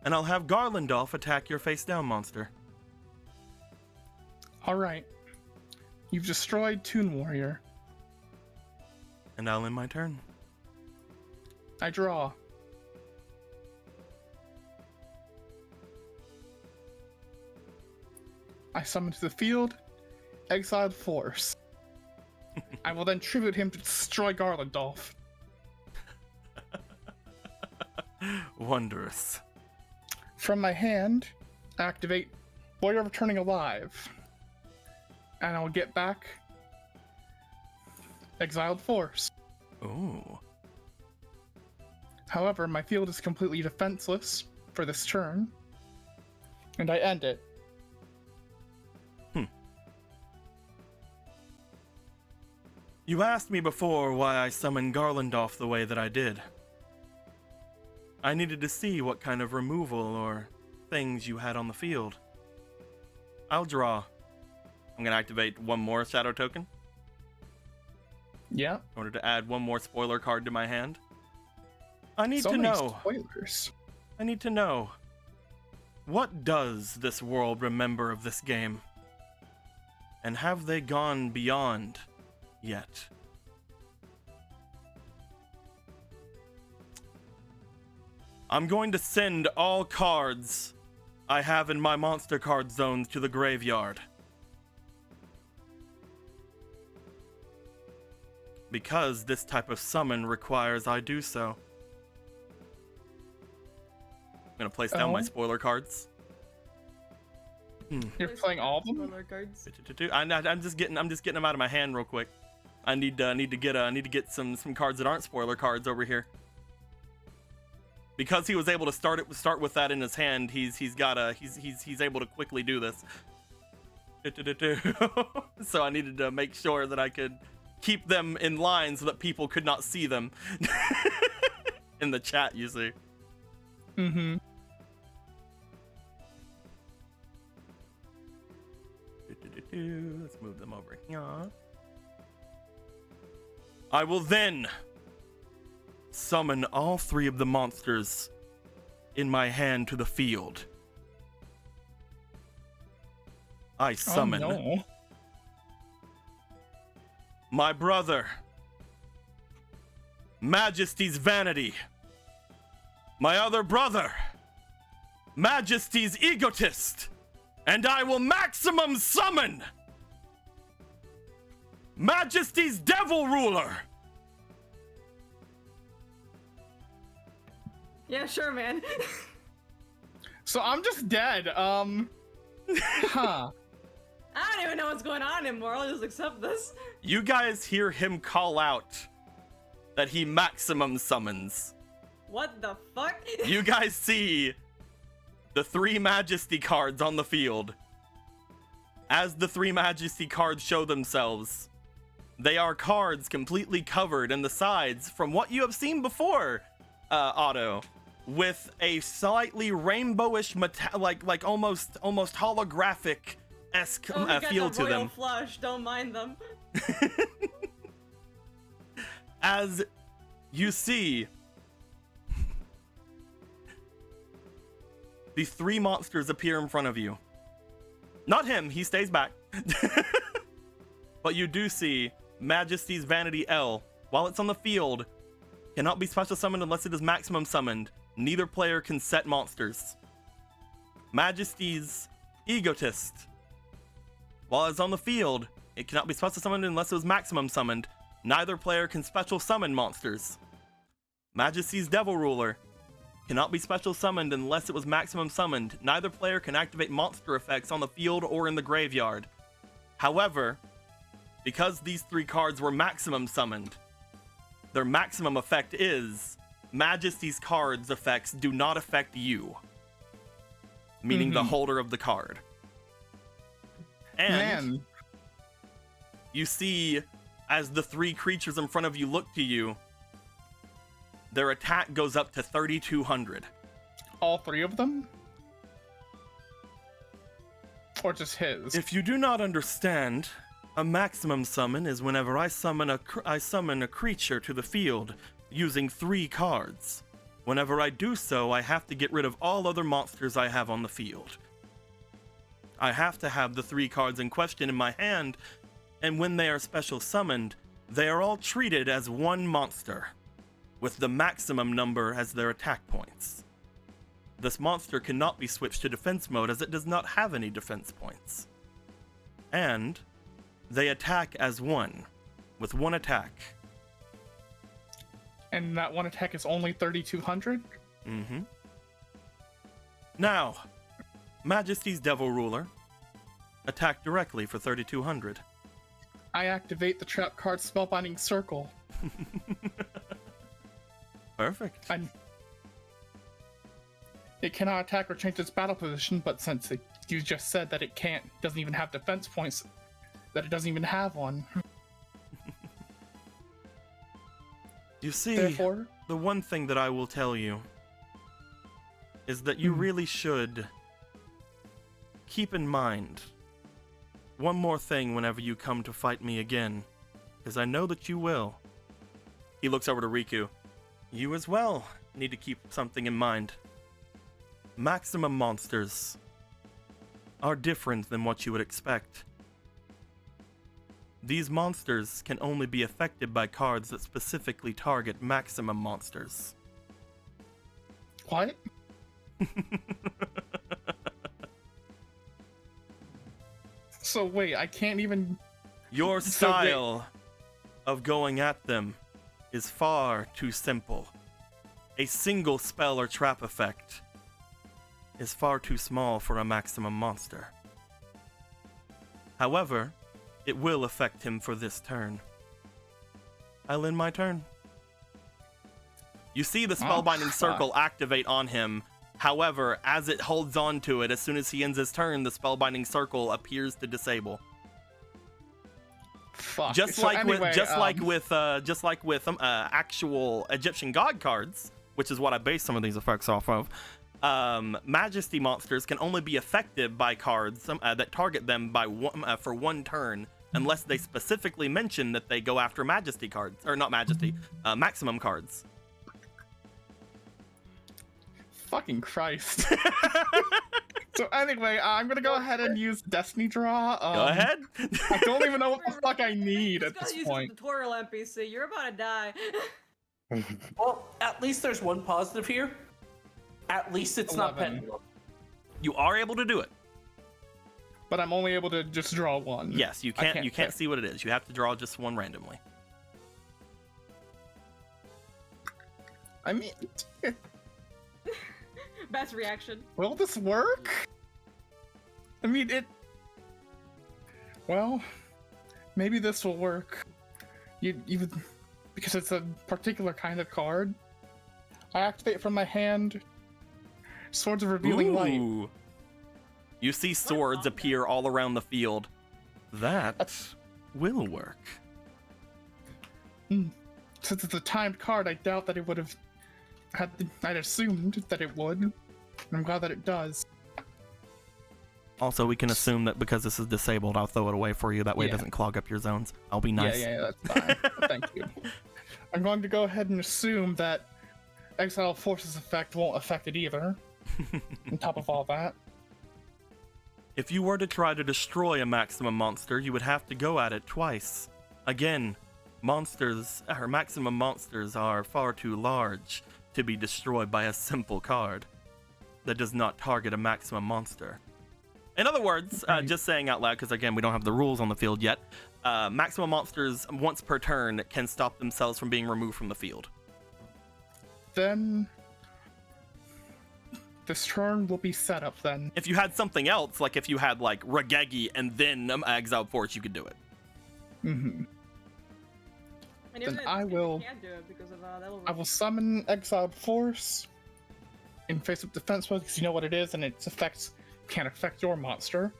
and I'll have Garlandolf attack your face-down monster. Alright. You've destroyed Toon Warrior. And I'll end my turn. I draw. I summon to the field, Exiled Force. I will then tribute him to destroy Garlandolf. Wondrous. From my hand, activate Warrior Returning Alive. And I'll get back Exiled Force. Ooh. However, my field is completely defenseless for this turn, and I end it. You asked me before why I summoned Garlandolf the way that I did. I needed to see what kind of removal or things you had on the field. I'll draw. I'm gonna activate one more shadow token Yeah. in order to add one more spoiler card to my hand. I need So to many know. spoilers. I need to know. What does this world remember of this game? And have they gone beyond yet? I'm going to send all cards I have in my monster card zones to the graveyard. Because this type of summon requires I do so. I'm gonna place down my Oh. spoiler cards. You're playing all of them? Spoiler cards. I'm just getting them out of my hand real quick. I need to get some cards that aren't spoiler cards over here. Because he was able to start with that in his hand, he's able to quickly do this. So I needed to make sure that I could keep them in line so that people could not see them in the chat, you see. Mm-hmm. Let's move them over here. I will then summon all 3 of the monsters in my hand to the field. I summon Oh, no. my brother, Majesty's Vanity, my other brother, Majesty's Egotist, and I will maximum summon Majesty's Devil Ruler. Yeah, sure, man. So I'm just dead. Huh. I don't even know what's going on anymore. I'll just accept this. You guys hear him call out that he maximum summons. What the fuck? You guys see the 3 Majesty cards on the field. As the 3 Majesty cards show themselves, they are cards completely covered in the sides from what you have seen before, Otto, with a slightly rainbowish, like almost holographic-esque Oh, we got feel the to royal them. flush. Don't mind them. As you see the 3 monsters appear in front of you. Not him, he stays back. But you do see Majesty's Vanity L. While it's on the field, cannot be special summoned unless it is maximum summoned. Neither player can set monsters. Majesty's Egotist. While it's on the field, it cannot be special summoned unless it was maximum summoned. Neither player can special summon monsters. Majesty's Devil Ruler. Cannot be special summoned unless it was maximum summoned. Neither player can activate monster effects on the field or in the graveyard. However, because these 3 cards were maximum summoned, their maximum effect is Majesty's cards effects do not affect you. Meaning the holder of the card. And Man. you see, as the 3 creatures in front of you look to you, their attack goes up to 3,200. All 3 of them? Or just his? If you do not understand, a maximum summon is whenever I summon a creature to the field using 3 cards. Whenever I do so, I have to get rid of all other monsters I have on the field. I have to have the 3 cards in question in my hand, and when they are special summoned, they are all treated as one monster, with the maximum number as their attack points. This monster cannot be switched to defense mode as it does not have any defense points. And they attack as one, with 1 attack. And that 1 attack is only 3,200? Mm-hmm. Now, Majesty's Devil Ruler. Attack directly for 3,200. I activate the trap card Spellbinding Circle. Perfect. It cannot attack or change its battle position, but since you just said that it can't, doesn't even have defense points, that it doesn't even have one. You see, Therefore, the one thing that I will tell you is that you really should keep in mind one more thing whenever you come to fight me again, because I know that you will. He looks over to Riku. You as well need to keep something in mind. Maximum monsters are different than what you would expect. These monsters can only be affected by cards that specifically target maximum monsters. What? So wait, I can't even... Your So style of going at them is far too simple. A single spell or trap effect is far too small for a maximum monster. However, it will affect him for this turn. I'll end my turn. You see the spellbinding circle activate on him. However, as it holds on to it, as soon as he ends his turn, the spellbinding circle appears to disable. Fuck. Just So like anyway, with actual Egyptian god cards, which is what I base some of these effects off of. Majesty monsters can only be affected by cards that target them by for one turn, unless they specifically mention that they go after Majesty cards, or not Majesty, maximum cards. Fucking Christ. So anyway, I'm gonna go ahead and use Destiny Draw. Go ahead. I don't even know what the fuck I need at Just gotta this use point. a tutorial NPC. You're about to die. Well, at least there's one positive here. At least it's not 11. pendulum. You are able to do it. But I'm only able to just draw one. Yes, you I can't. You can't pick. see what it is. You have to draw just one randomly. I mean, Best reaction. will this work? I mean, well, maybe this will work. You because it's a particular kind of card. I activate from my hand Swords of Revealing Light. Ooh. You see swords appear all around the field. That will work. Since it's a timed card, I doubt that it would have I'd assumed that it would. And I'm glad that it does. Also, we can assume that because this is disabled, I'll throw it away for you. That way it Yeah. doesn't clog up your zones. I'll be nice. Yeah, that's fine. Thank you. I'm going to go ahead and assume that Exile Force's effect won't affect it either. On top of all that. If you were to try to destroy a maximum monster, you would have to go at it twice. Again, maximum monsters are far too large to be destroyed by a simple card that does not target a maximum monster. In other words, just saying out loud, because again, we don't have the rules on the field yet, maximum monsters once per turn can stop themselves from being removed from the field. Then this turn will be set up then. If you had something else, like if you had like Regegi and then Exiled Force, you could do it. Mm-hmm. And Then even I if will- You can't do it because of that'll I will summon Exiled Force in face-up defense mode because you know what it is and its effects can't affect your monster.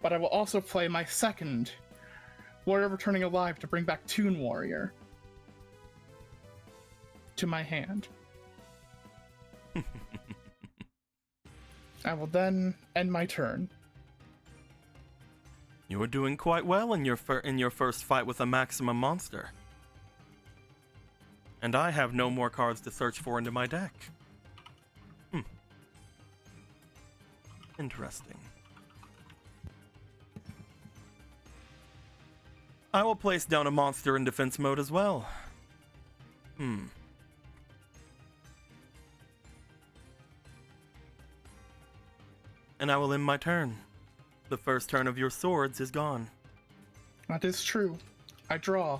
But I will also play my second Warrior Returning Alive to bring back Toon Warrior to my hand. I will then end my turn. You were doing quite well in your first fight with a maximum monster. And I have no more cards to search for into my deck. Interesting. I will place down a monster in defense mode as well. And I will end my turn. The first turn of your swords is gone. That is true. I draw.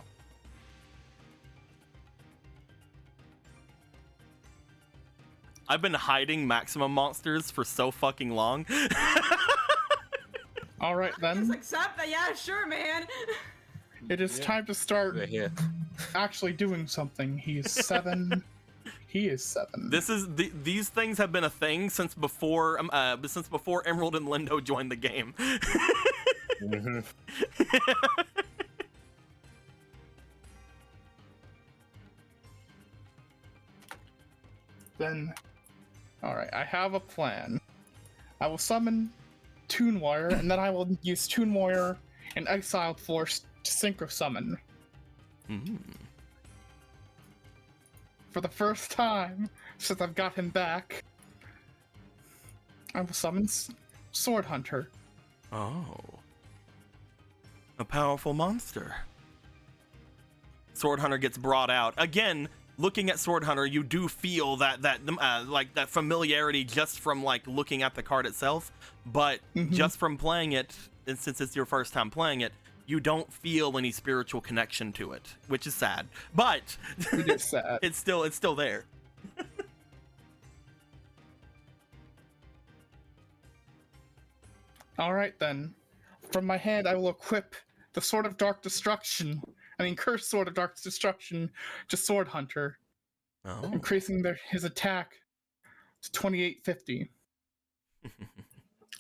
I've been hiding maximum monsters for so fucking long. All right just then. accept that. Yeah, sure, man. It is time to start They're here. actually doing something. He is 7. He is 7. These things have been a thing since before Emerald and Lindo joined the game. Mhm. Then Alright, I have a plan. I will summon Toon Warrior, and then I will use Toon Warrior and Exiled Force to synchro summon. For the first time since I've got him back, I will summon Sword Hunter. Oh. A powerful monster. Sword Hunter gets brought out. Again, looking at Sword Hunter, you do feel that familiarity just from like looking at the card itself, but just from playing it, and since it's your first time playing it, you don't feel any spiritual connection to it, which is sad. But It is sad. it's still there. Alright then. From my hand, I will equip the Sword of Dark Destruction. Cursed Sword of Dark Destruction to Sword Hunter, increasing his attack to 2850.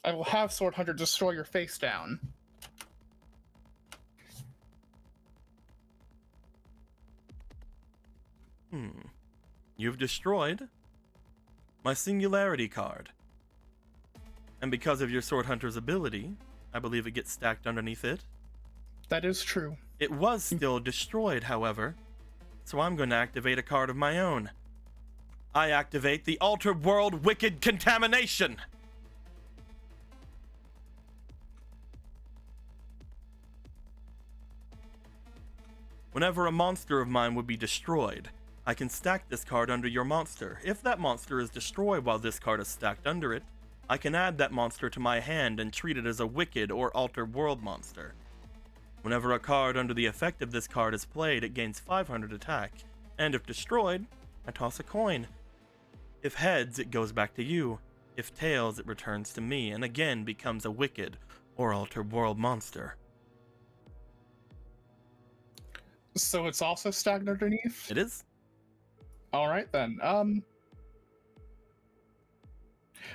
I will have Sword Hunter destroy your face down. You've destroyed my Singularity card. And because of your Sword Hunter's ability, I believe it gets stacked underneath it. That is true. It was still destroyed, however, so I'm going to activate a card of my own. I activate the Altered World Wicked Contamination. Whenever a monster of mine would be destroyed, I can stack this card under your monster. If that monster is destroyed while this card is stacked under it, I can add that monster to my hand and treat it as a Wicked or Altered World monster. Whenever a card under the effect of this card is played, it gains 500 attack, and if destroyed, I toss a coin. If heads, it goes back to you. If tails, it returns to me, and again becomes a Wicked or Altered World monster. So it's also stacked underneath? It is. Alright then.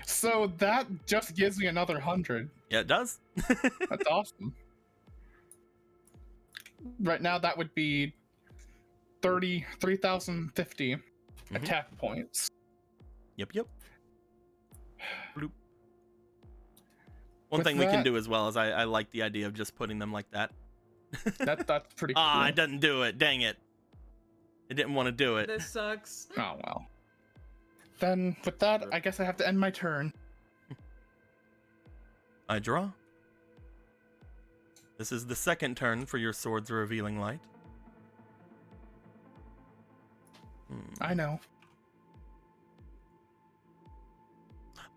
So that just gives me another 100. Yeah, it does. That's awesome. Right now, that would be 3,050 attack points. Yep. Bloop. One With thing we can that- do as well is I like the idea of just putting them like that. That's pretty cool. Ah, it doesn't do it. Dang it. It didn't want to do it. This sucks. Oh well. Then, with that, I guess I have to end my turn. I draw. This is the second turn for your Sword's Revealing Light. I know.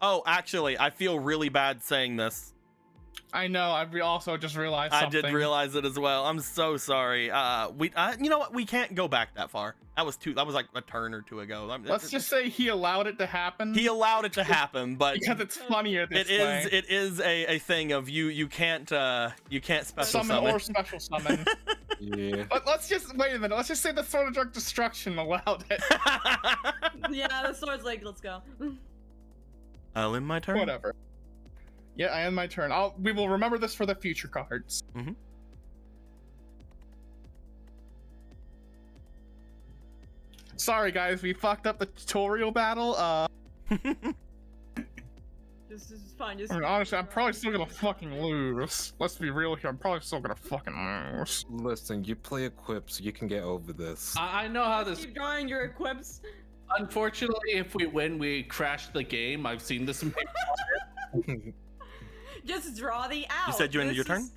Oh, actually, I feel really bad saying this. I know. Also just realized I something. did realize it as well. I'm so sorry. You know what? We can't go back that far. That was like a turn or two ago. Let's just say he allowed it to happen. He allowed it to happen, but because it's funnier this it way. It is a thing of you can't special summon or special summon. Yeah. But let's just wait a minute. Let's just say the Sword of Dark Destruction allowed it. Yeah, the sword's like, let's go. I'll end my turn. Whatever. Yeah, I end my turn. We will remember this for the future cards. Sorry guys, we fucked up the tutorial battle. This is fine. Just Honestly, I'm probably still gonna fucking lose. Let's be real here. I'm probably still gonna fucking lose. Listen, you play Equip so you can get over this. I know how this. keep drawing your equips. Unfortunately, if we win, we crash the game. I've seen this in people. Just draw the out. You said you ended your turn?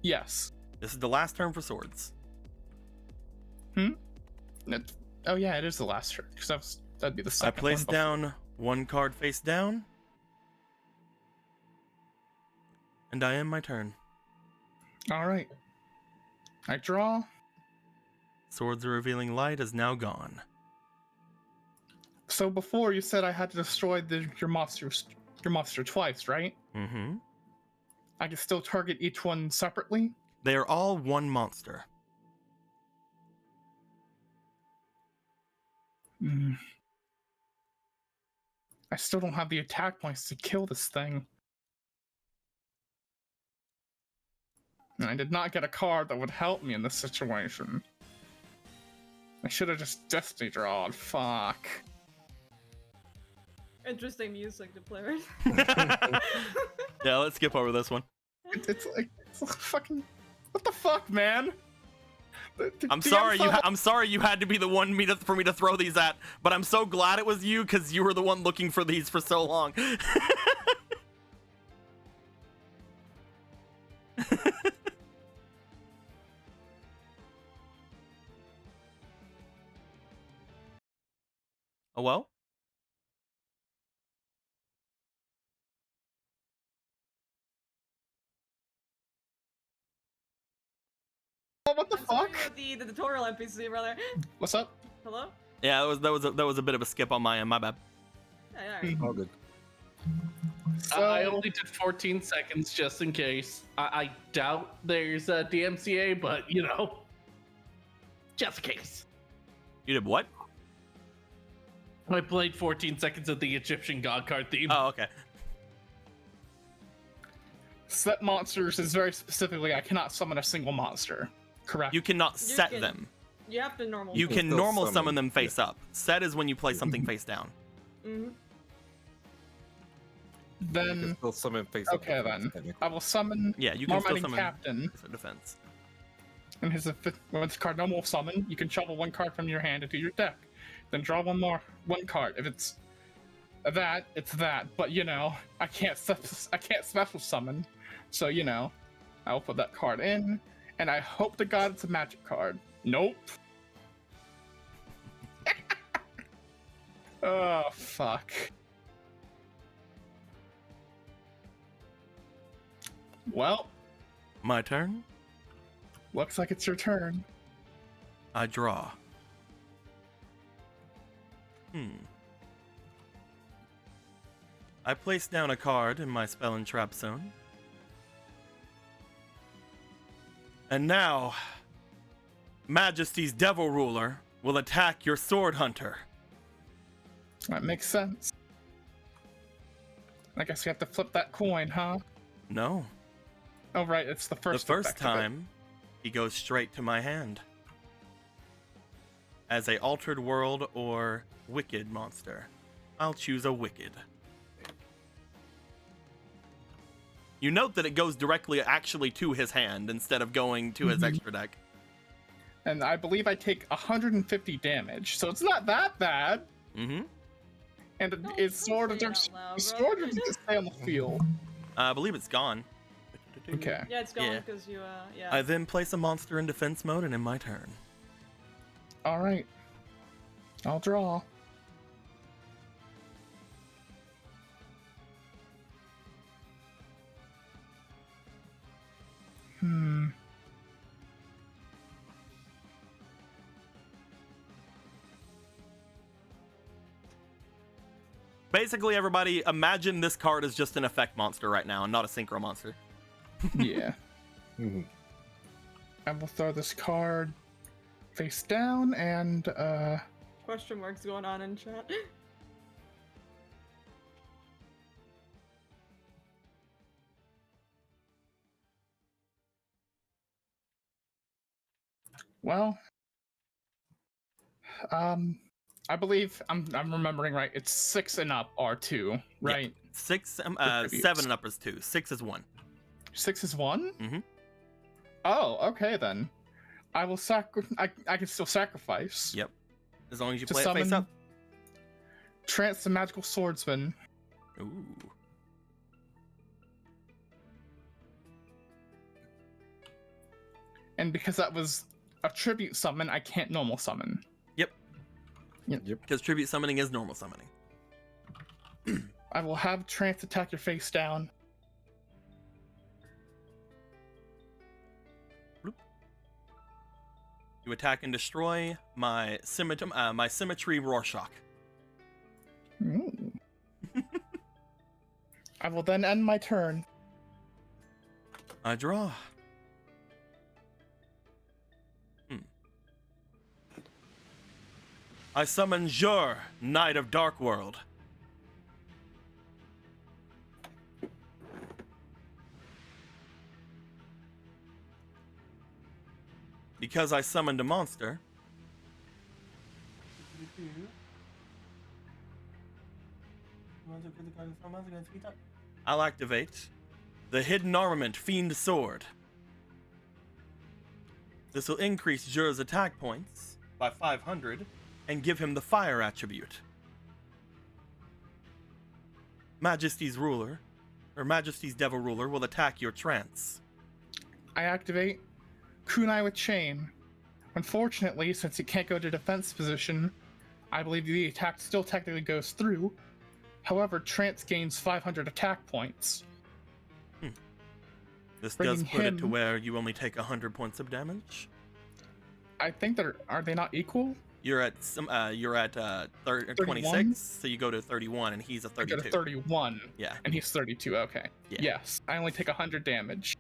Yes. This is the last turn for Swords. Oh yeah, it is the last turn. Because that'd be the I second place one before. down one card face down. And I end my turn. Alright. I draw. Swords Revealing Light is now gone. So before you said I had to destroy your monster twice, right? Mm-hmm. I can still target each one separately? They are all one monster. I still don't have the attack points to kill this thing. And I did not get a card that would help me in this situation. I should have just Destiny drawn. Fuck. Interesting music to play right. Yeah, let's skip over this one. It's like fucking. What the fuck, man? I'm sorry I'm sorry you had to be the one for me to throw these at, but I'm so glad it was you because you were the one looking for these for so long. Oh well. Oh, what the I'm sorry fuck? about the tutorial NPC, brother. What's up? Hello? Yeah, that was a bit of a skip on my end. My bad. Yeah, alright. All good. So, I only did 14 seconds just in case. I doubt there's a DMCA, but you know, just in case. You did what? I played 14 seconds of the Egyptian god card theme. Oh, okay. set monsters is very specifically I cannot summon a single monster. Correct. You cannot You set can- them. You have to normal. You can can still normal summon, summon them face up. Set is when you play something face down. Mm-hmm. You Then can still summon face up okay defense, then. technically. I will summon Yeah, you can still Marmighting summon Captain. for defense. And his when it's card normal summon, you can shuffle one card from your hand into your deck. Then draw one card. If it's that, it's that. But you know, I can't special summon. So you know, I will put that card in, and I hope to God it's a magic card. Nope. Oh fuck. Well, My turn. looks like it's your turn. I draw. I place down a card in my spell and trap zone. And now, Majesty's Devil Ruler will attack your Sword Hunter. That makes sense. I guess you have to flip that coin, huh? No. Oh right, it's the first. The first effect of it. time, he goes straight to my hand. As a Altered World or Wicked monster, I'll choose a Wicked. You note that it goes directly actually to his hand instead of going to his extra deck. And I believe I take 150 damage, so it's not that bad. Mm-hmm. And Don't it's sort of say it out loud, it's bro. sort of to stay on the field. I believe it's gone. Okay. Yeah, it's gone Yeah. because you, yeah. I then place a monster in defense mode and in my turn. All right. I'll draw. Basically, everybody, imagine this card is just an effect monster right now and not a synchro monster. Yeah. Mhm. I will throw this card face down and Question marks going on in chat. well, I believe I'm remembering right. It's 6 and up are 2, right? 6, tributes. 7 and up is 2. 6 is 1. 6 is 1? Mhm. Oh, okay then. I will I can still sacrifice. Yep. As long as you To play it face summon- up. Trance the Magical Swordsman. Ooh. And because that was a tribute summon, I can't normal summon. Because tribute summoning is normal summoning. I will have Trance attack your face down. You attack and destroy my symmetry Rorschach. Ooh. I will then end my turn. I draw. I summon Jur, Knight of Dark World. Because I summoned a monster, I'll activate the Hidden Armament Fiend Sword. This will increase Jur's attack points by 500 and give him the Fire attribute. Majesty's Ruler, or Majesty's Devil Ruler, will attack your trance. I activate Kunai with Chain. Unfortunately, since it can't go to defense position, I believe the attack still technically goes through. However, Trance gains 500 attack points. This does put it to where you only take 100 points of damage. I think are they not equal? You're at 26, so you go to 31, and he's a 32. I go to 31. Yeah. And he's 32. Okay. Yeah. Yes, I only take 100 damage.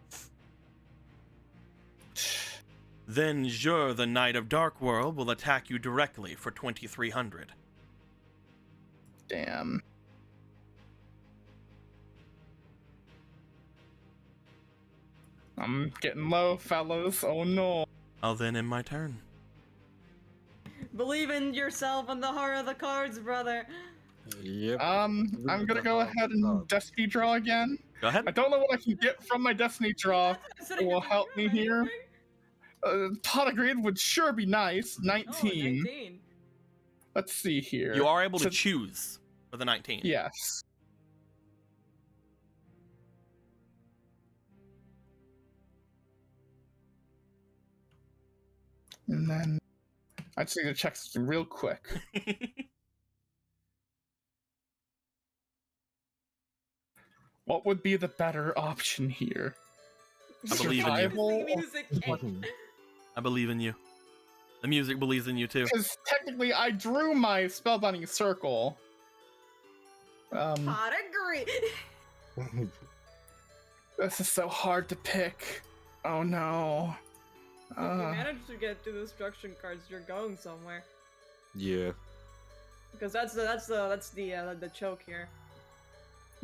Then Jur, the Knight of Dark World, will attack you directly for 2,300. Damn. I'm getting low, fellas. Oh no. I'll then end my turn. Believe in yourself and the heart of the cards, brother. Yep. I'm gonna go ahead and Destiny draw again. Go ahead. I don't know what I can get from my Destiny draw that will help me here. Pot of Greed would sure be nice. 19. 19. Let's see here. You are able to choose for the 19. Yes. And then I just need to check something real quick. What would be the better option here? I believe in you. Survival? Music. I believe in you. The music believes in you too. Because technically I drew my spellbinding circle. Pot of Greed. This is so hard to pick. Oh no. If you manage to get to the destruction cards, you're going somewhere. Yeah. Because that's the choke here.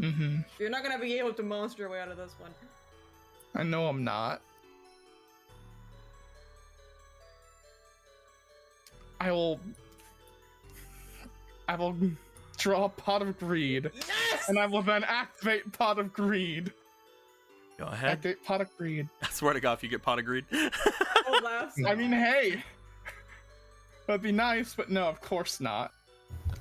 Mm-hmm. You're not gonna be able to monster your way out of this one. I know I'm not. I will draw Pot of Greed. Yes! And I will then activate Pot of Greed. Go ahead. Activate Pot of Greed. I swear to God, if you get Pot of Greed. Oh, laughs. I mean, hey. That'd be nice, but no, of course not.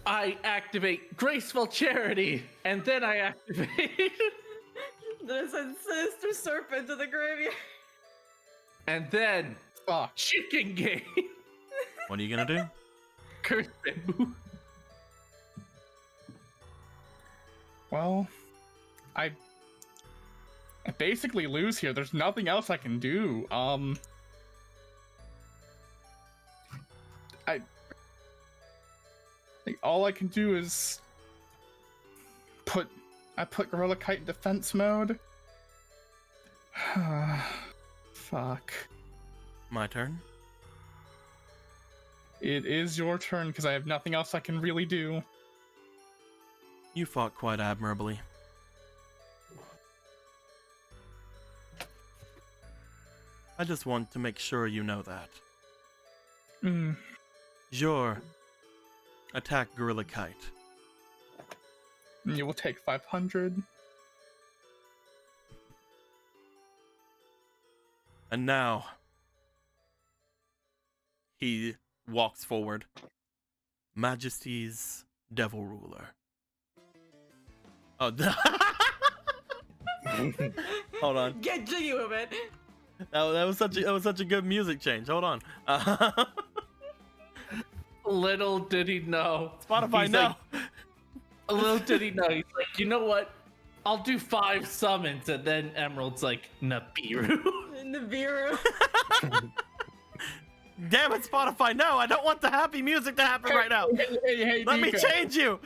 I activate Graceful Charity, and then I activate... There's a sinister serpent to the graveyard. And then... Fuck. Chicken Game. What are you gonna do? Curse Bamboo. Well, I basically lose here. There's nothing else I can do. All I can do is put Gorilla Kite in defense mode. Fuck. My turn. It is your turn because I have nothing else I can really do. You fought quite admirably. I just want to make sure you know that. Jor, attack Gorilla Kite. You will take 500. And now, he walks forward. Majesty's Devil Ruler. Oh, hold on. Get jiggy with it. That was such a good music change. Hold on. Little did he know. Spotify He's now. Like, little did he know. He's like, you know what? I'll do 5 summons, and then Emerald's like, Nibiru. Nibiru. Damn it, Spotify! No, I don't want the happy music to happen right now. Hey, Let me change you.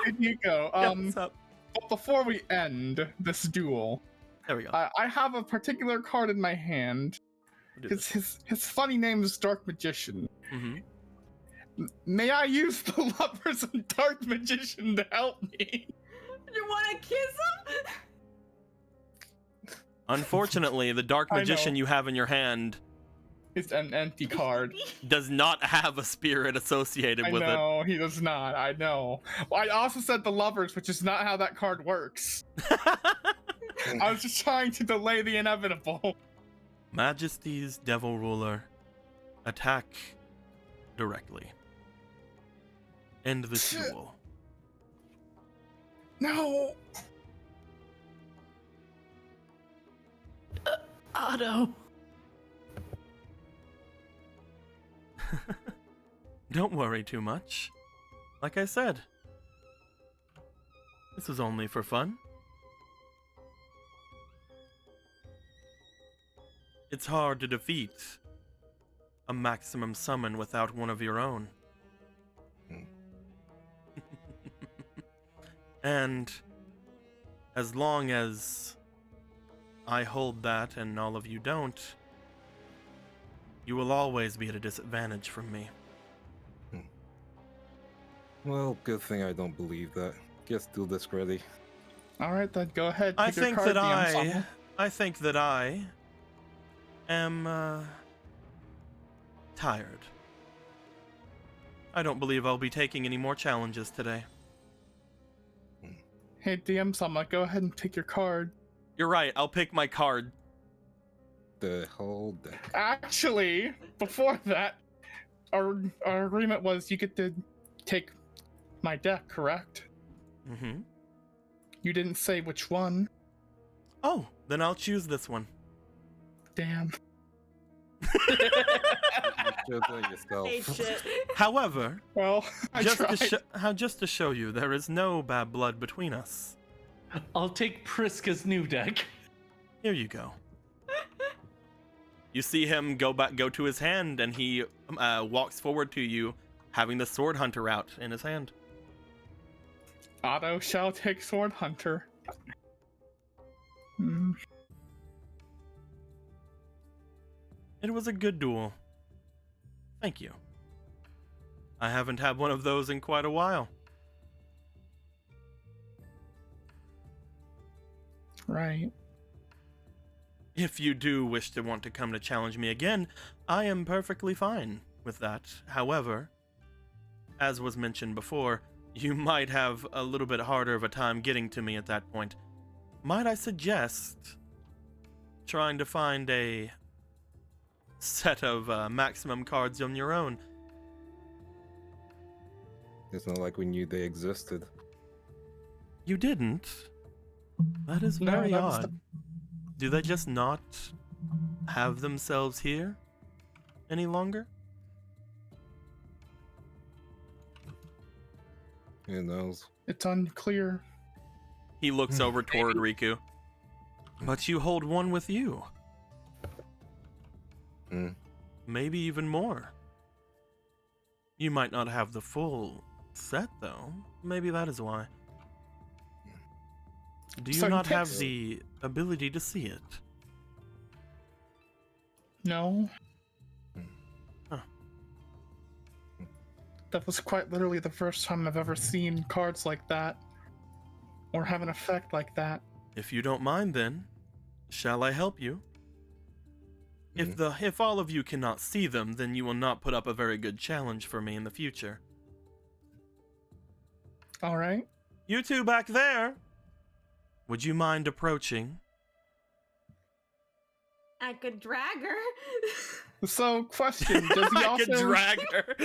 Hey, Nico. What's up? But before we end this duel, There we go. I have a particular card in my hand. His funny name is Dark Magician. Mm-hmm. May I use the Lovers and Dark Magician to help me? You wanna kiss him? Unfortunately, the Dark I Magician know. you have in your hand It's an empty card. Does not have a spirit associated I with know, he does not. I know. Well, I also said the lovers, which is not how that card works. it. I was just trying to delay the inevitable. Majesty's Devil Ruler, attack directly. End this duel. No! Otto. Don't worry too much. Like I said, this was only for fun. It's hard to defeat a maximum summon without one of your own. And as long as I hold that and all of you don't, you will always be at a disadvantage from me. Well, good thing I don't believe that. Guess do this ready. Alright then, go ahead. I pick your think card, that DM Summer. I think that I am tired. I don't believe I'll be taking any more challenges today. Hey, DM Summer, go ahead and pick your card. You're right, I'll pick my card. The whole deck. Actually, before that, our agreement was you get to take my deck, correct? Mm-hmm. You didn't say which one. Oh, then I'll choose this one. Damn. You chose that yourself. Hey, shit. However, Well, I tried. just to show you, there is no bad blood between us. I'll take Priska's new deck. Here you go. You see him go to his hand, and he walks forward to you, having the Sword Hunter out in his hand. Otto shall take Sword Hunter. Hmm. It was a good duel. Thank you. I haven't had one of those in quite a while. Right. If you do wish to want to come to challenge me again, I am perfectly fine with that. However, as was mentioned before, you might have a little bit harder of a time getting to me at that point. Might I suggest trying to find a set of maximum cards on your own? It's not like we knew they existed. You didn't? That is No, very that was odd. Do they just not have themselves here any longer? Who knows? It's unclear. He looks over toward Riku. But you hold one with you. Hmm. Maybe even more. You might not have the full set, though. Maybe that is why. Do you So he not have takes- the ability to see it? No. Huh. That was quite literally the first time I've ever seen cards like that. Or have an effect like that. If you don't mind, then, shall I help you? If all of you cannot see them, then you will not put up a very good challenge for me in the future. Alright. You two back there, would you mind approaching? I could drag her. So, question, does he I also... could drag her.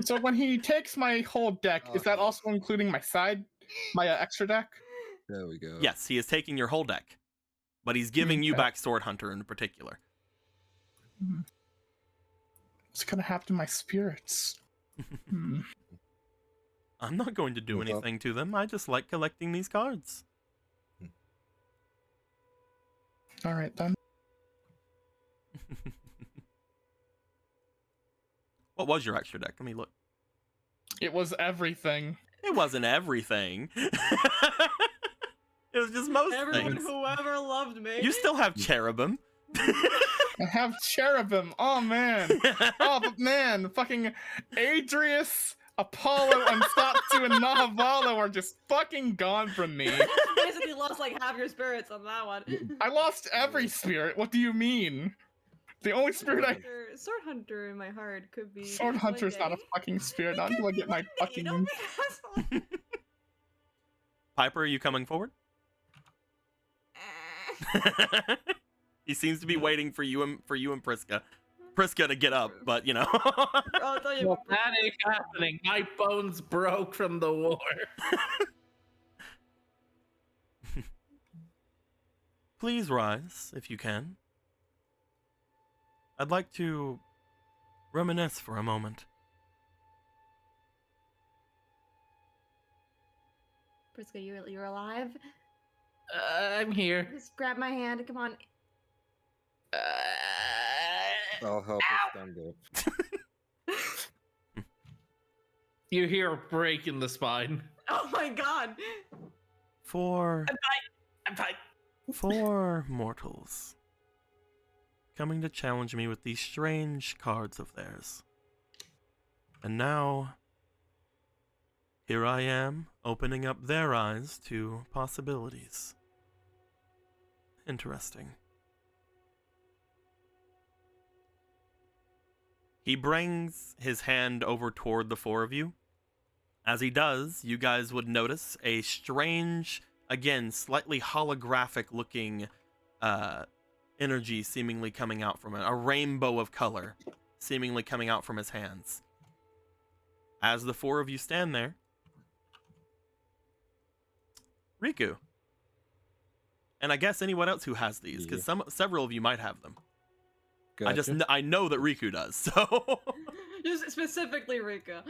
So when he takes my whole deck, is that Okay. also including my extra deck? There we go. Yes, he is taking your whole deck, but he's giving you Okay. back Sword Hunter in particular. What's gonna happen to my spirits? Hmm. I'm not going to do What's up? anything to them. I just like collecting these cards. Alright then. What was your extra deck? Let me look. It was everything. It wasn't everything. It was just most Everyone things. who ever loved me. You still have Cherubim. I have Cherubim. Oh man. Oh but man, fucking Adrius, Apollo, and Satsu and Nahavalo are just fucking gone from me. Basically lost like half your spirits on that one. I lost every spirit. What do you mean? The only spirit I Sword Hunter in my heart could be. Sword Hunter's not a fucking spirit. I'm gonna get my fucking. Don't be an asshole. Piper, are you coming forward? He seems to be waiting for you and Priska to get up, but you know. I'll tell you. Well, that ain't happening. My bones broke from the war. Please rise if you can. I'd like to reminisce for a moment. Priska, you're alive? I'm here. Just grab my hand. Come on. I'll help you stand up. You hear a break in the spine. Oh my god. I'm fine. For mortals coming to challenge me with these strange cards of theirs. And now, here I am, opening up their eyes to possibilities. Interesting. He brings his hand over toward the four of you. As he does, you guys would notice a strange, again, slightly holographic looking energy seemingly coming out from it. A rainbow of color seemingly coming out from his hands. As the four of you stand there, Riku. And I guess anyone else who has these, because several of you might have them. Gotcha. I know that Riku does, so... Just specifically Rika.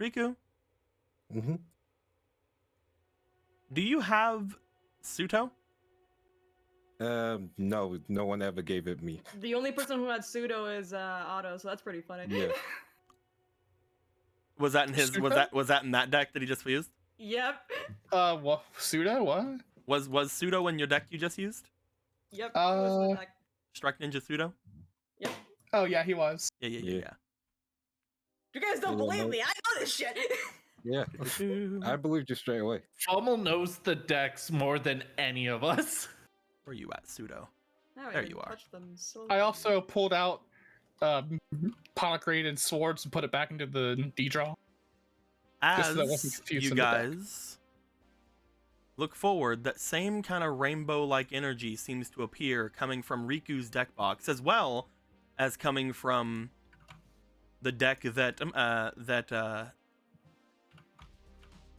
Riku, Mm-hmm. do you have Suto? No, no one ever gave it me. The only person who had pseudo is Otto, so that's pretty funny. Yeah. Was that in his? Suto? Was that in that deck that he just used? Yep. What? Pseudo? What? Was Suto in your deck you just used? Yep. it was like- Strike Ninja Suto? Yep. Oh yeah, he was. Yeah. You guys don't Yeah, believe no. me. I know this shit. Yeah. I believed you straight away. Frommel knows the decks more than any of us. Where you at, Suto? Now I There can you are. touch them so I also pulled out Ponegraded swords and put it back into the D draw. Just so that wasn't As confused you in the deck. guys look forward, that same kind of rainbow-like energy seems to appear coming from Riku's deck box, as well as coming from the deck that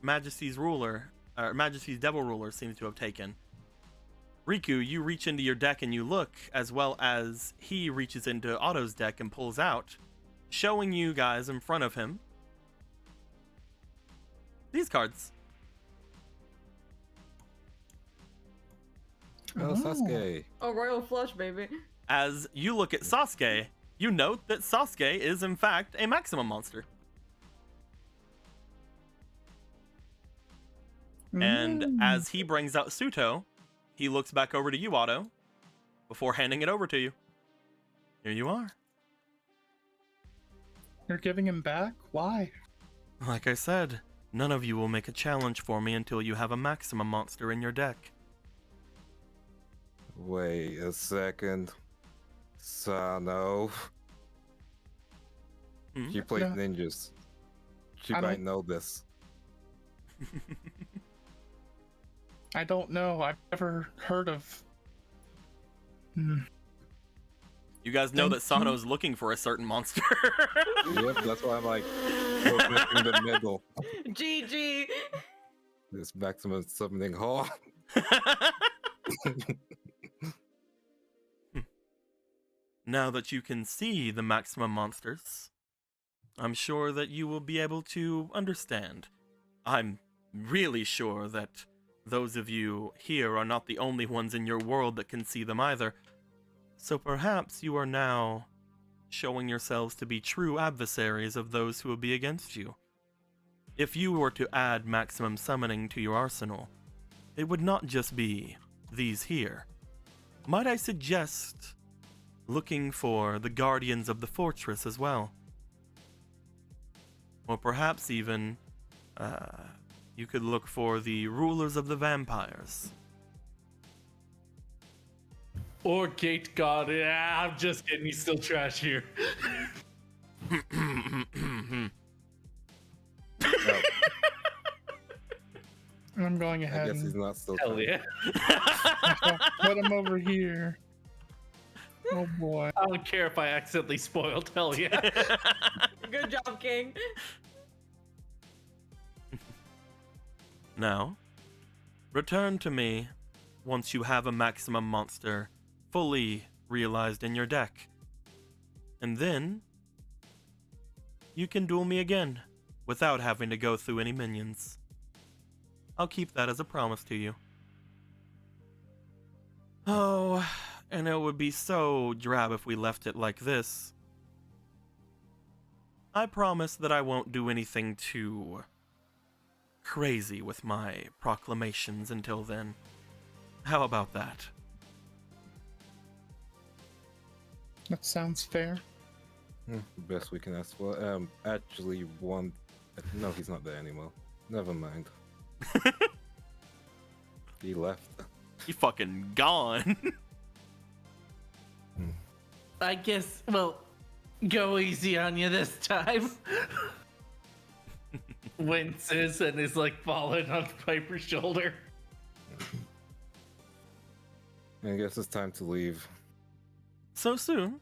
Majesty's Devil Ruler seems to have taken. Riku, you reach into your deck and you look, as well as he reaches into Otto's deck and pulls out, showing you guys in front of him these cards. Oh, Sasuke. Oh, Royal Flush, baby. As you look at Sasuke, you note that Sasuke is in fact a maximum monster. And as he brings out Suto, he looks back over to you, Otto, before handing it over to you. Here you are. You're giving him back? Why? Like I said, none of you will make a challenge for me until you have a maximum monster in your deck. Wait a second. Sano. Hmm? She plays No. ninjas. She I might don't- know this. I don't know. I've never heard of. You guys know that Sano's looking for a certain monster. Yep, that's why I'm like, we're missing the middle. GG. This maximum summoning hall. Now that you can see the maximum monsters, I'm sure that you will be able to understand. I'm really sure that those of you here are not the only ones in your world that can see them either. So perhaps you are now showing yourselves to be true adversaries of those who will be against you. If you were to add maximum summoning to your arsenal, it would not just be these here. Might I suggest looking for the guardians of the fortress as well? Or perhaps even You could look for the rulers of the vampires. Or Gate God. Yeah, I'm just kidding. He's still trash here. Oh, I'm going I ahead guess he's and not still. Hell trying. yeah. put him over here. Oh boy. I don't care if I accidentally spoiled. Hell yeah. Good job, King. Now, return to me once you have a maximum monster fully realized in your deck. And then, you can duel me again without having to go through any minions. I'll keep that as a promise to you. Oh, and it would be so drab if we left it like this. I promise that I won't do anything too crazy with my proclamations until then. How about that? That sounds fair. Best we can ask for. Actually, one. No, he's not there anymore. Never mind. He left. He fucking gone. I guess, well, go easy on you this time. Winces and is like falling on Piper's shoulder. I guess it's time to leave. So soon?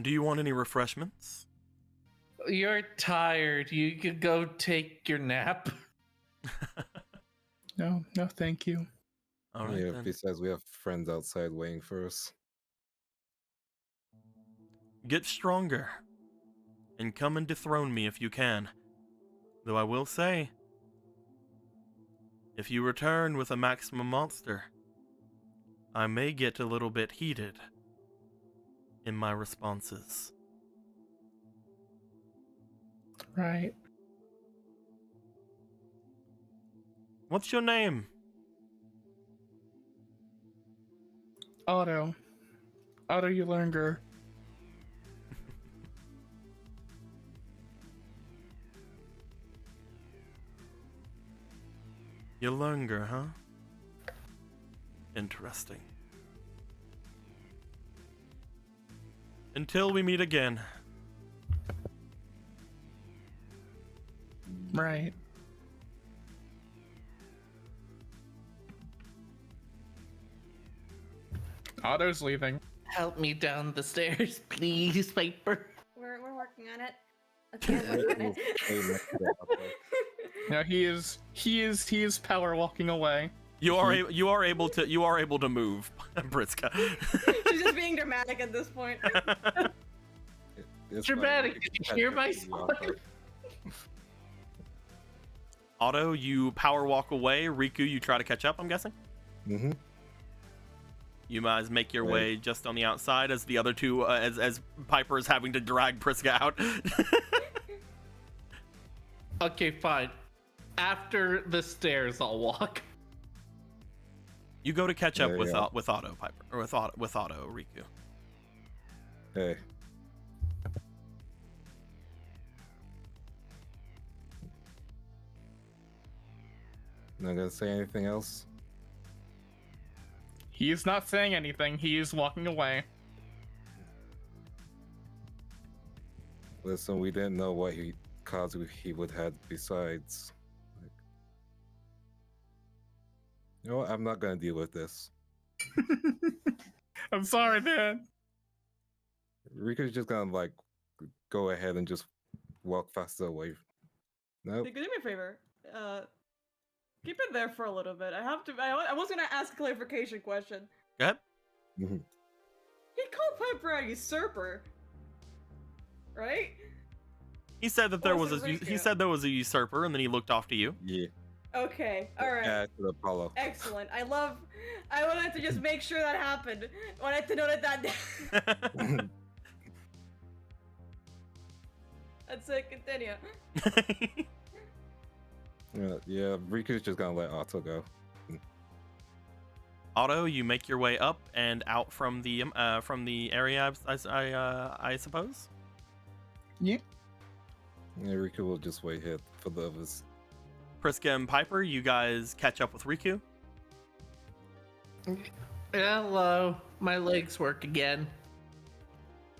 Do you want any refreshments? You're tired. You could go take your nap. No, thank you. All right, Yeah, then. besides, we have friends outside waiting for us. Get stronger. And come and dethrone me if you can. Though I will say, if you return with a maximum monster, I may get a little bit heated in my responses. Right. What's your name? Otto Ulinger. Yolunger, huh? Interesting. Until we meet again. Right. Otto's leaving. Help me down the stairs, please, Piper. We're working on it. Okay, I'm working on it. Now he is power walking away. You are able to move, Briska. She's just being dramatic at this point. It's Dramatic. fine. Did you hear my spark? Otto, you power walk away. Riku, you try to catch up, I'm guessing? Mm-hmm. You guys make your Right. way just on the outside as the other two, as Piper is having to drag Priska out. Okay, fine. After the stairs, I'll walk. You go to catch up There with you go. with Otto, Piper, or with Otto, Riku. Hey. Not gonna say anything else? He is not saying anything. He is walking away. Listen, we didn't know what cards he would have besides. You know what? I'm not gonna deal with this. I'm sorry, man. Rika's just gonna like go ahead and just walk faster away. Nope. Do me a favor. Keep it there for a little bit. I was gonna ask a clarification question. Go ahead. Mhm. He called Piper a usurper, right? He said that there Or was was it he Riku? said there was a usurper, and then he looked off to you. Yeah. Okay, alright. Add to Apollo. Excellent. I wanted to just make sure that happened. Wanted to note that down. That's it, continue. Yeah, Riku's just gonna let Otto go. Otto, you make your way up and out from the area, I suppose. Yeah. Yeah, Riku will just wait here for the others. Priska and Piper, you guys catch up with Riku. Hello, my legs work again.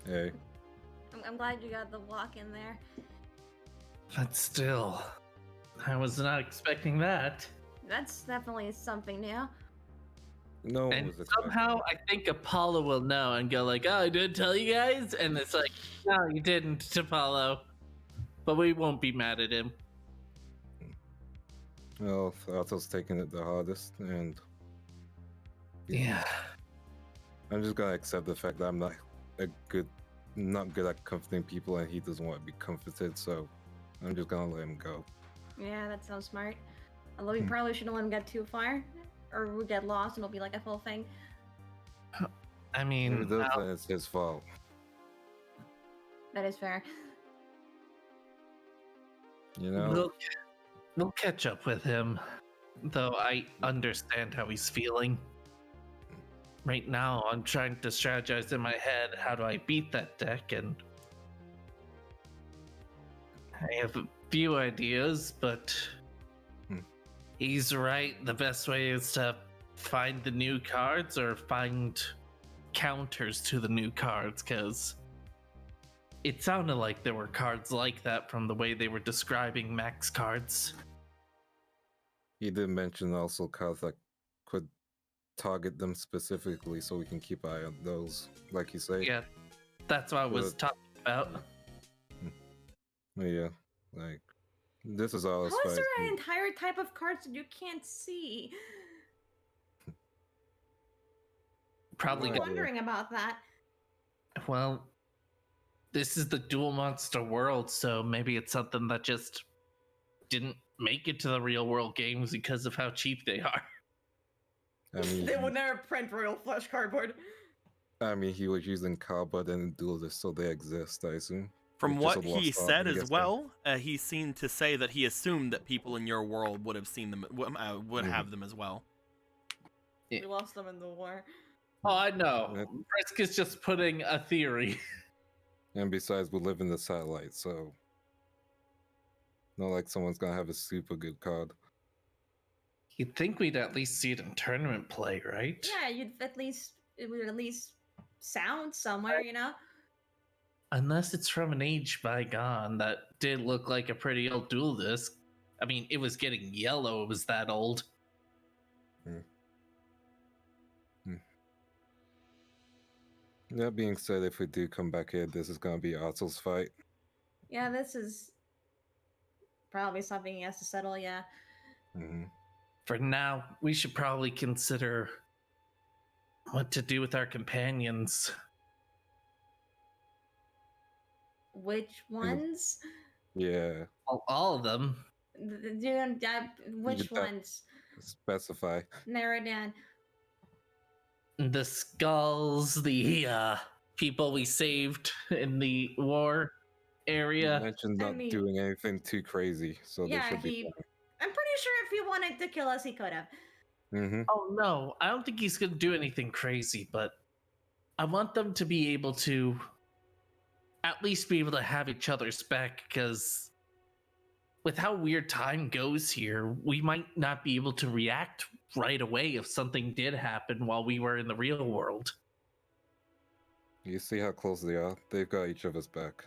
Hey. I'm glad you got the walk in there. But still, I was not expecting that. That's definitely something new. No one And was expecting somehow it. I think Apollo will know and go like, "Oh, I didn't tell you guys," and it's like, "No, you didn't, Apollo." But we won't be mad at him. Well, Arthur's taking it the hardest, and Yeah. I'm just gonna accept the fact that I'm not good at comforting people, and he doesn't want to be comforted. So I'm just gonna let him go. Yeah, that sounds smart. Although we probably shouldn't let him get too far, or we'll get lost and it'll be like a full thing. I If mean, he does, then it's his fault. That is fair. You know. we'll catch up with him. Though I understand how he's feeling. Right now, I'm trying to strategize in my head. How do I beat that deck? And I have a few ideas, but he's right. The best way is to find the new cards or find counters to the new cards, because it sounded like there were cards like that from the way they were describing Max cards. He did mention also cards that could target them specifically, so we can keep eye on those, like you say. Yeah, that's what I was talking about. Yeah, like this is all. How is there an entire type of cards that you can't see? Probably I'm wondering about that. Well, this is the dual monster world, so maybe it's something that just didn't make it to the real world games because of how cheap they are. I mean, They would never print Royal Flush cardboard. I mean, he was using cardboard and duelists, so they exist, I assume. From It's just what a he lost art, said I'm as guessing. well, he seemed to say that he assumed that people in your world would have seen them, would have them as well. We lost them in the war. Oh, I know. Frisk is just putting a theory. And besides, we live in the satellite, so not like someone's gonna have a super good card. You'd think we'd at least see it in tournament play, right? Yeah, it would at least sound somewhere, you know? Unless it's from an age bygone that did look like a pretty old dual disc. I mean, it was getting yellow, it was that old. That being said, if we do come back here, this is gonna be Artel's fight. Yeah, this is probably something he has to settle, yeah. For now, we should probably consider what to do with our companions. Which ones? Yeah. All of them. Which ones? Specify. Narrow it down. The skulls, the people we saved in the war area. You mentioned not doing anything too crazy, so Yeah, they should be I'm pretty sure if he wanted to kill us, he could have. fine. Oh no, I don't think he's gonna do anything crazy, but I want them to be able to at least be able to have each other's back, because with how weird time goes here, we might not be able to react right away if something did happen while we were in the real world. You see how close they are? They've got each other's back.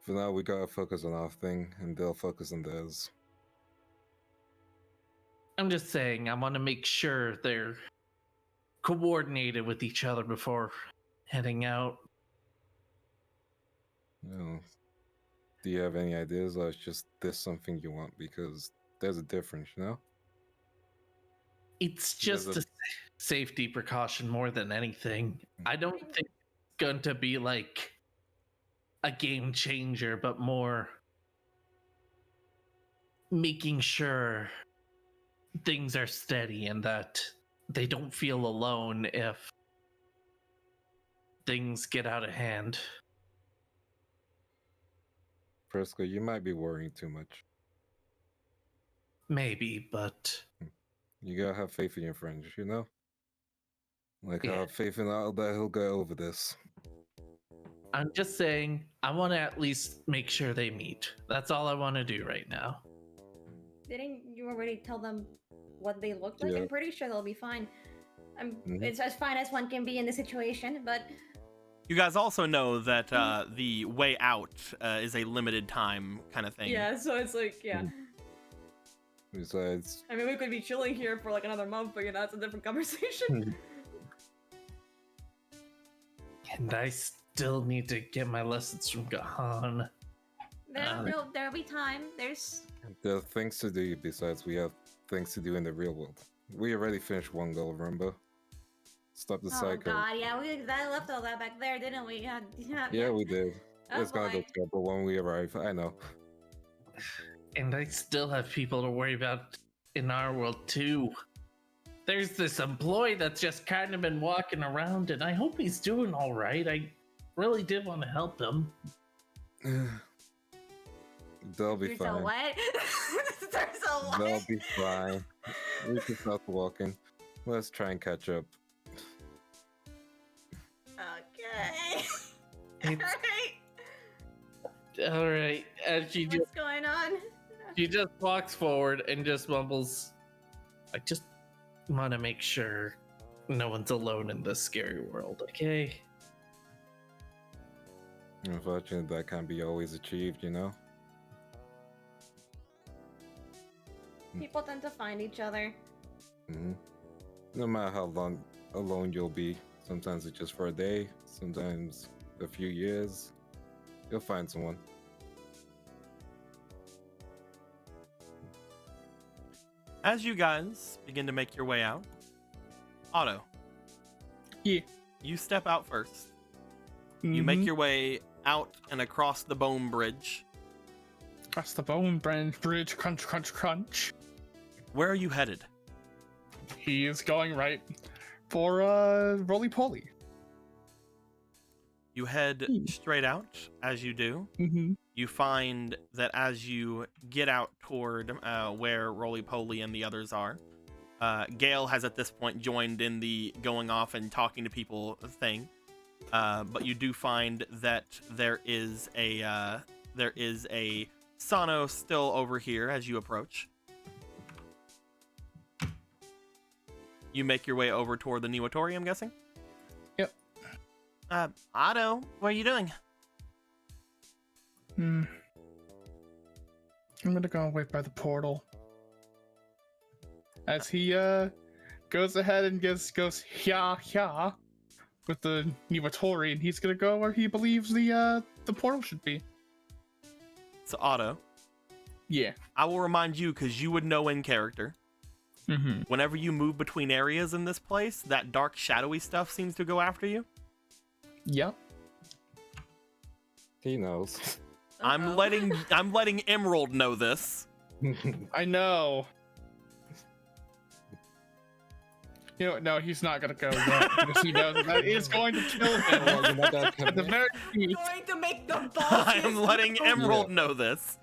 For now, we gotta focus on our thing, and they'll focus on theirs. I'm just saying, I want to make sure they're coordinated with each other before heading out. You know, do you have any ideas, or is just this something you want? Because there's a difference, you know? It's just a safety precaution more than anything. I don't think it's going to be like a game changer, but more making sure things are steady and that they don't feel alone if things get out of hand. Prisca, you might be worrying too much. Maybe, but you gotta have faith in your friends, you know? Like, I have faith in Al that he'll go over this. I'm just saying, I want to at least make sure they meet. That's all I want to do right now. Didn't you already tell them what they look like? Yeah. I'm pretty sure they'll be fine. Mhm. It's as fine as one can be in the situation, but You guys also know that the way out is a limited time kind of thing. Yeah, so it's like, yeah. Besides, I mean, we could be chilling here for like another month, but that's a different conversation. And I still need to get my lessons from Gahan. there'll be time. there are things to do. Besides, we have things to do in the real world. We already finished one goal, remember? Stop the Oh cycle. god, yeah, we left all that back there, didn't we? Yeah, we did. Oh, It's gonna go boy. trouble when we arrive. I know. And I still have people to worry about in our world too. There's this employee that's just kind of been walking around, and I hope he's doing all right. I really did want to help him. They'll be There's a fine. what? There's a what? They'll be fine. We can stop walking. Let's try and catch up. Okay. It's- Alright. All right, and she What's going on? just walks forward and just mumbles, "I just want to make sure no one's alone in this scary world, okay?" Unfortunately, that can't be always achieved, you know? People tend to find each other. hmm No matter how long alone you'll be, sometimes it's just for a day, sometimes a few years, you'll find someone. As you guys begin to make your way out, Otto. Yeah. You step out first. You make your way out and across the bone bridge. Across the bone bridge, crunch, crunch, crunch. Where are you headed? He is going right for roly poly. You head straight out. As you do, Mm-hmm. you find that as you get out toward where Roly Poly and the others are, Gale has at this point joined in the going off and talking to people thing. But you do find that there is a Sano still over here as you approach. You make your way over toward the Niwatori, I'm guessing? Yep. Otto, what are you doing? I'm gonna go wait by the portal. As he goes ahead and goes hya with the Niwatori, and he's gonna go where he believes the portal should be. So Otto, Yeah. I will remind you because you would know in character. Mm-hmm. Whenever you move between areas in this place, that dark shadowy stuff seems to go after you. Yep. He knows. I'm letting Emerald know this. I know. You know, no, he's not gonna go yet because he knows that is going to kill him. At the very least. Going to make the I'm ballsiest letting move. Emerald know this.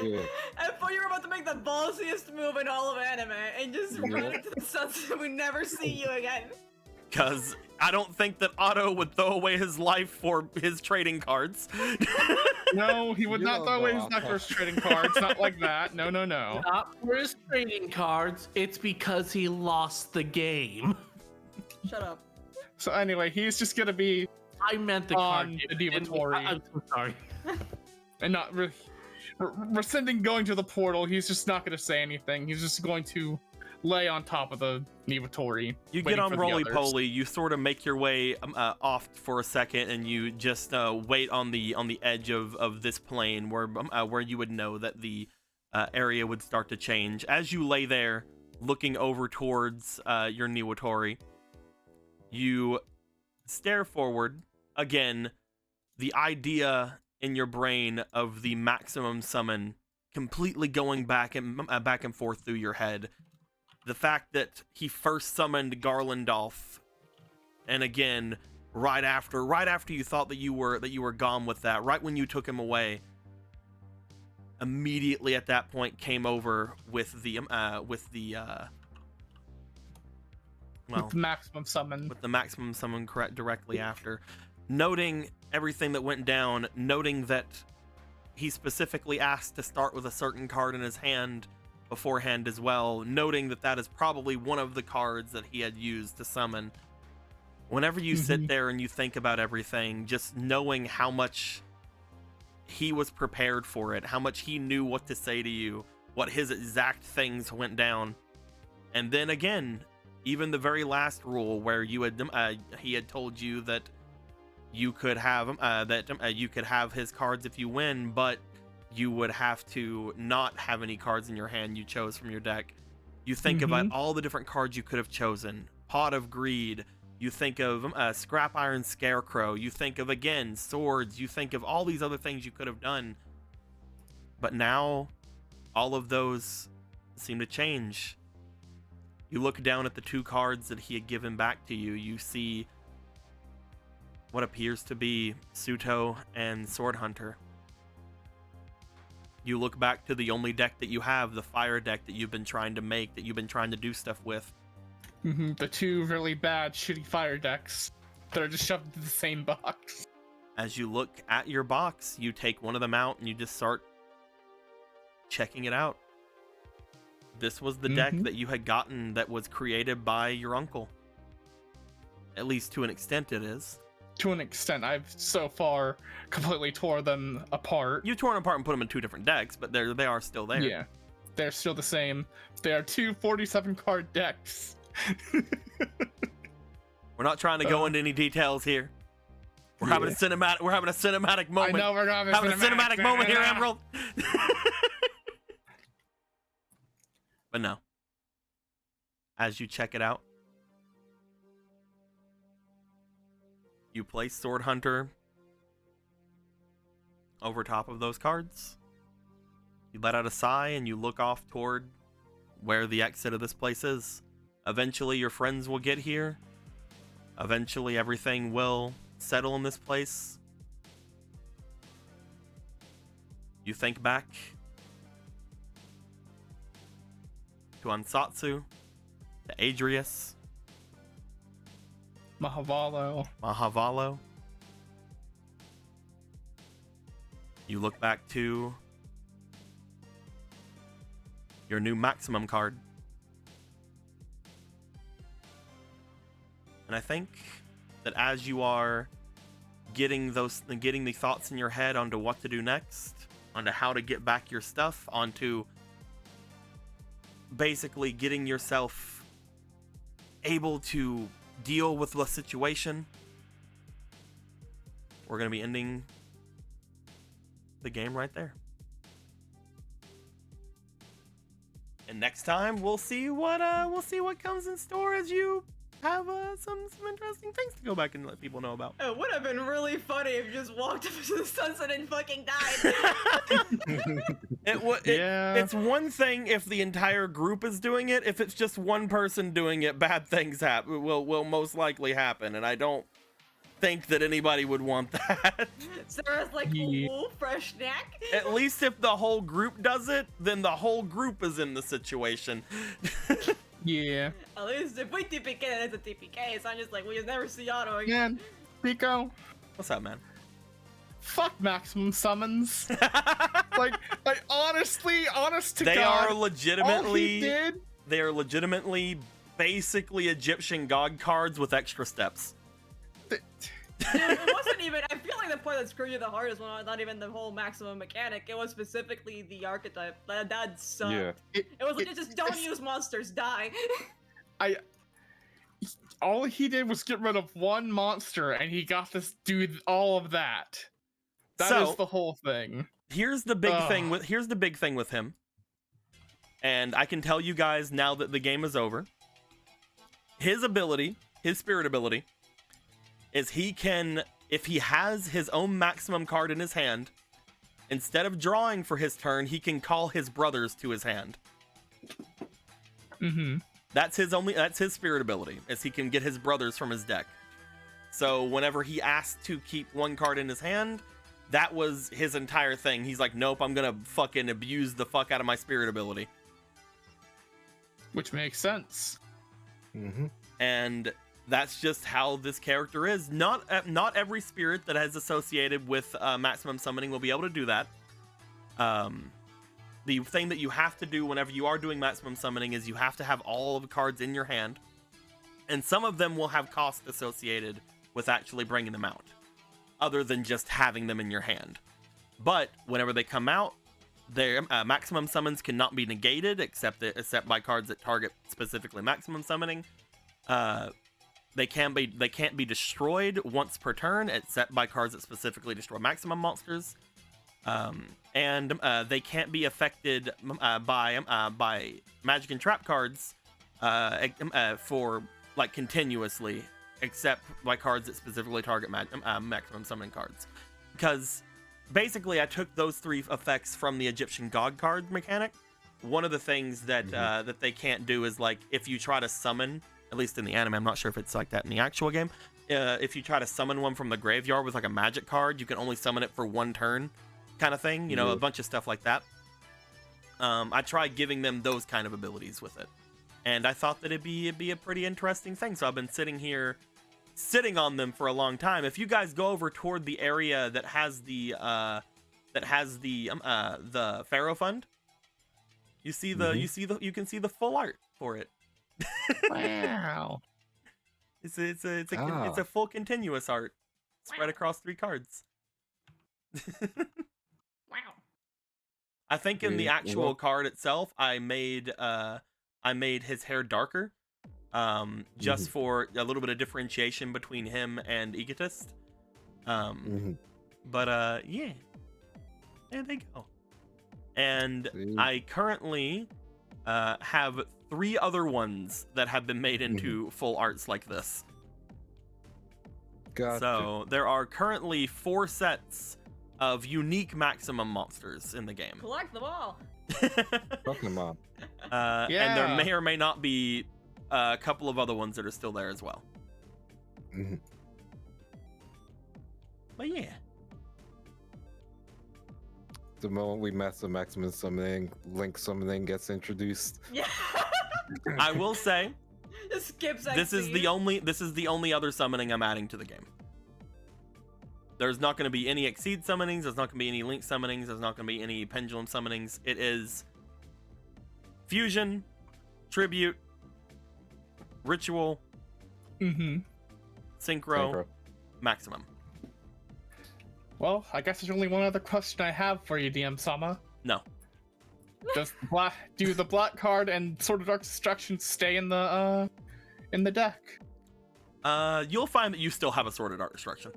Yeah. I thought you were about to make the ballsiest move in all of anime and just Yeah. run into the sunset and we never see you again. Because I don't think that Otto would throw away his life for his trading cards. No, he would You not don't throw away know, his Alpha. Knuckles trading cards. Not like that. No, no, no. Not for his trading cards, it's because he lost the game. Shut up. So anyway, he's just gonna be I meant the On card. the game, didn't we? Divatori. I'm so sorry. and not really rescinding going to the portal. He's just not gonna say anything. He's just going to lay on top of the Niwatori. You get waiting on for the Roly others. Poly, you sort of make your way off for a second, and you just wait on the edge of this plane where you would know that the area would start to change. As you lay there, looking over towards your Niwatori, you stare forward. Again, the idea in your brain of the maximum summon completely going back and forth through your head. The fact that he first summoned Garlandolf, and again, right after you thought that you were gone with that, right when you took him away, immediately at that point came over with the Maximum summon. with the maximum summon correct directly after, noting everything that went down, noting that he specifically asked to start with a certain card in his hand beforehand as well, noting that that is probably one of the cards that he had used to summon. Whenever you sit there and you think about everything, just knowing how much he was prepared for it, how much he knew what to say to you, what his exact things went down. And then again, even the very last rule where you had he had told you that you could have you could have his cards if you win, but you would have to not have any cards in your hand you chose from your deck. You think about all the different cards you could have chosen. Pot of Greed. You think of Scrap Iron Scarecrow. You think of, again, swords. You think of all these other things you could have done. But now, all of those seem to change. You look down at the 2 cards that he had given back to you. You see what appears to be Suto and Sword Hunter. You look back to the only deck that you have, the fire deck that you've been trying to make, that you've been trying to do stuff with. The 2 really bad, shitty fire decks that are just shoved into the same box. As you look at your box, you take one of them out and you just start checking it out. This was the deck that you had gotten that was created by your uncle. At least to an extent it is. To an extent, I've so far completely tore them apart. You tore them apart and put them in 2 different decks, but they are still there. Yeah, they're still the same. They are 2 47-card decks. We're not trying to go into any details here. We're having a cinematic. We're having a cinematic moment. I know we're having a cinematic moment here, Emerald. But no. As you check it out, you place Sword Hunter over top of those cards. You let out a sigh and you look off toward where the exit of this place is. Eventually your friends will get here. Eventually everything will settle in this place. You think back to Ansatsu, to Adrius, Mahavalo. You look back to your new maximum card. And I think that as you are getting the thoughts in your head onto what to do next, onto how to get back your stuff, onto basically getting yourself able to deal with the situation, we're going to be ending the game right there. And next time we'll see what comes in store as you have some interesting things to go back and let people know about. It would have been really funny if you just walked up into the sunset and fucking died. It's one thing if the entire group is doing it. If it's just one person doing it, bad things will most likely happen, and I don't think that anybody would want that. Sarah's like, ooh, fresh neck. At least if the whole group does it, then the whole group is in the situation. Yeah. At least if we TPK, then it's a TPK. So I'm just like, we just never see Otto again. Pico. What's up, man? Fuck maximum summons. like honestly, honest to God. They are legitimately. All he did. They are legitimately, basically Egyptian god cards with extra steps. It wasn't even. I feel like the part that screwed you the hardest was not even the whole maximum mechanic. It was specifically the archetype. That sucked. Yeah. It was like just don't use monsters, die. All he did was get rid of one monster, and he got to do all of that. That is the whole thing. Here's the big thing with him. And I can tell you guys now that the game is over. His ability, his spirit ability, is he can, if he has his own maximum card in his hand, instead of drawing for his turn, he can call his brothers to his hand. That's his spirit ability, is he can get his brothers from his deck. So whenever he asked to keep one card in his hand, that was his entire thing. He's like, nope, I'm gonna fucking abuse the fuck out of my spirit ability. Which makes sense. And that's just how this character is. Not every spirit that has associated with maximum summoning will be able to do that. The thing that you have to do whenever you are doing maximum summoning is you have to have all of the cards in your hand, and some of them will have cost associated with actually bringing them out, other than just having them in your hand. But whenever they come out, their maximum summons cannot be negated except by cards that target specifically maximum summoning. They can't be destroyed once per turn except by cards that specifically destroy maximum monsters. And they can't be affected by magic and trap cards for like continuously, except by cards that specifically target maximum summoning cards. Because basically, I took those 3 effects from the Egyptian God card mechanic. One of the things that that they can't do is, like, if you try to summon, at least in the anime, I'm not sure if it's like that in the actual game. If you try to summon one from the graveyard with like a magic card, you can only summon it for 1 turn, kind of thing. You know, a bunch of stuff like that. I tried giving them those kind of abilities with it, and I thought that it'd be a pretty interesting thing. So I've been sitting on them for a long time. If you guys go over toward the area that has the Pharaoh Fund, you can see the full art for it. Wow. It's a full continuous art spread across 3 cards. Wow. I think in the actual card itself, I made his hair darker. Just for a little bit of differentiation between him and Egotist. But yeah, there they go. And I currently have 3 other ones that have been made into full arts like this. Gotcha. So there are currently 4 sets of unique maximum monsters in the game. Collect them all. Pokemon. And there may or may not be a couple of other ones that are still there as well. But yeah. The moment we mess with maximum summoning, Link summoning gets introduced. Yeah. I will say, Just skips that this is scene. the only other summoning I'm adding to the game. There's not going to be any Exceed summonings. There's not going to be any Link summonings. There's not going to be any Pendulum summonings. It is Fusion, Tribute, Ritual, Synchro, Maximum. Well, I guess there's only one other question I have for you, DM Sama. No. Do the black card and Sword of Dark Destruction stay in the deck? You'll find that you still have a Sword of Dark Destruction.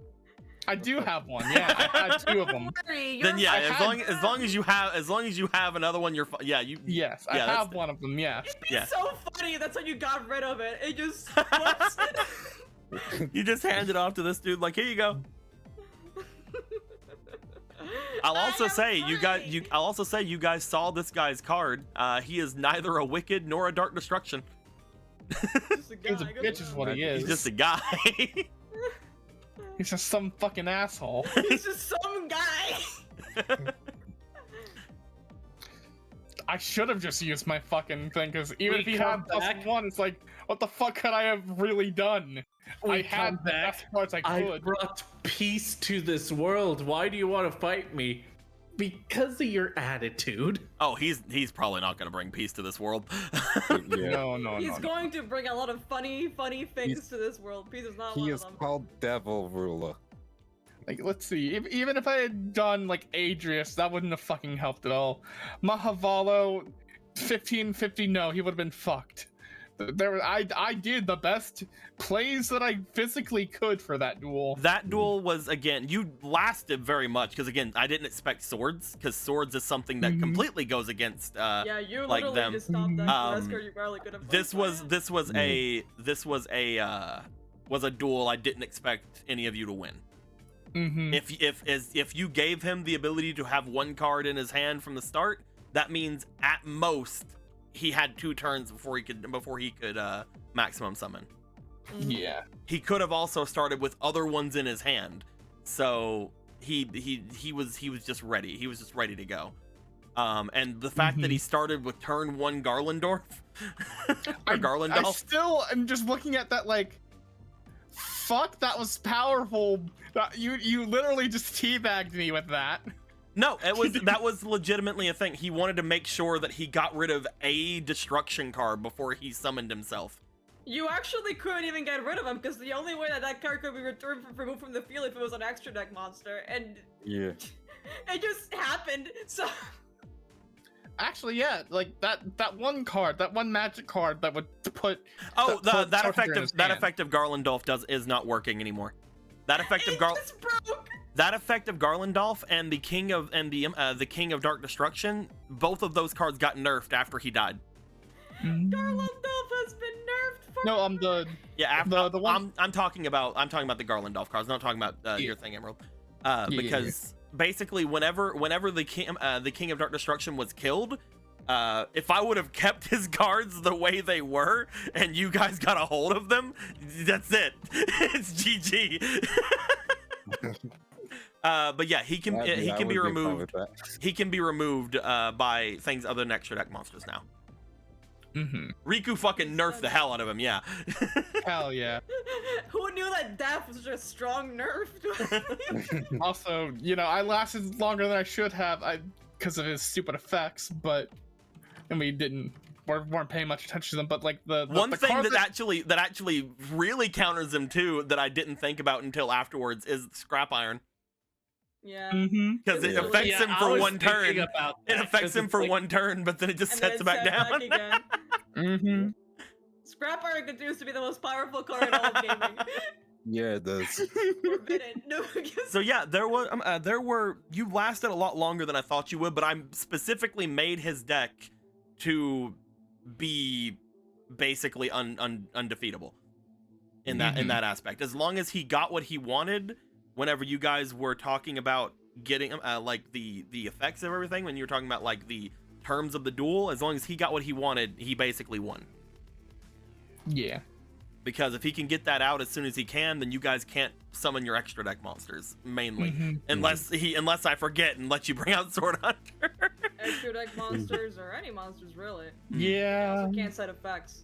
I do have one. Yeah, I had 2 of them. Then yeah, as long as you have another one, you're yeah you. Yes, I have one of them. Yeah. It's so funny. That's how you got rid of it. It just. Whoops. You just hand it off to this dude, like, here you go. I'll also say you guys saw this guy's card. He is neither a wicked nor a dark destruction. Just a guy. He's a bitch, is what he is. He's just a guy. He's just some fucking asshole. He's just some guy. I should have just used my fucking thing, because even if he had +1, it's like, what the fuck could I have really done? I had the best parts I could. I brought peace to this world. Why do you want to fight me? Because of your attitude. Oh, he's probably not going to bring peace to this world. No. He's going to bring a lot of funny things to this world. Peace is not one He of is them. called Devil Ruler. Like, let's see. Even if I had done, like, Adrius, that wouldn't have fucking helped at all. Mahavalo, 1550, no, he would have been fucked. I did the best plays that I physically could for that duel. That duel was, again, you lasted very much, because, again, I didn't expect swords, because swords is something that completely goes against, yeah, you like literally them. just stopped that. Wesker, you barely could have. This was a duel I didn't expect any of you to win. If you gave him the ability to have 1 card in his hand from the start, that means at most he had 2 turns before he could maximum summon. Yeah. He could have also started with other ones in his hand, so he was just ready. He was just ready to go. And the fact that he started with turn 1 Garlandorf or Garlandolf. I still am just looking at that like, fuck, that was powerful. You literally just teabagged me with that. No, that was legitimately a thing. He wanted to make sure that he got rid of a destruction card before he summoned himself. You actually couldn't even get rid of him because the only way that card could be removed from the field if it was an extra deck monster, and Yeah. it just happened. So Actually, yeah, like that one card, that one magic card that would put. That effect of Garlandolf is not working anymore. That effect of just broke. That effect of Garlandolf and the King of the King of Dark Destruction, both of those cards got nerfed after he died. Garlandolf has been nerfed for. No, I'm the. Yeah, after the one. I'm talking about the Garlandolf cards. I'm not talking about your thing, Emerald. Because basically, whenever the King of Dark Destruction was killed, if I would have kept his cards the way they were, and you guys got a hold of them, that's it. It's GG. But yeah, he can be removed. He can be removed by things other than extra deck monsters now. Riku fucking nerfed the hell out of him. Yeah. Hell yeah. Who knew that death was such a strong nerf? Also, I lasted longer than I should have, because of his stupid effects, and we weren't paying much attention to them. But like the one the thing that actually really counters him too, that I didn't think about until afterwards, is scrap iron. Yeah. Because it affects him for one turn. It affects him for like, one turn, but then it just sets him back down. Again. Scrap iron continues to be the most powerful card in all of gaming. Yeah, it does. Forbidden. No, So yeah, you lasted a lot longer than I thought you would, but I specifically made his deck to be basically undefeatable in that aspect. As long as he got what he wanted. Whenever you guys were talking about getting like the effects of everything, when you were talking about like the terms of the duel, as long as he got what he wanted, he basically won. Yeah. Because if he can get that out as soon as he can, then you guys can't summon your extra deck monsters, mainly. Unless I forget and let you bring out Sword Hunter. Extra deck monsters or any monsters really. Yeah. Also can't set effects.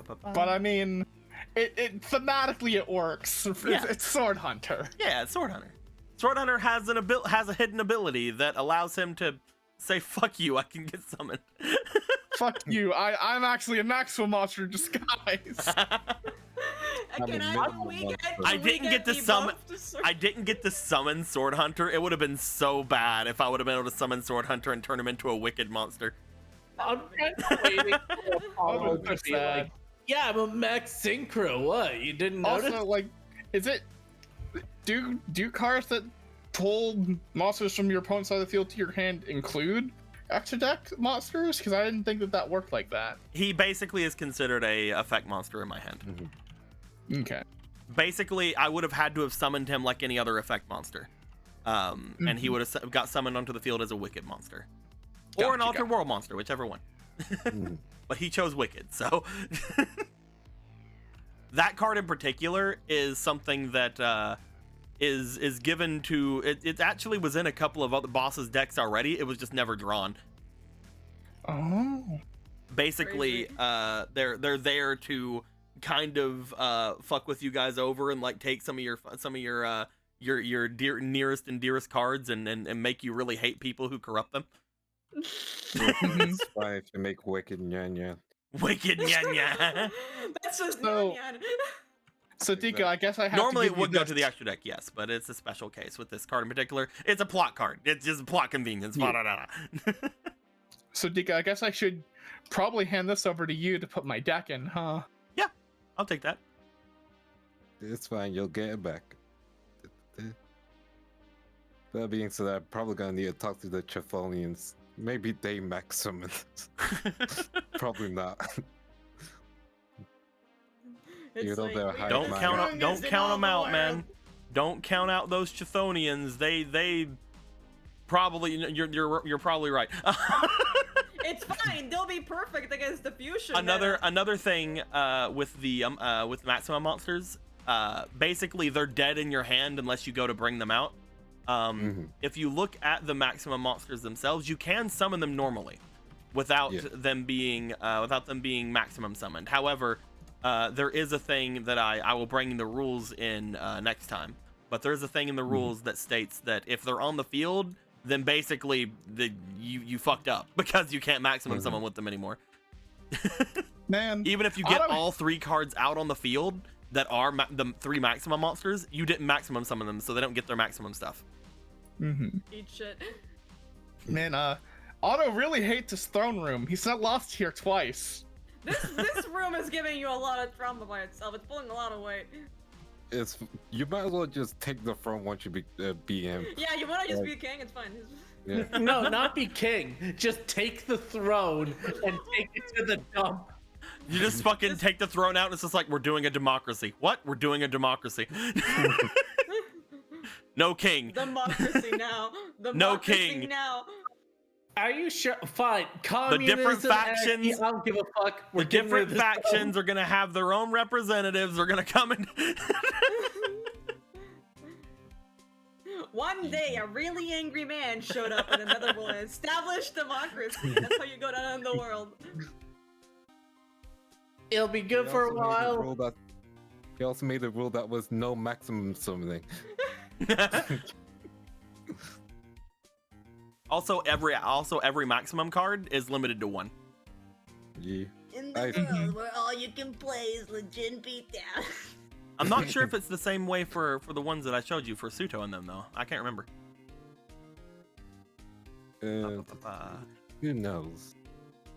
But I mean, it thematically it works. Yeah. It's Sword Hunter. Yeah, it's Sword Hunter. Sword Hunter has a hidden ability that allows him to say "fuck you." I can get summoned. Fuck you. I'm actually a maximum monster in disguise. I didn't get to summon Sword Hunter. It would have been so bad if I would have been able to summon Sword Hunter and turn him into a wicked monster. I'm kind of waiting for a follow-up to be like, yeah, I'm a max synchro. What? You didn't notice? Also, like, is it do cards that pull monsters from your opponent's side of the field to your hand include extra deck monsters? Because I didn't think that worked like that. He basically is considered a effect monster in my hand. Okay. Basically, I would have had to have summoned him like any other effect monster, and he would have got summoned onto the field as a wicked monster, or an altered world monster, whichever one. But he chose wicked, so that card in particular is something that is given to it actually was in a couple of other bosses decks already. It was just never drawn. Oh. Basically, they're there to kind of fuck with you guys over and like take some of your nearest and dearest cards and make you really hate people who corrupt them. It's fine if you make wicked Nyan. Wicked Nyan. That's just So- Nyan. So Dika, I guess I have Normally to it would go to the extra deck, yes, but it's a special case with this card in particular. It's a plot card. It's just plot convenience. Yeah. So Dika, I guess I should probably hand this over to you to put my deck in, huh? Yeah, I'll take that. It's fine, you'll get it back. That being said, I'm probably gonna need to talk to the Chthonians. Maybe they max summon. Probably not. It's though they're high Don't mind. count them out, man. Don't count out those Chthonians. They probably you're probably right. It's fine. They'll be perfect against the fusion. Another thing with the with maximum monsters, basically they're dead in your hand unless you go to bring them out. If you look at the maximum monsters themselves, you can summon them normally without them being maximum summoned. However, there is a thing that I will bring the rules in next time, But there's a thing in the rules that states that if they're on the field, then basically you fucked up because you can't maximum summon with them anymore. Man, Even if you get all 3 cards out on the field that are the 3 maximum monsters, you didn't maximum summon them, so they don't get their maximum stuff. Eat shit. Man, Otto really hates his throne room. He's not lost here twice. This room is giving you a lot of trauma by itself. It's pulling a lot of weight. You might as well just take the throne once you be him. Yeah, you wanna just be a king? It's fine. Yeah. No, not be king. Just take the throne and take it to the dump. You just fucking take the throne out and it's just like, we're doing a democracy. What? We're doing a democracy. No king. Democracy now. No king. Now. Are you sure? Fine. Communism, different factions- I don't give a fuck. The different factions are gonna have their own representatives. They're gonna come in. One day, a really angry man showed up in the Netherlands and established democracy. That's how you go down in the world. It'll be good for a while. He also made a rule that was no maximum summoning. Also, every maximum card is limited to 1. Yeah. In the world where all you can play is legit beatdown. I'm not sure if it's the same way for the ones that I showed you for Suto and them though. I can't remember. Who knows?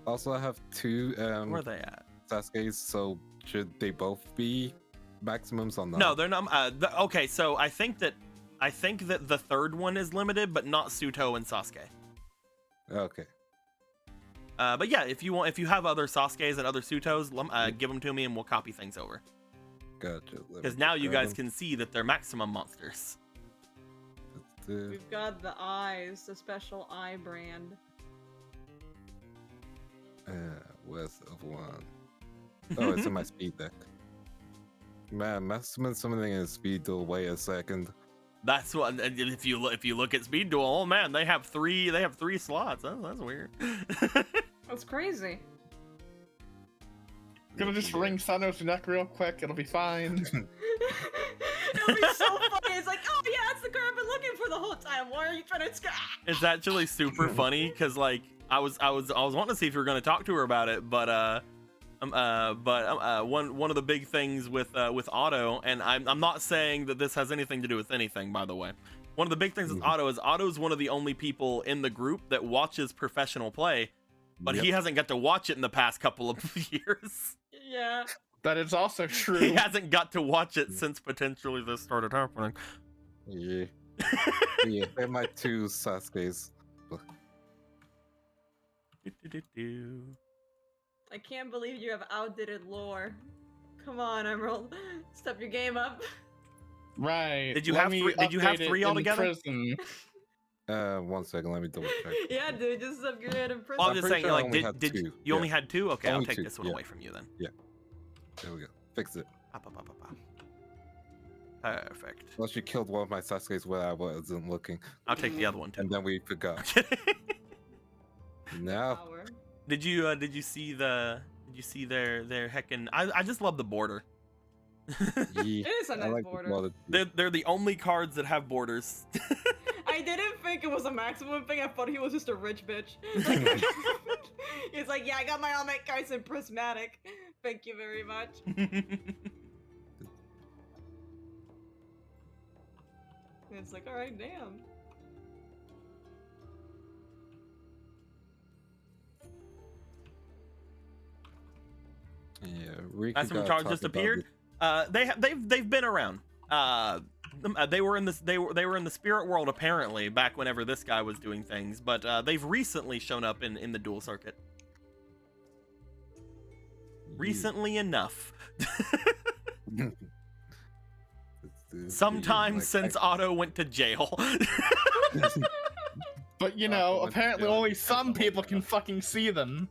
Also, I have 2 Where are they at? Sasuke's, so should they both be maximums on that? No, they're not. Okay, so I think that the third one is limited, but not Suto and Sasuke. Okay. But yeah, if you have other Sasuke's and other Sutos, give them to me and we'll copy things over. Gotcha. Because now you guys can see that they're maximum monsters. We've got the eyes, the special eye brand. Where's the other one? Oh, it's in my speed deck. Man, maximum summoning and speed duel. Wait a second. That's what. If you look at speed duel, oh man, they have 3 slots. That's weird. That's crazy. Gonna just ring Sano's neck real quick. It'll be fine. It'll be so funny. It's like, oh yeah, that's the card I've been looking for the whole time. Why are you trying to? It's actually super funny because like I was wanting to see if you were gonna talk to her about it, but one of the big things with Otto, and I'm not saying that this has anything to do with anything, by the way. One of the big things with Otto is Otto's one of the only people in the group that watches professional play, but he hasn't got to watch it in the past couple of years. Yeah. That is also true. He hasn't got to watch it since potentially this started happening. Yeah. Yeah, they're my 2 Sasuke's. I can't believe you have outdated lore. Come on, Emerald. Step your game up. Right. Did you have 3 altogether? 1 second, let me double check. Yeah, dude, just upgrade in prison. Well, I'm just saying, sure I like, only had did 2. you only had 2? Okay, Only I'll take 2, this one away from you then. Yeah. There we go. Fix it. Perfect. Unless you killed one of my Sasuke's where I wasn't looking. I'll take the other one too. And then we forgot. Now. Did you see their heckin'? I just love the border. It is a nice border. They're the only cards that have borders. I didn't think it was a maximum thing. I thought he was just a rich bitch. Like, he's like, yeah, I got my all my cards in prismatic. Thank you very much. It's like, all right, damn. Yeah, Riku Maximum got charge talk just about appeared. They've been around. They were in the spirit world apparently back whenever this guy was doing things, but they've recently shown up in the duel circuit. Recently enough. Sometime since Otto went to jail. But you know, apparently only some people can fucking see them.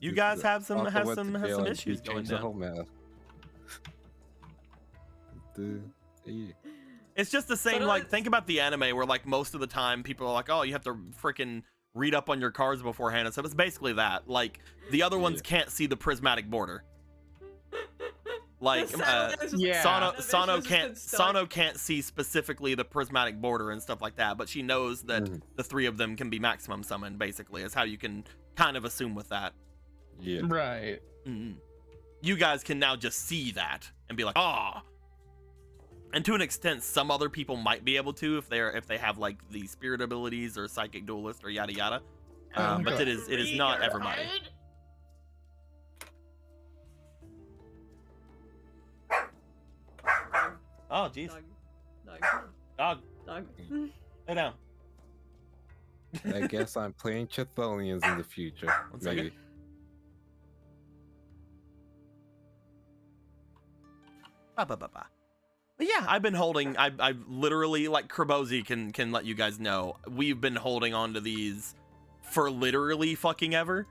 You guys have some issues going down. It's just the same, like, think about the anime where, like, most of the time people are like, oh, you have to freaking read up on your cards beforehand and stuff. It's basically that. Like, the other ones can't see the prismatic border. Like Yeah. Sano can't see specifically the prismatic border and stuff like that, but she knows that the three of them can be maximum summoned. Basically, is how you can kind of assume with that. Yeah. Right. You guys can now just see that and be like, oh. And to an extent, some other people might be able to if they have like the spirit abilities or psychic duelist or yada yada. But it is not everybody. Oh jeez. Dog. Lay down. I guess I'm playing Chthonians in the future. One second. Maybe. But yeah, I've been holding. I've literally, like Krabozy can let you guys know, we've been holding on to these for literally fucking ever.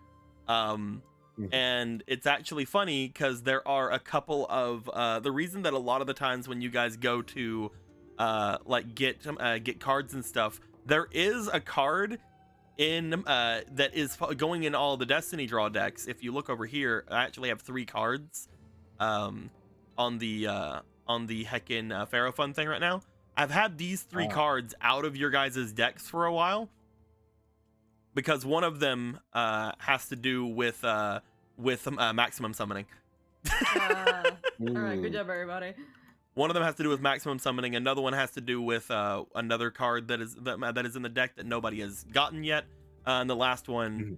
And it's actually funny because there are a couple of the reason that a lot of the times when you guys go to like get cards and stuff, there is a card in that is going in all the Destiny draw decks. If you look over here, I actually have 3 cards on the heckin' Pharaoh Fund thing right now. I've had these 3 cards out of your guys' decks for a while because one of them has to do with maximum summoning. All right, good job, everybody. One of them has to do with maximum summoning. Another one has to do with another card that is in the deck that nobody has gotten yet. And the last one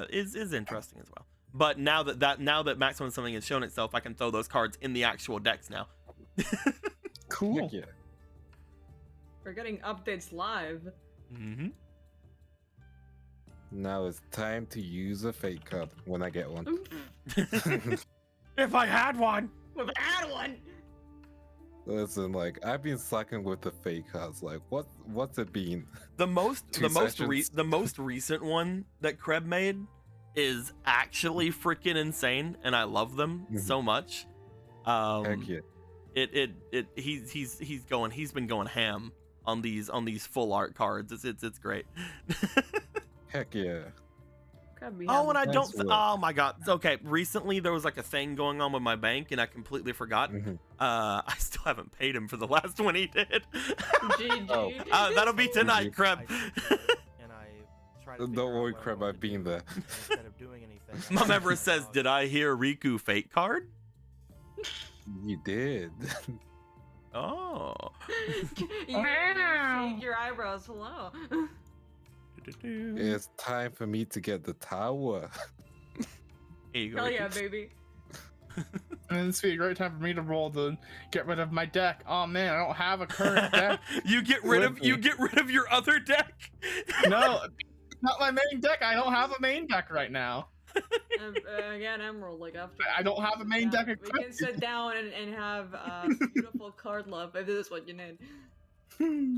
is interesting as well. But now that maximum summoning has shown itself, I can throw those cards in the actual decks now. Cool. Yeah. We're getting updates live. Now it's time to use a fake card when I get one. If I had one. If I had one. Listen, like I've been sucking with the fake cards. Like, what's it been? The most recent one that Kreb made is actually freaking insane, and I love them so much. Heck yeah. He's been going ham on these full art cards. It's great. Heck yeah. Oh, and I don't. Oh my god. Okay, recently there was like a thing going on with my bank, and I completely forgot. I still haven't paid him for the last one he did. GG. That'll be tonight, Kreb. And I try to Don't worry, Kreb. I've been there. instead of doing anything. Mom ever says, "Did I hear Riku fake card?" You did. Oh. You shake your eyebrows. Hello. It's time for me to get the tower. Here you go. Hell Riku. yeah, baby. And this would be a great time for me to roll to get rid of my deck. Oh man, I don't have a current deck. You get rid of your other deck. No, not my main deck. I don't have a main deck right now. Again, Emerald, like after I don't have a main deck we can equipped. sit down and have beautiful card love if this is what you need.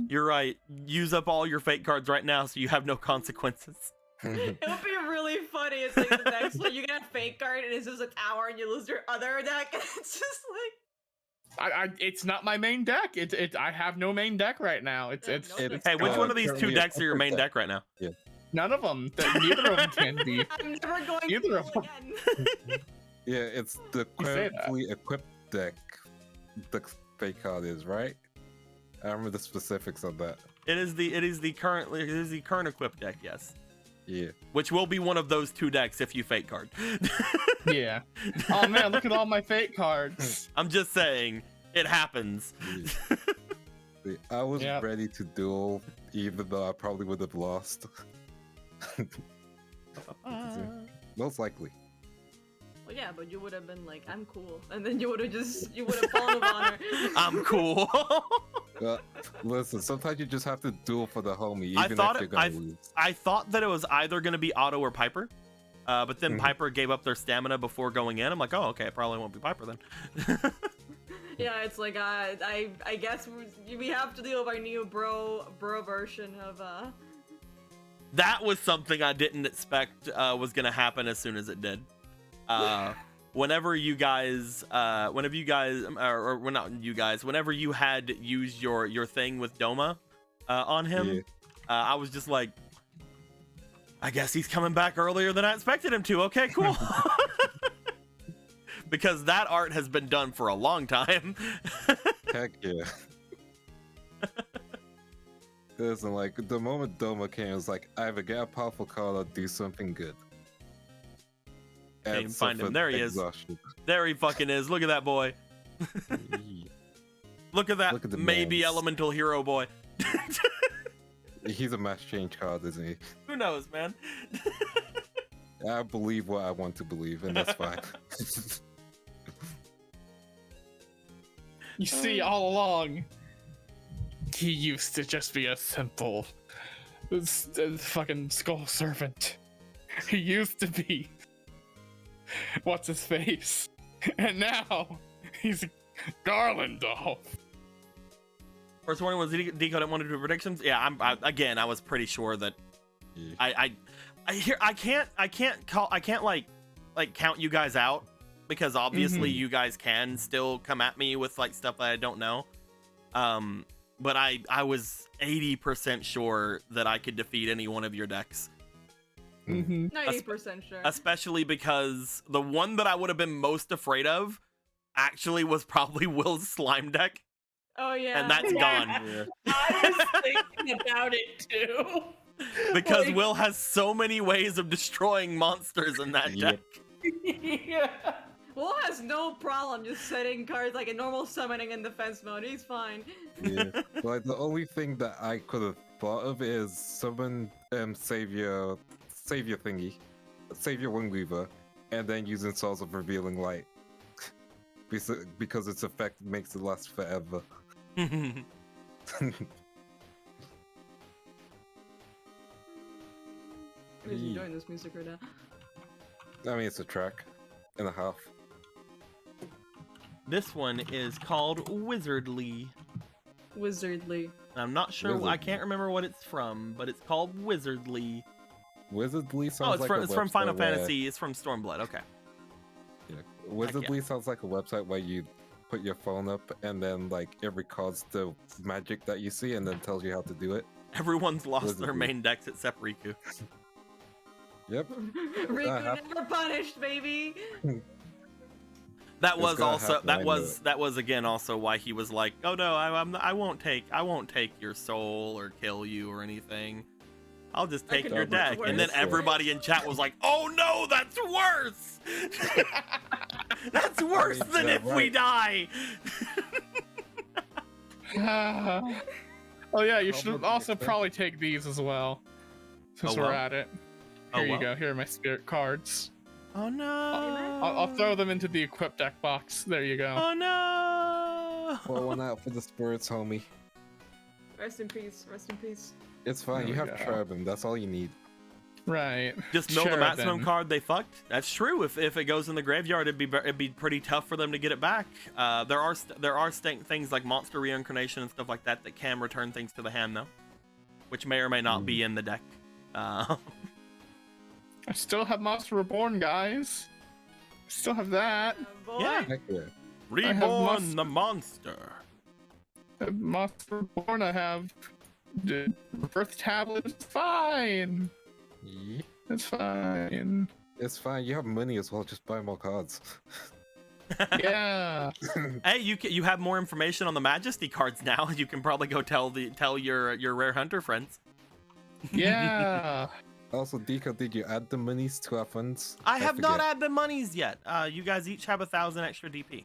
You're right. Use up all your fake cards right now so you have no consequences. It would be really funny. It's like the next one you get a fake card and it's just a tower and you lose your other deck. And it's just like It's not my main deck. I have no main deck right now. It's Yeah, no it's Hey, which one of these currently 2 decks are your main deck right now? none of them. Neither of them can be. I'm never going Either to of roll them. again. Yeah, it's the You say that. currently equipped deck. The fake card is right. I remember the specifics of that. It is the current equipped deck, yes. Yeah. Which will be one of those 2 decks if you fake card. Yeah. Oh man, look at all my fake cards. I'm just saying, it happens. Yeah. See, I was Yep. ready to duel, even though I probably would have lost. Most likely. Well, yeah, but you would have been like, I'm cool. And then you would have fallen of honor. I'm cool. Well, listen, sometimes you just have to duel for the homie, I even thought if you're gonna lose. I thought that it was either going to be Otto or Piper. But then Mhm. Piper gave up their stamina before going in. I'm like, oh, okay, it probably won't be Piper then. Yeah, it's like I guess we have to deal with our new bro version of That was something I didn't expect was going to happen as soon as it did. Whenever you guys, whenever you had used your thing with Doma on him, I was just like, I guess he's coming back earlier than I expected him to. Okay, cool. because that art has been done for a long time. Heck yeah. Listen, like the moment Doma came, it was like either get a powerful card or do something good. Can't even find him. suffered There he is. exhaustion. There he fucking is. Look at that boy. Look at that Look at the maybe mans. elemental hero boy. He's a match change card, isn't he? Who knows, man? I believe what I want to believe, and that's fine. You see, all along, he used to just be a simple fucking skull servant. He used to be what's his face, and now he's Garlandolf. First one was Deco didn't want to do predictions. Yeah, I was pretty sure that Yeah. I can't like count you guys out, because obviously you guys can still come at me with like stuff that I don't know. But I was 80% sure that I could defeat any one of your decks. 90% sure. Especially because the one that I would have been most afraid of actually was probably Will's slime deck, Oh yeah. and that's gone. Yeah. I was thinking about it too. Because Like- Will has so many ways of destroying monsters in that Yep. deck. Yeah. Will has no problem just setting cards like a normal summoning in defense mode. He's fine. Yeah. Like the only thing that I could have thought of is summon Savior thingy, Savior Wingweaver, and then using Souls of Revealing Light. Because its effect makes it last forever. I'm just enjoying this music right now. I mean, it's a track and a half. This one is called Wizardly. Wizardly. I'm not sure. I Wizardly. can't remember what it's from, but it's called Wizardly. Wizardly sounds Oh, it's like from a it's from Final website where- Fantasy. It's from Stormblood. Okay. Yeah. Wizardly sounds like a website where you put your phone up and then like it records the magic that you see and then tells you how to do it. Everyone's lost their Wizardly. main decks except Riku. Yep. Riku hap- never punished, baby. That It's was gonna also happen, I that know was it. that was again also why he was like, oh no, I won't take your soul or kill you or anything. I'll just I take can your do much deck. And then worse. everybody in chat was like, oh no, that's worse. That's worse than yeah, if we right. die. Oh yeah, you I'll should put also these there. probably take these as well. Since Oh, we're well. at it. Oh, Here you well. go. Here are my spirit cards. Oh no. I'll throw them into the equip deck box. There you go. Oh no. Pour one out for the spirits, homie. Rest in peace. Rest in peace. It's fine. There You we have go. Cherubim. That's all you need. Right. Just know the maximum Cherubim. card they fucked. That's true. If it goes in the graveyard, it'd be pretty tough for them to get it back. There are things like monster reincarnation and stuff like that that can return things to the hand though, which may or may not be in the deck. I still have Monster Reborn, guys. Still have that. Boy. Yeah. Heck yeah. Reborn the monster. Monster Reborn, I have. The Birth Tablet is fine. Yeah. It's fine. It's fine. You have money as well. Just buy more cards. Yeah. Hey, you have more information on the Majesty cards now. You can probably go tell your rare hunter friends. Yeah. Also, Deco, did you add the monies to our funds? I have not forget. had the monies yet. You guys each have 1,000 extra DP.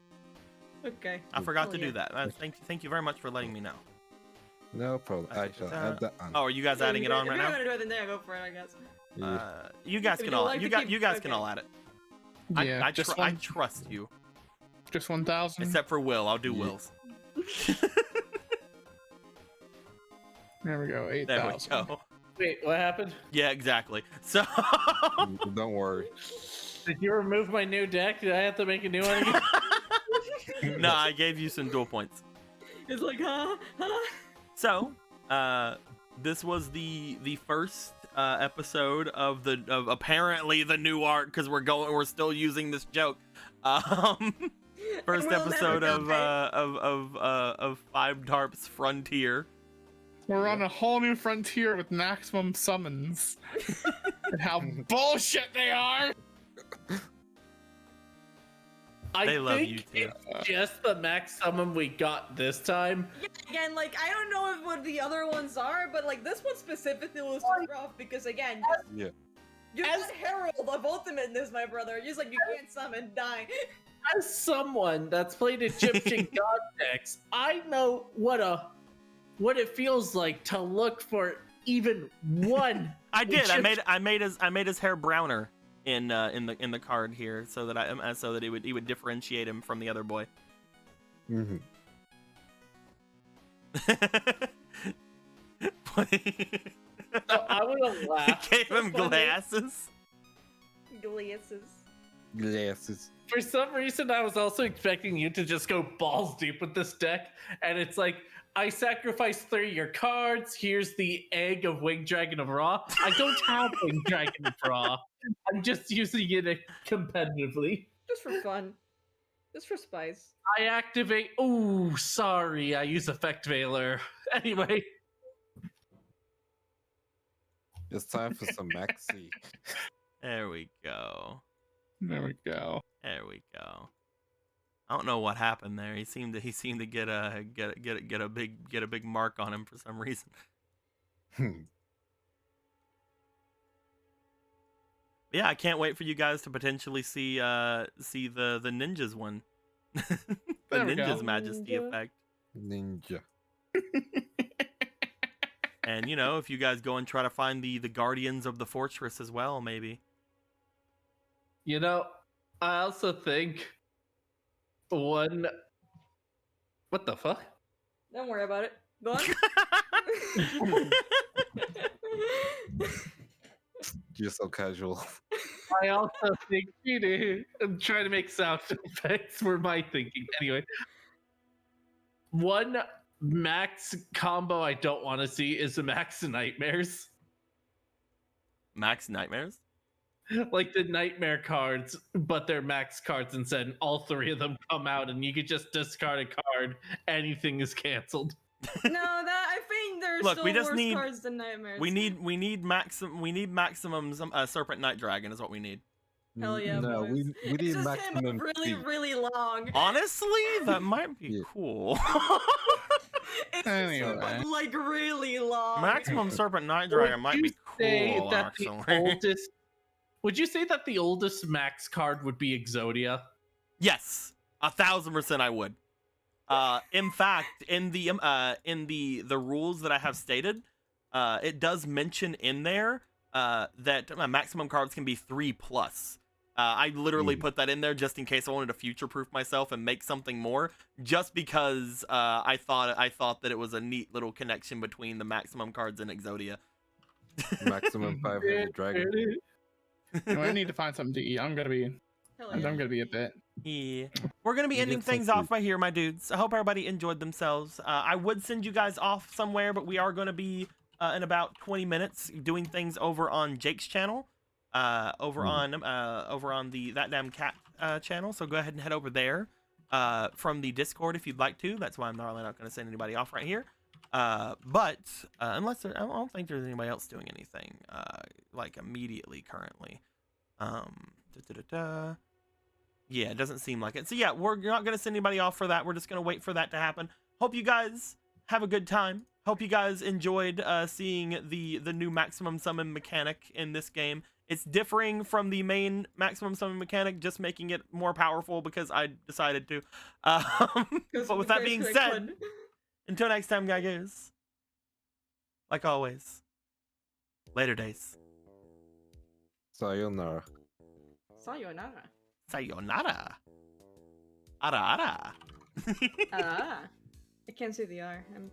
Okay. I forgot to Hell do yeah. that. Thank you very much for letting me know. No problem. I shall add that on. Oh, are you guys Yeah, adding if it on you're right now? gonna do it, then there, go for it, I guess. Yeah. You guys If can you all like to keep- you guys can okay. all add it. Yeah. I just I one. trust you. Just 1,000. Except for Will, I'll do Yeah. Will's. There we go. There we 8,000. go. Wait, what happened? Yeah, exactly. So Don't worry. Did you remove my new deck? Did I have to make a new one again? no, I gave you some dual points. It's like, huh? So, this was the first episode of apparently the new art because we're still using this joke. First We'll never episode die. of 5Darps Frontier. We're on a whole new frontier with maximum summons. And how bullshit they are! They love think you too. it's just the max summon we got this time. Yeah, again, like I don't know what the other ones are, but like this one specifically was just rough because again, Yeah. you're not Herald of Ultimateness, my brother. You're just like you can't summon, die. As someone that's played Egyptian god decks, I know what it feels like to look for even one. I did. Egyptian- I made his hair browner in the card here so that so that he would differentiate him from the other boy. Mm-hmm. So I would have laughed. Gave him funny. glasses. Glasses. For some reason, I was also expecting you to just go balls deep with this deck, and it's like, I sacrificed 3 of your cards. Here's the egg of Winged Dragon of Ra. I don't have Winged Dragon of Ra. I'm just using it competitively. Just for fun. Just for spice. I activate. Oh, sorry. I use Effect Veiler. Anyway. It's time for some Maxi. There we go. There we go. There we go. I don't know what happened there. He seemed to get a big mark on him for some reason. Yeah, I can't wait for you guys to potentially see the ninjas one. The There we go. ninjas majesty Ninja. effect. Ninja. And you know, if you guys go and try to find the guardians of the fortress as well, maybe. You know, I also think one. What the fuck? Don't worry about it. Go on. You're so casual. I also think I'm trying to make sound effects were my thinking. Anyway, one max combo I don't want to see is the Max Nightmares. Max Nightmares? Like the Nightmare cards, but they're max cards instead. And all 3 of them come out, and you could just discard a card. Anything is canceled. No, that I think there's Look, still we just worse need- cards than nightmares. We need maximum Serpent Night Dragon is what we need. Hell yeah, No, boys. we It's need just maximum him really, speed. really long. Honestly, that might be Yeah. cool. It's Anyway. just, like really long. Maximum Serpent Night Dragon might be Say cool, that the actually. oldest? Would you say that the oldest max card would be Exodia? Yes, 1000% I would. In fact, in the rules that I have stated, it does mention in there that maximum cards can be 3+. I literally put that in there just in case I wanted to future-proof myself and make something more, just because I thought that it was a neat little connection between the maximum cards and Exodia. Maximum 500 dragon. You know, I need to find something to eat. I'm gonna be Hell yeah. a bit. Yeah. We're going to be You ending get some things off right here, my dudes. I hope everybody enjoyed themselves. I would send you guys off somewhere, but we are going to be in about 20 minutes doing things over on Jake's channel, over on the That Damn Cat channel. So go ahead and head over there from the Discord if you'd like to. That's why I'm not going to send anybody off right here. But unless I don't think there's anybody else doing anything like immediately currently. Yeah, it doesn't seem like it. So yeah, we're not going to send anybody off for that. We're just going to wait for that to happen. Hope you guys have a good time. Hope you guys enjoyed seeing the new maximum summon mechanic in this game. It's differing from the main maximum summon mechanic, just making it more powerful because I decided to. But with that being said, until next time, guys, like always, later days. Sayonara. Sayonara. Sayonara. Ara ara. Ah. I can't say the R. I'm